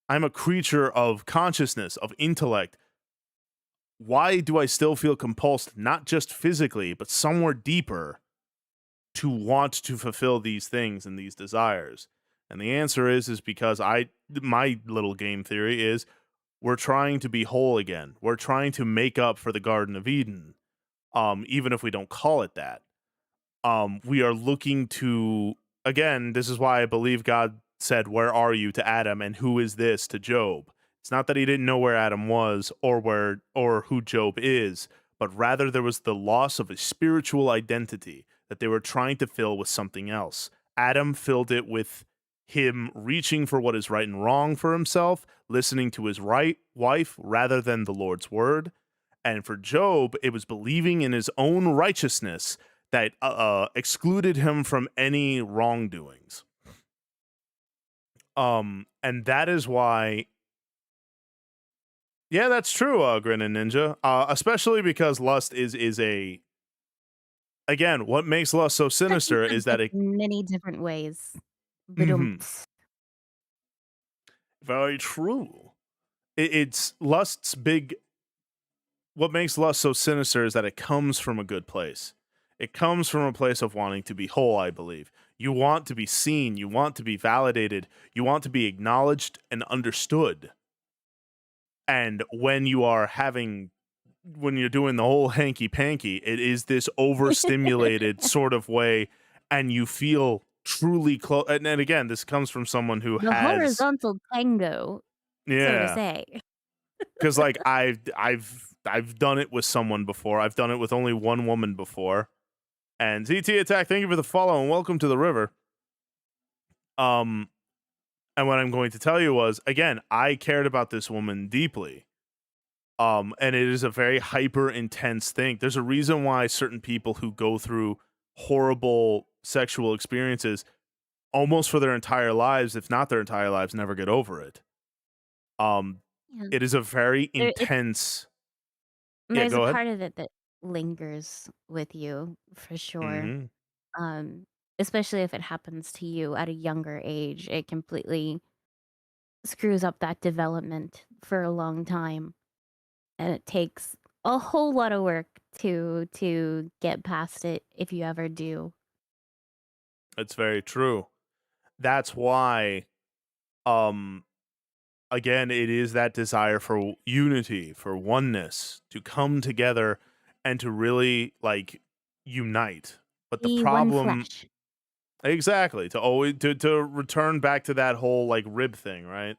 Speaker 1: I'm a creature of consciousness, of intellect. Why do I still feel compulsed, not just physically, but somewhere deeper to want to fulfill these things and these desires? And the answer is because my little game theory is we're trying to be whole again. We're trying to make up for the Garden of Eden. Even if we don't call it that. We are looking to again, this is why I believe God said, "Where are you?" to Adam and "Who is this?" to Job. It's not that he didn't know where Adam was or who Job is, but rather there was the loss of a spiritual identity that they were trying to fill with something else. Adam filled it with him reaching for what is right and wrong for himself, listening to his right wife rather than the Lord's word. And for Job, it was believing in his own righteousness that excluded him from any wrongdoings. And that is why, yeah, that's true, Grin and Ninja. Especially because lust is a again, what makes lust so
Speaker 2: Touchy
Speaker 1: sinister is that
Speaker 2: subject
Speaker 1: it
Speaker 2: in many different ways.
Speaker 1: mhm,
Speaker 2: Ba-dum-ts.
Speaker 1: very true. It's lust's big what makes lust so sinister is that it comes from a good place. It comes from a place of wanting to be whole, I believe. You want to be seen, you want to be validated, you want to be acknowledged and understood. And when you're doing the whole hanky panky, it is this overstimulated sort of way, and you feel truly close. And again, this comes from someone who
Speaker 2: The
Speaker 1: has,
Speaker 2: horizontal tango, so to
Speaker 1: yeah,
Speaker 2: say.
Speaker 1: because like I've done it with someone before. I've done it with only one woman before. And ZT Attack, thank you for the follow and welcome to the river. Um, and what I'm going to tell you was again, I cared about this woman deeply. And it is a very hyper intense thing. There's a reason why certain people who go through horrible sexual experiences almost for their entire lives, if not their entire lives, never get over it. Um,
Speaker 2: Yeah.
Speaker 1: it is a very
Speaker 2: It's
Speaker 1: intense. Yeah,
Speaker 2: there's a
Speaker 1: go ahead.
Speaker 2: part of it that lingers with you for sure.
Speaker 1: Hmm.
Speaker 2: Um, Especially if it happens to you at a younger age, it completely screws up that development for a long time, and it takes a whole lot of work to get past it if you ever do.
Speaker 1: It's very true. That's why, um, again, it is that desire for unity, for oneness, to come together and to really like unite. But the
Speaker 2: Be one
Speaker 1: problem
Speaker 2: flesh.
Speaker 1: exactly, to always to return back to that whole like rib thing, right?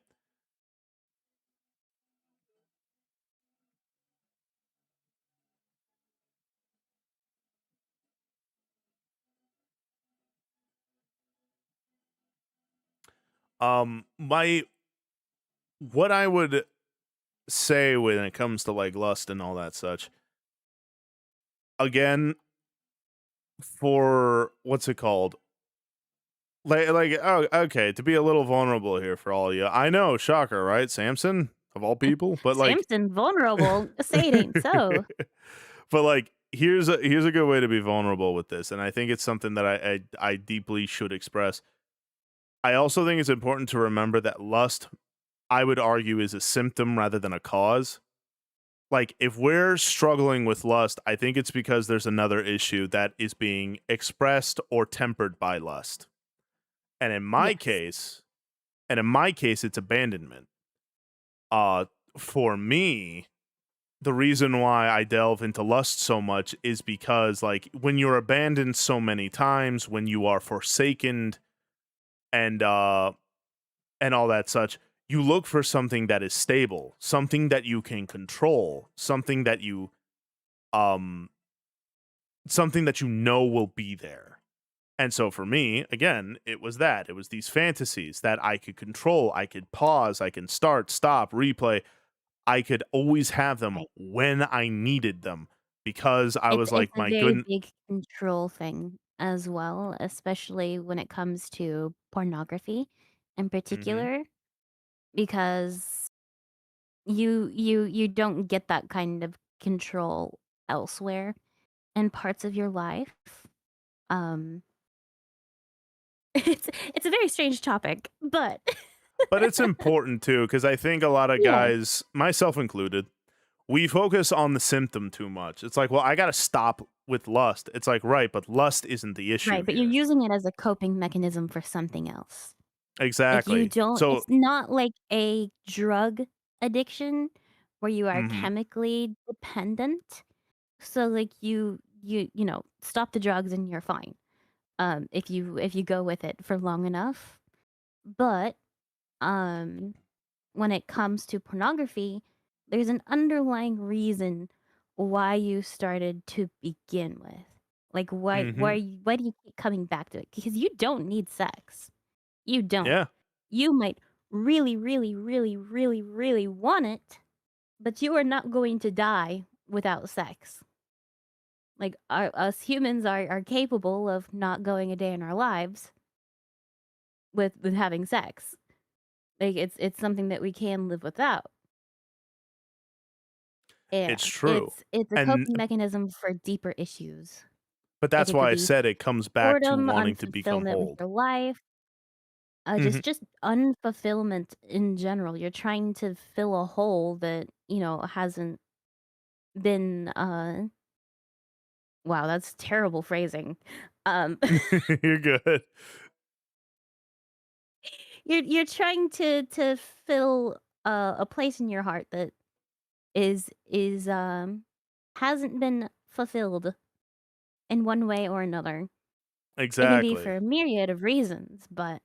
Speaker 1: My what I would say when it comes to like lust and all that such, again, for what's it called? Oh, okay, to be a little vulnerable here for all of you. I know, shocker, right? Samson of all people, but like
Speaker 2: Samson vulnerable. Say it ain't so.
Speaker 1: but like here's a good way to be vulnerable with this, and I think it's something that I deeply should express. I also think it's important to remember that lust, I would argue, is a symptom rather than a cause. Like if we're struggling with lust, I think it's because there's another issue that is being expressed or tempered by lust. And in my
Speaker 2: Yes.
Speaker 1: case, and in my case it's abandonment. Uh for me, the reason why I delve into lust so much is because like when you're abandoned so many times, when you are forsaken and and all that such, you look for something that is stable, something that you can control, um something that you know will be there. And so for me, again, it was that. It was these fantasies that I could control, I could pause, I can start, stop, replay. I could always have them
Speaker 2: Right.
Speaker 1: when I needed them because I was
Speaker 2: It's
Speaker 1: like,
Speaker 2: a
Speaker 1: my
Speaker 2: very
Speaker 1: good.
Speaker 2: big control thing as well, especially when it comes to pornography in
Speaker 1: Mhm.
Speaker 2: particular, because you don't get that kind of control elsewhere in parts of your life. Um, it's a very strange topic, but
Speaker 1: But it's important too because I think a lot of
Speaker 2: yeah,
Speaker 1: guys, myself included, we focus on the symptom too much. It's like, well, I got to stop with lust. It's like, right, but lust isn't the issue
Speaker 2: right, but you're
Speaker 1: here.
Speaker 2: using it as a coping mechanism for something else. Like, you
Speaker 1: Exactly.
Speaker 2: don't
Speaker 1: So,
Speaker 2: it's not like a drug addiction where you are
Speaker 1: mhm,
Speaker 2: chemically dependent. So, like, stop the drugs and you're fine, if you go with it for long enough. But, um, when it comes to pornography, there's an underlying reason why you started to begin with. Like,
Speaker 1: mhm,
Speaker 2: why do you keep coming back to it? Because you don't need sex. You don't.
Speaker 1: yeah,
Speaker 2: You might really, really, really, really, really want it, but you are not going to die without sex. Like us humans are capable of not going a day in our lives with having sex. Like it's something that we can live without.
Speaker 1: it's
Speaker 2: And
Speaker 1: true.
Speaker 2: it's a
Speaker 1: And
Speaker 2: coping mechanism for deeper issues.
Speaker 1: but
Speaker 2: Like
Speaker 1: that's
Speaker 2: it could
Speaker 1: why I
Speaker 2: be
Speaker 1: said it comes back to
Speaker 2: boredom,
Speaker 1: wanting to become
Speaker 2: unfulfillment with
Speaker 1: whole.
Speaker 2: your life,
Speaker 1: Mhm.
Speaker 2: just unfulfillment in general. You're trying to fill a hole that, hasn't been wow, that's terrible phrasing. Um
Speaker 1: You're good.
Speaker 2: you're trying to fill a place in your heart that is hasn't been fulfilled in one way or another. It can be
Speaker 1: Exactly.
Speaker 2: for a myriad of reasons, but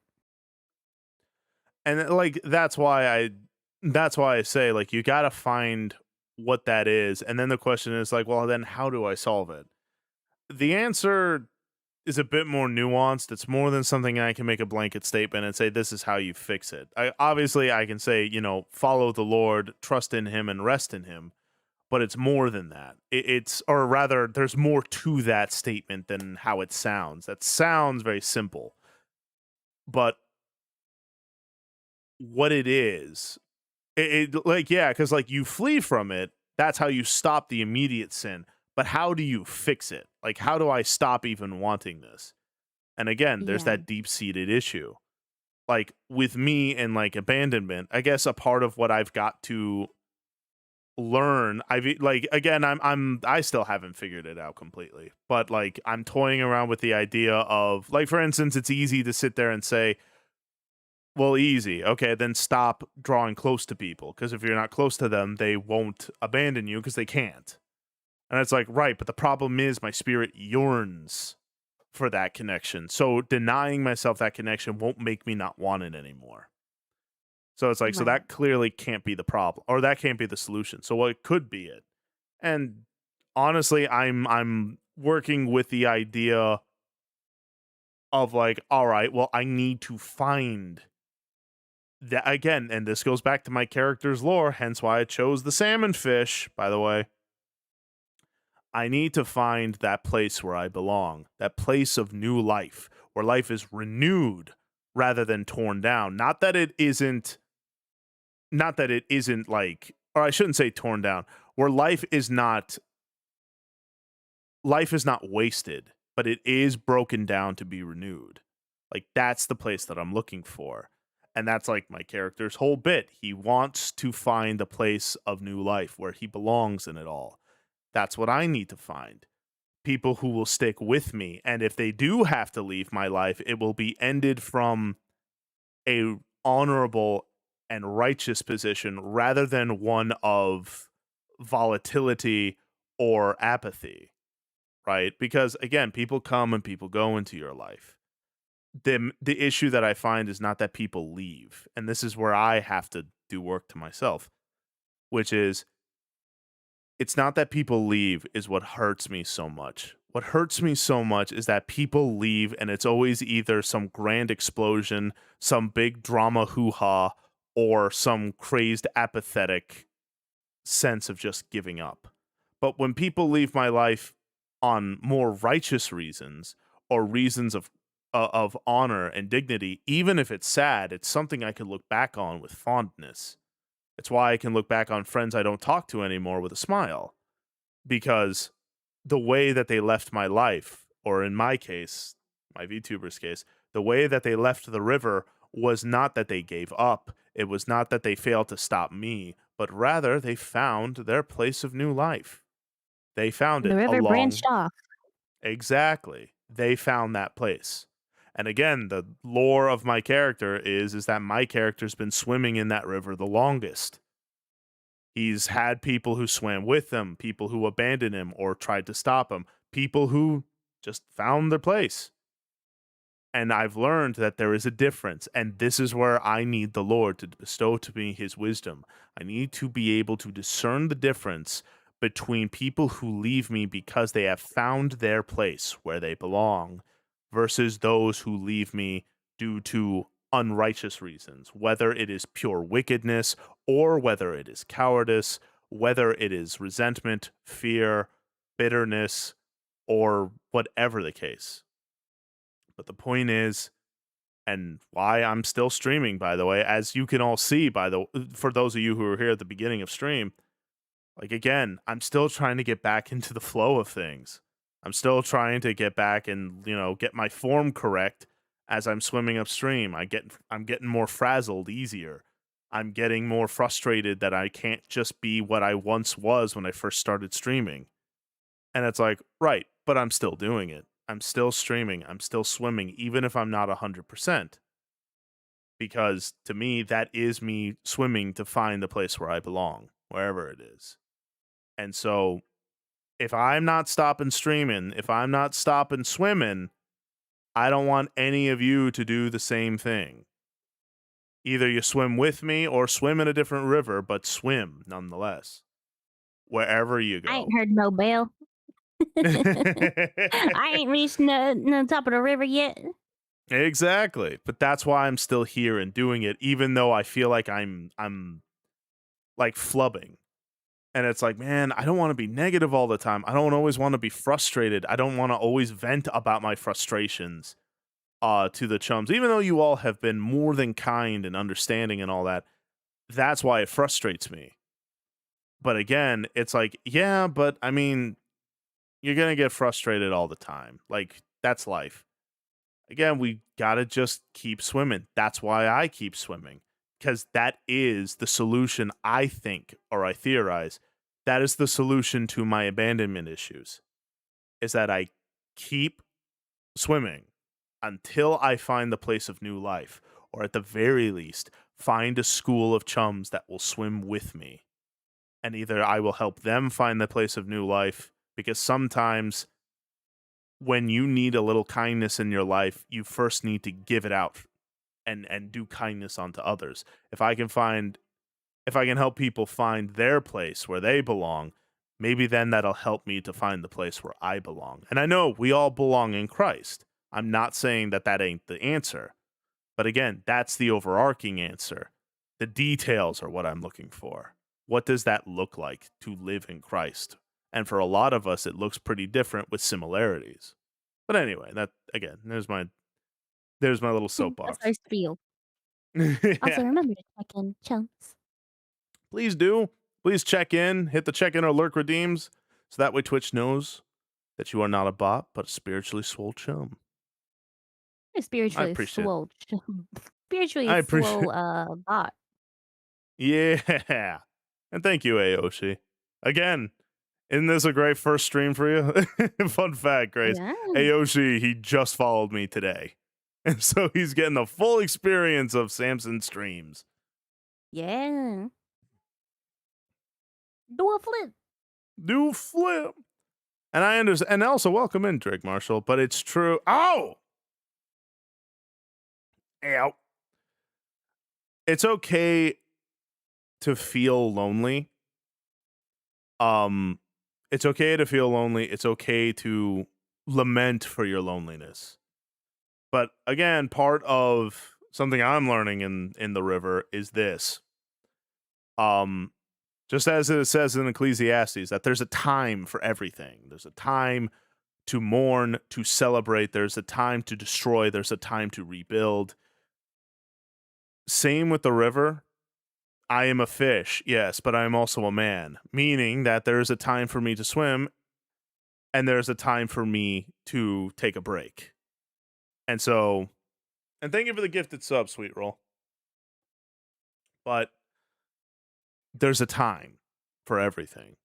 Speaker 1: And like that's why I say like you got to find what that is, and then the question is like, well, then how do I solve it? The answer is a bit more nuanced. It's more than something I can make a blanket statement and say this is how you fix it. Obviously I can say, follow the Lord, trust in him and rest in him, but it's more than that. It's or rather there's more to that statement than how it sounds. That sounds very simple, but what it is, like yeah, cuz like you flee from it, that's how you stop the immediate sin. But how do you fix it? Like how do I stop even wanting this? And again, there's
Speaker 2: yeah,
Speaker 1: that deep-seated issue. Like with me and like abandonment, I guess a part of what I've got to learn, like again, I still haven't figured it out completely. But like I'm toying around with the idea of like for instance, it's easy to sit there and say, well, easy. Okay, then stop drawing close to people because if you're not close to them, they won't abandon you because they can't. And it's like, right, but the problem is my spirit yearns for that connection. So denying myself that connection won't make me not want it anymore. So it's like, so
Speaker 2: right.
Speaker 1: that clearly can't be the problem, or that can't be the solution. So what could be it? And honestly, I'm working with the idea of like, all right, well, I need to find that again, and this goes back to my character's lore, hence why I chose the salmon fish, by the way. I need to find that place where I belong, that place of new life, where life is renewed rather than torn down. Not that it isn't like, or I shouldn't say torn down, where life is not wasted, but it is broken down to be renewed. Like that's the place that I'm looking for. And that's like my character's whole bit. He wants to find a place of new life where he belongs in it all. That's what I need to find. People who will stick with me. And if they do have to leave my life, it will be ended from a honorable and righteous position rather than one of volatility or apathy, right? Because again, people come and people go into your life. The issue that I find is not that people leave, and this is where I have to do work to myself, which is it's not that people leave is what hurts me so much. What hurts me so much is that people leave and it's always either some grand explosion, some big drama hoo-ha, or some crazed apathetic sense of just giving up. But when people leave my life on more righteous reasons or reasons of honor and dignity, even if it's sad, it's something I can look back on with fondness. It's why I can look back on friends I don't talk to anymore with a smile, because the way that they left my life, or in my case, my VTuber's case, the way that they left the river was not that they gave up. It was not that they failed to stop me, but rather they found their place of new life. They found
Speaker 2: The
Speaker 1: it
Speaker 2: river branched
Speaker 1: along.
Speaker 2: off.
Speaker 1: Exactly. They found that place. And again, the lore of my character is that my character's been swimming in that river the longest. He's had people who swam with him, people who abandoned him or tried to stop him, people who just found their place. And I've learned that there is a difference. And this is where I need the Lord to bestow to me his wisdom. I need to be able to discern the difference between people who leave me because they have found their place where they belong versus those who leave me due to unrighteous reasons, whether it is pure wickedness or whether it is cowardice, whether it is resentment, fear, bitterness, or whatever the case. But the point is, and why I'm still streaming, by the way, as you can all see, for those of you who were here at the beginning of stream, like again, I'm still trying to get back into the flow of things. I'm still trying to get back and get my form correct as I'm swimming upstream. I'm getting more frazzled easier. I'm getting more frustrated that I can't just be what I once was when I first started streaming. And it's like, right, but I'm still doing it. I'm still streaming. I'm still swimming, even if I'm not 100%. Because to me, that is me swimming to find the place where I belong, wherever it is. And so if I'm not stopping streaming, if I'm not stopping swimming, I don't want any of you to do the same thing. Either you swim with me or swim in a different river, but swim nonetheless, wherever you
Speaker 2: I
Speaker 1: go.
Speaker 2: ain't heard no bell. I ain't reached the top of the river yet.
Speaker 1: Exactly. But that's why I'm still here and doing it, even though I feel like I'm like flubbing. And it's like, man, I don't want to be negative all the time. I don't always want to be frustrated. I don't want to always vent about my frustrations to the chums. Even though you all have been more than kind and understanding and all that, that's why it frustrates me. But again, it's like, yeah, but I mean, you're going to get frustrated all the time. Like, that's life. Again, we got to just keep swimming. That's why I keep swimming, because that is the solution, I think, or I theorize. That is the solution to my abandonment issues, is that I keep swimming until I find the place of new life, or at the very least, find a school of chums that will swim with me. And either I will help them find the place of new life, because sometimes when you need a little kindness in your life, you first need to give it out and do kindness onto others. If I can help people find their place where they belong, maybe then that'll help me to find the place where I belong. And I know we all belong in Christ. I'm not saying that that ain't the answer, But again, that's the overarching answer. The details are what I'm looking for. What does that look like to live in Christ? And for a lot of us, it looks pretty different with similarities. But anyway, that again, there's my little
Speaker 2: That's our
Speaker 1: soapbox.
Speaker 2: spiel.
Speaker 1: Yeah.
Speaker 2: Also, remember to check in, chumps.
Speaker 1: Please do. Please check in, hit the check in or lurk redeems, so that way Twitch knows that you are not a bot, but a spiritually swole chum.
Speaker 2: A
Speaker 1: I
Speaker 2: spiritually
Speaker 1: appreciate
Speaker 2: swole, spiritually
Speaker 1: I appreciate
Speaker 2: swole, bot.
Speaker 1: Yeah. And thank you, Aoshi. Again, isn't this a great first stream for you? Fun fact, Grace.
Speaker 2: Yeah.
Speaker 1: Aoshi, he just followed me today. And so he's getting the full experience of Samson's streams.
Speaker 2: Yeah. Do a flip.
Speaker 1: Do flip. And I understand. And also, welcome in, Drake Marshall. But it's true. Oh! Ow. It's okay to feel lonely. It's okay to feel lonely. It's okay to lament for your loneliness. But again, part of something I'm learning in the river is this. Um, just as it says in Ecclesiastes, that there's a time for everything. There's a time to mourn, to celebrate. There's a time to destroy. There's a time to rebuild. Same with the river. I am a fish, yes, but I am also a man, meaning that there's a time for me to swim and there's a time for me to take a break. And so, and thank you for the gifted sub, Sweet Roll. But there's a time for everything.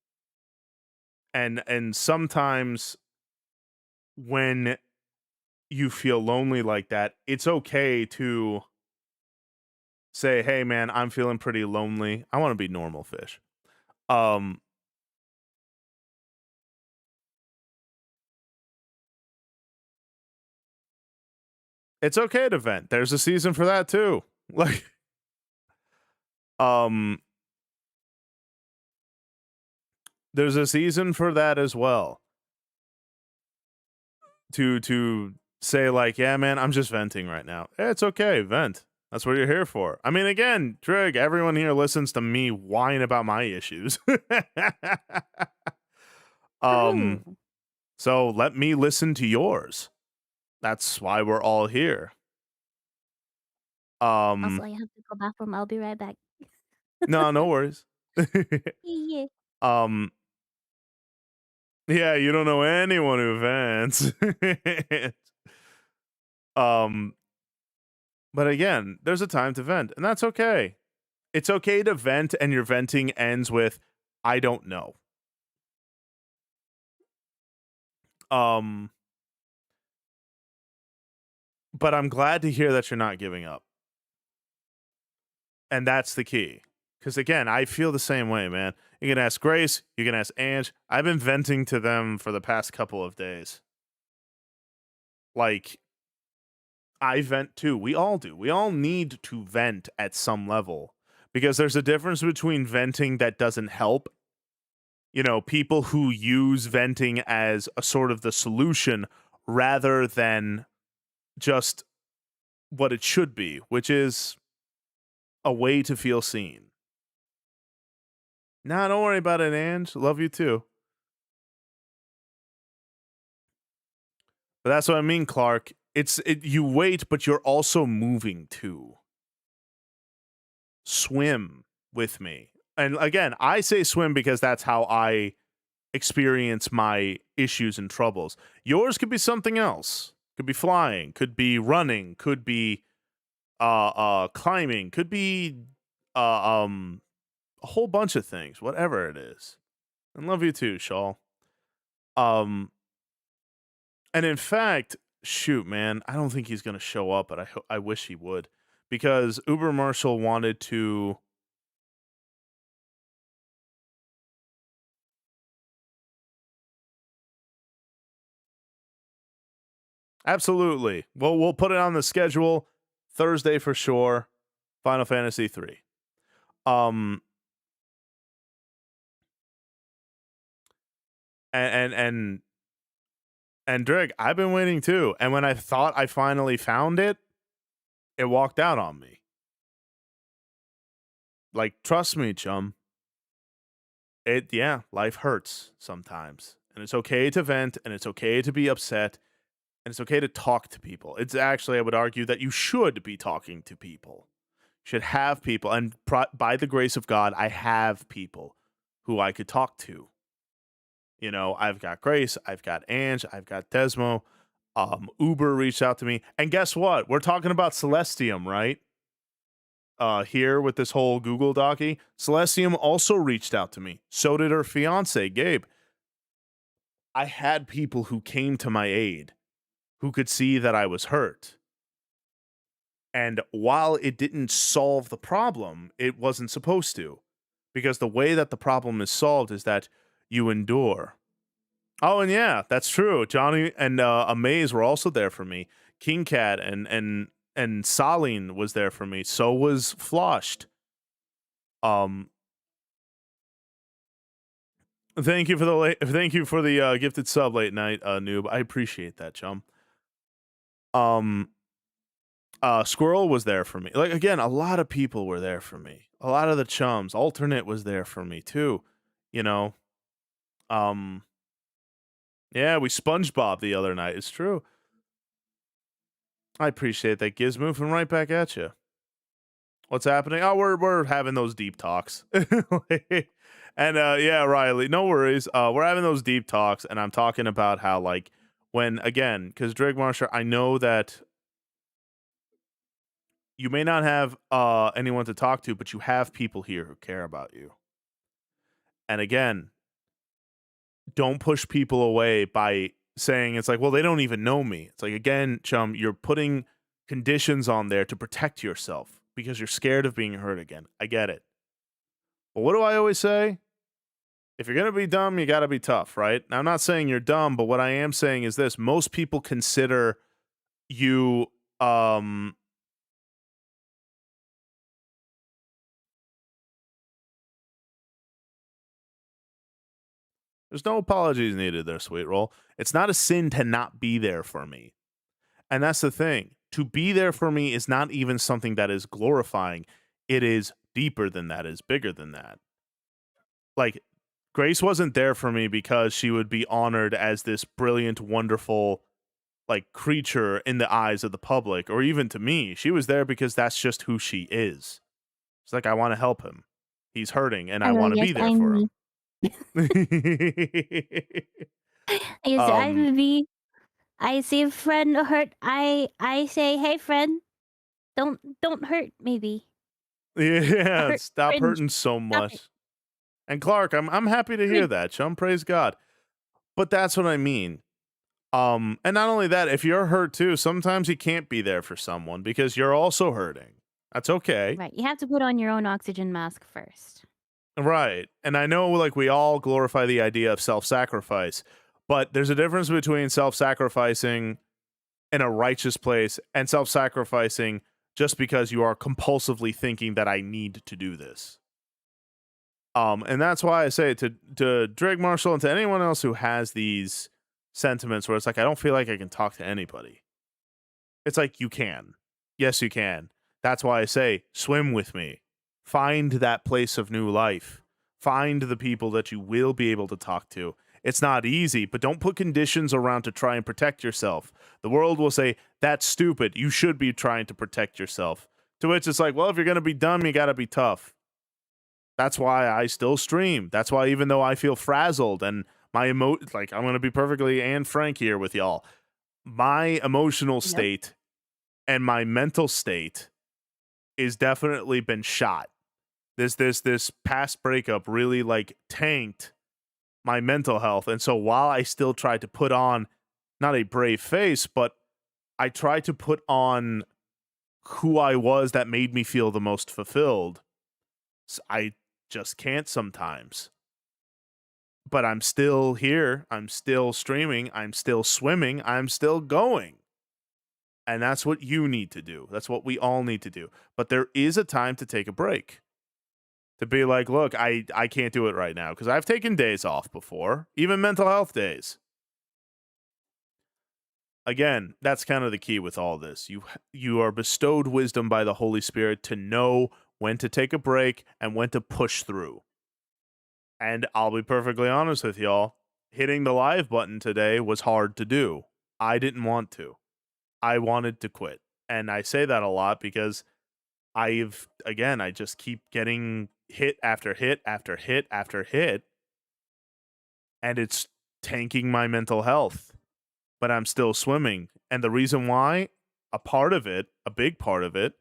Speaker 1: And sometimes when you feel lonely like that, it's okay to say, "Hey man, I'm feeling pretty lonely. I want to be normal fish." Um it's okay to vent. There's a season for that too. Like um there's a season for that as well. To say like, "Yeah, man, I'm just venting right now." It's okay, vent. That's what you're here for. I mean, again, Trig, everyone here listens to me whine about my issues. um,
Speaker 2: True.
Speaker 1: so let me listen to yours. That's why we're all here.
Speaker 2: Also,
Speaker 1: Um,
Speaker 2: I have to go bathroom. I'll be right back.
Speaker 1: no, no worries.
Speaker 2: Yeah.
Speaker 1: um, yeah, you don't know anyone who vents. um, but again, there's a time to vent, and that's okay. It's okay to vent, and your venting ends with, "I don't know." Um, but I'm glad to hear that you're not giving up. And that's the key. Because again, I feel the same way, man. You can ask Grace, you can ask Ange. I've been venting to them for the past couple of days. Like, I vent too. We all do. We all need to vent at some level. Because there's a difference between venting that doesn't help. You know, people who use venting as a sort of the solution rather than just what it should be, which is a way to feel seen. Nah, don't worry about it, Ange. Love you too. But that's what I mean, Clark. You wait, but you're also moving too. Swim with me. And again, I say swim because that's how I experience my issues and troubles. Yours could be something else. Could be flying, could be running, could be climbing, could be a whole bunch of things, whatever it is. And love you too, Shawl. Um and in fact, shoot, man, I don't think he's going to show up, but I wish he would, because Uber Marshall wanted to. Absolutely. Well, we'll put it on the schedule Thursday for sure. Final Fantasy 3. Um and and Drake, I've been waiting too. And when I thought I finally found it, It walked out on me. Like, trust me, chum. Yeah, life hurts sometimes. And it's okay to vent and it's okay to be upset and it's okay to talk to people. It's actually, I would argue that you should be talking to people. You should have people. And by the grace of God, I have people who I could talk to. You know, I've got Grace, I've got Ange, I've got Desmo. Uber reached out to me. And guess what? We're talking about Celestium, right? Here with this whole Google docky. Celestium also reached out to me. So did her fiance, Gabe. I had people who came to my aid who could see that I was hurt. And while it didn't solve the problem, it wasn't supposed to. Because the way that the problem is solved is that you endure. Oh, and yeah, that's true. Johnny and Amaze were also there for me. King Cat and Saline was there for me. So was Floshed. Um, thank you for the gifted sub late night, noob. I appreciate that, chum. Um, Squirrel was there for me. Like again, a lot of people were there for me. A lot of the chums. Alternate was there for me too. You know. Um, yeah, we SpongeBob the other night. It's true. I appreciate that, Giz. Moving right back at you. What's happening? Oh, we're having those deep talks. And yeah, Riley, no worries. We're having those deep talks, and I'm talking about how like when again, because Drake Marsher, I know that you may not have anyone to talk to, but you have people here who care about you. And again, don't push people away by saying it's like, well, they don't even know me. It's like again, chum, you're putting conditions on there to protect yourself because you're scared of being hurt again. I get it. But what do I always say? If you're going to be dumb, you got to be tough, right? Now, I'm not saying you're dumb, but what I am saying is this. Most people consider you there's no apologies needed there, sweet roll. It's not a sin to not be there for me. And that's the thing. To be there for me is not even something that is glorifying. It is deeper than that, is bigger than that. Like, Grace wasn't there for me because she would be honored as this brilliant, wonderful, like, creature in the eyes of the public, or even to me. She was there because that's just who she is. It's like, I want to help him. He's hurting, and I
Speaker 2: Hello,
Speaker 1: want to
Speaker 2: yes,
Speaker 1: be there
Speaker 2: I'm
Speaker 1: for
Speaker 2: me.
Speaker 1: him.
Speaker 2: Yes,
Speaker 1: um,
Speaker 2: I'm me. I see a friend hurt. I say, hey, friend, don't hurt. Maybe
Speaker 1: yeah,
Speaker 2: hurt.
Speaker 1: stop
Speaker 2: Cringe.
Speaker 1: hurting so
Speaker 2: Stop it.
Speaker 1: much. And Clark, I'm happy to hear
Speaker 2: Cringe.
Speaker 1: that. Chum, praise God. But that's what I mean. And not only that, if you're hurt too, sometimes you can't be there for someone because you're also hurting. That's okay.
Speaker 2: Right. You have to put on your own oxygen mask first.
Speaker 1: Right. And I know like we all glorify the idea of self-sacrifice, but there's a difference between self-sacrificing in a righteous place and self-sacrificing just because you are compulsively thinking that I need to do this. And that's why I say to Drake Marshall and to anyone else who has these sentiments where it's like I don't feel like I can talk to anybody. It's like you can. Yes, you can. That's why I say swim with me. Find that place of new life. Find the people that you will be able to talk to. It's not easy, but don't put conditions around to try and protect yourself. The world will say, that's stupid. You should be trying to protect yourself. To which it's like, well, if you're going to be dumb, you got to be tough. That's why I still stream. That's why even though I feel frazzled and like I'm going to be perfectly and frank here with y'all, my emotional
Speaker 2: Yep.
Speaker 1: state and my mental state is definitely been shot. This past breakup really like tanked my mental health. And so while I still tried to put on not a brave face, but I tried to put on who I was that made me feel the most fulfilled. I just can't sometimes. But I'm still here. I'm still streaming. I'm still swimming. I'm still going. And that's what you need to do. That's what we all need to do. But there is a time to take a break. To be like, look, I can't do it right now because I've taken days off before, even mental health days. again, that's kind of the key with all this. You are bestowed wisdom by the Holy Spirit to know when to take a break and when to push through. And I'll be perfectly honest with y'all, hitting the live button today was hard to do. I didn't want to. I wanted to quit. And I say that a lot because I just keep getting hit after hit after hit after hit, and it's tanking my mental health. But I'm still swimming. And the reason why, a big part of it,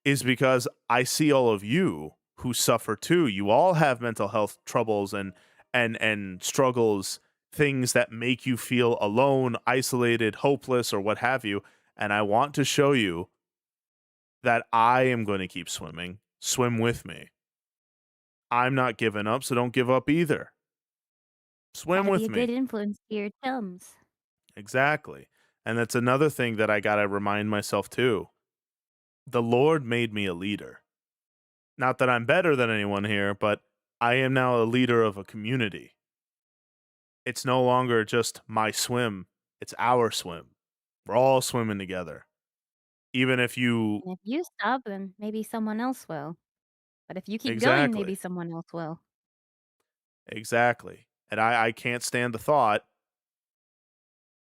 Speaker 1: is because I see all of you who suffer too. You all have mental health troubles and struggles, things that make you feel alone, isolated, hopeless, or what have you. And I want to show you that I am going to keep swimming. Swim with me. I'm not giving up, so don't give up either. Swim
Speaker 2: Gotta be
Speaker 1: with
Speaker 2: a good
Speaker 1: me.
Speaker 2: influence to your chums.
Speaker 1: Exactly. And that's another thing that I got to remind myself too. The Lord made me a leader. Not that I'm better than anyone here, but I am now a leader of a community. It's no longer just my swim, it's our swim. We're all swimming together. Even if you
Speaker 2: And if you stop, then maybe someone else will. But if you keep going, maybe
Speaker 1: exactly,
Speaker 2: someone else will.
Speaker 1: exactly. And I can't stand the thought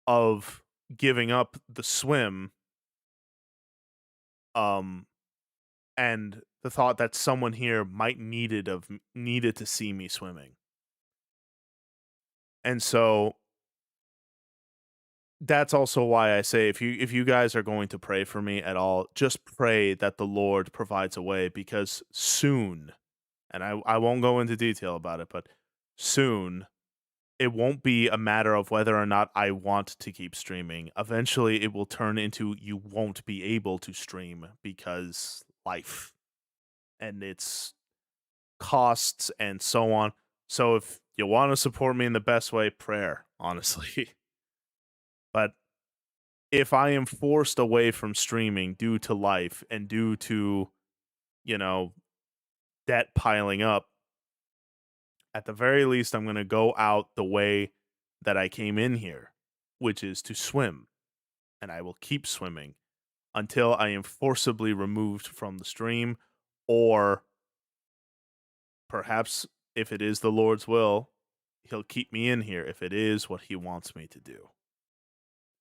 Speaker 1: of giving up the swim um and the thought that someone here might needed to see me swimming. And so that's also why I say if you guys are going to pray for me at all, just pray that the Lord provides a way because soon, and I won't go into detail about it, but soon it won't be a matter of whether or not I want to keep streaming. Eventually it will turn into you won't be able to stream because life and its costs and so on. So if you want to support me in the best way, prayer, honestly. But if I am forced away from streaming due to life and due to, you know, debt piling up, at the very least, I'm going to go out the way that I came in here, which is to swim. And I will keep swimming until I am forcibly removed from the stream, or perhaps if it is the Lord's will, he'll keep me in here if it is what he wants me to do.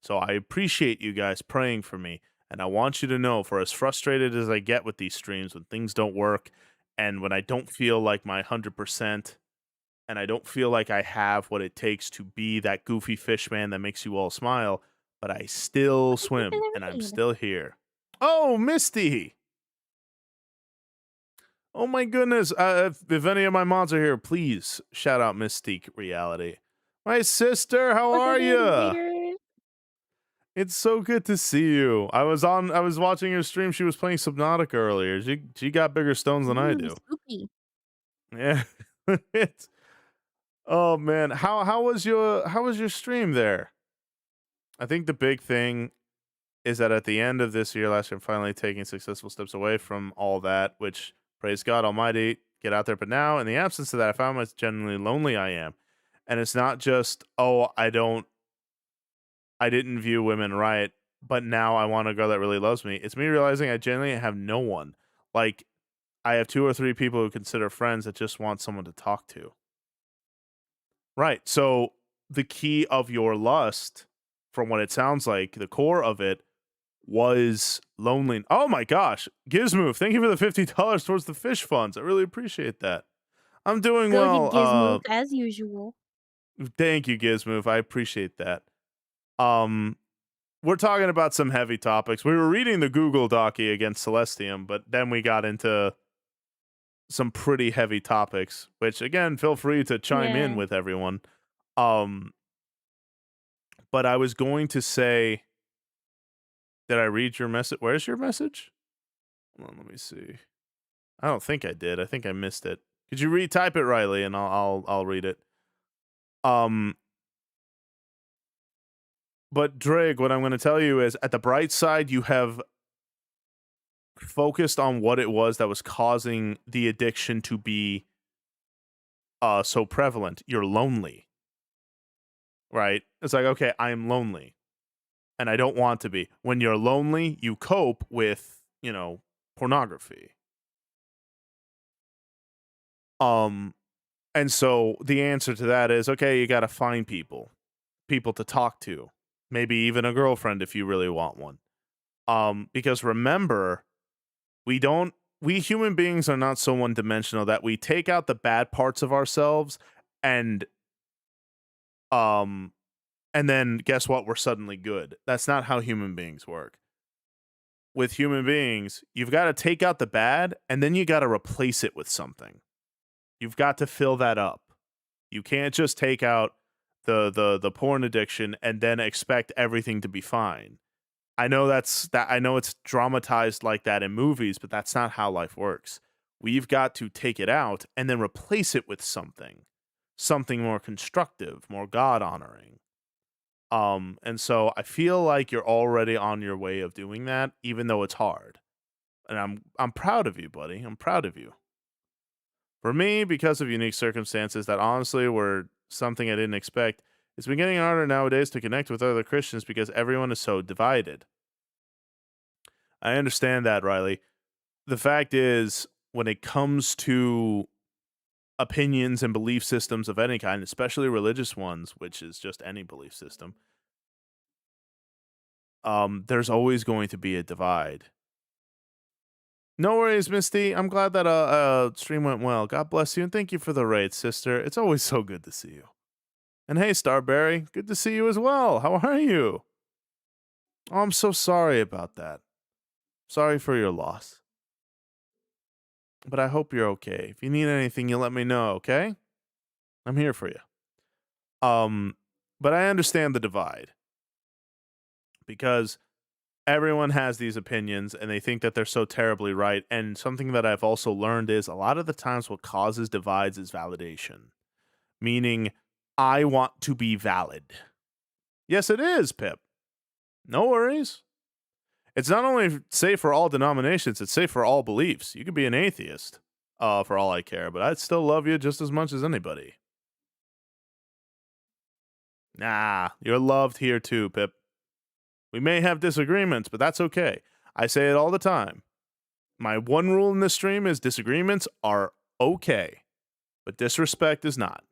Speaker 1: So I appreciate you guys praying for me. And I want you to know, for as frustrated as I get with these streams when things don't work and when I don't feel like my 100% and I don't feel like I have what it takes to be that goofy fish man that makes you all smile, but I still
Speaker 2: What did you
Speaker 1: swim
Speaker 2: really
Speaker 1: and I'm
Speaker 2: read?
Speaker 1: still here. Oh, Misty. Oh my goodness. If any of my mods are here, please shout out Mystique Reality. My sister, how
Speaker 2: Look
Speaker 1: are
Speaker 2: at it,
Speaker 1: you?
Speaker 2: readers.
Speaker 1: It's so good to see you. I was watching her stream. She was playing Subnautica earlier. She got bigger stones than I
Speaker 2: Ooh,
Speaker 1: do.
Speaker 2: spooky.
Speaker 1: Yeah. it's oh man. How was your stream there? I think the big thing is that at the end of this year, last year, I'm finally taking successful steps away from all that, which praise God Almighty, get out there. But now, in the absence of that, I found how genuinely lonely I am. And it's not just, oh, I didn't view women right, but now I want a girl that really loves me. It's me realizing I genuinely have no one. Like, I have 2 or 3 people who consider friends that just want someone to talk to. Right. So the key of your lust, from what it sounds like, the core of it was lonely. Oh my gosh. Gizmove, thank you for the $50 towards the fish funds. I really appreciate that. I'm doing
Speaker 2: Go to
Speaker 1: well.
Speaker 2: Gizmook as usual.
Speaker 1: Thank you, Gizmove. I appreciate that. Um, we're talking about some heavy topics. We were reading the Google Docky against Celestium, but then we got into some pretty heavy topics, which again, feel free to chime in
Speaker 2: Yeah.
Speaker 1: with everyone. Um, but I was going to say, did I read your message? Where's your message? Hold on, let me see. I don't think I did. I think I missed it. Could you retype it, Riley, and I'll read it. Um, but Drake, what I'm going to tell you is, at the bright side, you have focused on what it was that was causing the addiction to be so prevalent. You're lonely, right? It's like, okay, I am lonely. and I don't want to be. When you're lonely, you cope with, pornography. Um and so the answer to that is okay, you got to find people to talk to. Maybe even a girlfriend if you really want one. Because remember, we human beings are not so one-dimensional that we take out the bad parts of ourselves and um and then guess what? We're suddenly good. That's not how human beings work. With human beings, you've got to take out the bad and then you got to replace it with something. You've got to fill that up. You can't just take out the porn addiction and then expect everything to be fine. I know it's dramatized like that in movies, but that's not how life works. We've got to take it out and then replace it with something more constructive, more God honoring. And so I feel like you're already on your way of doing that, even though it's hard. And I'm proud of you, buddy. I'm proud of you. For me, because of unique circumstances that honestly were something I didn't expect, it's been getting harder nowadays to connect with other Christians because everyone is so divided. I understand that, Riley. The fact is, when it comes to opinions and belief systems of any kind, especially religious ones, which is just any belief system, there's always going to be a divide. No worries, Misty. I'm glad that stream went well. God bless you, and thank you for the raid, sister. It's always so good to see you. And hey, Starberry, good to see you as well. How are you? Oh, I'm so sorry about that. Sorry for your loss. But I hope you're okay. If you need anything, you let me know, okay? I'm here for you. But I understand the divide because everyone has these opinions and they think that they're so terribly right. And something that I've also learned is a lot of the times what causes divides is validation, meaning I want to be valid. Yes, it is, Pip. No worries. It's not only safe for all denominations, it's safe for all beliefs. You could be an atheist, for all I care, but I'd still love you just as much as anybody. Nah, you're loved here too, Pip. We may have disagreements, but that's okay. I say it all the time. My one rule in this stream is disagreements are okay, but disrespect is not.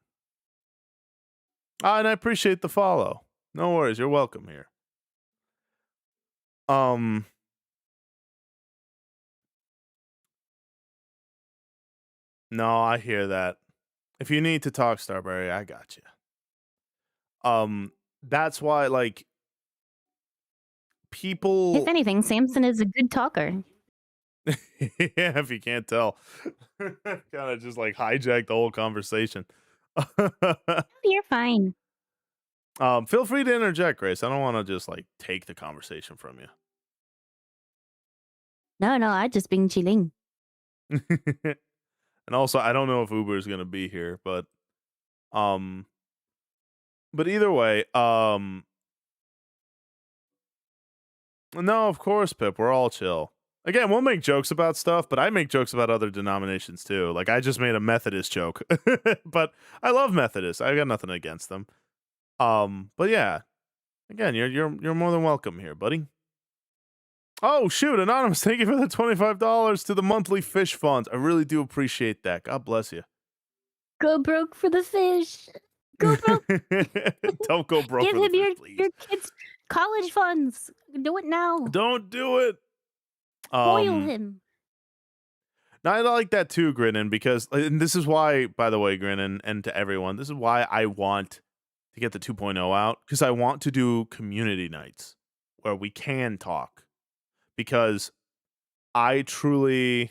Speaker 1: And I appreciate the follow. No worries, you're welcome here. No, I hear that. If you need to talk, Starberry, I got you. That's why, like, people.
Speaker 2: If anything, Samson is a good talker.
Speaker 1: Yeah, if you can't tell, kind of just like hijacked the whole conversation.
Speaker 2: You're fine.
Speaker 1: Feel free to interject, Grace. I don't want to just like take the conversation from you.
Speaker 2: No, I just been chilling.
Speaker 1: And also, I don't know if Uber is gonna be here, but either way, no, of course, Pip, we're all chill. Again, we'll make jokes about stuff, but I make jokes about other denominations too. Like I just made a Methodist joke, but I love Methodists. I got nothing against them. But yeah, again, you're more than welcome here, buddy. Oh shoot, anonymous! Thank you for the $25 to the monthly fish funds. I really do appreciate that. God bless you.
Speaker 2: Go broke for the fish. Go broke.
Speaker 1: Don't go broke.
Speaker 2: Give
Speaker 1: for
Speaker 2: him
Speaker 1: the fish, please.
Speaker 2: your kids' college funds. Do it now.
Speaker 1: Don't do it.
Speaker 2: Spoil him.
Speaker 1: Now, I like that too, Grinnin, because and this is why, by the way, Grinnin, and to everyone, this is why I want to get the 2.0 out, because I want to do community nights where we can talk, because I truly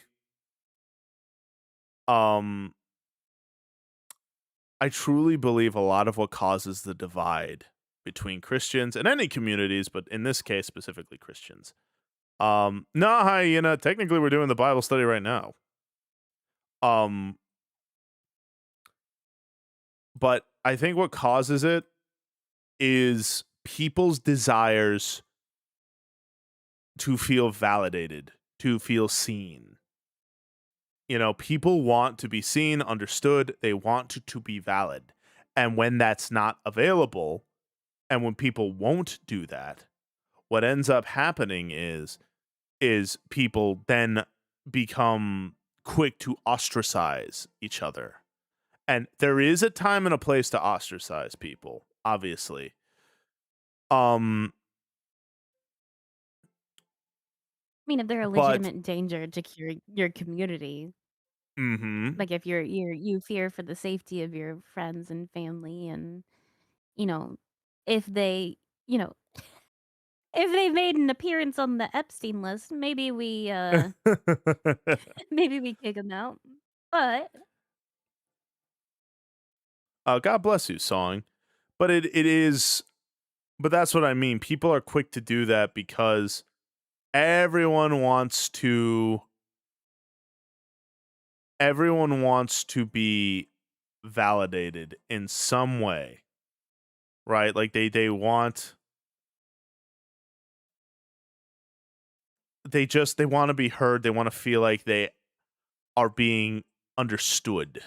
Speaker 1: believe a lot of what causes the divide between Christians and any communities, but in this case specifically Christians. No, hyena. Technically, we're doing the Bible study right now. But I think what causes it is people's desires to feel validated, to feel seen. You know, people want to be seen, understood. They want to be valid. And when that's not available, and when people won't do that, what ends up happening is people then become quick to ostracize each other. And there is a time and a place to ostracize people, obviously. Um,
Speaker 2: I mean, if they're a
Speaker 1: but
Speaker 2: legitimate danger to your community,
Speaker 1: mhm.
Speaker 2: like if you fear for the safety of your friends and family, and you know, if they, you know, if they made an appearance on the Epstein list, maybe we maybe we kick them out. But
Speaker 1: God bless you, song. But it is but that's what I mean. People are quick to do that because everyone wants to everyone wants to be validated in some way, right? Like they want to be heard. They want to feel like they are being understood.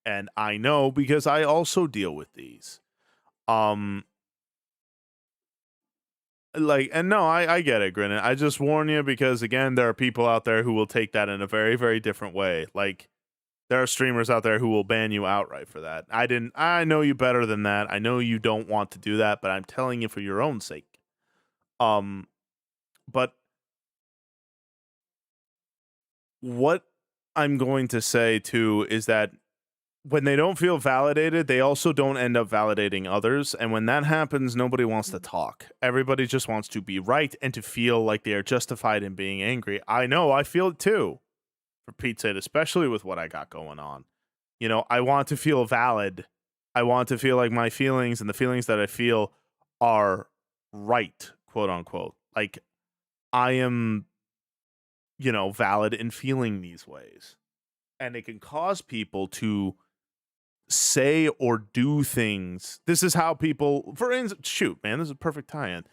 Speaker 1: And I know because I also deal with these. Um and no, I get it, Grinnin. I just warn you because again, there are people out there who will take that in a very, very different way. Like there are streamers out there who will ban you outright for that. I know you better than that. I know you don't want to do that, but I'm telling you for your own sake. Um but what I'm going to say too is that when they don't feel validated, they also don't end up validating others. And when that happens, nobody wants to
Speaker 2: mm,
Speaker 1: talk. Everybody just wants to be right and to feel like they are justified in being angry. I know, I feel it too, for Pete's sake, especially with what I got going on. You know, I want to feel valid. I want to feel like my feelings and the feelings that I feel are right, quote unquote. Like I am, valid in feeling these ways. And it can cause people to say or do things. This is how people, for instance, shoot, man, this is a perfect tie-in.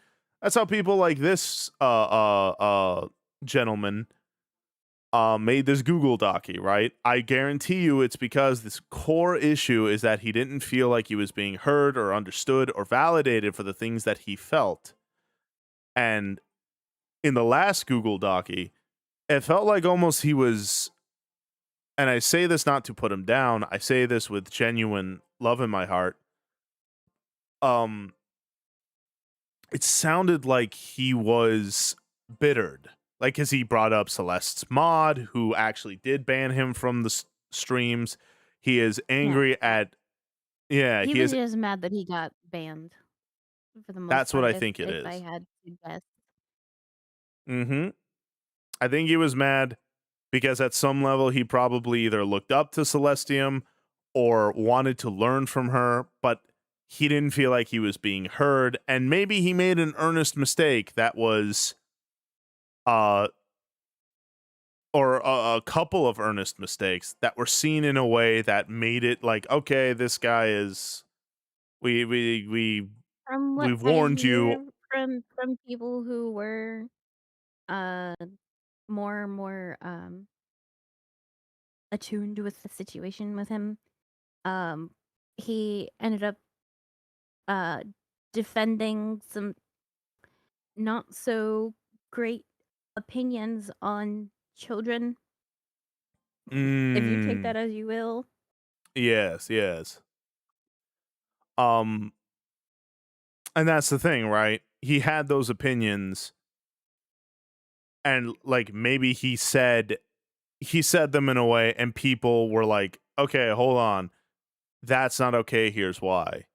Speaker 1: That's how people like this gentleman made this Google docie, right? I guarantee you it's because this core issue is that he didn't feel like he was being heard or understood or validated for the things that he felt. And in the last Google docie, it felt like almost he was, and I say this not to put him down, I say this with genuine love in my heart. Um, it sounded like he was bittered, like because he brought up Celeste's mod, who actually did ban him from the streams. He is
Speaker 2: yeah,
Speaker 1: angry at, yeah,
Speaker 2: he
Speaker 1: he
Speaker 2: was
Speaker 1: is.
Speaker 2: just mad that he got banned for the most
Speaker 1: That's what
Speaker 2: part.
Speaker 1: I
Speaker 2: If
Speaker 1: think it
Speaker 2: I
Speaker 1: is.
Speaker 2: had to guess,
Speaker 1: Mm-hmm. I think he was mad because at some level he probably either looked up to Celestium or wanted to learn from her, but he didn't feel like he was being heard, and maybe he made an earnest mistake that was uh or a couple of earnest mistakes that were seen in a way that made it like, okay, this guy is we we we
Speaker 2: from what
Speaker 1: we've
Speaker 2: I
Speaker 1: warned you.
Speaker 2: hear from people who were uh more attuned with the situation with him, um he ended up uh defending some not so great opinions on children, if you take
Speaker 1: Mm,
Speaker 2: that as you will.
Speaker 1: yes, yes. Um, and that's the thing, right? He had those opinions, and like maybe he said them in a way, and people were like, okay, hold on, that's not okay. Here's why.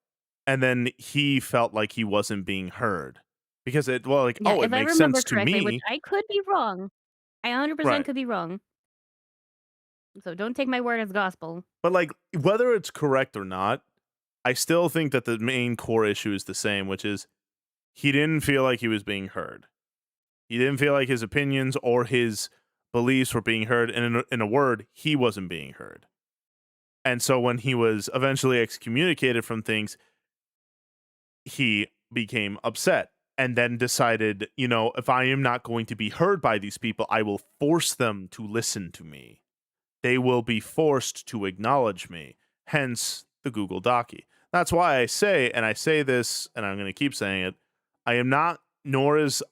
Speaker 1: And then he felt like he wasn't being heard because like,
Speaker 2: Yeah,
Speaker 1: oh, it
Speaker 2: if I
Speaker 1: makes
Speaker 2: remember
Speaker 1: sense to
Speaker 2: correctly, which
Speaker 1: me.
Speaker 2: I could be wrong. I 100%
Speaker 1: Right.
Speaker 2: could be wrong. So don't take my word as gospel.
Speaker 1: But like whether it's correct or not, I still think that the main core issue is the same, which is he didn't feel like he was being heard. He didn't feel like his opinions or his beliefs were being heard. And in a word, he wasn't being heard. And so when he was eventually excommunicated from things, he became upset and then decided, if I am not going to be heard by these people, I will force them to listen to me. They will be forced to acknowledge me. Hence the Google Docky. That's why I say, and I say this, and I'm going to keep saying it, I am not, nor is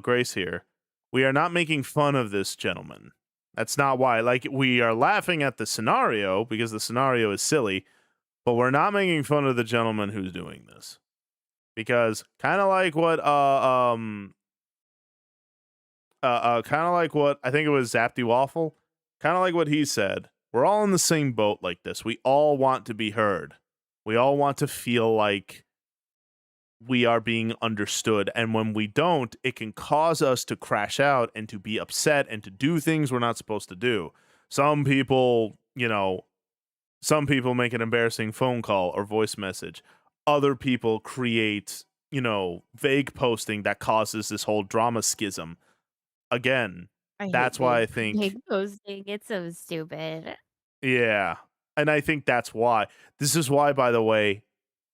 Speaker 1: Grace here. We are not making fun of this gentleman. That's not why. Like, we are laughing at the scenario because the scenario is silly, but we're not making fun of the gentleman who's doing this. Because kind of like what kind of like what I think it was Zapty Waffle, kind of like what he said. We're all in the same boat like this. We all want to be heard. We all want to feel like we are being understood. And when we don't, it can cause us to crash out and to be upset and to do things we're not supposed to do. Some people, some people make an embarrassing phone call or voice message. Other people create, vague posting that causes this whole drama schism. Again,
Speaker 2: I hate
Speaker 1: that's why I
Speaker 2: big
Speaker 1: think,
Speaker 2: posting. It's so stupid.
Speaker 1: yeah. And I think that's why. This is why, by the way,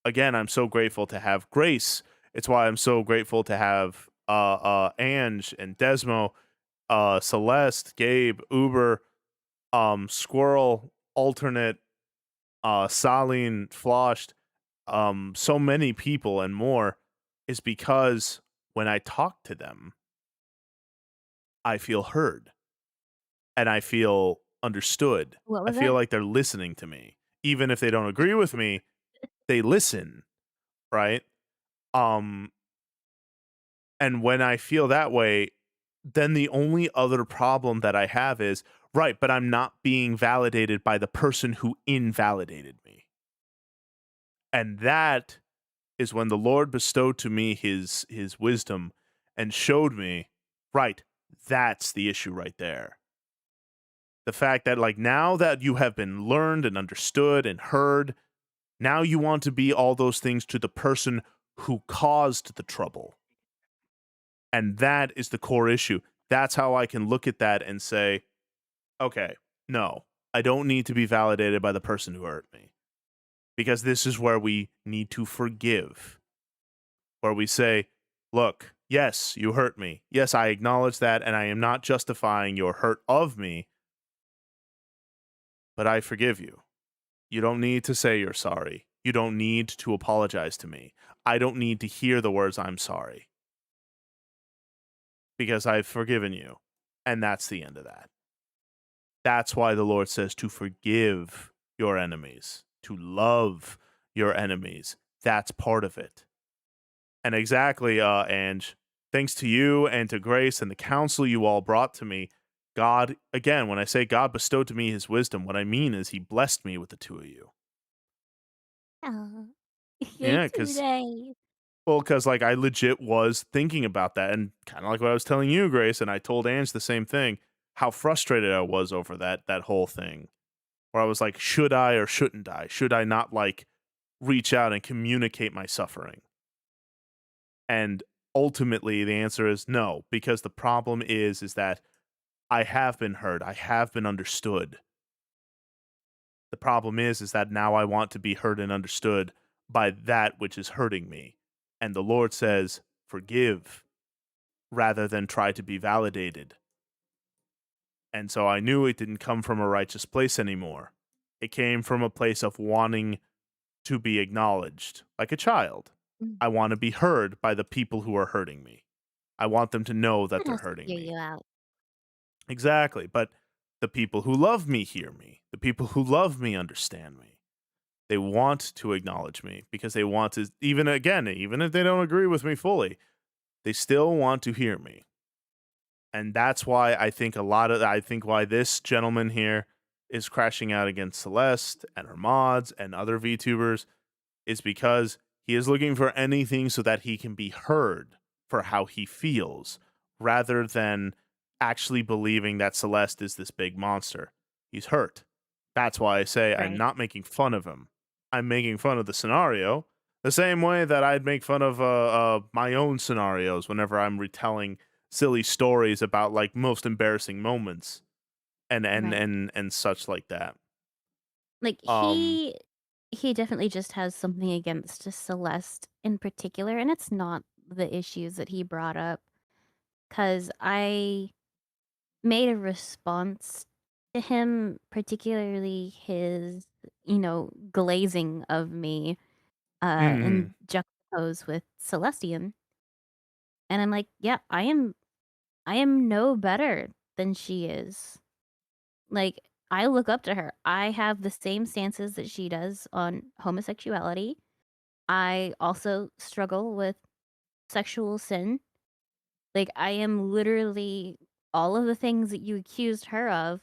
Speaker 1: again, I'm so grateful to have Grace. It's why I'm so grateful to have Ange and Desmo, Celeste, Gabe, Uber, Squirrel, Alternate, Saline, Floshed, so many people and more, is because when I talk to them, I feel heard and I feel understood.
Speaker 2: What
Speaker 1: I
Speaker 2: was
Speaker 1: feel
Speaker 2: that?
Speaker 1: like they're listening to me. Even if they don't agree with me, they listen, right? Um, and when I feel that way, then the only other problem that I have is, right, but I'm not being validated by the person who invalidated me. And that is when the Lord bestowed to me his wisdom and showed me, right, that's the issue right there. The fact that, like, now that you have been learned and understood and heard, now you want to be all those things to the person who caused the trouble. And that is the core issue. That's how I can look at that and say, okay, no, I don't need to be validated by the person who hurt me. Because this is where we need to forgive, where we say, look, yes, you hurt me. Yes, I acknowledge that, and I am not justifying your hurt of me, but I forgive you. You don't need to say you're sorry. You don't need to apologize to me. I don't need to hear the words I'm sorry because I've forgiven you. And that's the end of that. That's why the Lord says to forgive your enemies, to love your enemies. That's part of it. And exactly, Ange, thanks to you and to Grace and the counsel you all brought to me, God, again, when I say God bestowed to me his wisdom, what I mean is he blessed me with the two of you.
Speaker 2: Oh,
Speaker 1: Yeah,
Speaker 2: thanks
Speaker 1: because
Speaker 2: today.
Speaker 1: because like I legit was thinking about that, and kind of like what I was telling you, Grace, and I told Ange the same thing. How frustrated I was over that whole thing, where I was like, should I or shouldn't I? Should I not like reach out and communicate my suffering? And ultimately, the answer is no, because the problem is that I have been heard, I have been understood. The problem is that now I want to be heard and understood by that which is hurting me. And the Lord says, forgive rather than try to be validated. And so I knew it didn't come from a righteous place anymore. It came from a place of wanting to be acknowledged like a child.
Speaker 2: Mm,
Speaker 1: I want to be heard by the people who are hurting me. I want them to know that
Speaker 2: Someone
Speaker 1: they're
Speaker 2: has to
Speaker 1: hurting
Speaker 2: hear
Speaker 1: me.
Speaker 2: you out.
Speaker 1: Exactly. But the people who love me hear me. The people who love me understand me. They want to acknowledge me because they want to, even again, even if they don't agree with me fully, they still want to hear me. And that's why I think why this gentleman here is crashing out against Celeste and her mods and other VTubers is because he is looking for anything so that he can be heard for how he feels rather than actually believing that Celeste is this big monster. He's hurt. That's why I say I'm
Speaker 2: Right.
Speaker 1: not making fun of him. I'm making fun of the scenario the same way that I'd make fun of my own scenarios whenever I'm retelling silly stories about like most embarrassing moments
Speaker 2: Right.
Speaker 1: and such like that.
Speaker 2: Like,
Speaker 1: Um
Speaker 2: he definitely just has something against Celeste in particular, and it's not the issues that he brought up. Cause I made a response to him, particularly his, glazing of me,
Speaker 1: mhm.
Speaker 2: and juxtaposed with Celestian. And I'm like, "Yeah, I am no better than she is." Like, I look up to her. I have the same stances that she does on homosexuality. I also struggle with sexual sin. Like, I am literally all of the things that you accused her of,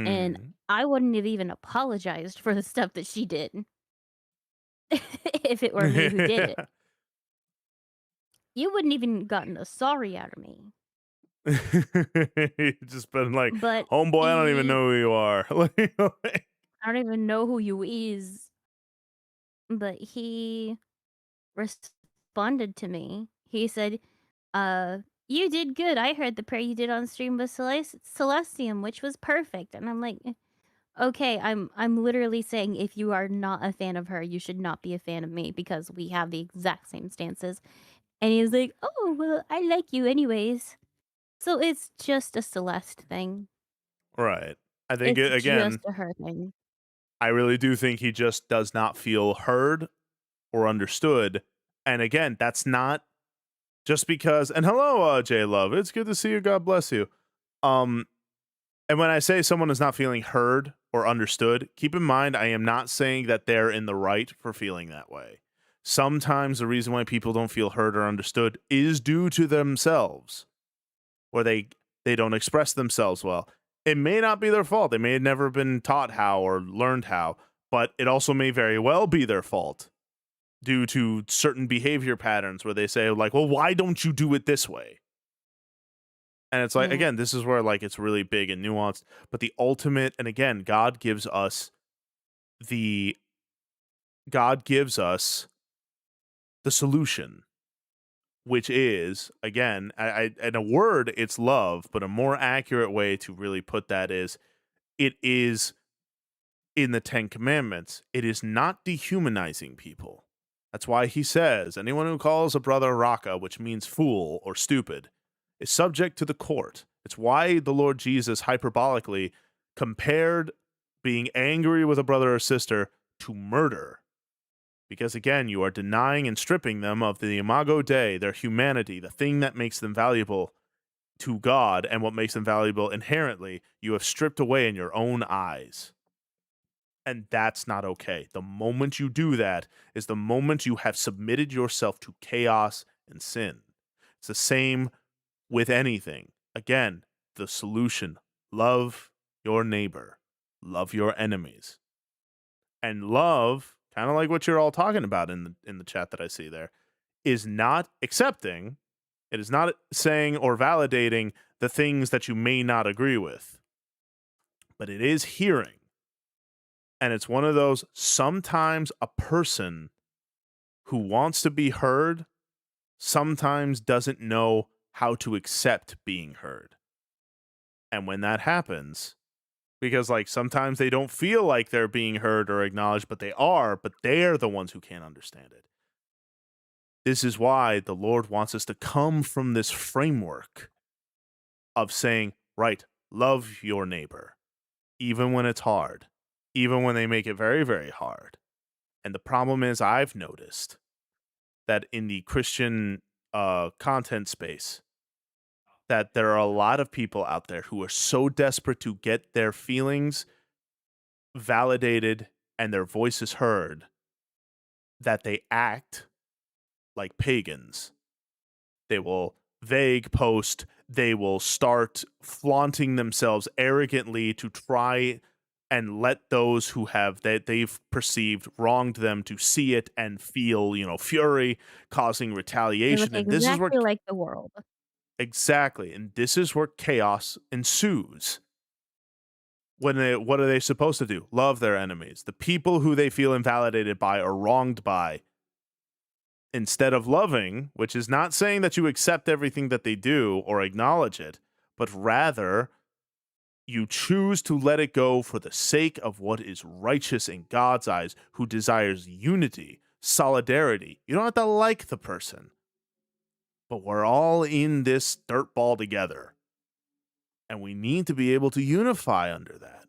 Speaker 2: and
Speaker 1: Mhm.
Speaker 2: I wouldn't have even apologized for the stuff that she did if it were me who did it. You wouldn't even gotten a sorry out of me.
Speaker 1: You just been like,
Speaker 2: But
Speaker 1: "Homeboy, I don't even
Speaker 2: he
Speaker 1: know who you are." Like,
Speaker 2: I don't even know who you is, but he responded to me. He said, "Uh, you did good. I heard the prayer you did on stream with Celestium, which was perfect." And I'm like, okay, I'm literally saying if you are not a fan of her, you should not be a fan of me because we have the exact same stances." And he's like, "Oh, well, I like you anyways." So it's just a Celeste thing.
Speaker 1: right. I think
Speaker 2: It's
Speaker 1: it
Speaker 2: just
Speaker 1: again,
Speaker 2: a her thing.
Speaker 1: I really do think he just does not feel heard or understood. And again, that's not just because and hello, J Love. It's good to see you. God bless you. Um, and when I say someone is not feeling heard or understood, keep in mind I am not saying that they're in the right for feeling that way. Sometimes the reason why people don't feel heard or understood is due to themselves, or they don't express themselves well. It may not be their fault. They may have never been taught how or learned how, but it also may very well be their fault due to certain behavior patterns where they say like, "Well, why don't you do it this way?" And it's like,
Speaker 2: Yeah.
Speaker 1: again, this is where like it's really big and nuanced, but the ultimate and again, the God gives us the solution, which is again, in a word, it's love, but a more accurate way to really put that is it is in the 10 commandments. It is not dehumanizing people. That's why he says, anyone who calls a brother Raka, which means fool or stupid, is subject to the court. It's why the Lord Jesus hyperbolically compared being angry with a brother or sister to murder. Because again, you are denying and stripping them of the imago Dei, their humanity, the thing that makes them valuable to God and what makes them valuable inherently. You have stripped away in your own eyes. And that's not okay. The moment you do that is the moment you have submitted yourself to chaos and sin. It's the same with anything. Again, the solution love your neighbor, love your enemies. And love, kind of like what you're all talking about in the chat that I see there, is not accepting, it is not saying or validating the things that you may not agree with, but it is hearing. And it's one of those sometimes a person who wants to be heard sometimes doesn't know how to accept being heard. And when that happens, because like sometimes they don't feel like they're being heard or acknowledged, but they're the ones who can't understand it. This is why the Lord wants us to come from this framework of saying, right, love your neighbor, even when it's hard, even when they make it very, very hard. And the problem is, I've noticed that in the Christian content space, that there are a lot of people out there who are so desperate to get their feelings validated and their voices heard that they act like pagans. They will vague post, they will start flaunting themselves arrogantly to try and let those who have that they've perceived wronged them to see it and feel, fury, causing
Speaker 2: They look
Speaker 1: retaliation. And this is where
Speaker 2: exactly like the world.
Speaker 1: exactly, and this is where chaos ensues. What are they supposed to do? Love their enemies. The people who they feel invalidated by or wronged by, instead of loving, which is not saying that you accept everything that they do or acknowledge it, but rather you choose to let it go for the sake of what is righteous in God's eyes, who desires unity, solidarity. You don't have to like the person, but we're all in this dirt ball together. And we need to be able to unify under that.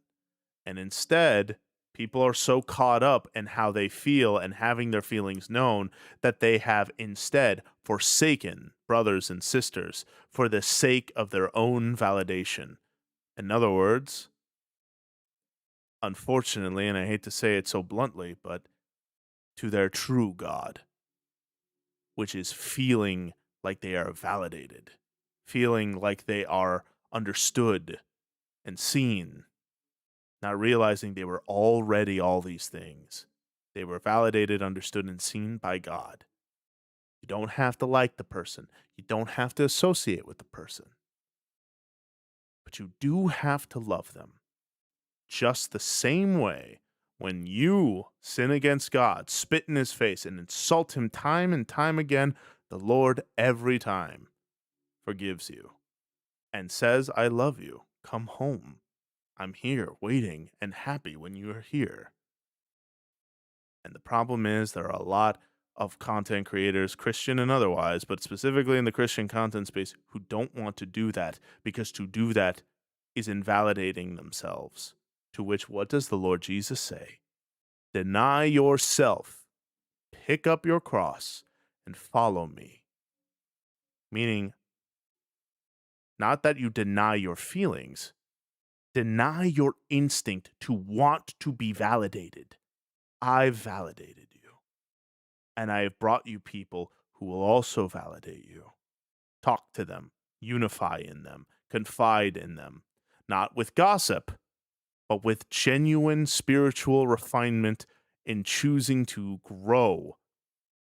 Speaker 1: And instead, people are so caught up in how they feel and having their feelings known that they have instead forsaken brothers and sisters for the sake of their own validation. In other words, unfortunately, and I hate to say it so bluntly, but to their true God, which is feeling like they are validated, feeling like they are understood and seen, not realizing they were already all these things. They were validated, understood, and seen by God. You don't have to like the person, you don't have to associate with the person, but you do have to love them. Just the same way when you sin against God, spit in his face, and insult him time and time again, the Lord every time forgives you and says, I love you. Come home. I'm here waiting and happy when you are here. And the problem is, there are a lot of content creators, Christian and otherwise, but specifically in the Christian content space, who don't want to do that because to do that is invalidating themselves. To which, what does the Lord Jesus say? Deny yourself, pick up your cross, and follow me. Meaning, not that you deny your feelings, deny your instinct to want to be validated. I've validated you. And I have brought you people who will also validate you. Talk to them, unify in them, confide in them, not with gossip, but with genuine spiritual refinement in choosing to grow,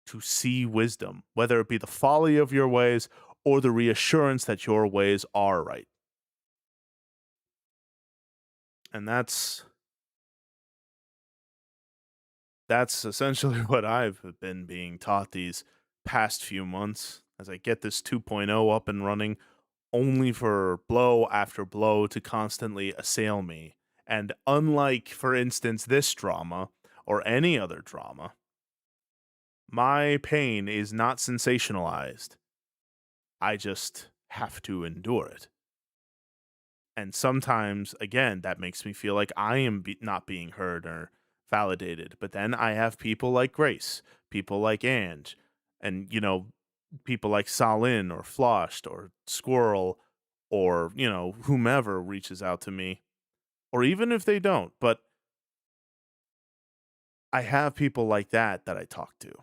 Speaker 1: to see wisdom, whether it be the folly of your ways or the reassurance that your ways are right. And that's essentially what I've been being taught these past few months as I get this 2.0 up and running, only for blow after blow to constantly assail me. And unlike, for instance, this drama or any other drama, my pain is not sensationalized. I just have to endure it. And sometimes, again, that makes me feel like I am not being heard or validated. But then I have people like Grace, people like Ange, and, people like Salin or Floshed or Squirrel or, whomever reaches out to me. Or even if they don't. But I have people like that I talk to.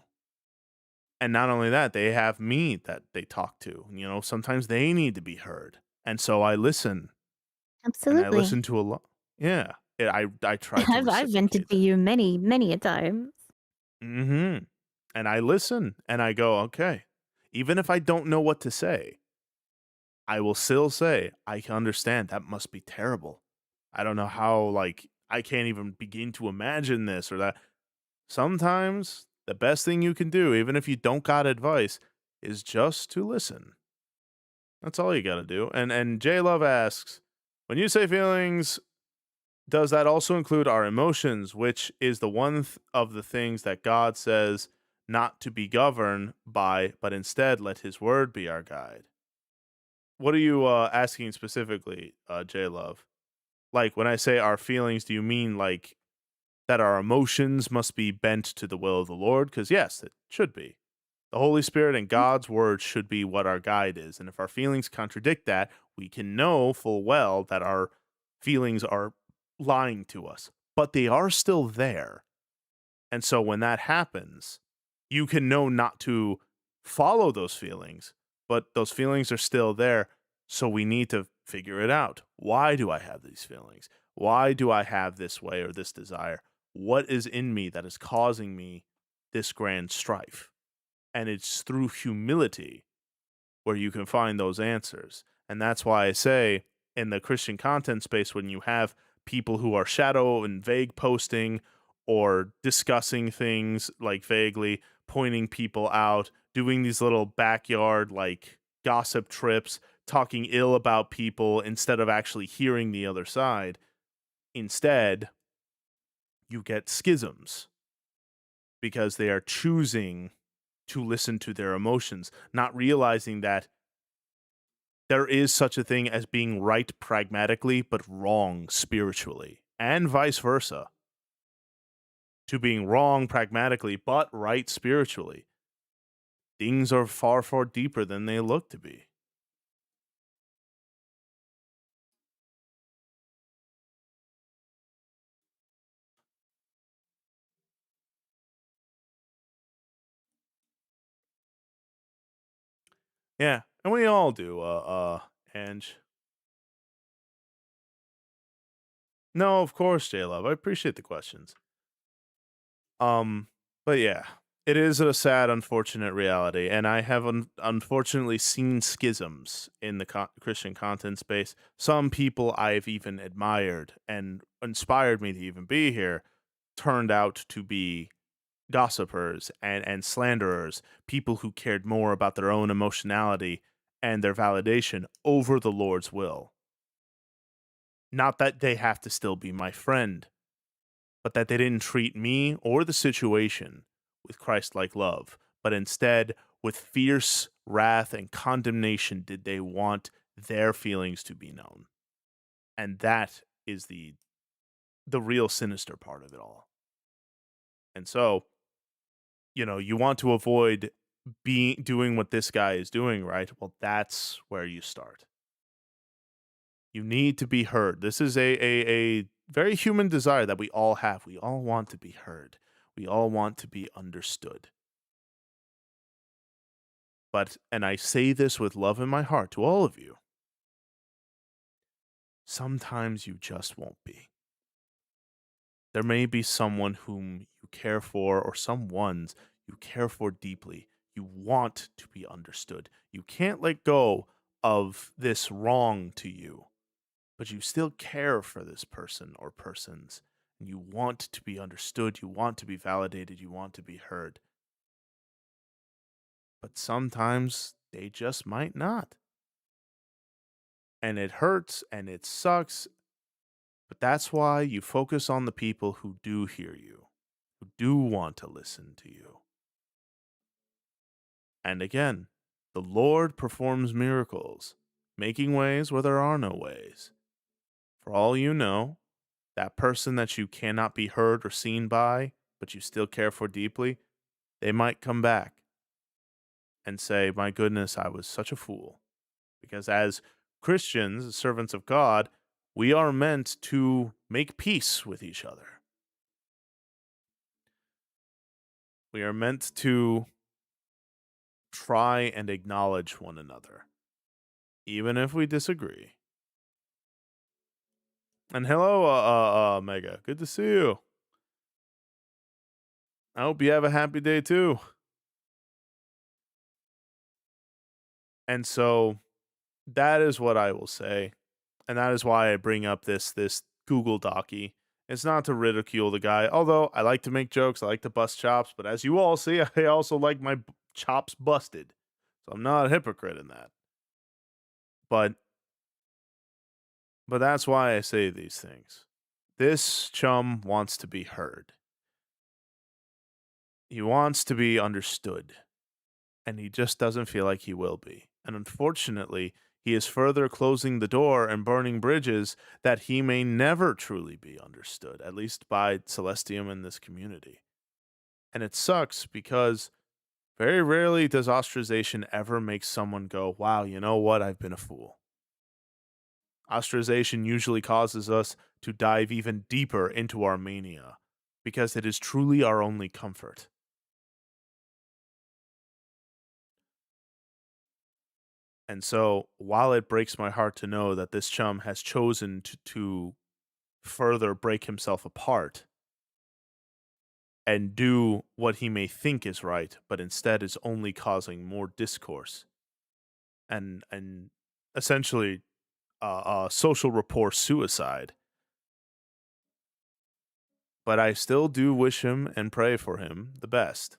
Speaker 1: And not only that, they have me that they talk to. Sometimes they need to be heard. And so I listen, and I
Speaker 2: Absolutely.
Speaker 1: listen to a lot. Yeah. I try to
Speaker 2: I've vented
Speaker 1: reciprocate
Speaker 2: to
Speaker 1: that.
Speaker 2: you many, many a times.
Speaker 1: Mhm. And I listen and I go, "Okay." Even if I don't know what to say, I will still say, "I can understand. That must be terrible. I don't know how, I can't even begin to imagine this or that." Sometimes the best thing you can do, even if you don't got advice, is just to listen. That's all you got to do. And J Love asks, "When you say feelings, does that also include our emotions, which is the one of the things that God says not to be governed by, but instead let his word be our guide?" What are you asking specifically, J Love? Like, when I say our feelings, do you mean like that our emotions must be bent to the will of the Lord? Because yes, it should be. The Holy Spirit and God's word should be what our guide is. And if our feelings contradict that, we can know full well that our feelings are lying to us, but they are still there. And so when that happens, you can know not to follow those feelings, but those feelings are still there. So we need to figure it out. Why do I have these feelings? Why do I have this way or this desire? What is in me that is causing me this grand strife? And it's through humility where you can find those answers. And that's why I say in the Christian content space, when you have people who are shadow and vague posting or discussing things like vaguely, pointing people out, doing these little backyard gossip trips, talking ill about people instead of actually hearing the other side, instead, you get schisms because they are choosing to listen to their emotions, not realizing that there is such a thing as being right pragmatically, but wrong spiritually, and vice versa. To being wrong pragmatically, but right spiritually. things are far, far deeper than they look to be. Yeah, and we all do, Ange. No, of course, J Love. I appreciate the questions. Um, but yeah, it is a sad, unfortunate reality, and I have unfortunately seen schisms in the Christian content space. Some people I've even admired and inspired me to even be here turned out to be gossipers and slanderers, people who cared more about their own emotionality and their validation over the Lord's will. Not that they have to still be my friend, but that they didn't treat me or the situation with Christ like love, but instead with fierce wrath and condemnation did they want their feelings to be known. And that is the real sinister part of it all. And so, you want to avoid being doing what this guy is doing, right? Well, that's where you start. You need to be heard. This is a very human desire that we all have. We all want to be heard. We all want to be understood. But, and I say this with love in my heart to all of you, sometimes you just won't be. There may be someone whom you care for, or some ones you care for deeply. You want to be understood. You can't let go of this wrong to you, but you still care for this person or persons. And you want to be understood. You want to be validated. You want to be heard. But sometimes they just might not. And it hurts and it sucks. But that's why you focus on the people who do hear you, who do want to listen to you. And again, the Lord performs miracles, making ways where there are no ways. For all you know, that person that you cannot be heard or seen by, but you still care for deeply, they might come back and say, my goodness, I was such a fool. Because as Christians, servants of God, we are meant to make peace with each other. We are meant to try and acknowledge one another, even if we disagree. And hello, Mega. Good to see you. I hope you have a happy day too. And so that is what I will say. And that is why I bring up this Google Docy. It's not to ridicule the guy, although I like to make jokes, I like to bust chops, but as you all see, I also like my chops busted. So I'm not a hypocrite in that. But that's why I say these things. This chum wants to be heard. He wants to be understood, and he just doesn't feel like he will be. And unfortunately, he is further closing the door and burning bridges that he may never truly be understood, at least by Celestium in this community. And it sucks because very rarely does ostracization ever make someone go, wow, you know what? I've been a fool. Ostracization usually causes us to dive even deeper into our mania because it is truly our only comfort. And so, while it breaks my heart to know that this chum has chosen to further break himself apart and do what he may think is right, but instead is only causing more discourse and essentially social rapport suicide. But I still do wish him and pray for him the best.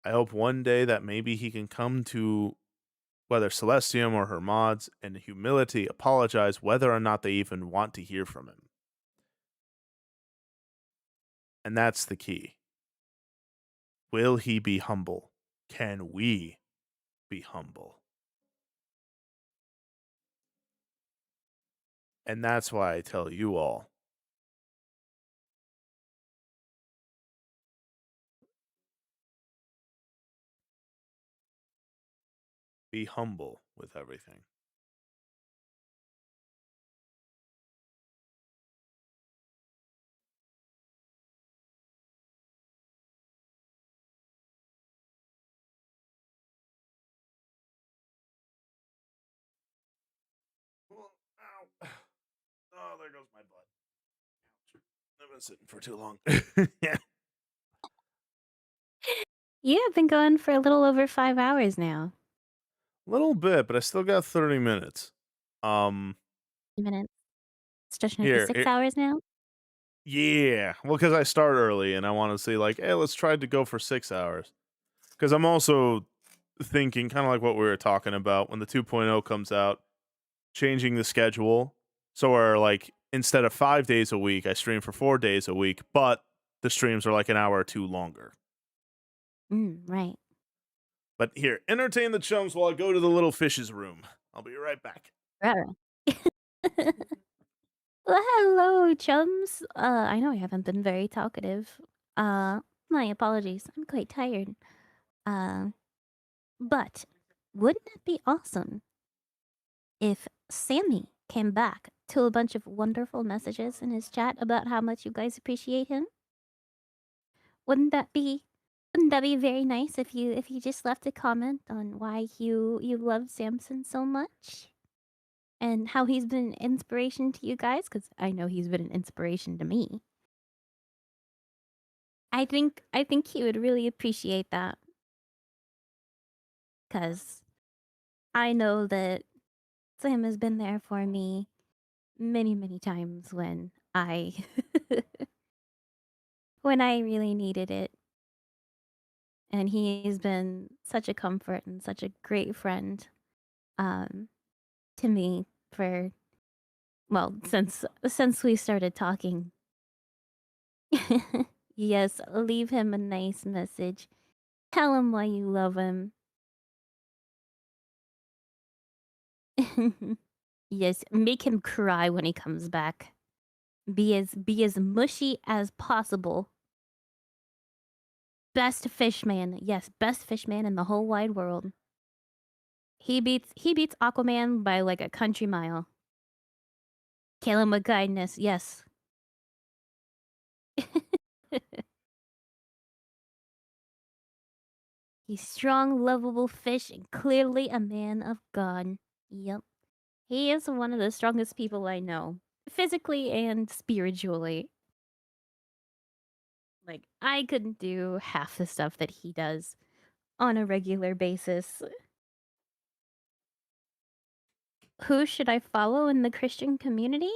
Speaker 1: I hope one day that maybe he can come to whether Celestium or her mods and humility apologize whether or not they even want to hear from him. And that's the key. Will he be humble? Can we be humble? And that's why I tell you all, Be humble with everything. Well, ow. Oh, there goes my butt. Ouch. I've been sitting for too long. Yeah.
Speaker 2: You have been going for a little over 5 hours now.
Speaker 1: Little bit, but I still got 30 minutes. Um,
Speaker 2: Minutes. Stretching it to
Speaker 1: here,
Speaker 2: 6 hours now?
Speaker 1: yeah. Well, because I start early and I want to say, like, hey, let's try to go for 6 hours. Because I'm also thinking, kind of like what we were talking about when the 2.0 comes out, changing the schedule. So, we're like, instead of 5 days a week, I stream for 4 days a week, but the streams are like an hour or two longer.
Speaker 2: Right.
Speaker 1: But here, entertain the chums while I go to the little fish's room. I'll be right back.
Speaker 2: Ruh-roh. Well, hello, chums. I know I haven't been very talkative. My apologies. I'm quite tired. Uh, but wouldn't it be awesome if Sammy came back to a bunch of wonderful messages in his chat about how much you guys appreciate him? Wouldn't that be very nice if you just left a comment on why you love Samson so much? And how he's been an inspiration to you guys, because I know he's been an inspiration to me. I think he would really appreciate that. Cause I know that Sam has been there for me many, many times when I when I really needed it. And he's been such a comfort and such a great friend um to me for well, since we started talking. Yes, leave him a nice message. Tell him why you love him. Yes, make him cry when he comes back. Be as mushy as possible. Best fish man. Yes, best fish man in the whole wide world. He beats Aquaman by like a country mile. Kill him with kindness. Yes. He's strong, lovable fish, and clearly a man of God. Yep. He is one of the strongest people I know, physically and spiritually. Like, I couldn't do half the stuff that he does on a regular basis. Who should I follow in the Christian community?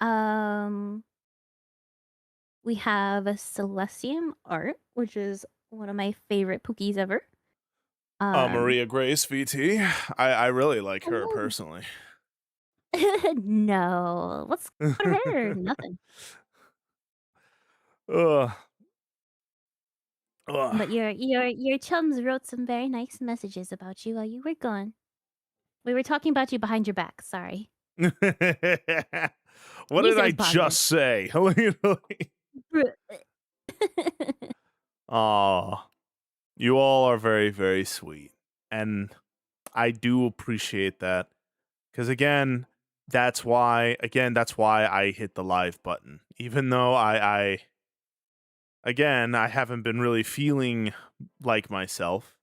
Speaker 2: Um, we have Celestium Art, which is one of my favorite Pookies ever. Um,
Speaker 1: Maria Grace VT. I really like her
Speaker 2: oh,
Speaker 1: personally.
Speaker 2: no, what's on her? Nothing.
Speaker 1: Ugh. Ugh.
Speaker 2: But your chums wrote some very nice messages about you while you were gone. We were talking about you behind your back. Sorry.
Speaker 1: What
Speaker 2: At least
Speaker 1: did
Speaker 2: it
Speaker 1: I
Speaker 2: was positive.
Speaker 1: just say? Aw, you all are very, very sweet. And I do appreciate that. Because that's why I hit the live button. Even though I haven't been really feeling like myself.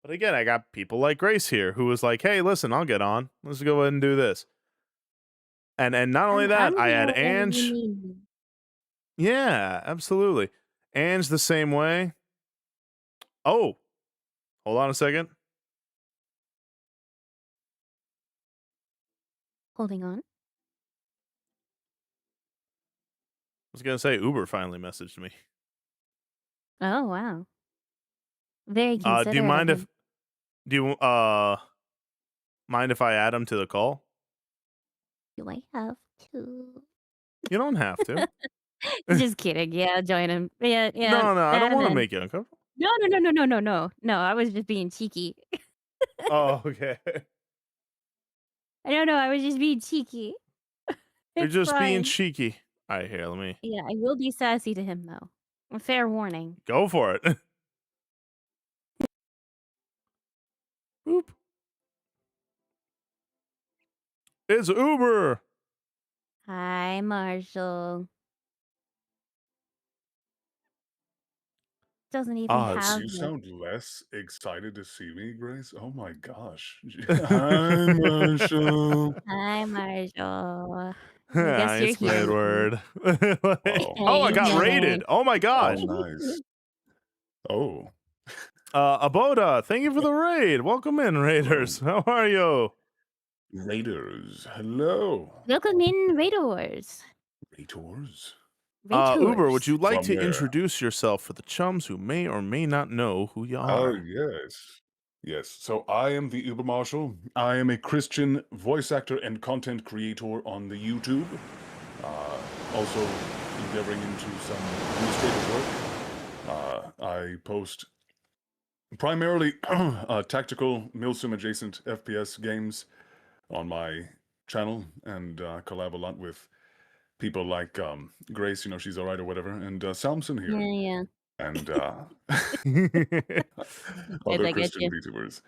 Speaker 1: But again, I got people like Grace here who was like, hey, listen, I'll get on. Let's go ahead and do this. And not only
Speaker 2: I'm
Speaker 1: that, I had
Speaker 2: here whenever you
Speaker 1: Ange.
Speaker 2: need me.
Speaker 1: Yeah, absolutely. Ange the same way. Oh, hold on a second. I
Speaker 2: Holding on.
Speaker 1: was gonna say Uber finally messaged me.
Speaker 2: Oh, wow. Very
Speaker 1: Do you
Speaker 2: considerate of
Speaker 1: mind if
Speaker 2: him.
Speaker 1: do you mind if I add him to the call?
Speaker 2: Do I have to?
Speaker 1: You don't have to.
Speaker 2: Just kidding. Yeah, join him. Yeah, yeah,
Speaker 1: No, I don't
Speaker 2: add him
Speaker 1: want to
Speaker 2: in.
Speaker 1: make you uncomfortable.
Speaker 2: No, no, no, no, no, no, no. No, I was just being cheeky.
Speaker 1: Oh, okay.
Speaker 2: No, no, I was just being cheeky.
Speaker 1: You're
Speaker 2: It's
Speaker 1: just being
Speaker 2: fine.
Speaker 1: cheeky. All right, here, let me
Speaker 2: Yeah, I will be sassy to him, though. A fair warning.
Speaker 1: go for it. Boop. It's Uber.
Speaker 2: Hi, Marshall. Doesn't even
Speaker 1: Ah,
Speaker 3: Do
Speaker 2: have
Speaker 3: you
Speaker 2: the
Speaker 3: sound less excited to see me, Grace? Oh my gosh. Hi, Marshall.
Speaker 2: Hi, Marshall. I guess you're
Speaker 1: it's
Speaker 2: here with
Speaker 1: Squidward. Like,
Speaker 3: Oh,
Speaker 1: oh, I got
Speaker 2: me.
Speaker 1: rated. Oh my
Speaker 3: oh,
Speaker 1: gosh.
Speaker 3: nice. Oh,
Speaker 1: Aboda, thank you for the raid. Welcome in,
Speaker 3: hello.
Speaker 1: Raiders. How are you?
Speaker 3: Raiders. Hello.
Speaker 2: Welcome in, Raiders.
Speaker 3: Raiders?
Speaker 1: Uber, would
Speaker 2: Raiders.
Speaker 1: you like
Speaker 3: From
Speaker 1: to
Speaker 3: where?
Speaker 1: introduce yourself for the chums who may or may not know who you
Speaker 3: Oh,
Speaker 1: are?
Speaker 3: yes. Yes. So I am the Uber Marshal. I am a Christian voice actor and content creator on the YouTube. Also endeavoring into some administrative work. I post primarily tactical milsim adjacent FPS games on my channel and collab a lot with people like Grace, she's alright or whatever, and Samson here,
Speaker 2: Yeah.
Speaker 3: and
Speaker 2: Did
Speaker 3: other
Speaker 2: I get
Speaker 3: Christian
Speaker 2: you?
Speaker 3: VTubers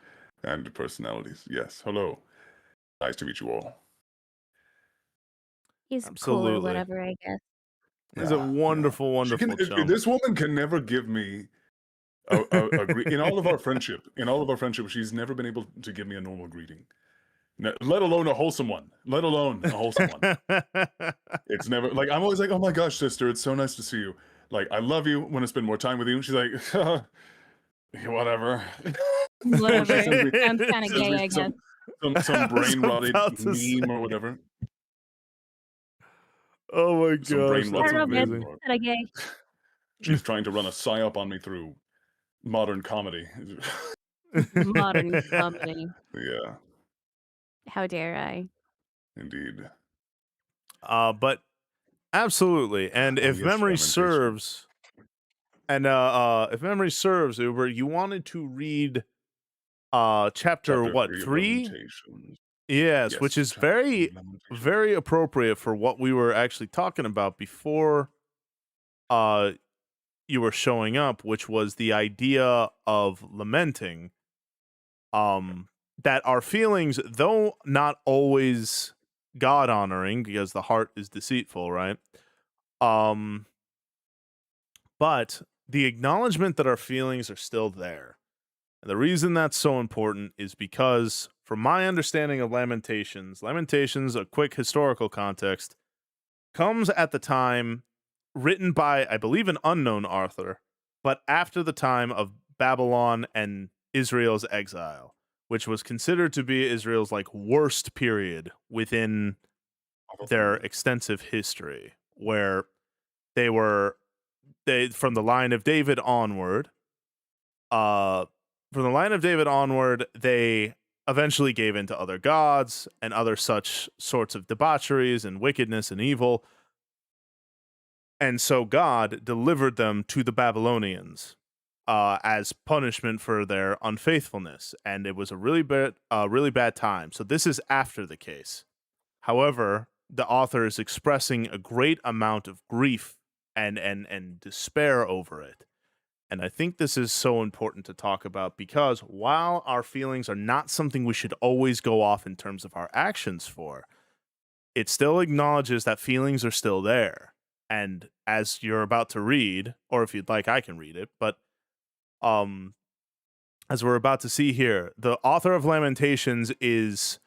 Speaker 3: and personalities. Yes, hello. Nice to meet you all.
Speaker 2: He's cool or
Speaker 1: Absolutely.
Speaker 2: whatever, I guess.
Speaker 1: He's a wonderful,
Speaker 3: She can.
Speaker 1: wonderful chum.
Speaker 3: This woman can never give me a in all of our friendship. In all of our friendship, she's never been able to give me a normal greeting. Let alone a wholesome one. Let alone a wholesome one. It's never like I'm always like, oh my gosh, sister, it's so nice to see you. Like I love you. Want to spend more time with you. And she's like, whatever.
Speaker 2: Whatever.
Speaker 3: She sends me,
Speaker 2: Sounds kind of
Speaker 3: sends
Speaker 2: gay,
Speaker 3: me
Speaker 2: I guess.
Speaker 3: some
Speaker 1: I was
Speaker 3: brain rotted
Speaker 1: about to say.
Speaker 3: meme or whatever.
Speaker 1: Oh my
Speaker 3: Some
Speaker 1: gosh,
Speaker 3: brain
Speaker 2: I
Speaker 1: that's
Speaker 2: don't know,
Speaker 3: rotted
Speaker 2: man.
Speaker 3: meme.
Speaker 1: amazing.
Speaker 3: Or
Speaker 2: Kind of gay.
Speaker 3: she's trying to run a psyop on me through modern comedy.
Speaker 2: Modern comedy.
Speaker 3: Yeah,
Speaker 2: How dare I?
Speaker 3: indeed.
Speaker 1: But absolutely. And
Speaker 3: Oh
Speaker 1: if
Speaker 3: yes,
Speaker 1: memory
Speaker 3: Lamentations.
Speaker 1: serves, if memory serves, Uber, you wanted to read chapter
Speaker 3: Chapter
Speaker 1: what,
Speaker 3: 3 of
Speaker 1: 3?
Speaker 3: Lamentations.
Speaker 1: Yes, which
Speaker 3: Yes,
Speaker 1: is
Speaker 3: chapter 3
Speaker 1: very
Speaker 3: of Lamentations.
Speaker 1: very appropriate for what we were actually talking about before uh you were showing up, which was the idea of lamenting, um that our feelings, though not always God honoring because the heart is deceitful, right? Um but the acknowledgement that our feelings are still there. And the reason that's so important is because, from my understanding of Lamentations, a quick historical context, comes at the time written by, I believe, an unknown author, but after the time of Babylon and Israel's exile, which was considered to be Israel's like worst period within their
Speaker 3: Oh,
Speaker 1: extensive history, where they were they from the line of David onward, uh from the line of David onward, they eventually gave in to other gods and other such sorts of debaucheries and wickedness and evil. And so God delivered them to the Babylonians as punishment for their unfaithfulness. And it was a really bad time. So this is after the case. However, the author is expressing a great amount of grief and despair over it. And I think this is so important to talk about because while our feelings are not something we should always go off in terms of our actions for, it still acknowledges that feelings are still there. And as you're about to read, or if you'd like, I can read it, but um, as we're about to see here, the author of Lamentations is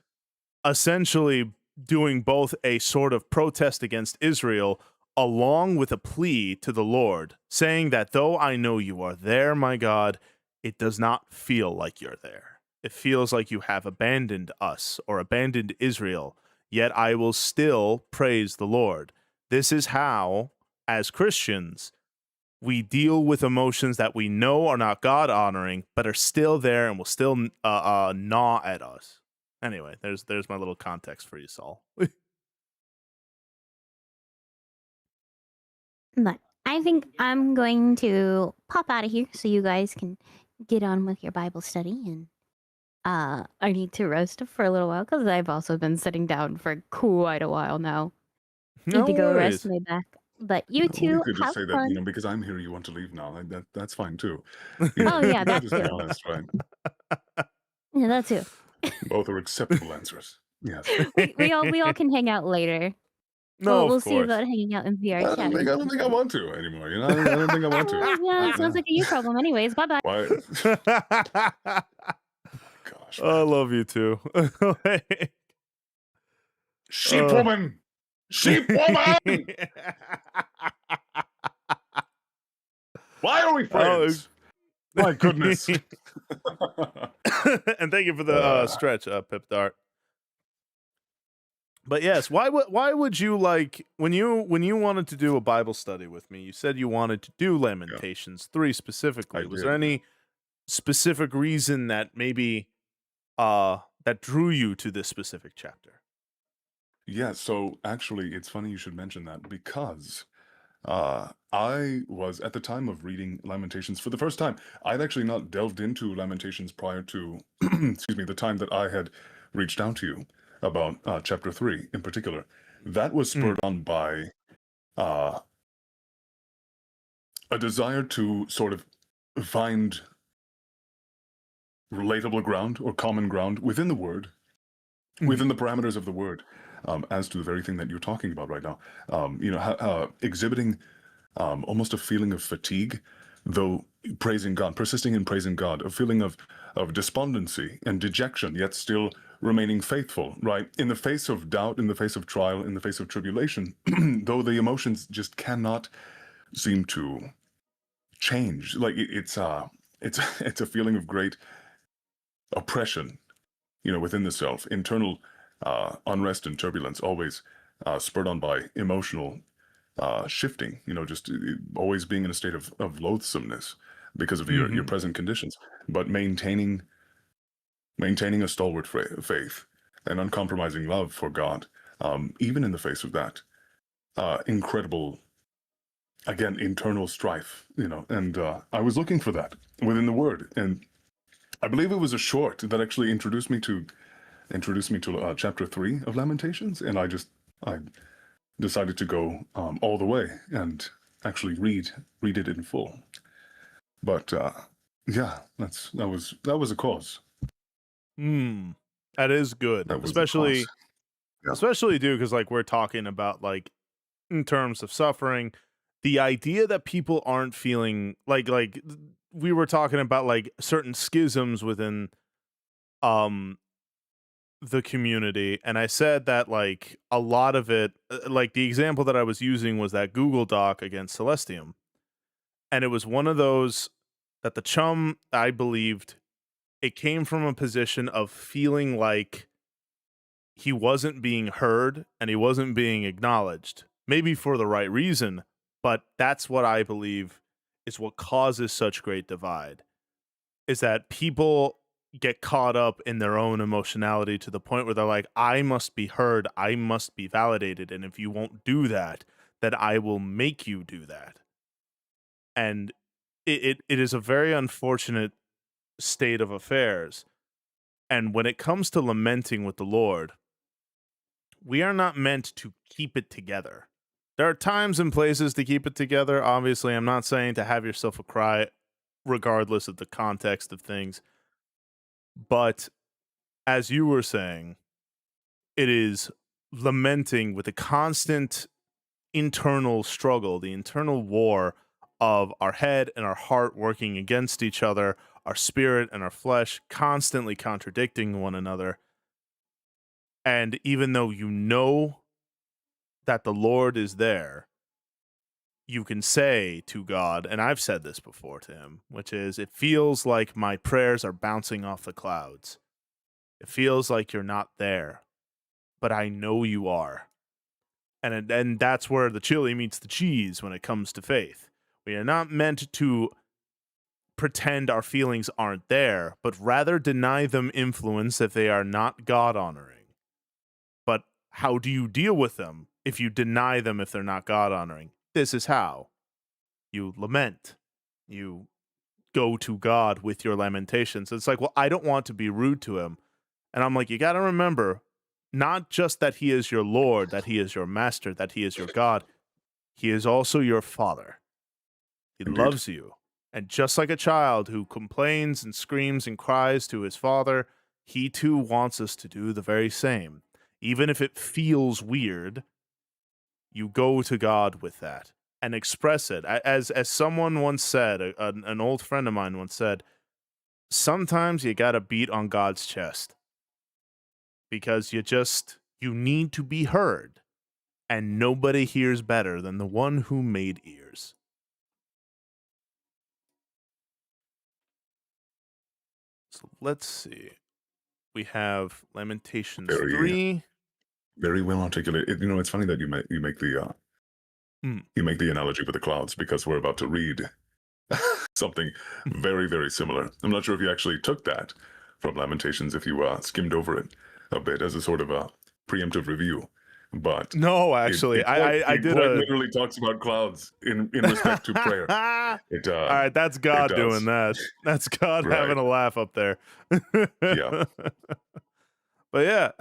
Speaker 1: essentially doing both a sort of protest against Israel along with a plea to the Lord, saying that though I know you are there, my God, it does not feel like you're there. It feels like you have abandoned us or abandoned Israel, yet I will still praise the Lord. This is how, as Christians, we deal with emotions that we know are not God honoring, but are still there and will still gnaw at us. Anyway, there's my little context for you, Saul.
Speaker 2: But I think I'm going to pop out of here so you guys can get on with your Bible study. And I need to rest for a little while because I've also been sitting down for quite a while now.
Speaker 1: No
Speaker 2: Need to go rest
Speaker 1: worries.
Speaker 2: my back. But you
Speaker 3: Well, you
Speaker 2: two
Speaker 3: could just
Speaker 2: have
Speaker 3: say that,
Speaker 2: fun.
Speaker 3: because I'm here, you want to leave now. That's fine too.
Speaker 2: Oh yeah,
Speaker 3: You
Speaker 2: that
Speaker 3: just be
Speaker 2: too.
Speaker 3: honest, right?
Speaker 2: Yeah, that too.
Speaker 3: Both are acceptable answers. Yes.
Speaker 2: we all can hang out later.
Speaker 1: No,
Speaker 2: We'll
Speaker 1: of
Speaker 2: see
Speaker 1: course.
Speaker 2: about hanging out in VR
Speaker 3: I
Speaker 2: chat.
Speaker 3: don't think I want to anymore. You know, I don't think I want to.
Speaker 2: Yeah, it sounds like a you problem. Anyways, bye bye.
Speaker 3: Why? Gosh,
Speaker 1: I
Speaker 3: man.
Speaker 1: love you too.
Speaker 3: Sheep woman. Sheep woman. Why are we friends? My goodness.
Speaker 1: And thank you for the stretch, Pip Dart. But yes, why would you like when you wanted to do a Bible study with me? You said you wanted to do Lamentations 3 specifically.
Speaker 3: I
Speaker 1: Was
Speaker 3: did.
Speaker 1: there any specific reason that maybe that drew you to this specific chapter?
Speaker 3: Yeah, so actually, it's funny you should mention that because I was at the time of reading Lamentations for the first time. I'd actually not delved into Lamentations prior to, excuse me, the time that I had reached out to you about chapter 3 in particular. That was spurred on by a desire to sort of find relatable ground or common ground within the word, within the parameters of the word, as to the very thing that you're talking about right now. You know, exhibiting almost a feeling of fatigue, though praising God, persisting in praising God, a feeling of despondency and dejection, yet still remaining faithful, right? In the face of doubt, in the face of trial, in the face of tribulation, though the emotions just cannot seem to change. Like it's a feeling of great oppression, you know, within the self, internal unrest and turbulence, always spurred on by emotional shifting, you know, just always being in a state of loathsomeness because of your present conditions, but maintaining a stalwart faith and uncompromising love for God, even in the face of that incredible, again, internal strife, you know. And I was looking for that within the Word, and I believe it was a short that actually introduced me to chapter 3 of Lamentations, and I decided to go all the way and actually read it in full. But yeah, that was a cause.
Speaker 1: That is good,
Speaker 3: That was
Speaker 1: especially
Speaker 3: a cause. Yeah.
Speaker 1: especially dude, because like we're talking about like in terms of suffering, the idea that people aren't feeling like we were talking about like certain schisms within the community, and I said that like a lot of it, like the example that I was using was that Google Doc against Celestium, and it was one of those that the chum, I believed it came from a position of feeling like he wasn't being heard and he wasn't being acknowledged, maybe for the right reason, but that's what I believe is what causes such great divide, is that people get caught up in their own emotionality to the point where they're like, I must be heard, I must be validated, and if you won't do that, then I will make you do that. And it is a very unfortunate state of affairs. And when it comes to lamenting with the Lord, we are not meant to keep it together. There are times and places to keep it together. Obviously, I'm not saying to have yourself a cry regardless of the context of things. But as you were saying, it is lamenting with a constant internal struggle, the internal war of our head and our heart working against each other, our spirit and our flesh constantly contradicting one another. And even though you know that the Lord is there, you can say to God, and I've said this before to him, which is, it feels like my prayers are bouncing off the clouds. It feels like you're not there, but I know you are. And that's where the chili meets the cheese when it comes to faith. We are not meant to pretend our feelings aren't there, but rather deny them influence if they are not God-honoring. But how do you deal with them if you deny them if they're not God-honoring? This is how. You lament. You go to God with your lamentations. It's like, well, I don't want to be rude to him. And I'm like, you got to remember, not just that he is your Lord, that he is your master, that he is your God. He is also your father. He
Speaker 3: Indeed.
Speaker 1: loves you. And just like a child who complains and screams and cries to his father, he too wants us to do the very same. even if it feels weird, you go to God with that and express it. As someone once said, an old friend of mine once said, sometimes you got to beat on God's chest because you need to be heard, and nobody hears better than the one who made ears. So let's see. We have Lamentations 3.
Speaker 3: Very well articulated. You know, it's funny that you make the you make the analogy with the clouds, because we're about to read something very, very similar. I'm not sure if you actually took that from Lamentations, if you skimmed over it a bit as a sort of a preemptive review. But
Speaker 1: No, actually, I did
Speaker 3: quite
Speaker 1: a.
Speaker 3: literally talks about clouds in respect to prayer. It
Speaker 1: All right, that's God
Speaker 3: does.
Speaker 1: doing that. That's God
Speaker 3: Right.
Speaker 1: having a laugh up there.
Speaker 3: Yeah.
Speaker 1: But yeah,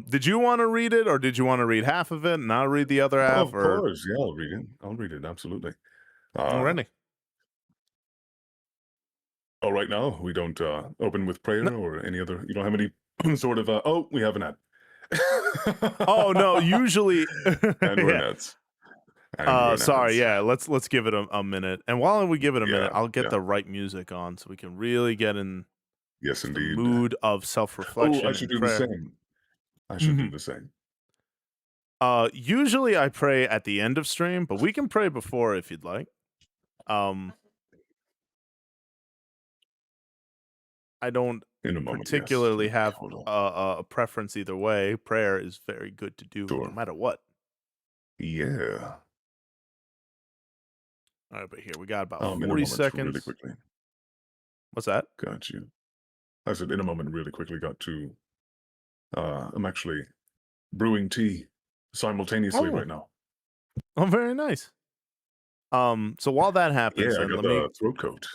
Speaker 1: did you want to read it, or did you want to read half of it and I'll read the other half?
Speaker 3: Of course, yeah, I'll read it. I'll read it, absolutely.
Speaker 1: Already.
Speaker 3: Oh, right now we don't open with prayer or any other. You don't have any sort of. Oh, we have an ad.
Speaker 1: Oh no, usually.
Speaker 3: And we're
Speaker 1: Yeah.
Speaker 3: nuts. And
Speaker 1: sorry, yeah. Let's give it a minute, and while we give it a minute, I'll get
Speaker 3: yeah.
Speaker 1: the right music on so we can really get in
Speaker 3: Yes,
Speaker 1: the
Speaker 3: indeed.
Speaker 1: mood of self-reflection.
Speaker 3: Oh, I should do
Speaker 1: prayer.
Speaker 3: the same. I should do the same.
Speaker 1: Usually I pray at the end of stream, but we can pray before if you'd like. I don't
Speaker 3: In a moment,
Speaker 1: particularly
Speaker 3: yes.
Speaker 1: have
Speaker 3: Hold on.
Speaker 1: a preference either way. Prayer is very good to do
Speaker 3: Sure.
Speaker 1: no matter what.
Speaker 3: Yeah.
Speaker 1: All right, but here we got about
Speaker 3: In a
Speaker 1: 40
Speaker 3: moment,
Speaker 1: seconds.
Speaker 3: really quickly.
Speaker 1: What's that?
Speaker 3: Got you. I said in a moment, really quickly. Got to. I'm actually brewing tea simultaneously right now.
Speaker 1: Oh, very nice. So while that happens,
Speaker 3: Yeah, I
Speaker 1: then
Speaker 3: got the throat coat.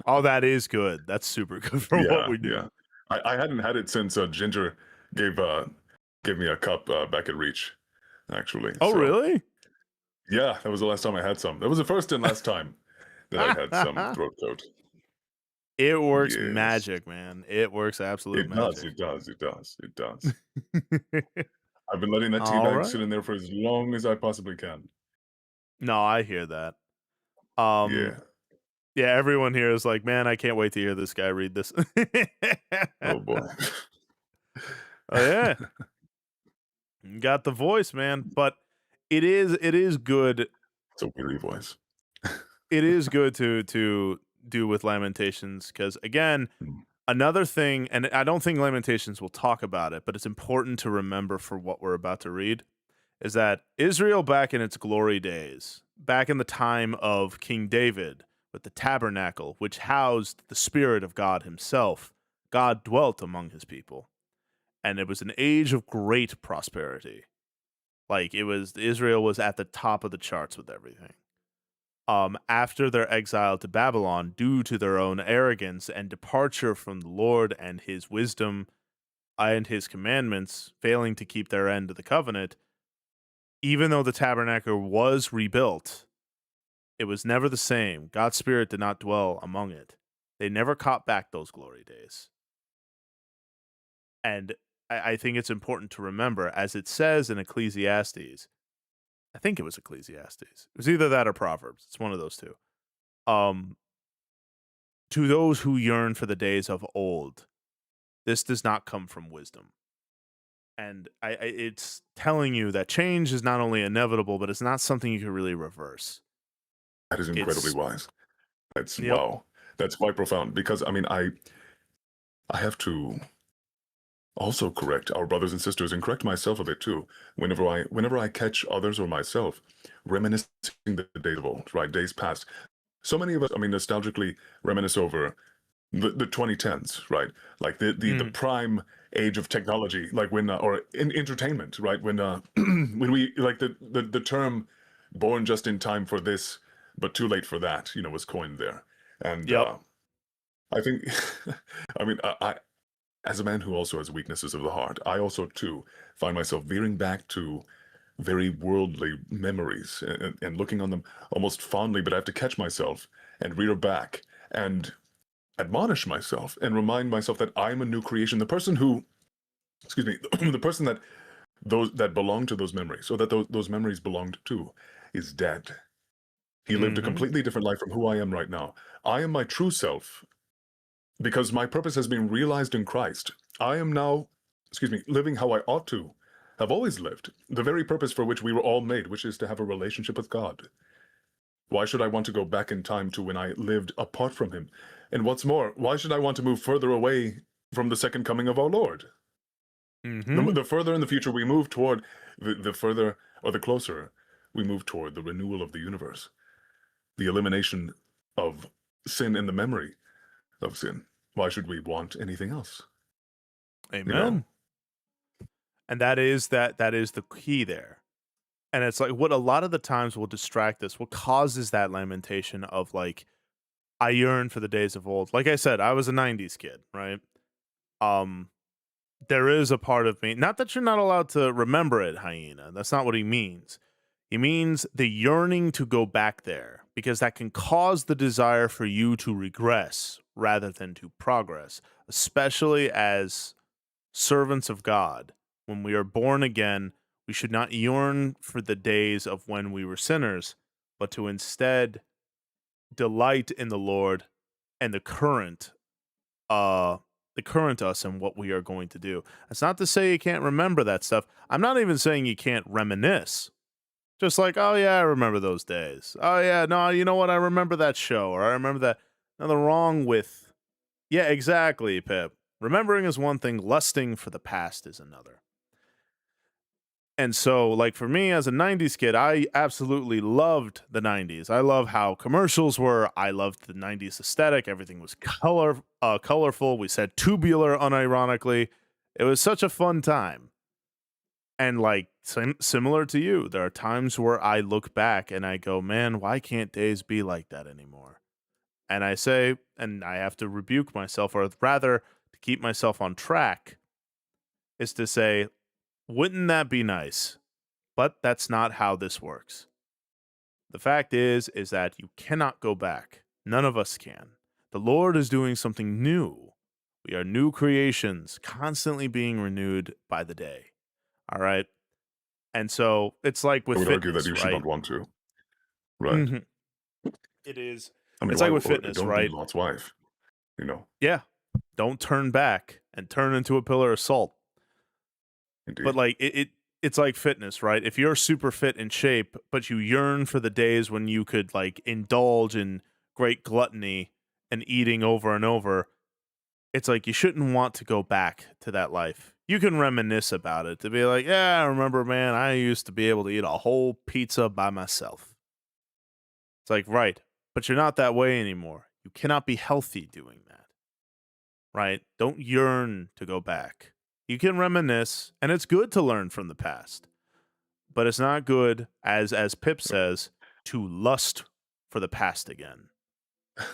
Speaker 1: Oh, that is good. That's super good for what we do.
Speaker 3: Yeah. I hadn't had it since Ginger gave me a cup back at Reach, actually.
Speaker 1: Oh,
Speaker 3: So,
Speaker 1: really?
Speaker 3: Yeah, that was the last time I had some. That was the first and last time that I had some throat coat.
Speaker 1: It works
Speaker 3: Yes.
Speaker 1: magic, man. It works absolute magic.
Speaker 3: It does. I've been letting that tea bag sit in there for as long as I possibly can.
Speaker 1: No, I hear that.
Speaker 3: Yeah,
Speaker 1: everyone here is like, man, I can't wait to hear this guy read this.
Speaker 3: Oh boy.
Speaker 1: Oh yeah. You got the voice, man. But it is good.
Speaker 3: It's a weary voice.
Speaker 1: It is good to do with Lamentations, because again, another thing, and I don't think Lamentations will talk about it, but it's important to remember for what we're about to read, is that Israel back in its glory days, back in the time of King David, with the tabernacle, which housed the Spirit of God himself, God dwelt among his people. And it was an age of great prosperity. Like, Israel was at the top of the charts with everything. After their exile to Babylon, due to their own arrogance and departure from the Lord and his wisdom and his commandments, failing to keep their end of the covenant, even though the tabernacle was rebuilt, it was never the same. God's Spirit did not dwell among it. They never caught back those glory days. And I think it's important to remember, as it says in Ecclesiastes, I think it was Ecclesiastes. It was either that or Proverbs. It's one of those two. To those who yearn for the days of old, this does not come from wisdom. And it's telling you that change is not only inevitable, but it's not something you can really reverse.
Speaker 3: That is incredibly wise. That's
Speaker 1: Yep.
Speaker 3: wow. That's quite profound, because I mean, I have to also correct our brothers and sisters and correct myself a bit too. Whenever I catch others or myself reminiscing the days of old, right? Days past. So many of us, I mean, nostalgically reminisce over the 2010s, right? Like the prime age of technology, like when or in entertainment, right? When when we like the term "born just in time for this, but too late for that," was coined there. And I think, I mean, I as a man who also has weaknesses of the heart, I also too find myself veering back to very worldly memories and looking on them almost fondly, but I have to catch myself and rear back and admonish myself and remind myself that I'm a new creation. The person who excuse me, the person that those that belong to those memories, or that those memories belonged to, is dead. He lived a
Speaker 1: Mm-hmm.
Speaker 3: completely different life from who I am right now. I am my true self because my purpose has been realized in Christ. I am now, excuse me, living how I ought to have always lived, the very purpose for which we were all made, which is to have a relationship with God. Why should I want to go back in time to when I lived apart from him? And what's more, why should I want to move further away from the second coming of our Lord?
Speaker 1: Mm-hmm.
Speaker 3: The further in the future we move toward, the further or the closer we move toward the renewal of the universe, the elimination of sin and the memory of sin. Why should we want anything else? You know?
Speaker 1: Amen. And that is the key there. And it's like what a lot of the times will distract us, what causes that lamentation of like, I yearn for the days of old. Like I said, I was a 90s kid, right? Um, there is a part of me, not that you're not allowed to remember it, Hyena. That's not what he means. He means the yearning to go back there because that can cause the desire for you to regress rather than to progress, especially as servants of God. When we are born again, we should not yearn for the days of when we were sinners, but to instead delight in the Lord and the current us and what we are going to do. That's not to say you can't remember that stuff. I'm not even saying you can't reminisce. Just like, oh yeah, I remember those days. Oh yeah, no, you know what? I remember that show, or I remember that. Nothing wrong with. Yeah, exactly, Pip. Remembering is one thing, lusting for the past is another. And so, like for me as a 90s kid, I absolutely loved the 90s. I love how commercials were. I loved the 90s aesthetic. Everything was colorful. We said tubular unironically. It was such a fun time. And like similar to you, there are times where I look back and I go, man, why can't days be like that anymore? And I say, and I have to rebuke myself, or rather to keep myself on track, is to say, wouldn't that be nice? But that's not how this works. The fact is that you cannot go back. None of us can. The Lord is doing something new. We are new creations, constantly being renewed by the day. All right. And so it's like
Speaker 3: I
Speaker 1: with
Speaker 3: would argue that
Speaker 1: fitness,
Speaker 3: you should
Speaker 1: right?
Speaker 3: not want to. Right.
Speaker 1: hmm It is.
Speaker 3: I mean,
Speaker 1: It's
Speaker 3: why
Speaker 1: like with fitness,
Speaker 3: don't be
Speaker 1: right?
Speaker 3: Lot's wife, you know?
Speaker 1: Yeah. Don't turn back and turn into a pillar of salt. But
Speaker 3: Indeed.
Speaker 1: like it's like fitness, right? If you're super fit in shape, but you yearn for the days when you could like indulge in great gluttony and eating over and over, it's like you shouldn't want to go back to that life. You can reminisce about it to be like, yeah, I remember, man, I used to be able to eat a whole pizza by myself. It's like, right, but you're not that way anymore. You cannot be healthy doing that, right? Don't yearn to go back. You can reminisce, and it's good to learn from the past. But it's not good, as Pip says, to lust for the past again.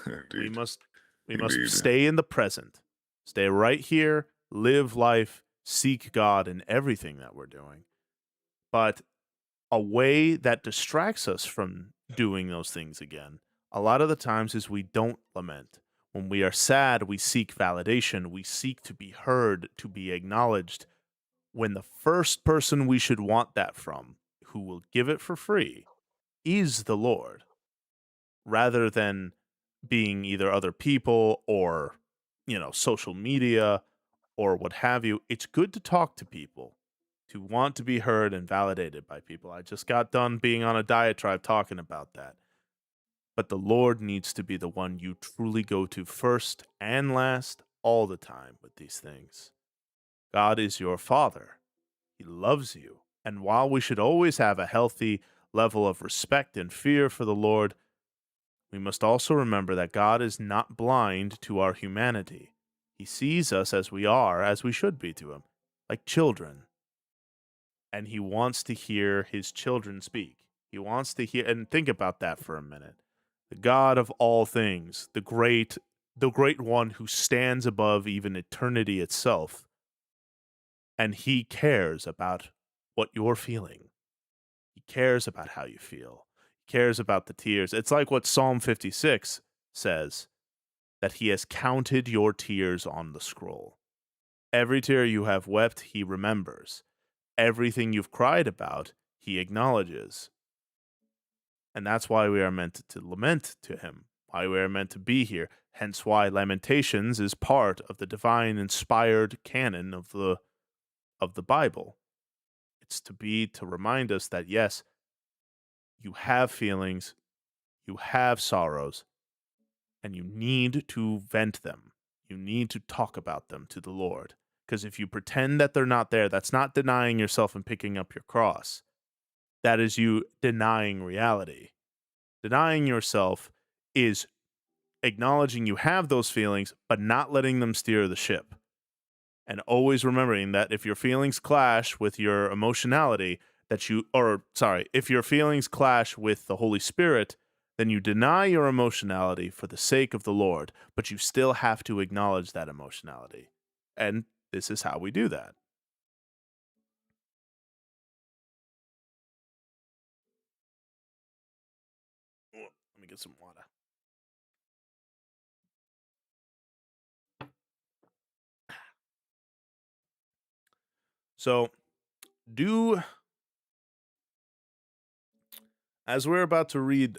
Speaker 1: We
Speaker 3: Indeed.
Speaker 1: must we must
Speaker 3: Indeed.
Speaker 1: stay in the present. Stay right here, live life, seek God in everything that we're doing. But a way that distracts us from doing those things again, a lot of the times is we don't lament. When we are sad, we seek validation, we seek to be heard, to be acknowledged, when the first person we should want that from, who will give it for free, is the Lord, rather than being either other people or, social media or what have you. It's good to talk to people, to want to be heard and validated by people. I just got done being on a diatribe talking about that. But the Lord needs to be the one you truly go to first and last all the time with these things. God is your Father. He loves you. And while we should always have a healthy level of respect and fear for the Lord, we must also remember that God is not blind to our humanity. He sees us as we are, as we should be to Him, like children. And He wants to hear His children speak. He wants to hear, and think about that for a minute. The God of all things, the great one who stands above even eternity itself, and He cares about what you're feeling. He cares about how you feel. He cares about the tears. It's like what Psalm 56 says, that He has counted your tears on the scroll. Every tear you have wept, he remembers. Everything you've cried about, he acknowledges. And that's why we are meant to lament to him, why we are meant to be here. Hence why Lamentations is part of the divine inspired canon of the Bible. It's to remind us that yes, you have feelings, you have sorrows, and you need to vent them. You need to talk about them to the Lord. Because if you pretend that they're not there, that's not denying yourself and picking up your cross. That is you denying reality. Denying yourself is acknowledging you have those feelings, but not letting them steer the ship. And always remembering that if your feelings clash with your emotionality, if your feelings clash with the Holy Spirit, then you deny your emotionality for the sake of the Lord, but you still have to acknowledge that emotionality. And this is how we do that. Let me get some water. So, as we're about to read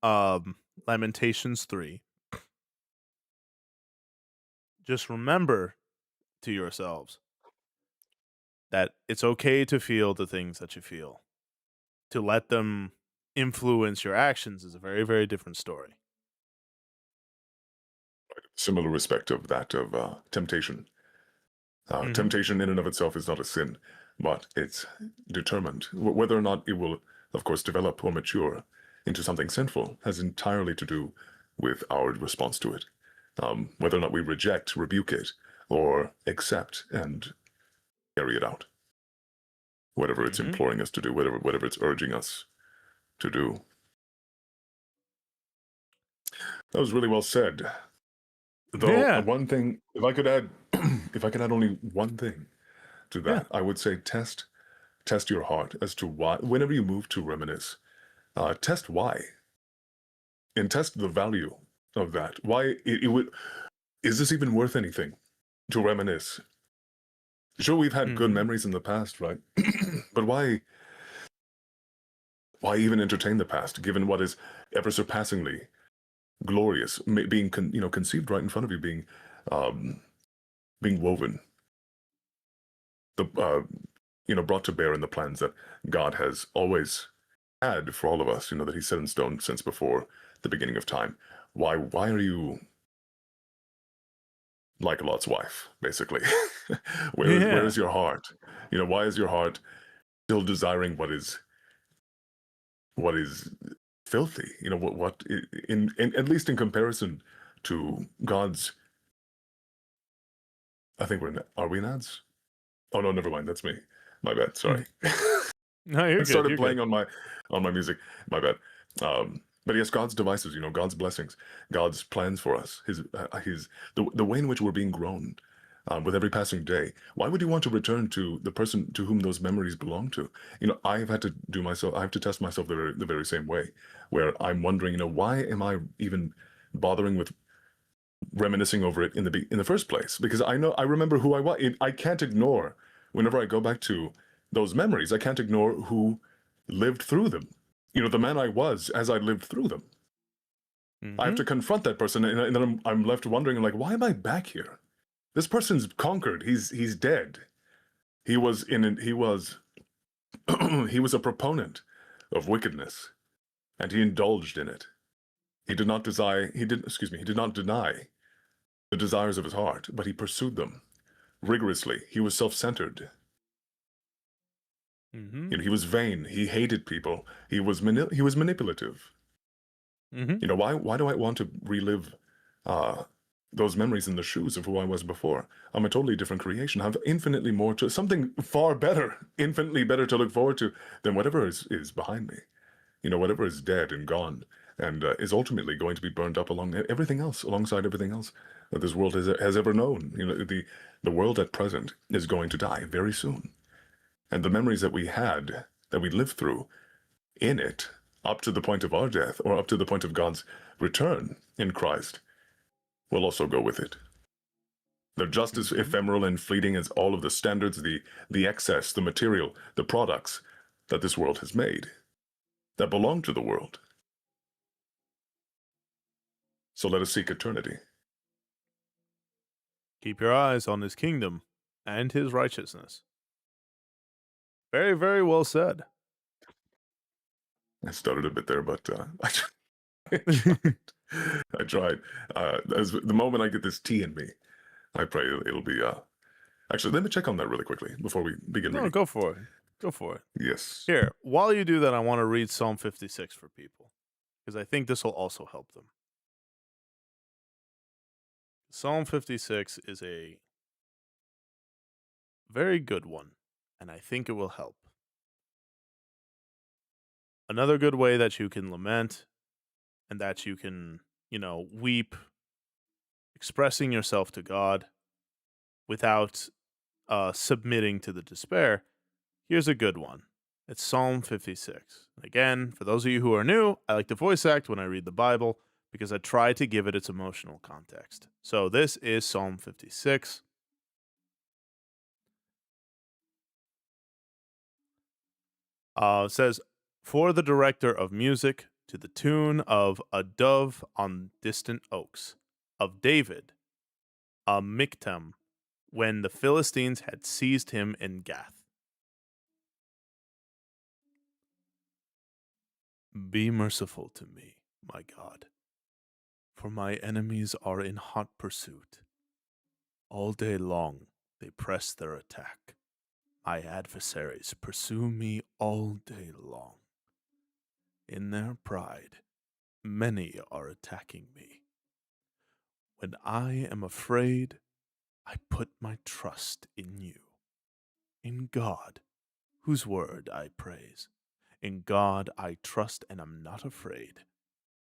Speaker 1: Lamentations 3, just remember to yourselves that it's okay to feel the things that you feel. To let them influence your actions is a very, very different story.
Speaker 3: Similar respect of that of temptation. Temptation in and of itself is not a sin, but it's determined. Whether or not it will, of course, develop or mature into something sinful has entirely to do with our response to it. Whether or not we reject, rebuke it, or accept and carry it out. Whatever it's imploring us to do, whatever it's urging us to do. That was really well said. Though one thing, if I could add, only one thing to that, I would say test your heart as to why. Whenever you move to reminisce, test why, and test the value of that. Why it would. Is this even worth anything to reminisce? Sure, we've had good memories in the past, right? But why even entertain the past, given what is ever surpassingly glorious, being conceived right in front of you, being woven, brought to bear in the plans that God has always had for all of us, that He set in stone since before the beginning of time. Why are you like Lot's wife, basically? Where is your heart? Why is your heart still desiring what is filthy? What in at least in comparison to God's. I think are we in ads? Oh no, never mind. That's me. My bad. Sorry.
Speaker 1: No, you're
Speaker 3: I started
Speaker 1: good.
Speaker 3: playing on my music. My bad. But yes, God's devices. God's blessings, God's plans for us. The way in which we're being grown with every passing day. Why would you want to return to the person to whom those memories belong to? I've had to I have to test myself the very same way, where I'm wondering, why am I even bothering with reminiscing over it in the first place? Because I remember who I was. I can't ignore, whenever I go back to those memories, I can't ignore who lived through them. The man I was as I lived through them. I have to confront that person, and then I'm left wondering, like, why am I back here? This person's conquered. He's dead. He was he was a proponent of wickedness, and he indulged in it. He did not deny the desires of his heart, but he pursued them rigorously. He was self-centered. He was vain. He hated people. He was manipulative. Why do I want to relive those memories in the shoes of who I was before? I'm a totally different creation. I have infinitely more something far better, infinitely better to look forward to than whatever is behind me. Whatever is dead and gone, and is ultimately going to be burned up alongside everything else that this world has ever known. The world at present is going to die very soon. And the memories that we lived through in it, up to the point of our death, or up to the point of God's return in Christ, will also go with it. They're just as
Speaker 1: Mhm.
Speaker 3: ephemeral and fleeting as all of the standards, the excess, the material, the products that this world has made that belong to the world. So let us seek eternity.
Speaker 1: Keep your eyes on his kingdom and his righteousness. Very, very well said.
Speaker 3: I stuttered a bit there, but I tried. I tried. As the moment I get this tea in me, I pray it'll be. Actually, let me check on that really quickly before we begin
Speaker 1: No,
Speaker 3: reading.
Speaker 1: go for it. Go for it.
Speaker 3: Yes.
Speaker 1: Here, while you do that, I want to read Psalm 56 for people because I think this will also help them. Psalm 56 is a very good one, and I think it will help. Another good way that you can lament and that you can, weep, expressing yourself to God without submitting to the despair. Here's a good one. It's Psalm 56. Again, for those of you who are new, I like to voice act when I read the Bible because I try to give it its emotional context. So this is Psalm 56. It says, "For the director of music, to the tune of a dove on distant oaks, of David, a miktam, when the Philistines had seized him in Gath. Be merciful to me, my God, for my enemies are in hot pursuit. All day long they press their attack. My adversaries pursue me all day long. In their pride, many are attacking me. When I am afraid, I put my trust in you. In God, whose word I praise. In God I trust and am not afraid.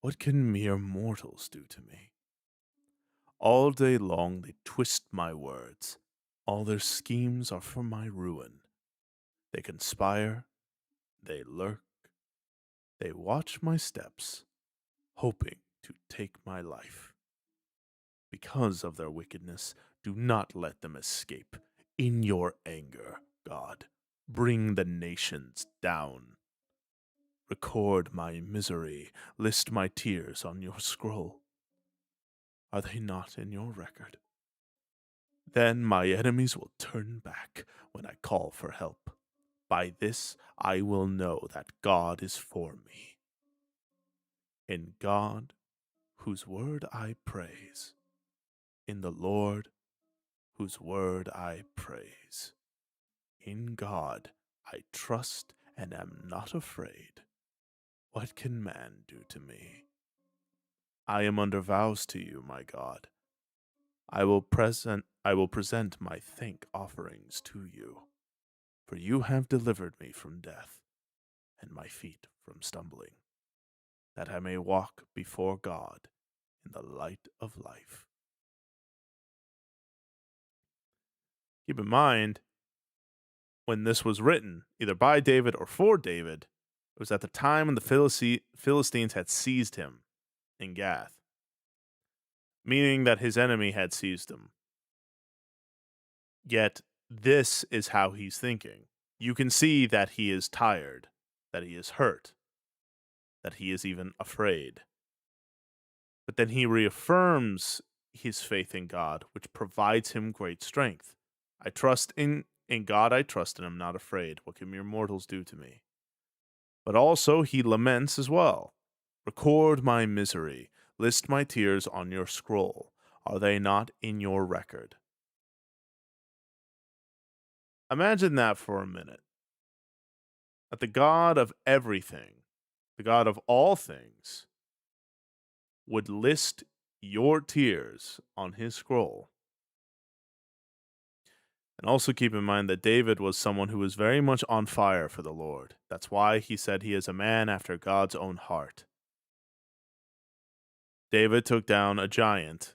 Speaker 1: What can mere mortals do to me? All day long they twist my words. All their schemes are for my ruin. They conspire, they lurk, they watch my steps, hoping to take my life. Because of their wickedness, do not let them escape. In your anger, God, bring the nations down. Record my misery, list my tears on your scroll. Are they not in your record? Then my enemies will turn back when I call for help. By this I will know that God is for me. In God, whose word I praise. In the Lord, whose word I praise. In God I trust and am not afraid. What can man do to me? I am under vows to you, my God. I will present my thank offerings to you, for you have delivered me from death and my feet from stumbling, that I may walk before God in the light of life. Keep in mind, when this was written, either by David or for David, it was at the time when the Philistines had seized him in Gath, meaning that his enemy had seized him. Yet, this is how he's thinking. You can see that he is tired, that he is hurt, that he is even afraid. But then he reaffirms his faith in God, which provides him great strength. I trust in God I trust and am not afraid. What can mere mortals do to me? But also he laments as well. Record my misery, list my tears on your scroll. Are they not in your record? Imagine that for a minute. That the God of everything, the God of all things, would list your tears on his scroll. And also keep in mind that David was someone who was very much on fire for the Lord. That's why he said he is a man after God's own heart. David took down a giant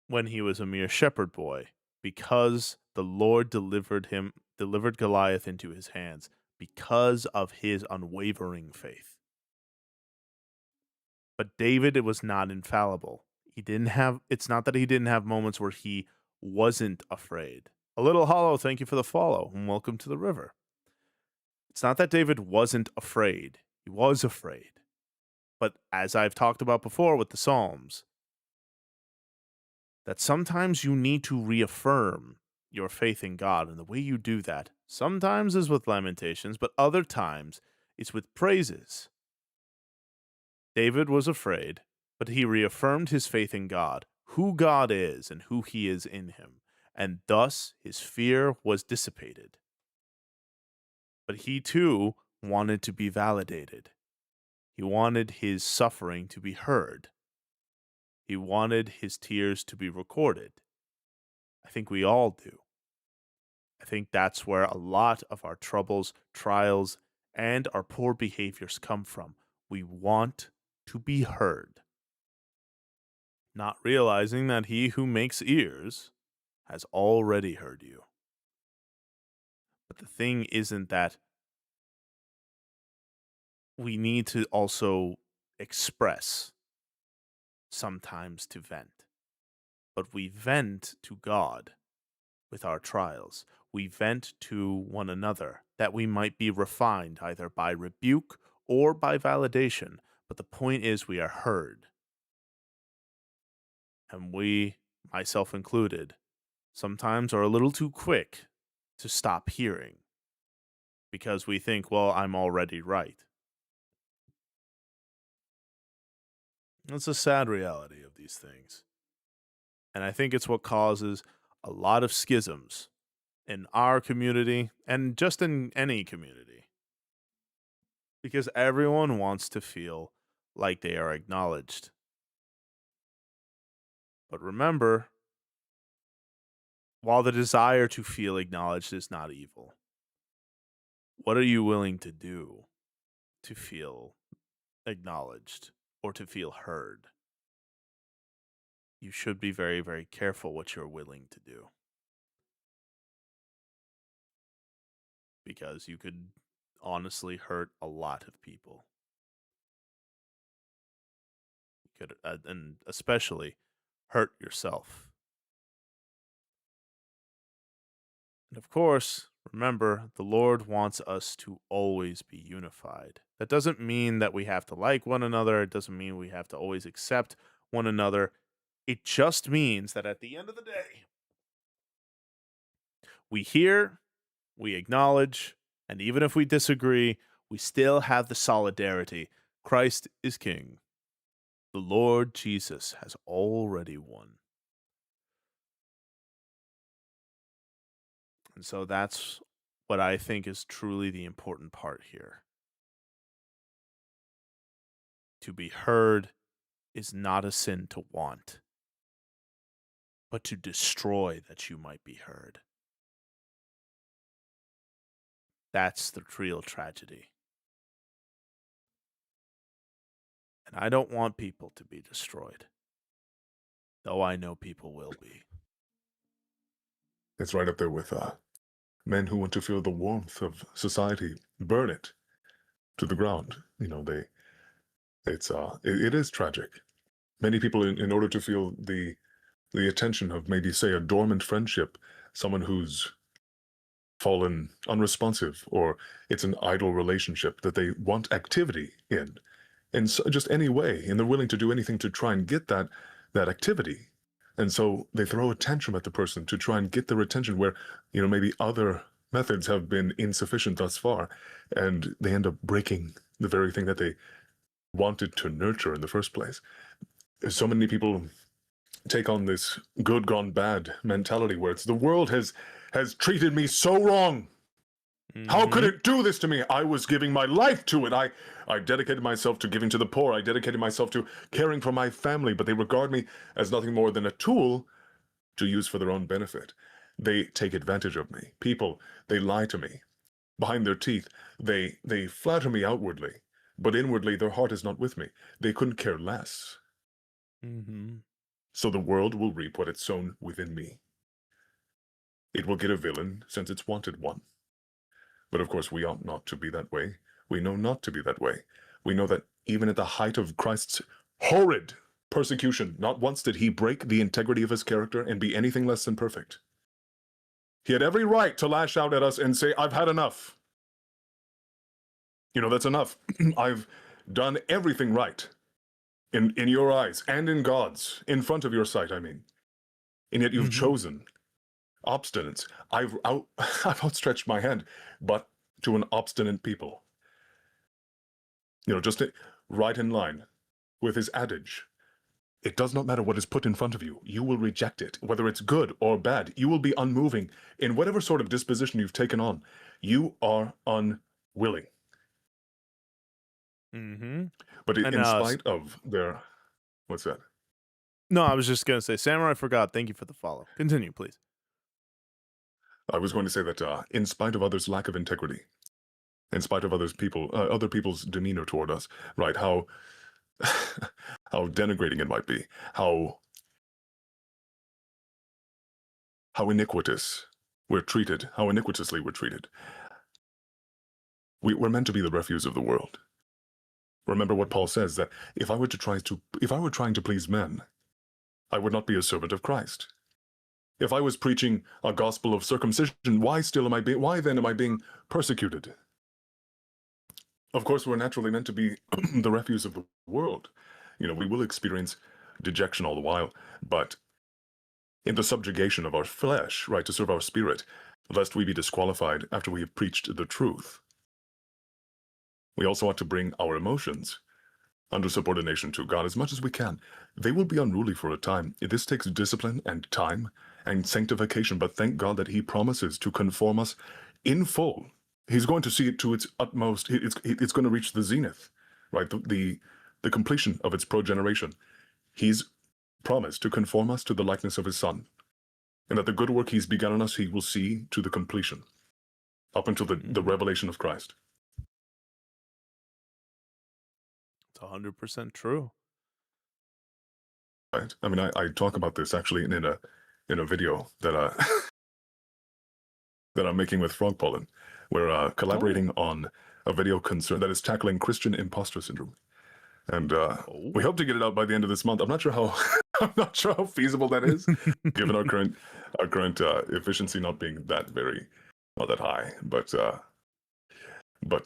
Speaker 1: when he was a mere shepherd boy because the Lord delivered Goliath into his hands because of his unwavering faith. But David, it was not infallible. It's not that he didn't have moments where he wasn't afraid. A Little Hollow, thank you for the follow, and welcome to the river. It's not that David wasn't afraid. He was afraid. But as I've talked about before with the Psalms, that sometimes you need to reaffirm your faith in God. And the way you do that sometimes is with lamentations, but other times it's with praises. David was afraid, but he reaffirmed his faith in God, who God is and who he is in him, and thus his fear was dissipated. But he too wanted to be validated. He wanted his suffering to be heard. He wanted his tears to be recorded. I think we all do. I think that's where a lot of our troubles, trials, and our poor behaviors come from. We want to be heard, not realizing that he who makes ears has already heard you. But the thing isn't that we need to also express sometimes to vent, but we vent to God with our trials. We vent to one another that we might be refined either by rebuke or by validation. But the point is, we are heard. And we, myself included, sometimes are a little too quick to stop hearing because we think, well, I'm already right. That's a sad reality of these things. And I think it's what causes a lot of schisms in our community and just in any community. Because everyone wants to feel like they are acknowledged. But remember, while the desire to feel acknowledged is not evil, what are you willing to do to feel acknowledged or to feel heard? You should be very, very careful what you're willing to do. Because you could honestly hurt a lot of people. You could, and especially hurt yourself. And of course, remember, the Lord wants us to always be unified. That doesn't mean that we have to like one another. It doesn't mean we have to always accept one another. It just means that at the end of the day, we hear, we acknowledge, and even if we disagree, we still have the solidarity. Christ is King. The Lord Jesus has already won. And so that's what I think is truly the important part here. To be heard is not a sin to want, but to destroy that you might be heard. That's the real tragedy. And I don't want people to be destroyed, though I know people will be.
Speaker 3: It's right up there with men who want to feel the warmth of society, burn it to the ground. It is tragic. Many people, in order to feel the attention of maybe, say, a dormant friendship, someone who's fallen unresponsive, or it's an idle relationship that they want activity in so, just any way, and they're willing to do anything to try and get that activity. And so they throw a tantrum at the person to try and get their attention where, maybe other methods have been insufficient thus far, and they end up breaking the very thing that they wanted to nurture in the first place. So many people take on this good gone bad mentality where it's the world has treated me so wrong. How could it do this to me? I was giving my life to it. I dedicated myself to giving to the poor. I dedicated myself to caring for my family, but they regard me as nothing more than a tool to use for their own benefit. They take advantage of me. People, they lie to me. Behind their teeth, they flatter me outwardly, but inwardly their heart is not with me. They couldn't care less. So the world will reap what it's sown within me. It will get a villain since it's wanted one. But of course, we ought not to be that way. We know not to be that way. We know that even at the height of Christ's horrid persecution. Not once did he break the integrity of his character and be anything less than perfect. He had every right to lash out at us and say, I've had enough. You know, that's enough. I've done everything right in your eyes and in God's, in front of your sight, I mean. And yet you've chosen obstinance. I've outstretched my hand, but to an obstinate people. You know, just right in line with his adage. It does not matter what is put in front of you. You will reject it, whether it's good or bad. You will be unmoving in whatever sort of disposition you've taken on. You are unwilling. But in spite of their... What's that?
Speaker 1: No, I was just going to say, Samurai Forgot, thank you for the follow. Continue, please.
Speaker 3: I was going to say that in spite of others' lack of integrity, in spite of other people's demeanor toward us, right, how denigrating it might be, how iniquitous we're treated, how iniquitously we're treated. We're meant to be the refuse of the world. Remember what Paul says, that if I were trying to please men, I would not be a servant of Christ. If I was preaching a gospel of circumcision, why then am I being persecuted? Of course, we're naturally meant to be the refuse of the world. You know, we will experience dejection all the while, but in the subjugation of our flesh, right, to serve our spirit, lest we be disqualified after we have preached the truth. We also ought to bring our emotions under subordination to God as much as we can. They will be unruly for a time. This takes discipline and time and sanctification, but thank God that he promises to conform us in full. He's going to see it to its utmost. It's going to reach the zenith, right? The completion of its progeneration. He's promised to conform us to the likeness of his Son, and that the good work he's begun in us, he will see to the completion, up until the revelation of Christ.
Speaker 1: It's 100% true.
Speaker 3: Right. I mean, I talk about this actually in a video that that I'm making with Frog Pollen. We're collaborating on a video that is tackling Christian imposter syndrome, and we hope to get it out by the end of this month. I'm not sure how feasible that is, given our current efficiency not being not that high. But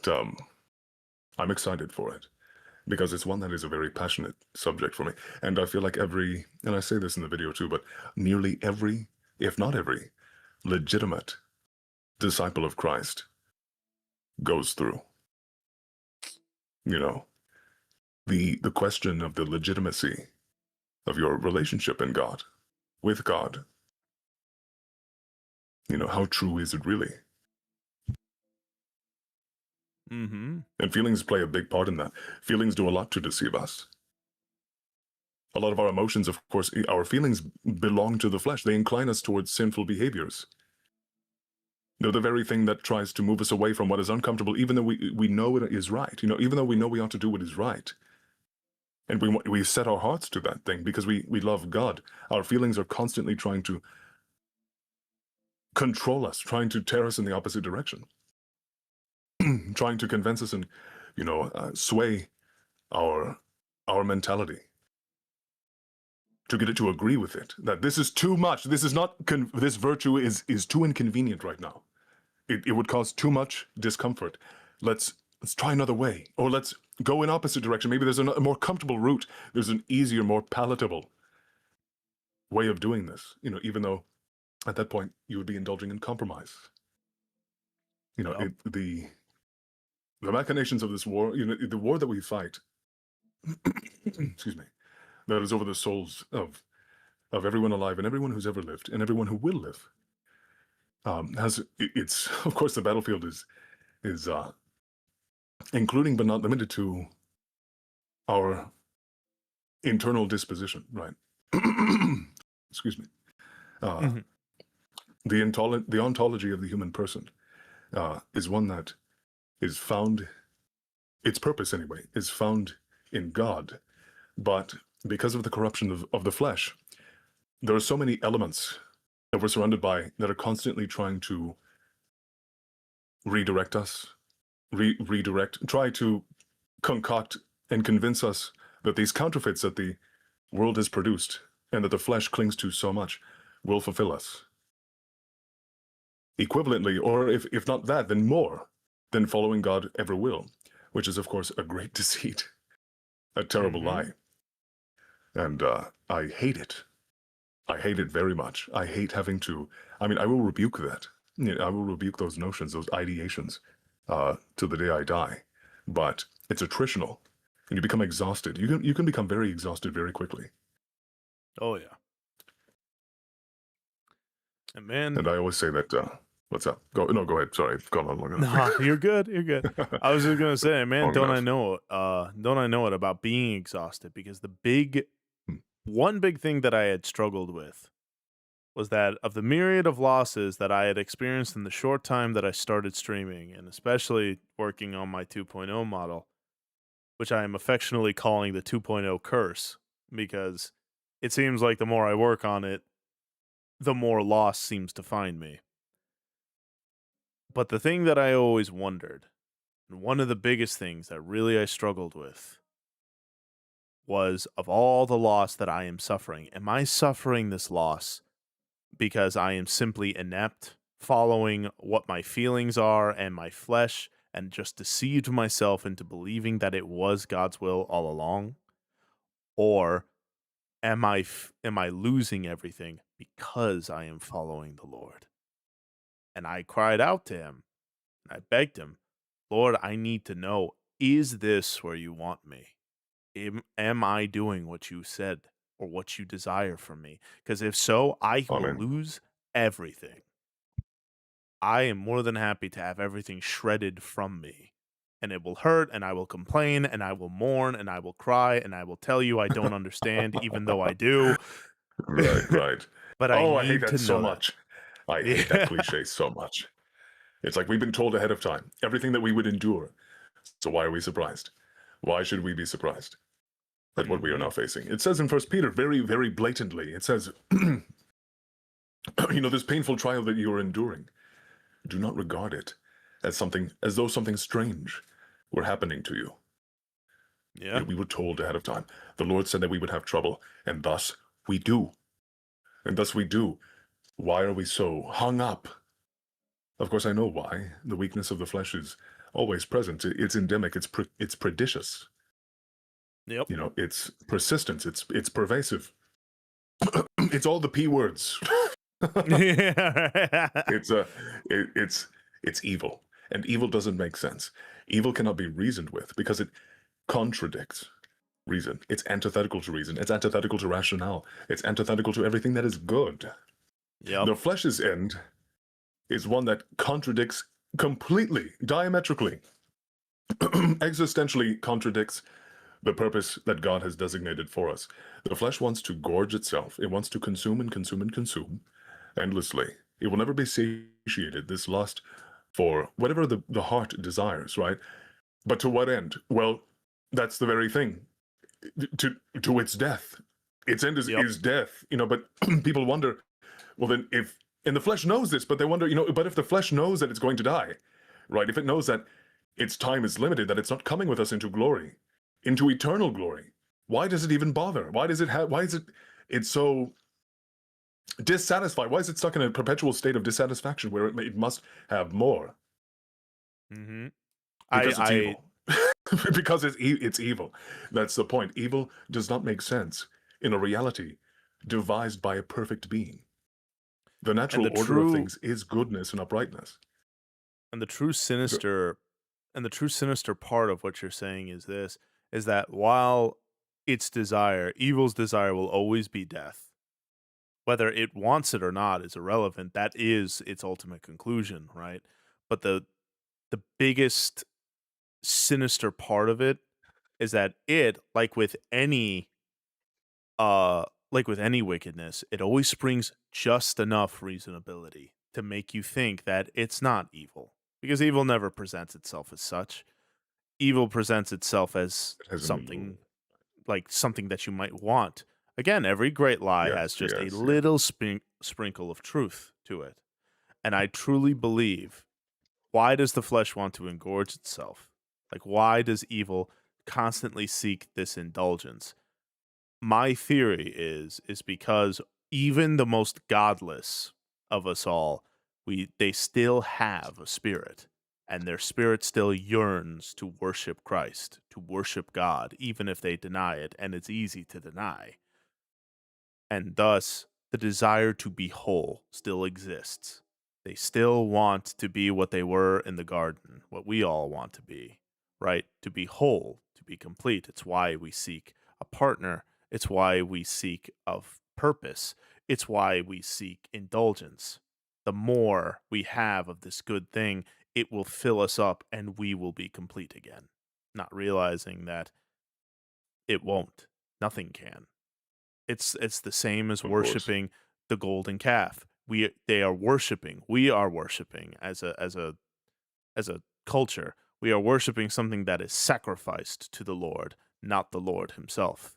Speaker 3: I'm excited for it, because it's one that is a very passionate subject for me. And I feel like and I say this in the video too, but nearly every, if not every, legitimate disciple of Christ goes through. You know, the question of the legitimacy of your relationship with God. You know, how true is it really? And feelings play a big part in that. Feelings do a lot to deceive us. A lot of our emotions, of course, our feelings belong to the flesh. They incline us towards sinful behaviors. They're the very thing that tries to move us away from what is uncomfortable, even though we know it is right. You know, even though we know we ought to do what is right. And we set our hearts to that thing because we love God. Our feelings are constantly trying to control us, trying to tear us in the opposite direction. Trying to convince us and, sway our mentality, to get it to agree with it, that this is too much. This is not, this virtue is too inconvenient right now. It would cause too much discomfort. Let's try another way, or let's go in opposite direction. Maybe there's a more comfortable route. There's an easier, more palatable way of doing this, even though at that point you would be indulging in compromise. The machinations of this war, the war that we fight, excuse me, that is over the souls of everyone alive and everyone who's ever lived and everyone who will live, it's, of course, the battlefield is including but not limited to our internal disposition, right? Excuse me. The ontology of the human person is one that is found, its purpose anyway, is found in God. But because of the corruption of the flesh, there are so many elements that we're surrounded by that are constantly trying to redirect us, try to concoct and convince us that these counterfeits that the world has produced and that the flesh clings to so much will fulfill us. Equivalently, or if not that, then more than following God ever will, which is, of course, a great deceit, a terrible lie. And I hate it. I hate it very much. I hate having to, I mean, I will rebuke that. I will rebuke those notions, those ideations, till the day I die. But it's attritional, and you become exhausted. You can become very exhausted very quickly.
Speaker 1: Oh yeah. And man,
Speaker 3: And I always say that. What's up? Go ahead. Sorry, I've gone on long enough.
Speaker 1: nah, you're good. You're good. I was just gonna say, man,
Speaker 3: Long
Speaker 1: don't I
Speaker 3: enough.
Speaker 1: know it about being exhausted? Because
Speaker 3: Hmm.
Speaker 1: one big thing that I had struggled with was that of the myriad of losses that I had experienced in the short time that I started streaming, and especially working on my 2.0 model, which I am affectionately calling the 2.0 curse, because it seems like the more I work on it, the more loss seems to find me. But the thing that I always wondered, and one of the biggest things that really I struggled with, was of all the loss that I am suffering, am I suffering this loss because I am simply inept, following what my feelings are and my flesh, and just deceived myself into believing that it was God's will all along? Or am I losing everything because I am following the Lord? And I cried out to him, and I begged him, Lord, I need to know, is this where you want me? Am I doing what you said or what you desire from me? Because if so, I will
Speaker 3: Amen.
Speaker 1: lose everything. I am more than happy to have everything shredded from me. And it will hurt, and I will complain, and I will mourn, and I will cry, and I will tell you I don't understand, even though I do.
Speaker 3: Right.
Speaker 1: But I
Speaker 3: Oh, I hate
Speaker 1: need to
Speaker 3: that so
Speaker 1: know that.
Speaker 3: much. I hate that
Speaker 1: Yeah.
Speaker 3: cliche so much. It's like we've been told ahead of time everything that we would endure. So why are we surprised? Why should we be surprised at what we are
Speaker 1: Mhm.
Speaker 3: now facing? It says in First Peter very, very blatantly. It says, this painful trial that you are enduring, do not regard it as though something strange were happening to you.
Speaker 1: Yeah.
Speaker 3: We were told ahead of time. The Lord said that we would have trouble, and thus we do. And thus we do. Why are we so hung up? Of course, I know why. The weakness of the flesh is always present. It's endemic. It's predicious.
Speaker 1: Yep.
Speaker 3: It's persistent. It's pervasive. It's all the P words.
Speaker 1: Yeah.
Speaker 3: It's it's evil, and evil doesn't make sense. Evil cannot be reasoned with because it contradicts reason. It's antithetical to reason. It's antithetical to rationale. It's antithetical to everything that is good.
Speaker 1: Yep.
Speaker 3: The flesh's end is one that contradicts completely, diametrically, existentially contradicts the purpose that God has designated for us. The flesh wants to gorge itself. It wants to consume and consume and consume endlessly. It will never be satiated, this lust for whatever the heart desires, right? But to what end? Well, that's the very thing. To its death. Its end
Speaker 1: Yep.
Speaker 3: is death, but people wonder, well then if and the flesh knows this, but they wonder, but if the flesh knows that it's going to die, right? If it knows that its time is limited, that it's not coming with us into glory, into eternal glory, why does it even bother? Why is it's so dissatisfied? Why is it stuck in a perpetual state of dissatisfaction where it must have more?
Speaker 1: Mm-hmm.
Speaker 3: Because it's
Speaker 1: I
Speaker 3: evil. Because it's evil. That's the point. Evil does not make sense in a reality devised by a perfect being. The
Speaker 1: and
Speaker 3: natural
Speaker 1: the
Speaker 3: order of
Speaker 1: true
Speaker 3: things is goodness and uprightness.
Speaker 1: and the true
Speaker 3: So,
Speaker 1: sinister part of what you're saying is this, is that while evil's desire will always be death. Whether it wants it or not is irrelevant. That is its ultimate conclusion, right? But the biggest sinister part of it is that it, like with any wickedness, it always springs just enough reasonability to make you think that it's not evil. Because evil never presents itself as such. Evil presents itself as
Speaker 3: it has
Speaker 1: something something that you might want. Again, every great lie has just a
Speaker 3: yes.
Speaker 1: little sprinkle of truth to it. And I truly believe, why does the flesh want to engorge itself? Like, why does evil constantly seek this indulgence? my theory is because even the most godless of us all, they still have a spirit, and their spirit still yearns to worship Christ, to worship God, even if they deny it, and it's easy to deny. And thus, the desire to be whole still exists. They still want to be what they were in the garden, what we all want to be, right? To be whole, to be complete. It's why we seek a partner. It's why we seek of purpose. It's why we seek indulgence. The more we have of this good thing, it will fill us up and we will be complete again. Not realizing that it won't. Nothing can. It's the same as
Speaker 3: Of course.
Speaker 1: worshiping the golden calf. They are worshiping. We are worshiping as a culture. We are worshiping something that is sacrificed to the Lord, not the Lord himself.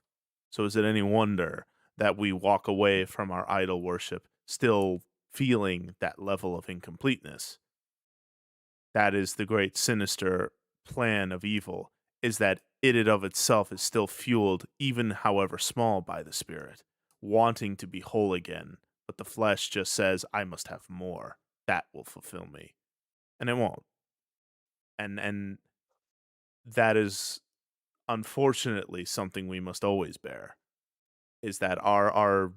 Speaker 1: So is it any wonder that we walk away from our idol worship still feeling that level of incompleteness? That is the great sinister plan of evil, is that it of itself is still fueled, even however small, by the spirit, wanting to be whole again, but the flesh just says, I must have more. That will fulfill me. And it won't. And that is unfortunately something we must always bear, is that our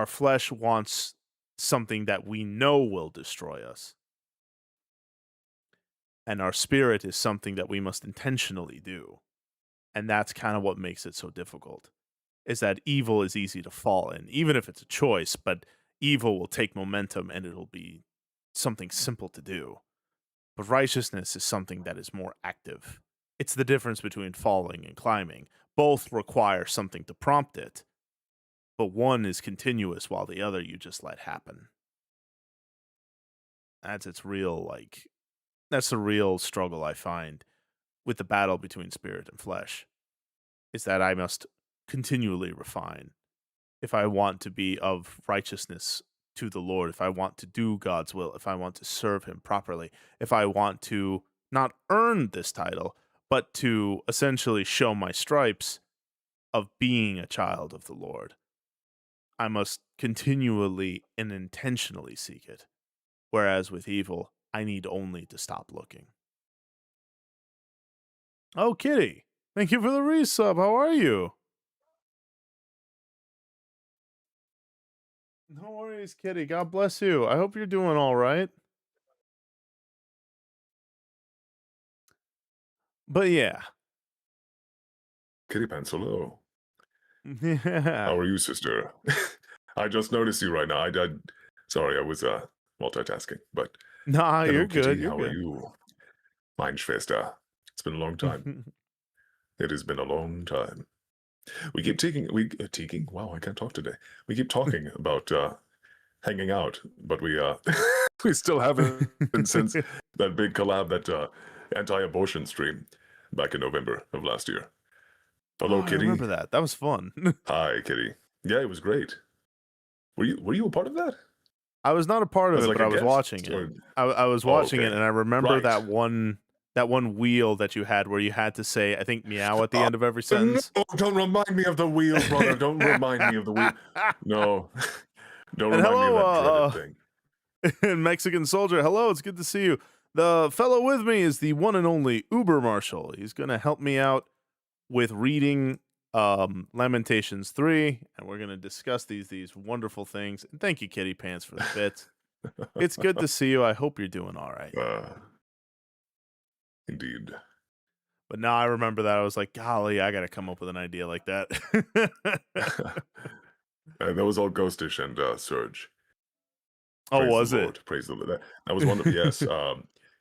Speaker 1: flesh wants something that we know will destroy us. And our spirit is something that we must intentionally do. And that's kind of what makes it so difficult, is that evil is easy to fall in, even if it's a choice, but evil will take momentum and it'll be something simple to do. But righteousness is something that is more active. It's the difference between falling and climbing. Both require something to prompt it, but one is continuous while the other you just let happen. That's its real, that's the real struggle I find with the battle between spirit and flesh, is that I must continually refine if I want to be of righteousness to the Lord, if I want to do God's will, if I want to serve him properly, if I want to not earn this title, but to essentially show my stripes of being a child of the Lord. I must continually and intentionally seek it. Whereas with evil, I need only to stop looking. Oh, Kitty, thank you for the resub. How are you? No worries, Kitty. God bless you. I hope you're doing all right. But yeah.
Speaker 3: Kitty Pants, hello.
Speaker 1: Yeah.
Speaker 3: How are you, sister? I just noticed you right now. Sorry, I was multitasking, but
Speaker 1: Nah,
Speaker 3: hello,
Speaker 1: you're
Speaker 3: Kitty.
Speaker 1: good. You're
Speaker 3: How
Speaker 1: good.
Speaker 3: are you? Mein Schwester. It's been a long time. It has been a long time. We keep taking. Wow, I can't talk today. We keep talking about hanging out, but we we still haven't since that big collab, that anti-abortion stream back in November of last year. Hello,
Speaker 1: Oh, I
Speaker 3: Kitty.
Speaker 1: remember that. That was fun.
Speaker 3: Hi, Kitty. Yeah, it was great. Were you a part of that?
Speaker 1: I was not a part of
Speaker 3: As
Speaker 1: it,
Speaker 3: like
Speaker 1: but
Speaker 3: a
Speaker 1: I was
Speaker 3: guest,
Speaker 1: watching it.
Speaker 3: or-
Speaker 1: I was
Speaker 3: Oh,
Speaker 1: watching it,
Speaker 3: okay.
Speaker 1: and I remember
Speaker 3: Right.
Speaker 1: that one wheel that you had where you had to say, I think, meow at the end of every sentence.
Speaker 3: No, don't remind me of the wheel, brother. Don't remind me of the wheel. No. Don't
Speaker 1: And
Speaker 3: remind me of that
Speaker 1: hello,
Speaker 3: dreaded thing.
Speaker 1: Mexican soldier. Hello, it's good to see you. The fellow with me is the one and only Uber Marshal. He's going to help me out with reading Lamentations 3, and we're going to discuss these wonderful things. And thank you, Kitty Pants, for the bits. It's good to see you. I hope you're doing all right.
Speaker 3: Indeed.
Speaker 1: But now I remember that. I was like, golly, I got to come up with an idea like that.
Speaker 3: That was all Ghostish and Surge.
Speaker 1: Oh,
Speaker 3: Praise
Speaker 1: was
Speaker 3: the
Speaker 1: it?
Speaker 3: Lord. Praise the Lord. That was one of yes.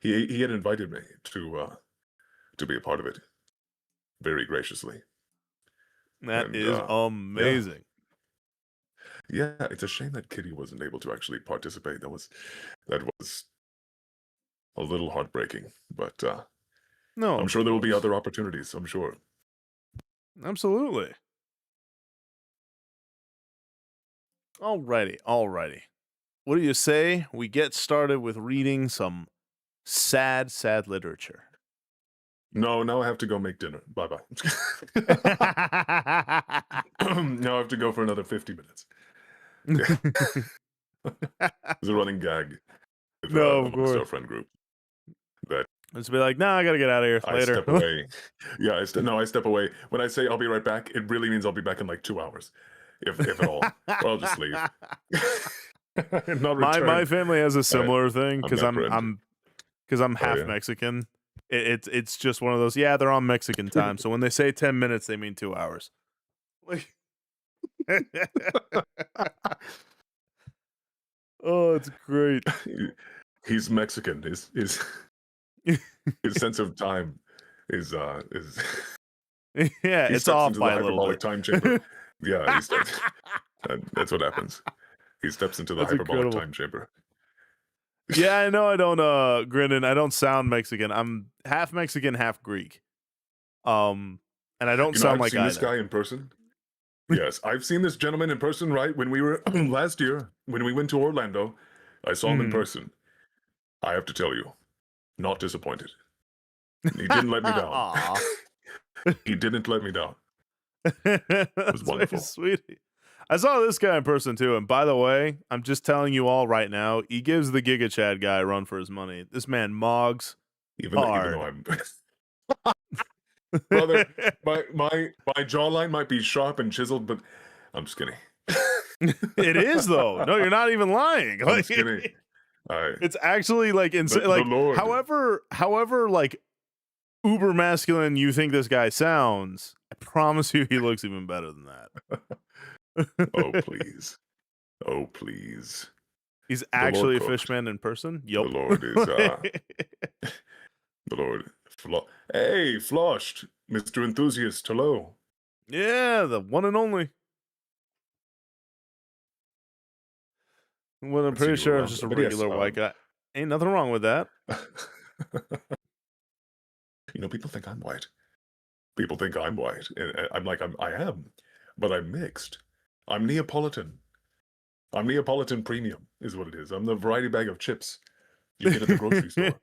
Speaker 3: He had invited me to be a part of it, very graciously.
Speaker 1: That
Speaker 3: And,
Speaker 1: is amazing.
Speaker 3: Yeah, it's a shame that Kitty wasn't able to actually participate. That was a little heartbreaking, but
Speaker 1: No,
Speaker 3: I'm
Speaker 1: of
Speaker 3: sure there will be
Speaker 1: course.
Speaker 3: other opportunities. I'm sure.
Speaker 1: Absolutely. Alrighty. What do you say we get started with reading some sad literature?
Speaker 3: No, now I have to go make dinner. Bye bye. Now I have to go for another 50 minutes. It's a running gag with,
Speaker 1: No, of
Speaker 3: amongst our
Speaker 1: course.
Speaker 3: friend group that
Speaker 1: Just be like, nah, I gotta get out of here
Speaker 3: I
Speaker 1: later.
Speaker 3: step away. Yeah, I step away. When I say I'll be right back, it really means I'll be back in like 2 hours, if at all. Or I'll just leave. And not
Speaker 1: my
Speaker 3: return.
Speaker 1: family has a similar thing
Speaker 3: I'm
Speaker 1: because
Speaker 3: that
Speaker 1: I'm
Speaker 3: Oh,
Speaker 1: half
Speaker 3: yeah?
Speaker 1: Mexican. It's just one of those. Yeah, they're on Mexican time. So when they say 10 minutes, they mean 2 hours. Like, oh, it's great.
Speaker 3: He's Mexican. His sense of time is
Speaker 1: yeah,
Speaker 3: he
Speaker 1: it's
Speaker 3: steps
Speaker 1: off
Speaker 3: into the
Speaker 1: by a little
Speaker 3: hyperbolic
Speaker 1: bit.
Speaker 3: time chamber. Yeah, he steps. That's what happens. He steps into the
Speaker 1: That's
Speaker 3: hyperbolic
Speaker 1: incredible.
Speaker 3: time chamber.
Speaker 1: Yeah, I know I don't Grinnin, I don't sound Mexican. I'm half Mexican, half Greek. And I don't
Speaker 3: You know,
Speaker 1: sound
Speaker 3: I've
Speaker 1: like
Speaker 3: seen this
Speaker 1: either.
Speaker 3: guy in person. Yes, I've seen this gentleman in person, right? When we were last year, when we went to Orlando, I saw him in
Speaker 1: Mhm.
Speaker 3: person. I have to tell you, not disappointed. He didn't let me down.
Speaker 1: Aw.
Speaker 3: He didn't let me down. It was
Speaker 1: That's very
Speaker 3: wonderful.
Speaker 1: sweet. I saw this guy in person too, and by the way, I'm just telling you all right now, he gives the Giga Chad guy a run for his money. This man mogs
Speaker 3: Even though
Speaker 1: hard.
Speaker 3: I'm brother, my jawline might be sharp and chiseled, but I'm skinny.
Speaker 1: It is though. No, you're not even lying.
Speaker 3: I'm
Speaker 1: Like,
Speaker 3: skinny.
Speaker 1: it's actually like insane.
Speaker 3: The
Speaker 1: Like,
Speaker 3: Lord.
Speaker 1: however, like uber masculine you think this guy sounds, I promise you, he looks even better than that.
Speaker 3: Oh please. Oh please.
Speaker 1: He's
Speaker 3: Lord
Speaker 1: actually a
Speaker 3: cooked.
Speaker 1: fishman in person.
Speaker 3: The
Speaker 1: Yup.
Speaker 3: Lord is the Lord. Hey, flushed, Mr. Enthusiast. Hello.
Speaker 1: Yeah, the one and only. Well, I'm
Speaker 3: Haven't seen
Speaker 1: pretty
Speaker 3: you
Speaker 1: sure I'm
Speaker 3: around,
Speaker 1: just a
Speaker 3: but yes,
Speaker 1: regular white guy. Ain't nothing wrong with that.
Speaker 3: You know, people think I'm white. People think I'm white. And I'm like, I am, but I'm mixed. I'm Neapolitan. I'm Neapolitan premium, is what it is. I'm the variety bag of chips you get at the grocery store.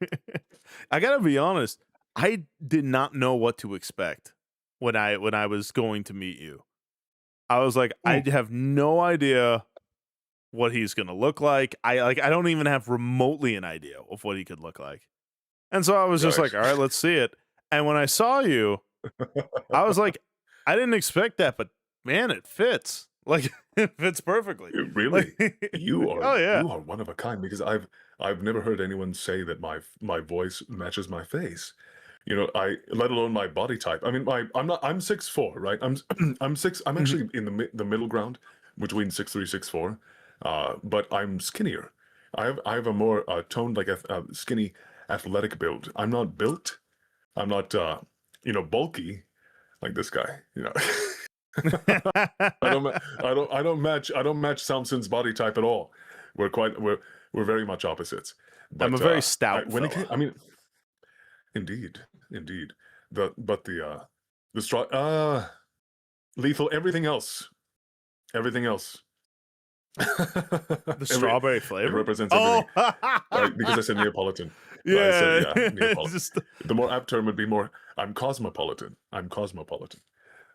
Speaker 1: I gotta be honest. I did not know what to expect when I was going to meet you. I was like, I have no idea what he's gonna look like. I don't even have remotely an idea of what he could look like. And so I was just
Speaker 3: Right.
Speaker 1: like, all right, let's see it. And when I saw you, I was like, I didn't expect that, but man, it fits. Like, it fits perfectly.
Speaker 3: Really,
Speaker 1: Like,
Speaker 3: you are
Speaker 1: oh yeah.
Speaker 3: you are one of a kind, because I've never heard anyone say that my voice matches my face. You know, let alone my body type. I mean, I'm 6'4", right? I'm I'm
Speaker 1: Mm-hmm.
Speaker 3: actually in the middle ground between 6'3", 6'4", but I'm skinnier. I have a more toned, like a skinny, athletic build. I'm not built. I'm not bulky like this guy. You know. I don't match Samson's body type at all. We're very much opposites. But
Speaker 1: I'm a very stout
Speaker 3: when it
Speaker 1: fella.
Speaker 3: came, I mean, indeed. The straw lethal, everything else.
Speaker 1: The strawberry
Speaker 3: It
Speaker 1: flavor?
Speaker 3: represents everything.
Speaker 1: Oh,
Speaker 3: Because I said Neapolitan.
Speaker 1: yeah.
Speaker 3: I said, yeah,
Speaker 1: It's
Speaker 3: Neapolitan.
Speaker 1: just
Speaker 3: The more apt term would be more, I'm cosmopolitan.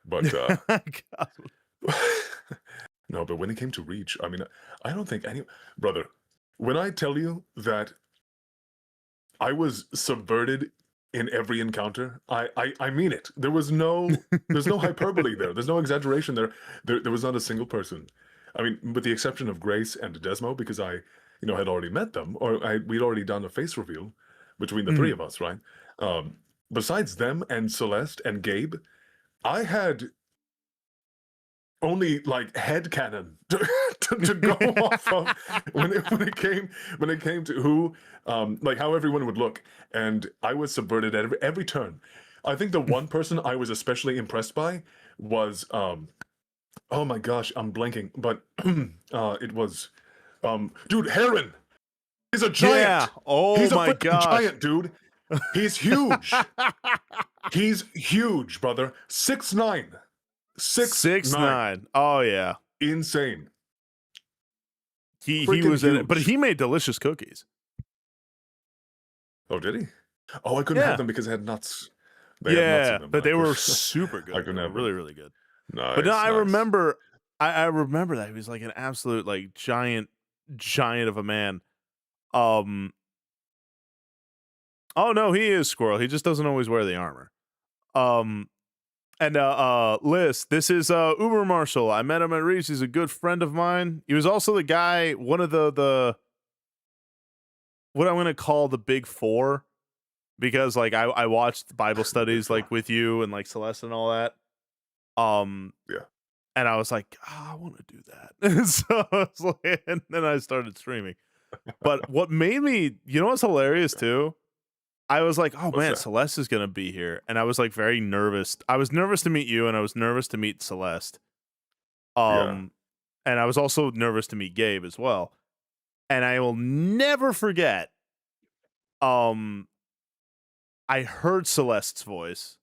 Speaker 3: But no, but when it came to reach, I mean, I don't think brother, when I tell you that I was subverted in every encounter, I mean it. There's no hyperbole there. There's no exaggeration there. There was not a single person. I mean, with the exception of Grace and Desmo, because I, had already met them, or we'd already done a face reveal between the three of us, right? Besides them and Celeste and Gabe, I had only like head cannon to go off of when it came to who like how everyone would look, and I was subverted at every turn. I think the one person I was especially impressed by was oh my gosh, I'm blanking, but it was dude, Heron. He's a giant.
Speaker 1: Yeah. Oh
Speaker 3: He's a
Speaker 1: my
Speaker 3: freaking
Speaker 1: gosh.
Speaker 3: giant, dude. He's huge. He's huge, brother. 6'9".
Speaker 1: 6'9". Oh yeah.
Speaker 3: Insane.
Speaker 1: He
Speaker 3: Freaking
Speaker 1: was in it, but
Speaker 3: huge.
Speaker 1: he made delicious cookies.
Speaker 3: Oh, did he? Oh, I couldn't
Speaker 1: Yeah.
Speaker 3: have them because it had nuts. They have nuts in
Speaker 1: Yeah,
Speaker 3: them.
Speaker 1: but
Speaker 3: I
Speaker 1: they were
Speaker 3: could,
Speaker 1: super
Speaker 3: I
Speaker 1: good.
Speaker 3: could
Speaker 1: They were
Speaker 3: never.
Speaker 1: really, really good. But no,
Speaker 3: Nice,
Speaker 1: I
Speaker 3: nice.
Speaker 1: remember, I remember that he was like an absolute like giant of a man. Um, oh no, he is Squirrel. He just doesn't always wear the armor. Um, and Liz, this is Uber Marshall. I met him at Reach. He's a good friend of mine. He was also the guy, one of the what I'm gonna call the big four, because like I watched Bible
Speaker 3: The big
Speaker 1: studies
Speaker 3: four.
Speaker 1: like with you and like Celeste and all that. Um,
Speaker 3: Yeah.
Speaker 1: and I was like, oh, I want to do that. So I was like, and then I started streaming. But what made me, you know what's hilarious too? I was like, oh
Speaker 3: What's
Speaker 1: man,
Speaker 3: that?
Speaker 1: Celeste is gonna be here. And I was like very nervous. I was nervous to meet you and I was nervous to meet Celeste.
Speaker 3: Yeah.
Speaker 1: And I was also nervous to meet Gabe as well. And I will never forget, um, I heard Celeste's voice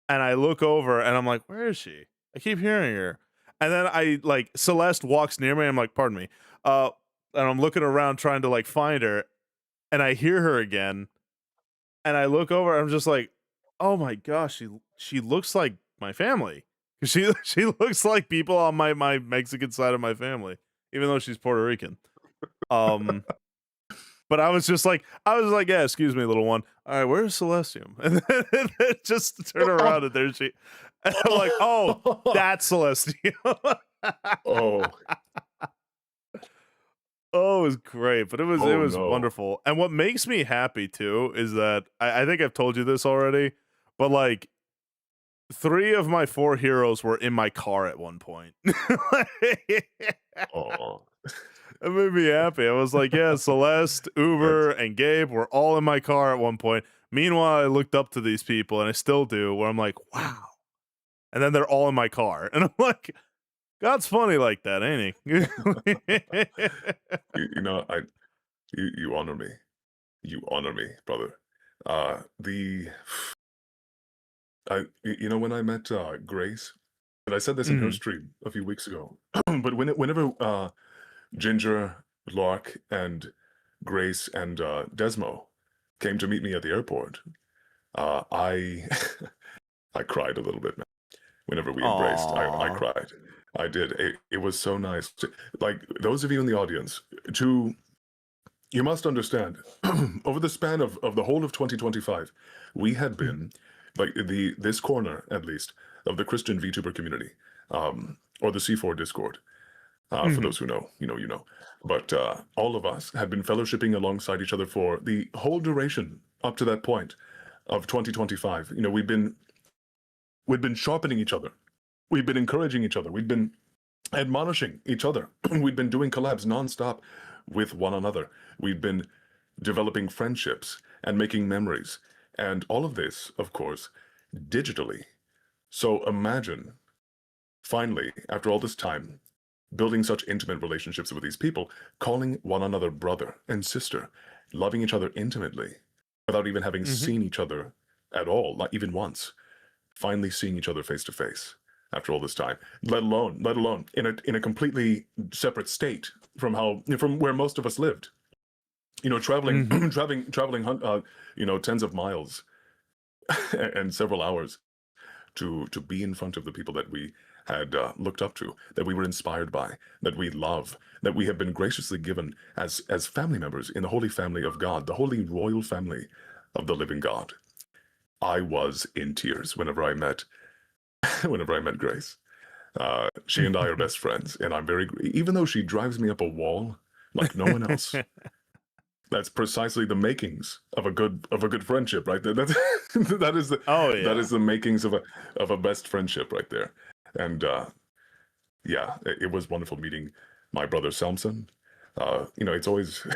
Speaker 1: and I look over and I'm like, where is she? I keep hearing her. And then I like Celeste walks near me. I'm like, pardon me. And I'm looking around trying to like find her, and I hear her again. And I look over. I'm just like, oh my gosh, she looks like my family. She looks like people on my Mexican side of my family, even though she's Puerto Rican. But I was like, yeah, excuse me, little one. All right, where's Celestium? And then just turn around and there she. And I'm like, oh, that's Celestium.
Speaker 3: Oh.
Speaker 1: Oh, it was great, but it was
Speaker 3: Oh no.
Speaker 1: wonderful. And what makes me happy too is that I think I've told you this already, but like 3 of my 4 heroes were in my car at one point.
Speaker 3: Oh.
Speaker 1: It made me happy. I was like, yeah, Celeste, Uber, and Gabe were all in my car at one point. Meanwhile, I looked up to these people, and I still do, where I'm like, wow. And then they're all in my car. And I'm like, God's funny like that, ain't he?
Speaker 3: You know, you honor me. You honor me, brother. You know, when I met Grace, and I said this in her
Speaker 1: Mhm.
Speaker 3: stream a few weeks ago, but whenever Ginger, Lark, and Grace and Desmo came to meet me at the airport, I I cried a little bit, man. Whenever we embraced, I
Speaker 1: Aw.
Speaker 3: cried. I did. It was so nice. Like those of you in the audience, you must understand, over the span of the whole of 2025, we had been like this corner at least of the Christian VTuber community, or the C4 Discord. For
Speaker 1: Mhm.
Speaker 3: those who know, you know. But all of us had been fellowshipping alongside each other for the whole duration up to that point of 2025. You know, we'd been sharpening each other. We've been encouraging each other. We've been admonishing each other. We've been doing collabs nonstop with one another. We've been developing friendships and making memories. And all of this, of course, digitally. So imagine, finally, after all this time, building such intimate relationships with these people, calling one another brother and sister, loving each other intimately, without even having
Speaker 1: Mhm.
Speaker 3: seen each other at all, not even once. Finally seeing each other face to face after all this time, let alone in a completely separate state from where most of us lived. You know, traveling
Speaker 1: Mhm.
Speaker 3: traveling you know, tens of miles and several hours to be in front of the people that we had looked up to, that we were inspired by, that we love, that we have been graciously given as family members in the holy family of God, the holy royal family of the living God. I was in tears whenever I met Grace. She and I are best friends, and I'm very, even though she drives me up a wall like no one else. That's precisely the makings of a good friendship, right there. That's
Speaker 1: Oh
Speaker 3: that
Speaker 1: yeah.
Speaker 3: is the makings of a best friendship right there. And yeah, it was wonderful meeting my brother Samson. You know, it's always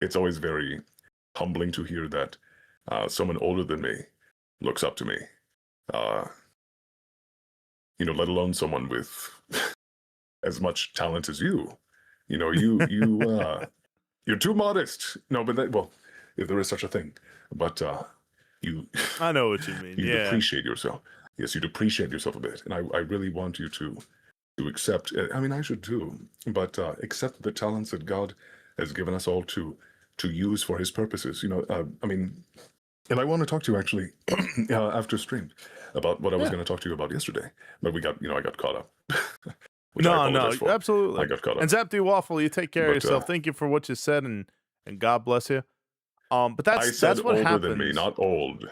Speaker 3: it's always very humbling to hear that someone older than me looks up to me. Uh, you know, let alone someone with as much talent as you. You know, you're too modest. No, but well, if there is such a thing, but you
Speaker 1: I know what you mean.
Speaker 3: you
Speaker 1: Yeah.
Speaker 3: depreciate yourself. Yes, you depreciate yourself a bit, and I really want you to accept. I mean, I should too, but accept the talents that God has given us all to use for His purposes. You know, I mean, And I want to talk to you actually after stream about what I was
Speaker 1: Yeah.
Speaker 3: going to talk to you about yesterday, but I got caught up, which I
Speaker 1: No,
Speaker 3: apologize for. I
Speaker 1: absolutely.
Speaker 3: got caught
Speaker 1: And
Speaker 3: up,
Speaker 1: Zapty Waffle, you take care of
Speaker 3: but
Speaker 1: yourself. Thank you for what you said, and God bless you. But
Speaker 3: I said
Speaker 1: that's what
Speaker 3: older than me,
Speaker 1: happens.
Speaker 3: not old.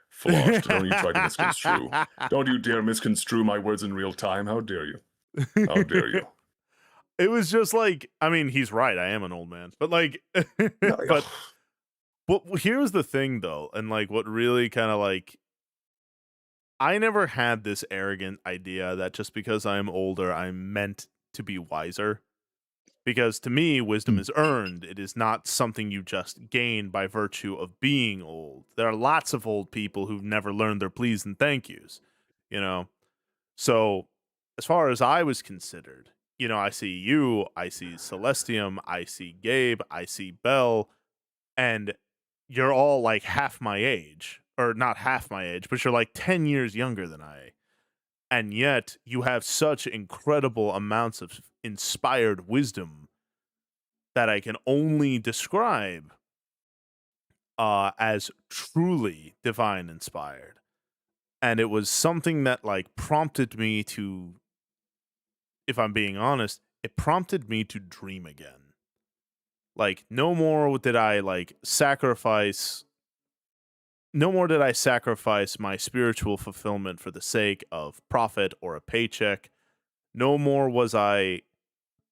Speaker 3: Floshed. Don't you try to misconstrue. Don't you dare misconstrue my words in real time. How dare you? How dare you?
Speaker 1: It was just like, I mean, he's right. I am an old man, but like,
Speaker 3: No,
Speaker 1: but here's the thing, though, and like, what really kind of like, I never had this arrogant idea that just because I'm older, I'm meant to be wiser. Because to me, wisdom is earned. It is not something you just gain by virtue of being old. There are lots of old people who've never learned their please and thank yous, you know? So, as far as I was considered, I see you, I see Celestium, I see Gabe, I see Bell, and you're all like half my age, or not half my age, but you're like 10 years younger than I. And yet, you have such incredible amounts of inspired wisdom that I can only describe as truly divine inspired. And it was something that like prompted me to, if I'm being honest, it prompted me to dream again. Like no more did I sacrifice my spiritual fulfillment for the sake of profit or a paycheck. No more was I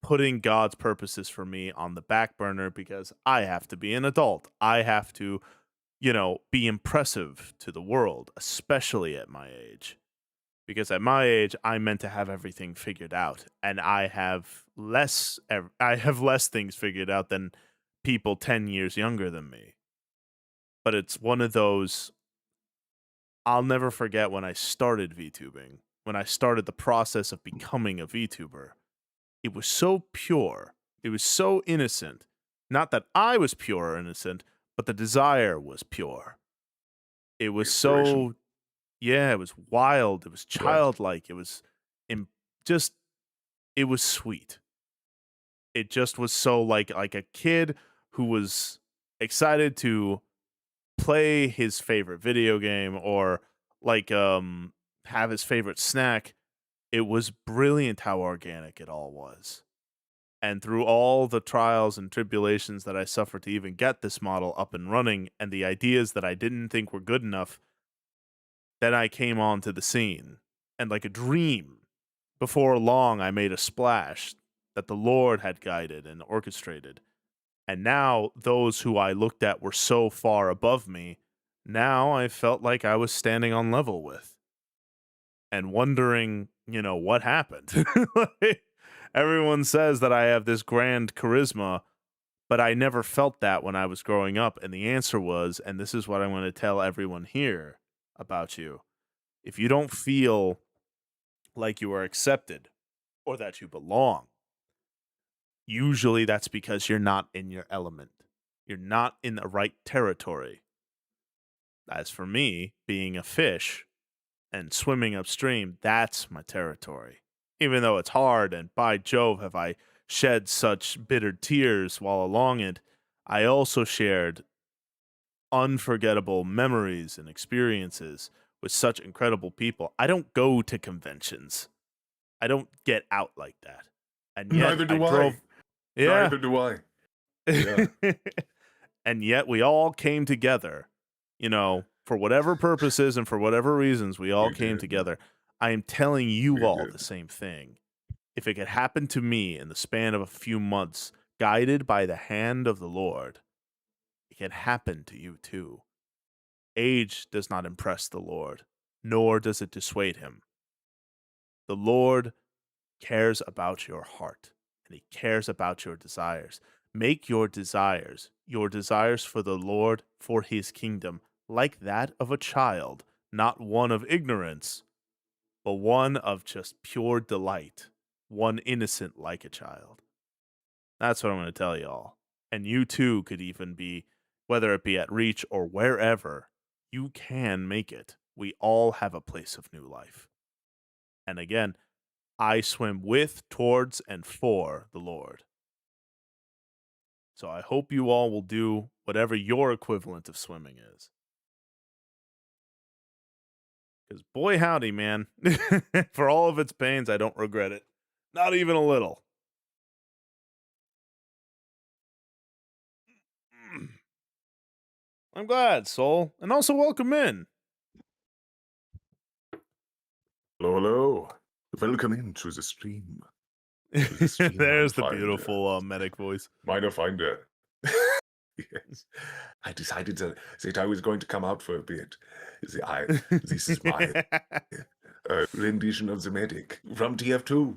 Speaker 1: putting God's purposes for me on the back burner because I have to be an adult. I have to, be impressive to the world, especially at my age. Because at my age, I'm meant to have everything figured out, and I have less things figured out than people 10 years younger than me. But it's one of those, I'll never forget when I started VTubing, when I started the process of becoming a VTuber. It was so pure. It was so innocent. Not that I was pure or innocent, but the desire was pure. It was
Speaker 3: Inspiration.
Speaker 1: so, yeah, it was wild. It was
Speaker 3: Yeah.
Speaker 1: childlike. It was just, it was sweet. It just was so like a kid who was excited to play his favorite video game or have his favorite snack. It was brilliant how organic it all was. And through all the trials and tribulations that I suffered to even get this model up and running and the ideas that I didn't think were good enough, then I came onto the scene. And like a dream, before long I made a splash that the Lord had guided and orchestrated. And now those who I looked at were so far above me, now I felt like I was standing on level with. And wondering, what happened. Like, everyone says that I have this grand charisma, but I never felt that when I was growing up. And the answer was, and this is what I'm going to tell everyone here about you. If you don't feel like you are accepted or that you belong, usually that's because you're not in your element. You're not in the right territory. As for me, being a fish and swimming upstream, that's my territory. Even though it's hard, and by Jove, have I shed such bitter tears while along it, I also shared unforgettable memories and experiences with such incredible people. I don't go to conventions. I don't get out like that. And yet
Speaker 3: Neither do
Speaker 1: I drove. Yeah.
Speaker 3: Neither do I. Yeah.
Speaker 1: And yet we all came together, for whatever purposes and for whatever reasons, we all
Speaker 3: We
Speaker 1: came
Speaker 3: did.
Speaker 1: together. I am telling you
Speaker 3: We
Speaker 1: all
Speaker 3: did.
Speaker 1: the same thing. If it could happen to me in the span of a few months, guided by the hand of the Lord, it can happen to you too. Age does not impress the Lord, nor does it dissuade him. The Lord cares about your heart, and he cares about your desires. Make your desires for the Lord, for his kingdom, like that of a child, not one of ignorance, but one of just pure delight, one innocent like a child. That's what I'm going to tell y'all. And you too could even be, whether it be at Reach or wherever, you can make it. We all have a place of new life. And again, I swim with, towards, and for the Lord. So I hope you all will do whatever your equivalent of swimming is. Because boy, howdy, man. For all of its pains, I don't regret it. Not even a little. I'm glad, Soul. And also welcome in.
Speaker 3: Hello, hello. Welcome into the stream. The stream
Speaker 1: There's the
Speaker 3: Mindfinder.
Speaker 1: beautiful medic voice.
Speaker 3: Mindfinder. Yes. I decided that I was going to come out for a bit. This is my rendition of the medic from TF2.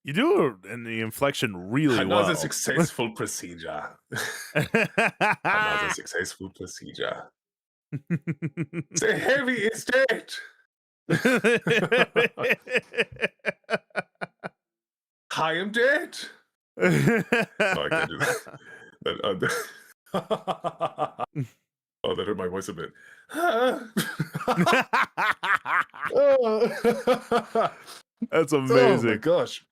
Speaker 1: You do it in the inflection really
Speaker 3: Another
Speaker 1: well.
Speaker 3: successful procedure. Another successful procedure. The heavy is dead. I am dead. No, I can't do that. Oh, that hurt my voice a bit.
Speaker 1: That's
Speaker 3: Oh my
Speaker 1: amazing.
Speaker 3: gosh.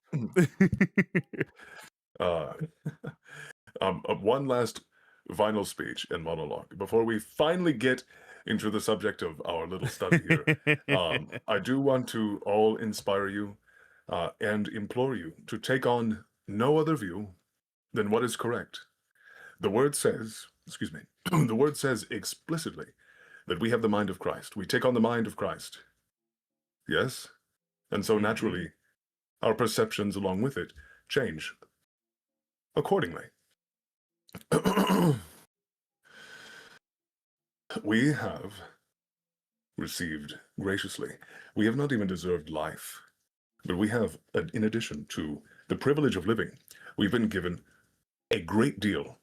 Speaker 3: One last final speech and monologue before we finally get into the subject of our little study here. I do want to all inspire you and implore you to take on no other view than what is correct. The word says, the word says explicitly that we have the mind of Christ. We take on the mind of Christ. Yes? And so naturally, our perceptions along with it change accordingly. We have received graciously. We have not even deserved life, but we have, in addition to the privilege of living, we've been given a great deal,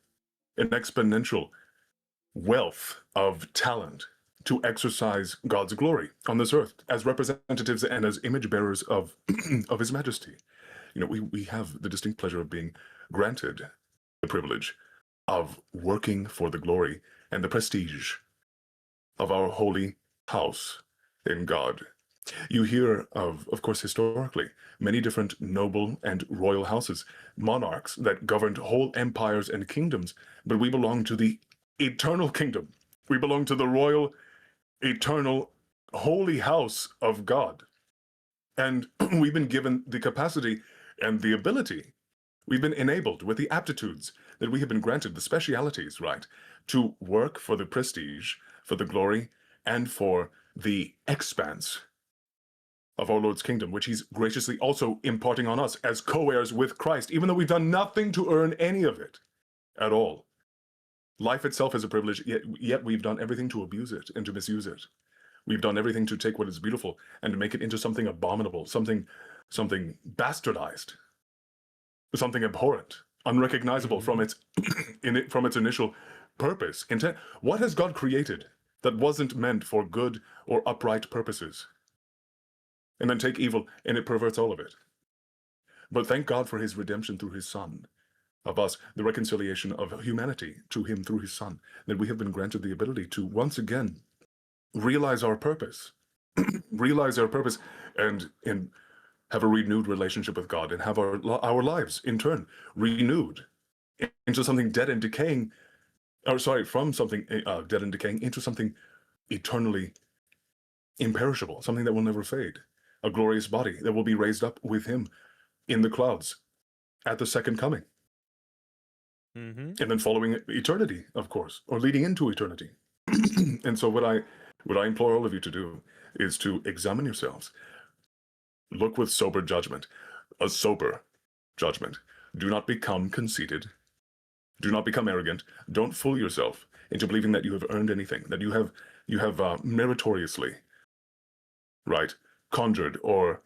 Speaker 3: an exponential wealth of talent to exercise God's glory on this earth as representatives and as image bearers of of His Majesty. You know, we have the distinct pleasure of being granted the privilege of working for the glory and the prestige of our holy house in God. You hear of course, historically, many different noble and royal houses, monarchs that governed whole empires and kingdoms, but we belong to the eternal kingdom. We belong to the royal, eternal, holy house of God. And we've been given the capacity and the ability, we've been enabled with the aptitudes that we have been granted, the specialities, right, to work for the prestige, for the glory, and for the expanse of our Lord's kingdom, which He's graciously also imparting on us as co-heirs with Christ, even though we've done nothing to earn any of it at all. Life itself is a privilege, yet we've done everything to abuse it and to misuse it. We've done everything to take what is beautiful and to make it into something abominable, something bastardized, something abhorrent, unrecognizable from its from its initial purpose, intent. What has God created that wasn't meant for good or upright purposes? And then take evil and it perverts all of it. But thank God for His redemption through His Son, of us, the reconciliation of humanity to Him through His Son, that we have been granted the ability to once again realize our purpose, and have a renewed relationship with God and have our lives in turn renewed into something dead and decaying, from something dead and decaying into something eternally imperishable, something that will never fade, a glorious body that will be raised up with Him in the clouds at the second coming. And then following eternity, of course, or leading into eternity. And so what I implore all of you to do is to examine yourselves. Look with sober judgment, a sober judgment. Do not become conceited. Do not become arrogant. Don't fool yourself into believing that you have earned anything, that you have meritoriously, right, conjured or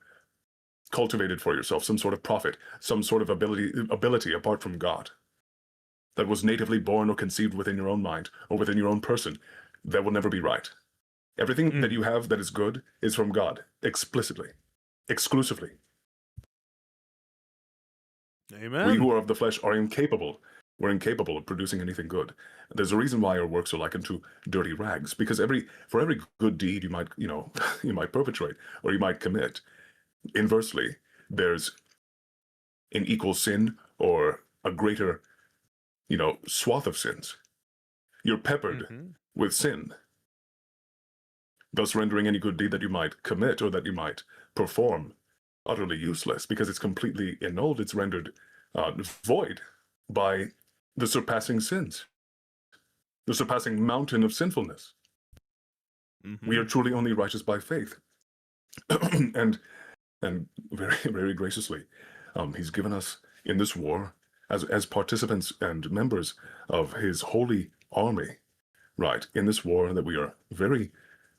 Speaker 3: cultivated for yourself some sort of profit, some sort of ability apart from God, that was natively born or conceived within your own mind or within your own person. That will never be right. Everything that you have that is good is from God, explicitly, exclusively.
Speaker 1: Amen.
Speaker 3: We who are of the flesh are incapable. We're incapable of producing anything good. There's a reason why our works are likened to dirty rags, because for every good deed you might, you might perpetrate or you might commit, inversely, there's an equal sin or a greater, swath of sins. You're peppered with sin. thus rendering any good deed that you might commit or that you might perform utterly useless, because it's completely annulled. It's rendered void by the surpassing sins, the surpassing mountain of sinfulness. We are truly only righteous by faith. and very, very graciously, he's given us in this war as participants and members of his holy army, right, in this war that we are very,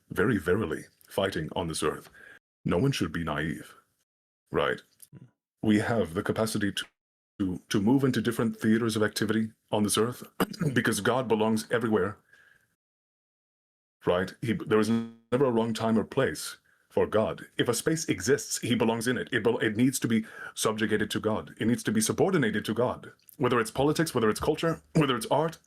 Speaker 3: very verily fighting on this earth. No one should be naive, right? We have the capacity to move into different theaters of activity on this earth because God belongs everywhere, right? There is never a wrong time or place for God. If a space exists, he belongs in it. It needs to be subjugated to God. It needs to be subordinated to God, whether it's politics, whether it's culture, whether it's art,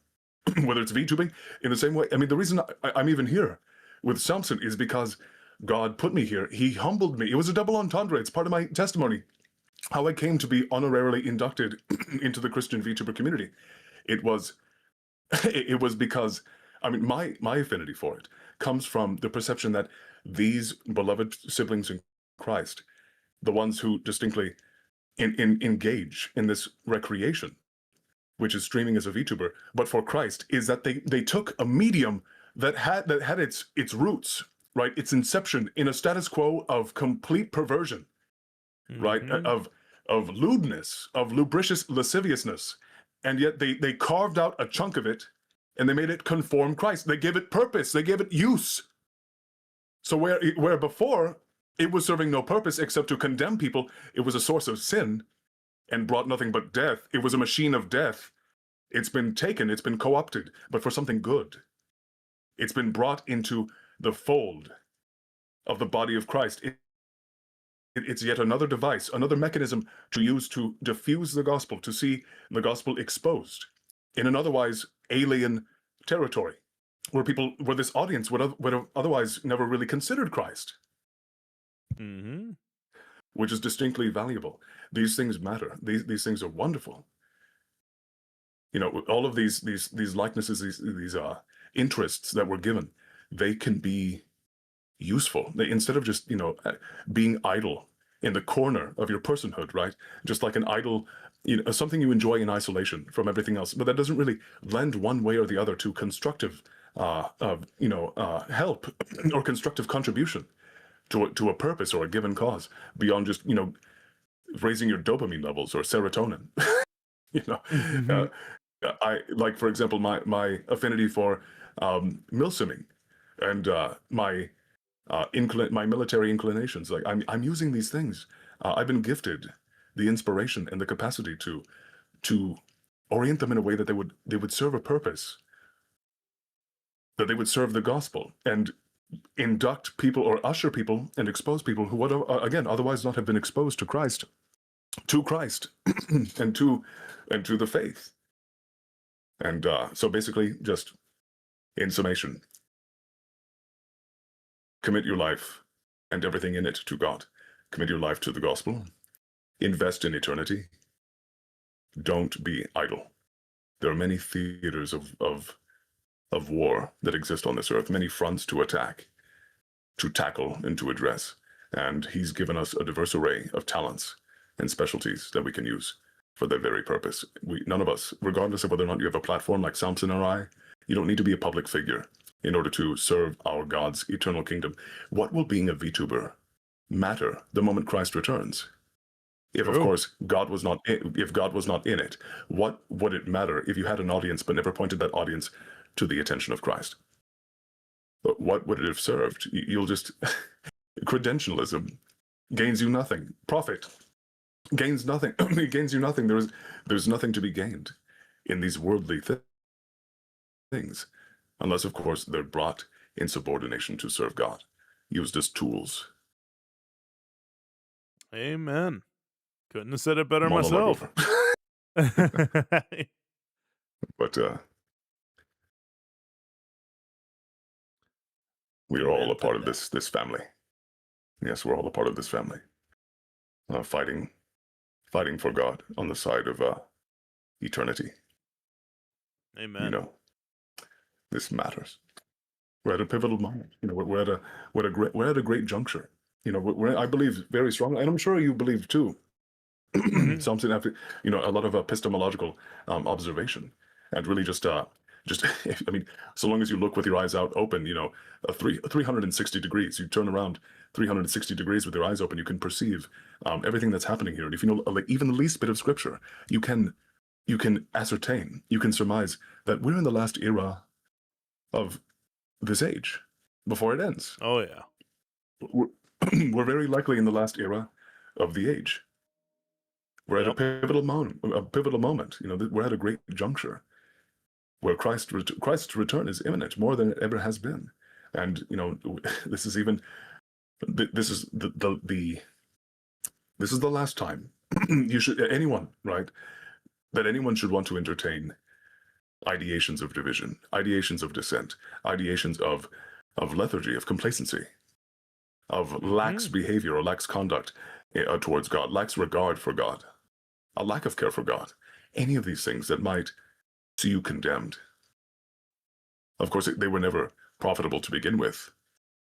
Speaker 3: whether it's VTubing, in the same way. I mean, the reason I'm even here with Samson is because God put me here. He humbled me. It was a double entendre. It's part of my testimony, how I came to be honorarily inducted into the Christian VTuber community. It was because, I mean, my affinity for it comes from the perception that these beloved siblings in Christ, the ones who distinctly engage in this recreation, which is streaming as a VTuber, but for Christ, is that they took a medium that had its roots, right, its inception in a status quo of complete perversion, right, of lewdness, of lubricious lasciviousness, and yet they carved out a chunk of it and they made it conform Christ. They gave it purpose. They gave it use. So where before it was serving no purpose except to condemn people, it was a source of sin and brought nothing but death. It was a machine of death. It's been taken, it's been co-opted, but for something good. It's been brought into the fold of the body of Christ. It's yet another device, another mechanism to use to diffuse the gospel, to see the gospel exposed in an otherwise alien territory, where this audience would have otherwise never really considered Christ, which is distinctly valuable. These things matter. These things are wonderful. You know, all of these likenesses, these interests that we're given, they can be useful. Instead of just, being idle in the corner of your personhood, right? Just like an idle, something you enjoy in isolation from everything else, but that doesn't really lend one way or the other to constructive, help or constructive contribution to a purpose or a given cause beyond just, raising your dopamine levels or serotonin. I like, for example, my affinity for milsimming and my military inclinations. Like I'm using these things. I've been gifted the inspiration and the capacity to orient them in a way that they would serve a purpose, that they would serve the gospel and induct people or usher people and expose people who would again otherwise not have been exposed to Christ and to the faith. And so basically, just in summation, commit your life and everything in it to God. Commit your life to the gospel. Invest in eternity. Don't be idle. There are many theaters of war that exist on this earth, many fronts to attack, to tackle, and to address. And he's given us a diverse array of talents and specialties that we can use for that very purpose. None of us, regardless of whether or not you have a platform like Samson or I, you don't need to be a public figure in order to serve our God's eternal kingdom. What will being a VTuber matter the moment Christ returns? If, of course, God was not in it, what would it matter if you had an audience but never pointed that audience to the attention of Christ? But what would it have served? You'll just credentialism gains you nothing. Profit gains nothing. It gains you nothing. There's nothing to be gained in these worldly things, unless, of course, they're brought in subordination to serve God, used as tools.
Speaker 1: Amen. Couldn't have said it better
Speaker 3: Monologue
Speaker 1: myself.
Speaker 3: But we are all a part of this family. Yes, we're all a part of this family. Fighting for God on the side of eternity.
Speaker 1: Amen.
Speaker 3: This matters. We're at a pivotal moment. We're at a great juncture. I believe very strongly, and I'm sure you believe too.
Speaker 1: Mhm.
Speaker 3: Something after a lot of epistemological observation, and really just I mean, so long as you look with your eyes out open, 360 degrees, you turn around 360 degrees with your eyes open, you can perceive everything that's happening here. And if you know like even the least bit of scripture, you can ascertain, you can surmise that we're in the last era of this age before it ends.
Speaker 1: Oh yeah.
Speaker 3: We're, we're very likely in the last era of the age. We're at a
Speaker 1: Yep.
Speaker 3: pivotal moment. We're at a great juncture where Christ's return is imminent, more than it ever has been. And this is even this is this is the last time anyone should want to entertain ideations of division, ideations of dissent, ideations of lethargy, of complacency, of lax behavior or lax conduct towards God, lax regard for God, a lack of care for God, any of these things that might see you condemned. Of course, they were never profitable to begin with,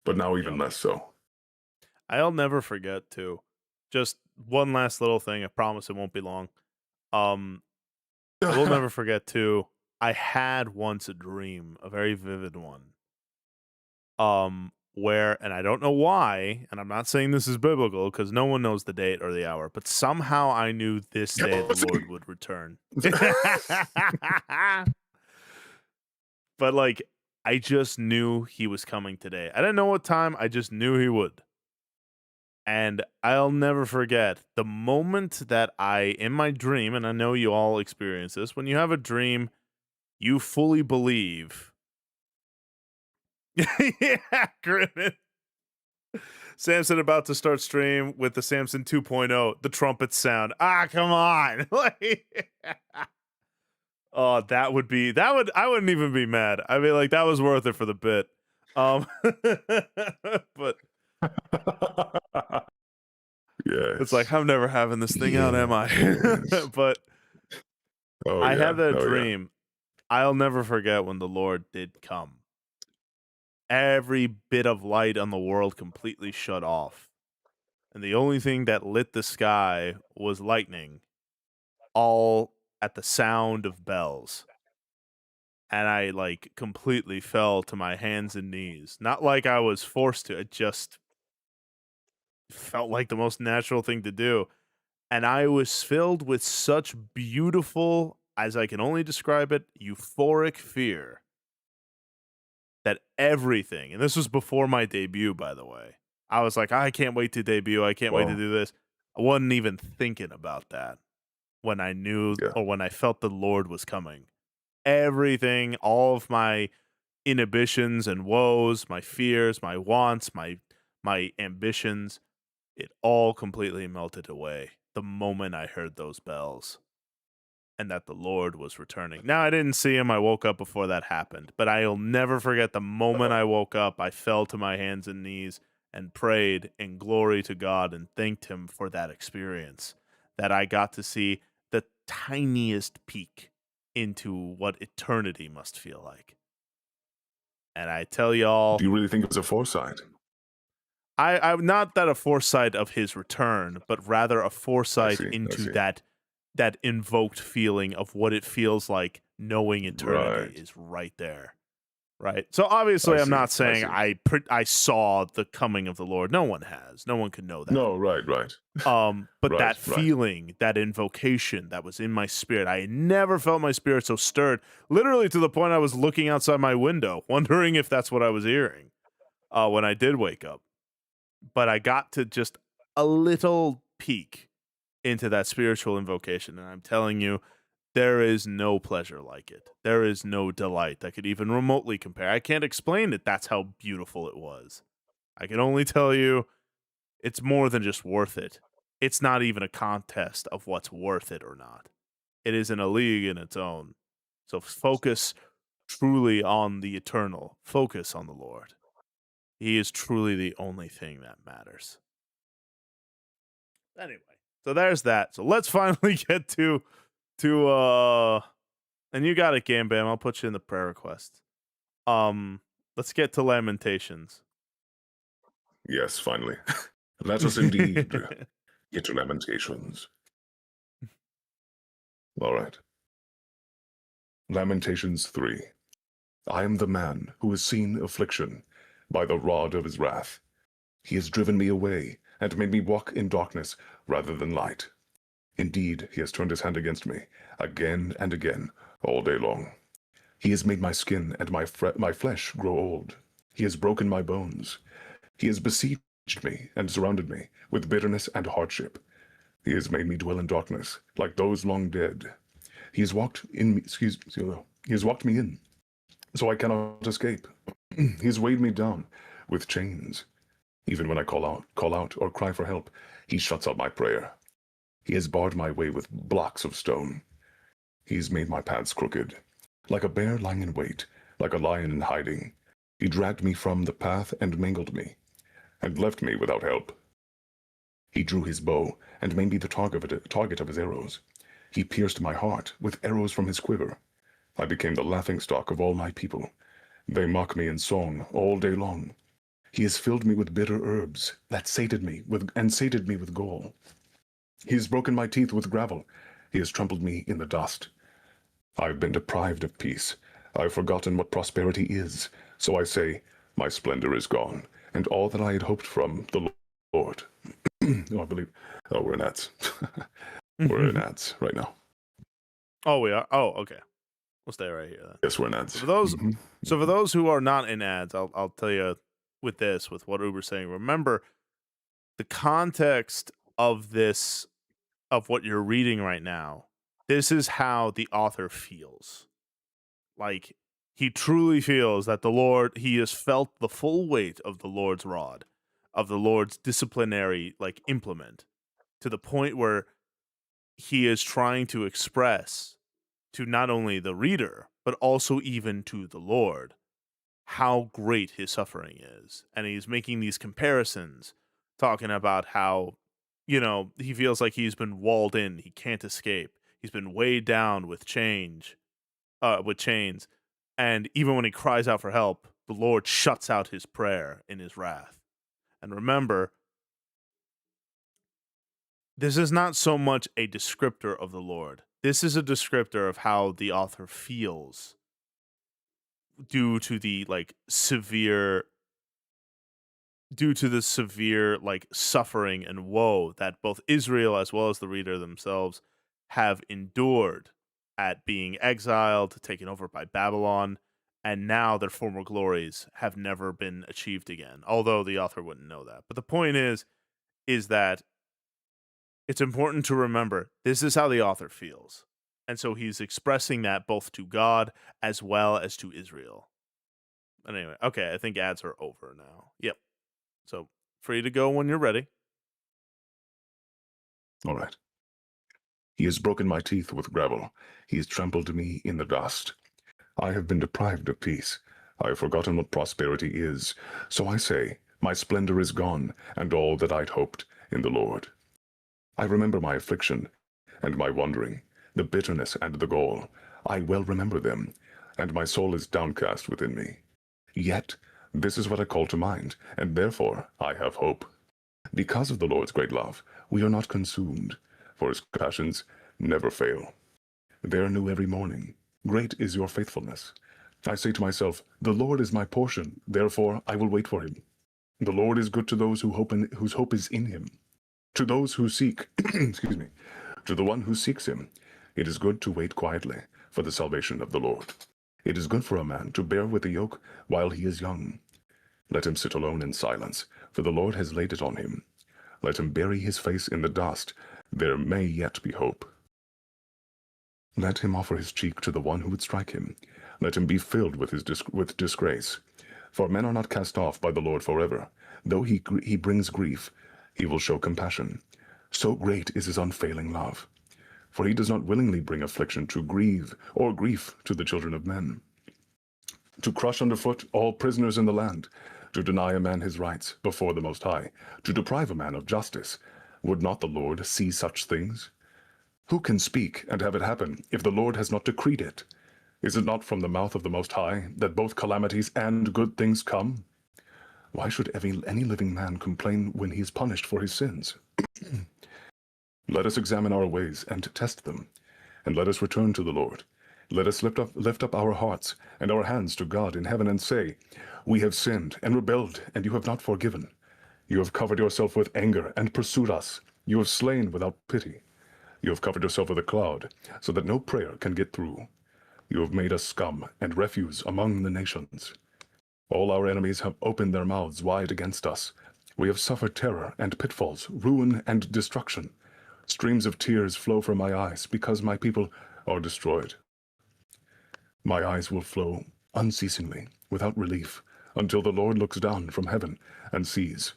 Speaker 3: but now even less so.
Speaker 1: I'll never forget too. Just one last little thing. I promise it won't be long. I will never forget too. I had once a dream, a very vivid one. Where, and I don't know why, and I'm not saying this is biblical because no one knows the date or the hour, but somehow I knew this day the Lord would return. But like, I just knew he was coming today. I didn't know what time, I just knew he would. And I'll never forget the moment that in my dream, and I know you all experience this, when you have a dream, you fully believe. Yeah, Grinning. Samson about to start stream with the Samson 2.0, the trumpet sound. Ah, come on. Oh, I wouldn't even be mad. I mean, like, that was worth it for the bit. But
Speaker 3: yes.
Speaker 1: It's like, I'm never having this thing out, am I? But I had that dream. I'll never forget when the Lord did come. Every bit of light on the world completely shut off. And the only thing that lit the sky was lightning, all at the sound of bells. And I like completely fell to my hands and knees. Not like I was forced to, it just felt like the most natural thing to do. And I was filled with such beautiful, as I can only describe it, euphoric fear that everything, and this was before my debut, by the way. I was like, I can't wait to debut. I can't wait to do this. I wasn't even thinking about that when I knew or when I felt the Lord was coming. Everything, all of my inhibitions and woes, my fears, my wants, my ambitions, it all completely melted away the moment I heard those bells and that the Lord was returning. Now, I didn't see him. I woke up before that happened, but I'll never forget the moment I woke up. I fell to my hands and knees and prayed in glory to God and thanked him for that experience, that I got to see the tiniest peek into what eternity must feel like. And I tell y'all,
Speaker 3: do you really think it was a foresight?
Speaker 1: I not that a foresight of his return, but rather a foresight into that invoked feeling of what it feels like knowing eternity is right there. Right. So obviously I'm not saying I saw the coming of the Lord. No one has. No one can know that.
Speaker 3: No, right.
Speaker 1: But that feeling, that invocation that was in my spirit, I never felt my spirit so stirred, literally to the point I was looking outside my window, wondering if that's what I was hearing when I did wake up. But I got to just a little peek into that spiritual invocation. And I'm telling you, there is no pleasure like it. There is no delight that could even remotely compare. I can't explain it. That's how beautiful it was. I can only tell you it's more than just worth it. It's not even a contest of what's worth it or not. It is in a league in its own. So focus truly on the eternal. Focus on the Lord. He is truly the only thing that matters. Anyway, so there's that. So let's finally get to and you got it, Game Bam. I'll put you in the prayer request. let's get to Lamentations.
Speaker 3: Yes, finally. Let us indeed get to Lamentations. All right. Lamentations 3. I am the man who has seen affliction by the rod of his wrath. He has driven me away and made me walk in darkness rather than light. Indeed, he has turned his hand against me again and again all day long. He has made my skin and my flesh grow old. He has broken my bones. He has besieged me and surrounded me with bitterness and hardship. He has made me dwell in darkness like those long dead. He has walked in. He has walked me in, so I cannot escape. He has weighed me down with chains. Even when I call out or cry for help, he shuts out my prayer. He has barred my way with blocks of stone. He has made my paths crooked. Like a bear lying in wait, like a lion in hiding, he dragged me from the path and mangled me, and left me without help. He drew his bow and made me the target of his arrows. He pierced my heart with arrows from his quiver. I became the laughingstock of all my people. They mock me in song all day long. He has filled me with bitter herbs that sated me with gall. He has broken my teeth with gravel. He has trampled me in the dust. I have been deprived of peace. I have forgotten what prosperity is. So I say, my splendor is gone, and all that I had hoped from the Lord. We're in ads. We're in ads right now.
Speaker 1: Oh, we are? Oh, okay. We'll stay right here then.
Speaker 3: Yes, we're in ads.
Speaker 1: So for those who are not in ads, I'll tell you with what Uber's saying, remember the context of this, of what you're reading right now. This is how the author feels. Like, he truly feels that he has felt the full weight of the Lord's rod, of the Lord's disciplinary, implement, to the point where he is trying to express to not only the reader, but also even to the Lord, how great his suffering is. And he's making these comparisons, talking about how, he feels like he's been walled in, he can't escape. He's been weighed down with chains. And even when he cries out for help, the Lord shuts out his prayer in his wrath. And remember, this is not so much a descriptor of the Lord. This is a descriptor of how the author feels due to the severe suffering and woe that both Israel as well as the reader themselves have endured at being exiled, taken over by Babylon, and now their former glories have never been achieved again, although the author wouldn't know that. But the point is that it's important to remember this is how the author feels. And so he's expressing that both to God as well as to Israel. But anyway, okay, I think ads are over now. Yep. So free to go when you're ready.
Speaker 3: All right. He has broken my teeth with gravel. He has trampled me in the dust. I have been deprived of peace. I have forgotten what prosperity is. So I say, my splendor is gone, and all that I'd hoped in the Lord. I remember my affliction and my wandering, the bitterness and the gall. I well remember them, and my soul is downcast within me. Yet this is what I call to mind, and therefore I have hope. Because of the Lord's great love, we are not consumed, for his compassions never fail. They are new every morning. Great is your faithfulness. I say to myself, the Lord is my portion, therefore I will wait for him. The Lord is good to those whose hope is in him. To those who seek, to the one who seeks him, it is good to wait quietly for the salvation of the Lord. It is good for a man to bear with the yoke while he is young. Let him sit alone in silence, for the Lord has laid it on him. Let him bury his face in the dust. There may yet be hope. Let him offer his cheek to the one who would strike him. Let him be filled with disgrace. For men are not cast off by the Lord forever. Though he brings grief, he will show compassion. So great is his unfailing love. For he does not willingly bring affliction to grief to the children of men. To crush underfoot all prisoners in the land, to deny a man his rights before the Most High, to deprive a man of justice. Would not the Lord see such things? Who can speak and have it happen if the Lord has not decreed it? Is it not from the mouth of the Most High that both calamities and good things come? Why should any living man complain when he is punished for his sins? Let us examine our ways and test them, and let us return to the Lord. Let us lift up our hearts and our hands to God in heaven and say, we have sinned and rebelled, and you have not forgiven. You have covered yourself with anger and pursued us. You have slain without pity. You have covered yourself with a cloud, so that no prayer can get through. You have made us scum and refuse among the nations. All our enemies have opened their mouths wide against us. We have suffered terror and pitfalls, ruin and destruction. Streams of tears flow from my eyes because my people are destroyed. My eyes will flow unceasingly, without relief, until the Lord looks down from heaven and sees.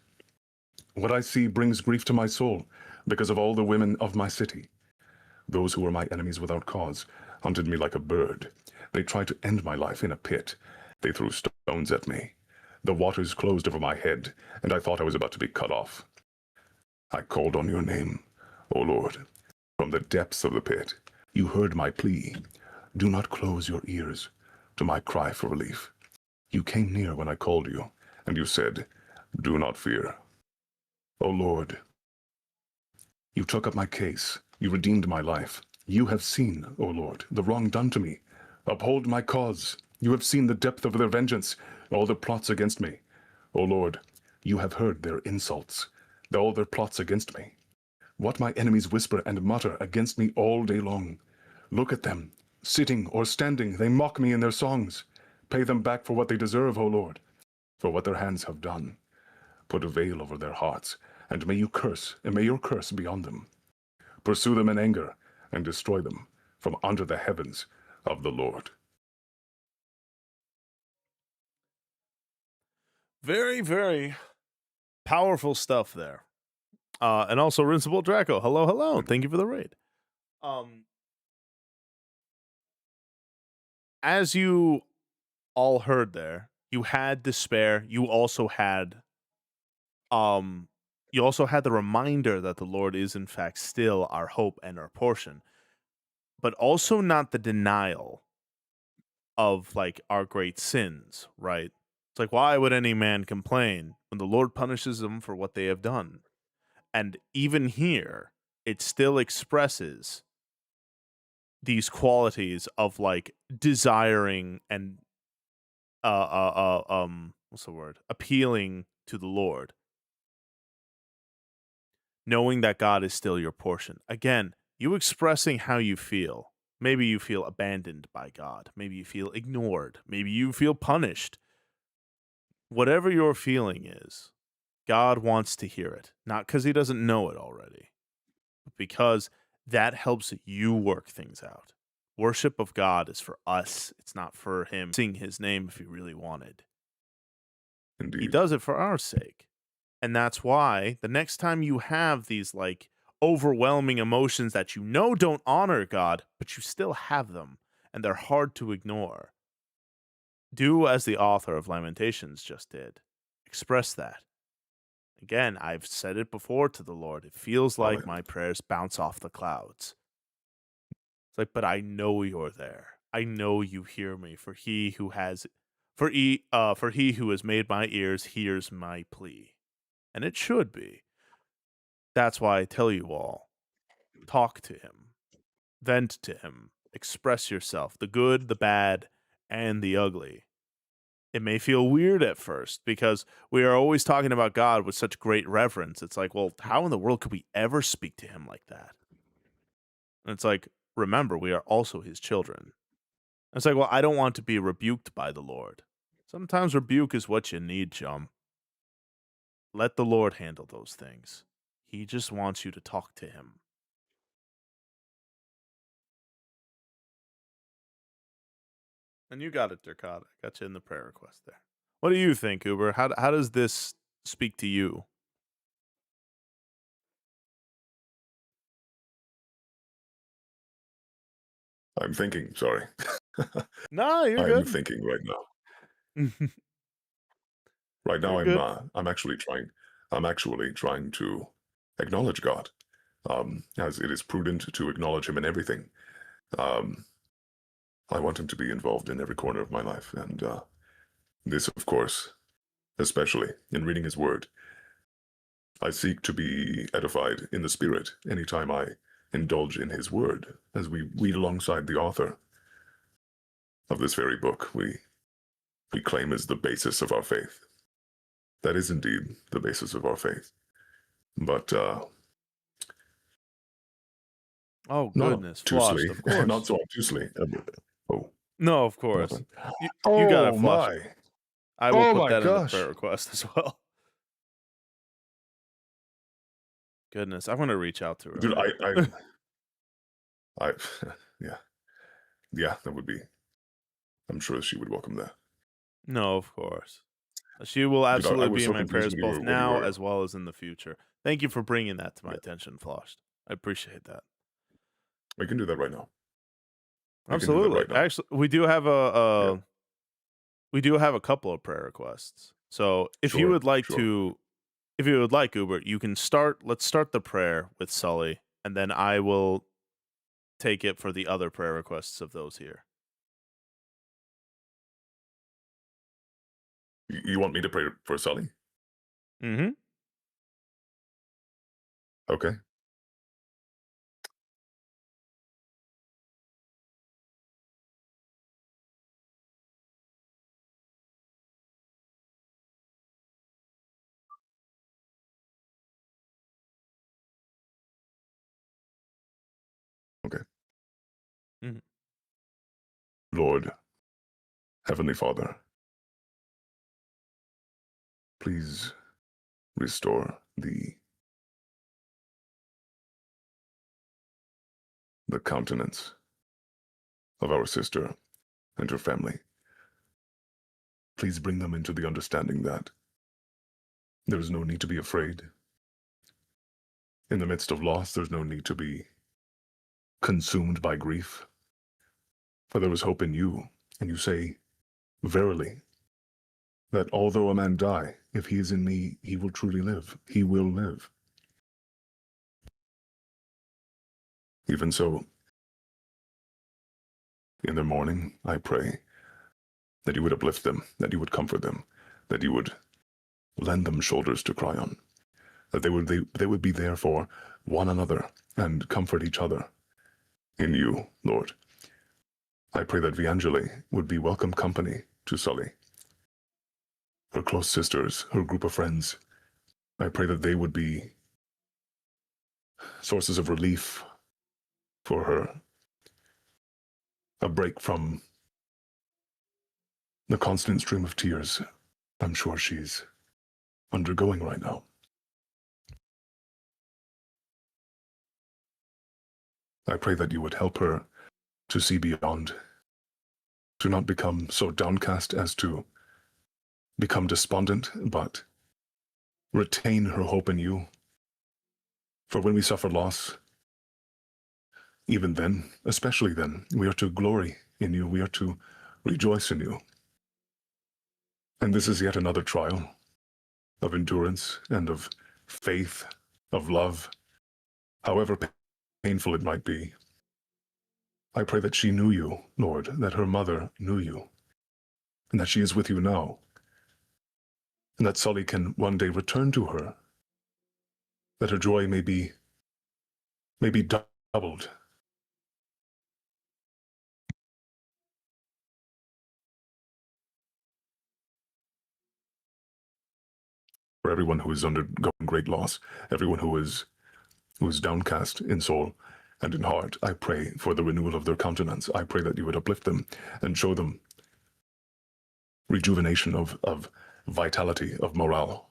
Speaker 3: What I see brings grief to my soul because of all the women of my city. Those who were my enemies without cause hunted me like a bird. They tried to end my life in a pit. They threw stones at me. The waters closed over my head, and I thought I was about to be cut off. I called on your name, O Lord, from the depths of the pit. You heard my plea. Do not close your ears to my cry for relief. You came near when I called you, and you said, do not fear. O Lord, you took up my case. You redeemed my life. You have seen, O Lord, the wrong done to me. Uphold my cause. You have seen the depth of their vengeance, all their plots against me. O Lord, you have heard their insults, all their plots against me. What my enemies whisper and mutter against me all day long. Look at them. Sitting or standing, they mock me in their songs. Pay them back for what they deserve, O Lord, for what their hands have done. Put a veil over their hearts, and may your curse be on them. Pursue them in anger, and destroy them from under the heavens of the Lord.
Speaker 1: Very, very powerful stuff there. And also Rinsable Draco. Hello, hello. Thank you for the raid. As you all heard there, you had despair. You also had the reminder that the Lord is in fact still our hope and our portion, but also not the denial of like our great sins, right? It's like, why would any man complain when the Lord punishes them for what they have done? And even here, it still expresses these qualities of like desiring and what's the word? Appealing to the Lord. Knowing that God is still your portion. Again, you expressing how you feel. Maybe you feel abandoned by God. Maybe you feel ignored. Maybe you feel punished. Whatever your feeling is, God wants to hear it. Not because he doesn't know it already, but because that helps you work things out. Worship of God is for us. It's not for him sing his name if he really wanted.
Speaker 3: Indeed.
Speaker 1: He does it for our sake. And that's why the next time you have these like overwhelming emotions that you know don't honor God, but you still have them and they're hard to ignore, do as the author of Lamentations just did. Express that. Again, I've said it before to the Lord. It feels like my prayers bounce off the clouds. It's like, but I know you're there. I know you hear me. For he who has made my ears hears my plea. And it should be. That's why I tell you all, talk to him, vent to him, express yourself, the good, the bad, and the ugly. It may feel weird at first because we are always talking about God with such great reverence. It's like, well, how in the world could we ever speak to him like that? And it's like, remember, we are also his children. And it's like, well, I don't want to be rebuked by the Lord. Sometimes rebuke is what you need, chum. Let the Lord handle those things. He just wants you to talk to him. And you got it, Durkata. I got you in the prayer request there. What do you think, Uber? How does this speak to you?
Speaker 3: I'm thinking, sorry.
Speaker 1: No, you're
Speaker 3: I'm
Speaker 1: good.
Speaker 3: thinking right now. Right now, I'm actually trying to acknowledge God, as it is prudent to acknowledge him in everything. I want him to be involved in every corner of my life, and this, of course, especially in reading his word. I seek to be edified in the spirit anytime I indulge in his word, as we read alongside the author of this very book we claim is the basis of our faith. That is indeed the basis of our faith. But
Speaker 1: Oh
Speaker 3: not
Speaker 1: goodness,
Speaker 3: obtusely,
Speaker 1: Floshed, of course.
Speaker 3: not so obtusely. Oh,
Speaker 1: No, of course.
Speaker 3: nothing.
Speaker 1: You got it,
Speaker 3: Oh
Speaker 1: Flush.
Speaker 3: my!
Speaker 1: I will
Speaker 3: Oh
Speaker 1: put
Speaker 3: my
Speaker 1: that in the
Speaker 3: gosh!
Speaker 1: prayer request as well. Goodness, I'm gonna reach out to her.
Speaker 3: Dude,
Speaker 1: Okay?
Speaker 3: I, yeah, that would be. I'm sure she would welcome that.
Speaker 1: No, of course. She will
Speaker 3: Dude, I
Speaker 1: absolutely
Speaker 3: was
Speaker 1: be
Speaker 3: so
Speaker 1: in my
Speaker 3: confused
Speaker 1: prayers
Speaker 3: when
Speaker 1: both
Speaker 3: you
Speaker 1: now
Speaker 3: were.
Speaker 1: as well as in the future. Thank you for bringing that to my
Speaker 3: Yeah.
Speaker 1: attention, Floshed. I appreciate that.
Speaker 3: We can do that right now. We can do that
Speaker 1: Absolutely.
Speaker 3: right now.
Speaker 1: Actually, we do have a couple of prayer requests. So if you
Speaker 3: Sure,
Speaker 1: would like
Speaker 3: sure.
Speaker 1: to, if you would like, Uber, you can start. Let's start the prayer with Sully, and then I will take it for the other prayer requests of those here.
Speaker 3: You want me to pray for Sully?
Speaker 1: Mm-hmm.
Speaker 3: Okay. Okay.
Speaker 1: Mhm.
Speaker 3: Lord, Heavenly Father, please restore the countenance of our sister and her family. Please bring them into the understanding that there is no need to be afraid. In the midst of loss, there's no need to be consumed by grief. For there is hope in you, and you say, verily, that although a man die, if he is in me, he will truly live. He will live. Even so, in the morning, I pray that you would uplift them, that you would comfort them, that you would lend them shoulders to cry on, that they would be there for one another and comfort each other in you, Lord. I pray that Viangeli would be welcome company to Sully, her close sisters, her group of friends. I pray that they would be sources of relief for her, a break from the constant stream of tears I'm sure she's undergoing right now. I pray that you would help her to see beyond, to not become so downcast as to become despondent, but retain her hope in you. For when we suffer loss, even then, especially then, we are to glory in you, we are to rejoice in you. And this is yet another trial of endurance and of faith, of love, however painful it might be. I pray that she knew you, Lord, that her mother knew you, and that she is with you now, and that Sully can one day return to her, that her joy may be doubled. For everyone who is undergoing great loss, everyone who is downcast in soul and in heart, I pray for the renewal of their countenance. I pray that you would uplift them and show them rejuvenation of vitality, of morale.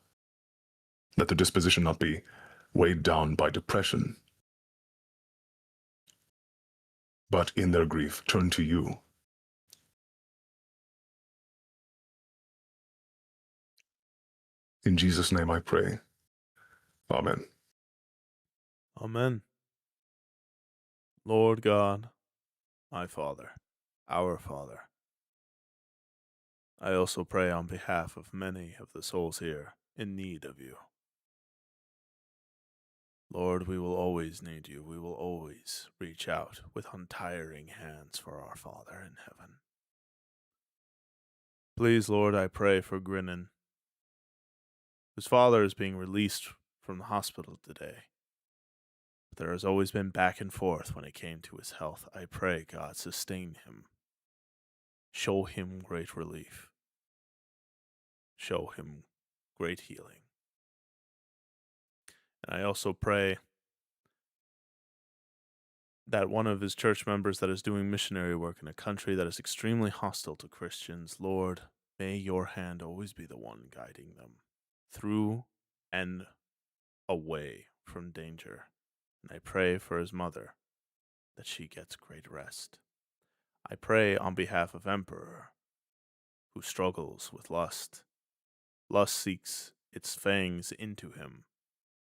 Speaker 3: Let their disposition not be weighed down by depression, but in their grief turn to you. In Jesus' name I pray. Amen.
Speaker 1: Amen. Lord God, my Father, our Father. I also pray on behalf of many of the souls here in need of you. Lord, we will always need you. We will always reach out with untiring hands for our Father in heaven. Please, Lord, I pray for Grinnin, whose father is being released from the hospital today. But there has always been back and forth when it came to his health. I pray, God, sustain him. Show him great relief. Show him great healing. And I also pray that one of his church members that is doing missionary work in a country that is extremely hostile to Christians, Lord, may your hand always be the one guiding them through and away from danger. And I pray for his mother that she gets great rest. I pray on behalf of Emperor, who struggles with lust. Lust seeks its fangs into him,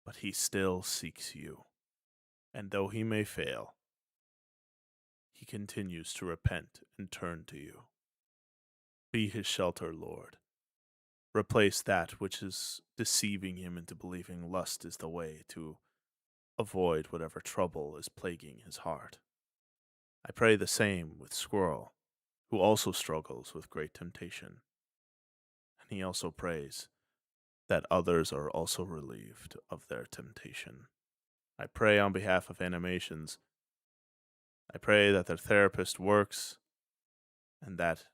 Speaker 1: but he still seeks you. And though he may fail, he continues to repent and turn to you. Be his shelter, Lord. Replace that which is deceiving him into believing lust is the way to avoid whatever trouble is plaguing his heart. I pray the same with Squirrel, who also struggles with great temptation. And he also prays that others are also relieved of their temptation. I pray on behalf of Animations. I pray that their therapist works and that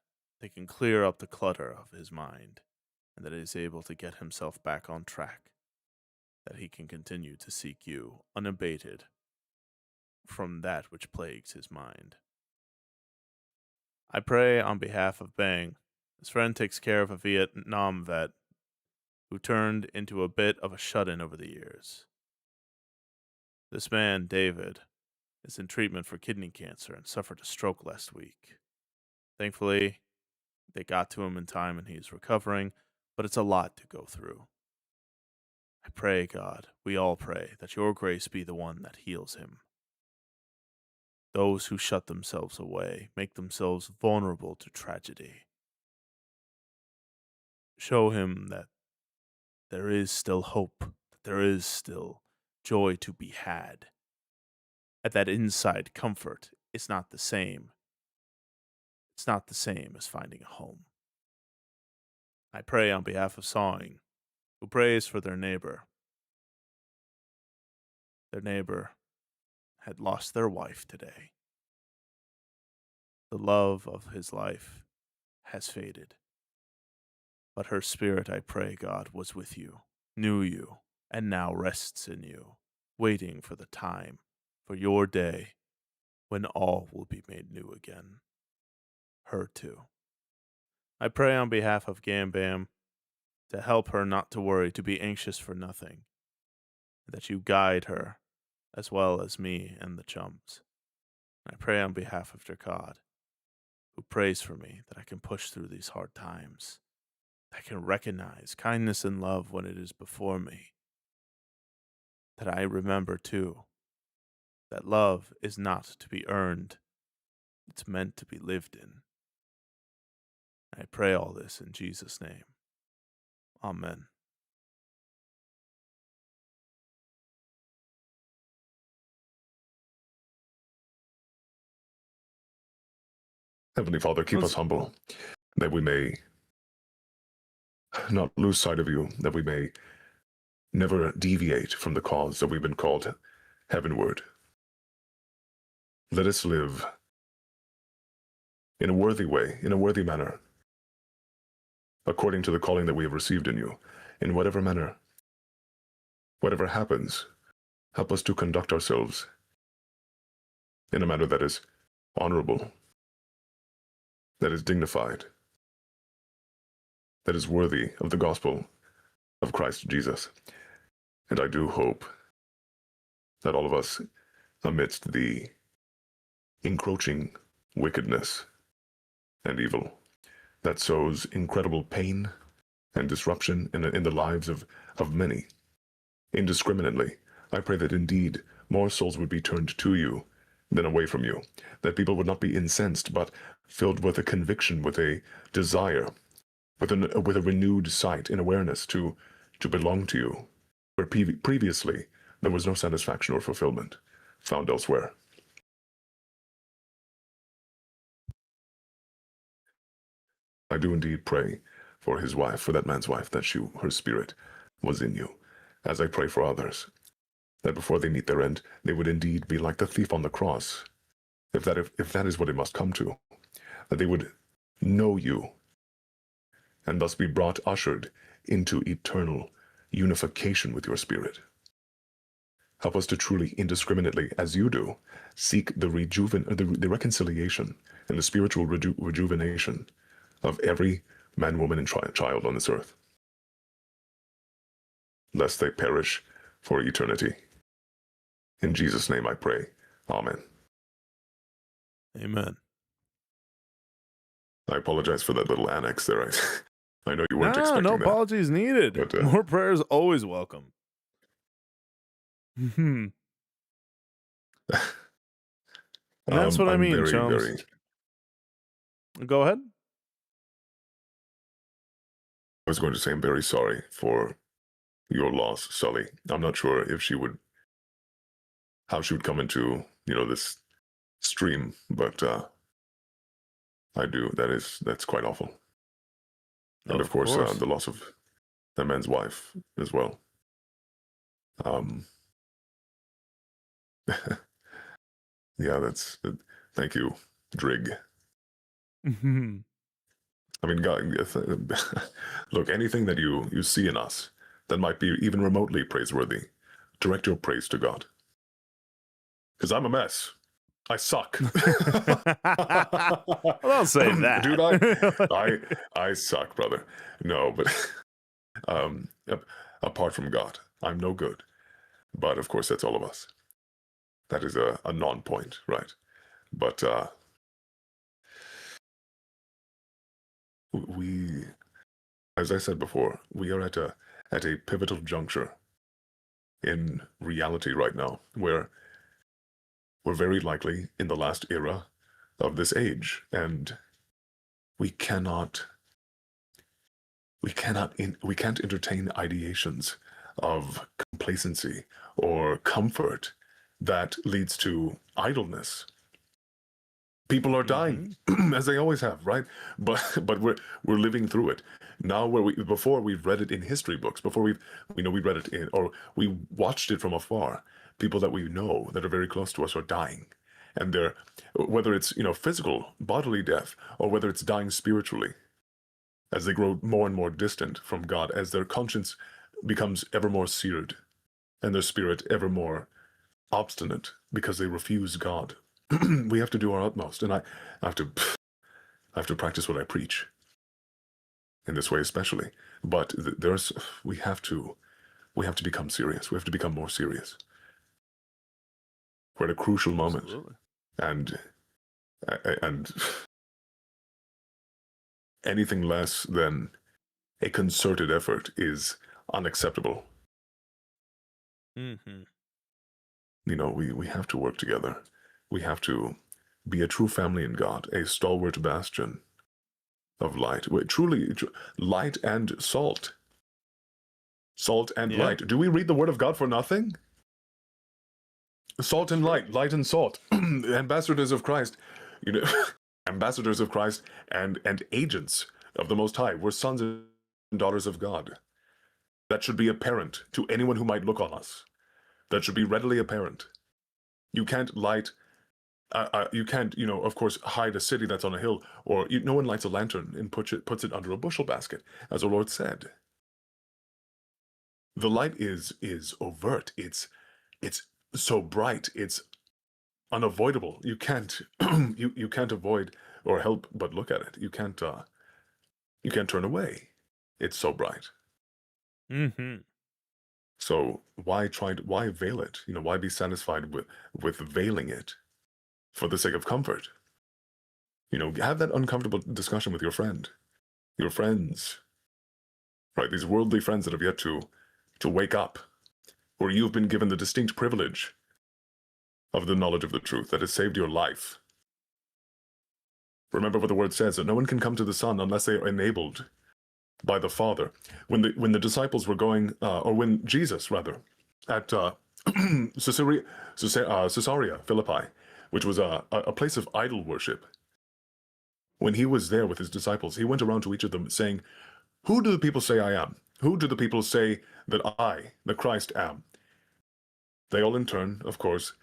Speaker 1: they can clear up the clutter of his mind and that he is able to get himself back on track, that he can continue to seek you unabated from that which plagues his mind. I pray on behalf of Bang. His friend takes care of a Vietnam vet who turned into a bit of a shut-in over the years. This man, David, is in treatment for kidney cancer and suffered a stroke last week. Thankfully, they got to him in time and he's recovering, but it's a lot to go through. I pray, God, we all pray, that your grace be the one that heals him. Those who shut themselves away make themselves vulnerable to tragedy. Show him that there is still hope, that there is still joy to be had, and that inside comfort is not the same. It's not the same as finding a home. I pray on behalf of Sawing, who prays for their neighbor. Their neighbor had lost their wife today. The love of his life has faded. But her spirit, I pray, God, was with you, knew you, and now rests in you, waiting for the time, for your day, when all will be made new again. Her too. I pray on behalf of Gam Bam to help her not to worry, to be anxious for nothing, that you guide her as well as me and the chums. I pray on behalf of Jakad, who prays for me that I can push through these hard times. I can recognize kindness and love when it is before me. That I remember, too, that love is not to be earned. It's meant to be lived in. I pray all this in Jesus' name. Amen.
Speaker 3: Heavenly Father, keep us humble, that we may not lose sight of you, that we may never deviate from the cause that we've been called heavenward. Let us live in a worthy way, in a worthy manner, according to the calling that we have received in you, in whatever manner. Whatever happens, help us to conduct ourselves in a manner that is honorable, that is dignified, that is worthy of the gospel of Christ Jesus. And I do hope that all of us, amidst the encroaching wickedness and evil that sows incredible pain and disruption in the lives of many, indiscriminately, I pray that indeed more souls would be turned to you than away from you, that people would not be incensed, but filled with a conviction, with a desire, with a renewed sight and awareness to belong to you, where previously there was no satisfaction or fulfillment found elsewhere. I do indeed pray for his wife, for that man's wife, that her spirit was in you, as I pray for others, that before they meet their end, they would indeed be like the thief on the cross, if that is what it must come to, that they would know you, and thus be ushered into eternal unification with your spirit. Help us to truly, indiscriminately, as you do, seek the reconciliation and the spiritual rejuvenation of every man, woman, and child on this earth, lest they perish for eternity. In Jesus' name I pray. Amen.
Speaker 1: Amen.
Speaker 3: I apologize for that little annex there. I know you weren't expecting
Speaker 1: no
Speaker 3: that.
Speaker 1: apologies needed.
Speaker 3: But,
Speaker 1: More prayers always welcome. And that's what I mean, chums. Go ahead.
Speaker 3: I was going to say I'm very sorry for your loss, Sully. I'm not sure if how she would come into, this stream, but I do. That's quite awful. And of course. The loss of that man's wife as well. Yeah, thank you, Drig. I mean, God, look, anything that you see in us that might be even remotely praiseworthy, direct your praise to God. Because I'm a mess. I suck.
Speaker 1: Well, don't say that.
Speaker 3: Dude, I suck, brother. No, but apart from God, I'm no good. But of course, that's all of us. That is a non-point, right? But we, as I said before, we are at a pivotal juncture in reality right now, where we're very likely in the last era of this age, and we can't entertain ideations of complacency or comfort that leads to idleness. People are dying, as they always have, right? But we're living through it now. Before we've read it in history books, before we read it in, or we watched it from afar. People that we know that are very close to us are dying, and they're, whether it's physical bodily death, or whether it's dying spiritually, as they grow more and more distant from God, as their conscience becomes ever more seared, and their spirit ever more obstinate because they refuse God. We have to do our utmost, and I have to practice what I preach in this way, especially. But we have to become serious. We have to become more serious. We're at a crucial moment.
Speaker 1: Absolutely.
Speaker 3: And anything less than a concerted effort is unacceptable.
Speaker 1: Mm-hmm.
Speaker 3: We have to work together. We have to be a true family in God, a stalwart bastion of light. Truly, light and salt. Salt and light. Do we read the Word of God for nothing? Salt and light, light and salt. Ambassadors of Christ, ambassadors of Christ and agents of the Most High. We're sons and daughters of God. That should be apparent to anyone who might look on us. That should be readily apparent. You can't light, you can't, of course, hide a city that's on a hill, or no one lights a lantern and puts it under a bushel basket, as our Lord said. The light is overt. It's so bright. It's unavoidable. You can't you can't avoid or help but look at it. You can't turn away. It's so bright.
Speaker 1: Mm-hmm.
Speaker 3: So why veil it? Why be satisfied with veiling it for the sake of comfort? Have that uncomfortable discussion with your friends, right? These worldly friends that have yet to wake up, or you've been given the distinct privilege of the knowledge of the truth that has saved your life. Remember what the Word says, that no one can come to the Son unless they are enabled by the Father. When the disciples were going, or when Jesus, rather, at Caesarea Philippi, which was a place of idol worship. When he was there with his disciples, he went around to each of them saying, "Who do the people say I am? Who do the people say that I, the Christ, am?" They all in turn, of course,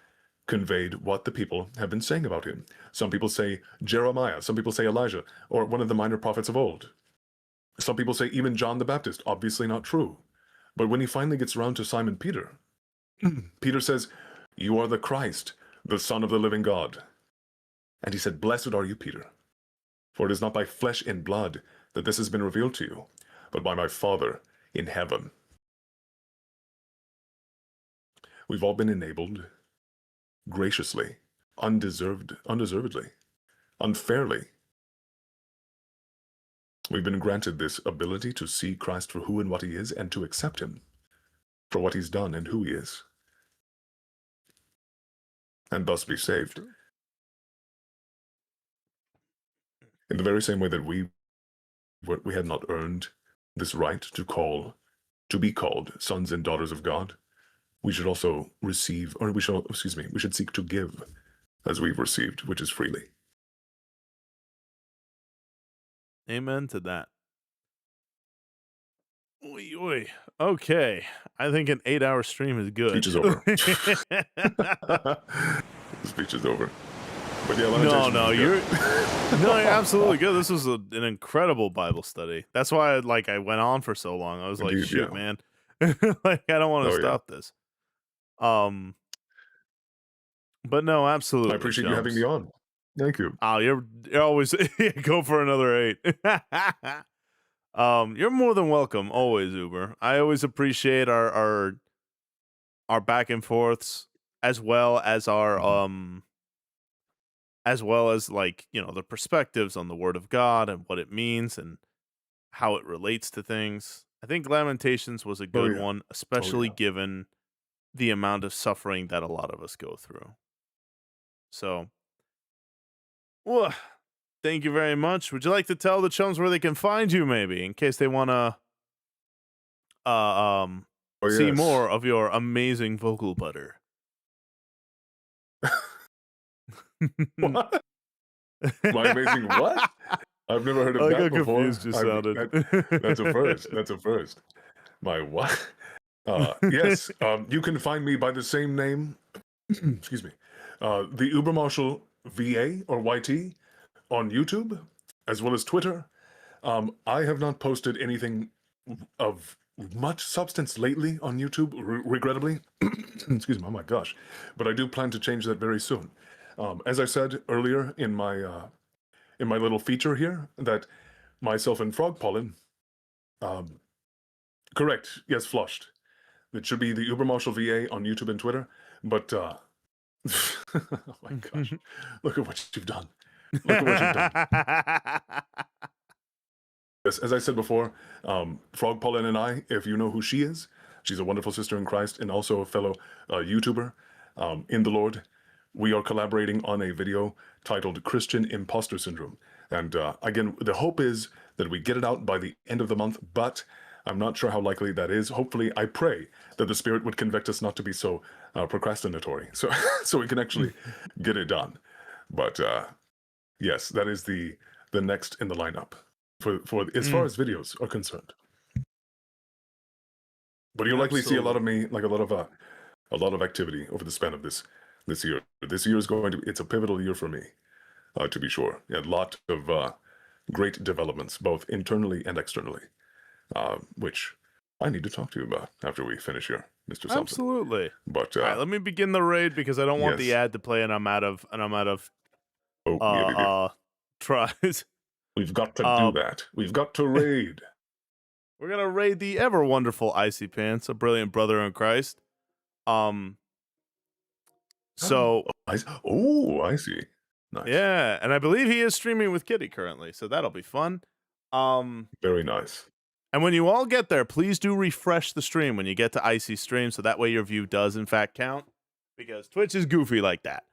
Speaker 3: conveyed what the people have been saying about him. Some people say Jeremiah, some people say Elijah, or one of the minor prophets of old. Some people say even John the Baptist, obviously not true. But when he finally gets around to Simon Peter, Peter says, "You are the Christ, the Son of the living God." And he said, "Blessed are you, Peter, for it is not by flesh and blood that this has been revealed to you, but by my Father in heaven." We've all been enabled graciously, undeservedly, unfairly. We've been granted this ability to see Christ for who and what he is, and to accept him for what he's done and who he is, and thus be saved. In the very same way that we had not earned this right to be called sons and daughters of God, we should also receive, or we should seek to give as we've received, which is freely.
Speaker 1: Amen to that. Oy, oy. Okay. I think an 8-hour stream is good.
Speaker 3: Speech is over. The speech is over. But yeah,
Speaker 1: no, you're absolutely good. This was an incredible Bible study. That's why I went on for so long. I was like,
Speaker 3: Indeed,
Speaker 1: shoot,
Speaker 3: yeah.
Speaker 1: man. I don't want to stop this. But no, absolutely.
Speaker 3: I appreciate you having me on. Thank you.
Speaker 1: Oh, you're always go for another 8. You're more than welcome, always, Uber. I always appreciate our back and forths, as well as our the perspectives on the Word of God and what it means and how it relates to things. I think Lamentations was a good one, especially given the amount of suffering that a lot of us go through. So, thank you very much. Would you like to tell the chums where they can find you, maybe, in case they want to see more of your amazing vocal butter?
Speaker 3: What? My amazing what? I've never heard of that before.
Speaker 1: Confused you sounded.
Speaker 3: That's a first. That's a first. My what? Yes, you can find me by the same name. Excuse me. The Uber Marshal VA or YT on YouTube, as well as Twitter. I have not posted anything of much substance lately on YouTube, regrettably. Excuse me. Oh my gosh. But I do plan to change that very soon. As I said earlier in my little feature here, that myself and Frog Pollen, correct, yes, flushed. It should be the Uber Marshal VA on YouTube and Twitter, but oh my gosh, look at what you've done. Look at what you've done. Yes, as I said before, Frog Pollen and I, if you know who she is, she's a wonderful sister in Christ and also a fellow YouTuber in the Lord. We are collaborating on a video titled Christian Imposter Syndrome. And again, the hope is that we get it out by the end of the month, but I'm not sure how likely that is. Hopefully, I pray that the Spirit would convict us not to be so procrastinatory, so we can actually get it done. But yes, that is the next in the lineup for as far as videos are concerned. But you'll likely see a lot of me, like a lot of activity over the span of this year. This year is it's a pivotal year for me, to be sure. A lot of great developments, both internally and externally, which I need to talk to you about after we finish here, Mr. Something.
Speaker 1: Absolutely.
Speaker 3: But
Speaker 1: all right, let me begin the raid because I don't want the ad to play, and I'm out of tries.
Speaker 3: We've got to do that. We've got to raid.
Speaker 1: We're gonna raid the ever wonderful Icy Pants, a brilliant brother in Christ. So
Speaker 3: I see. Nice.
Speaker 1: Yeah, and I believe he is streaming with Kitty currently, so that'll be fun.
Speaker 3: Very nice.
Speaker 1: And when you all get there, please do refresh the stream when you get to Icy Stream, so that way your view does in fact count, because Twitch is goofy like that.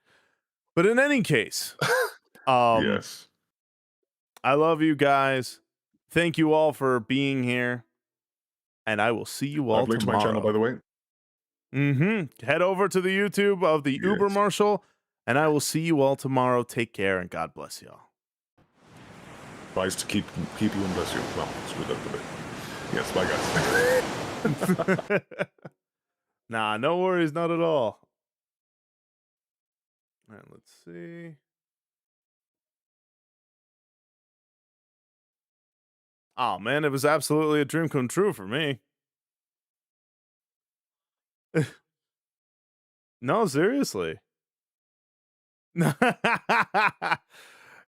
Speaker 1: But in any case,
Speaker 3: yes,
Speaker 1: I love you guys. Thank you all for being here, and I will see you all
Speaker 3: I've linked
Speaker 1: tomorrow.
Speaker 3: my channel, by the way.
Speaker 1: Head over to the YouTube of the Uber
Speaker 3: Yes.
Speaker 1: Marshal, and I will see you all tomorrow. Take care, and God bless y'all.
Speaker 3: Tries to keep you and bless you. Well, screw that a bit. Yes, bye guys.
Speaker 1: Nah, no worries, not at all. All right, let's see. Oh man, it was absolutely a dream come true for me. No, seriously.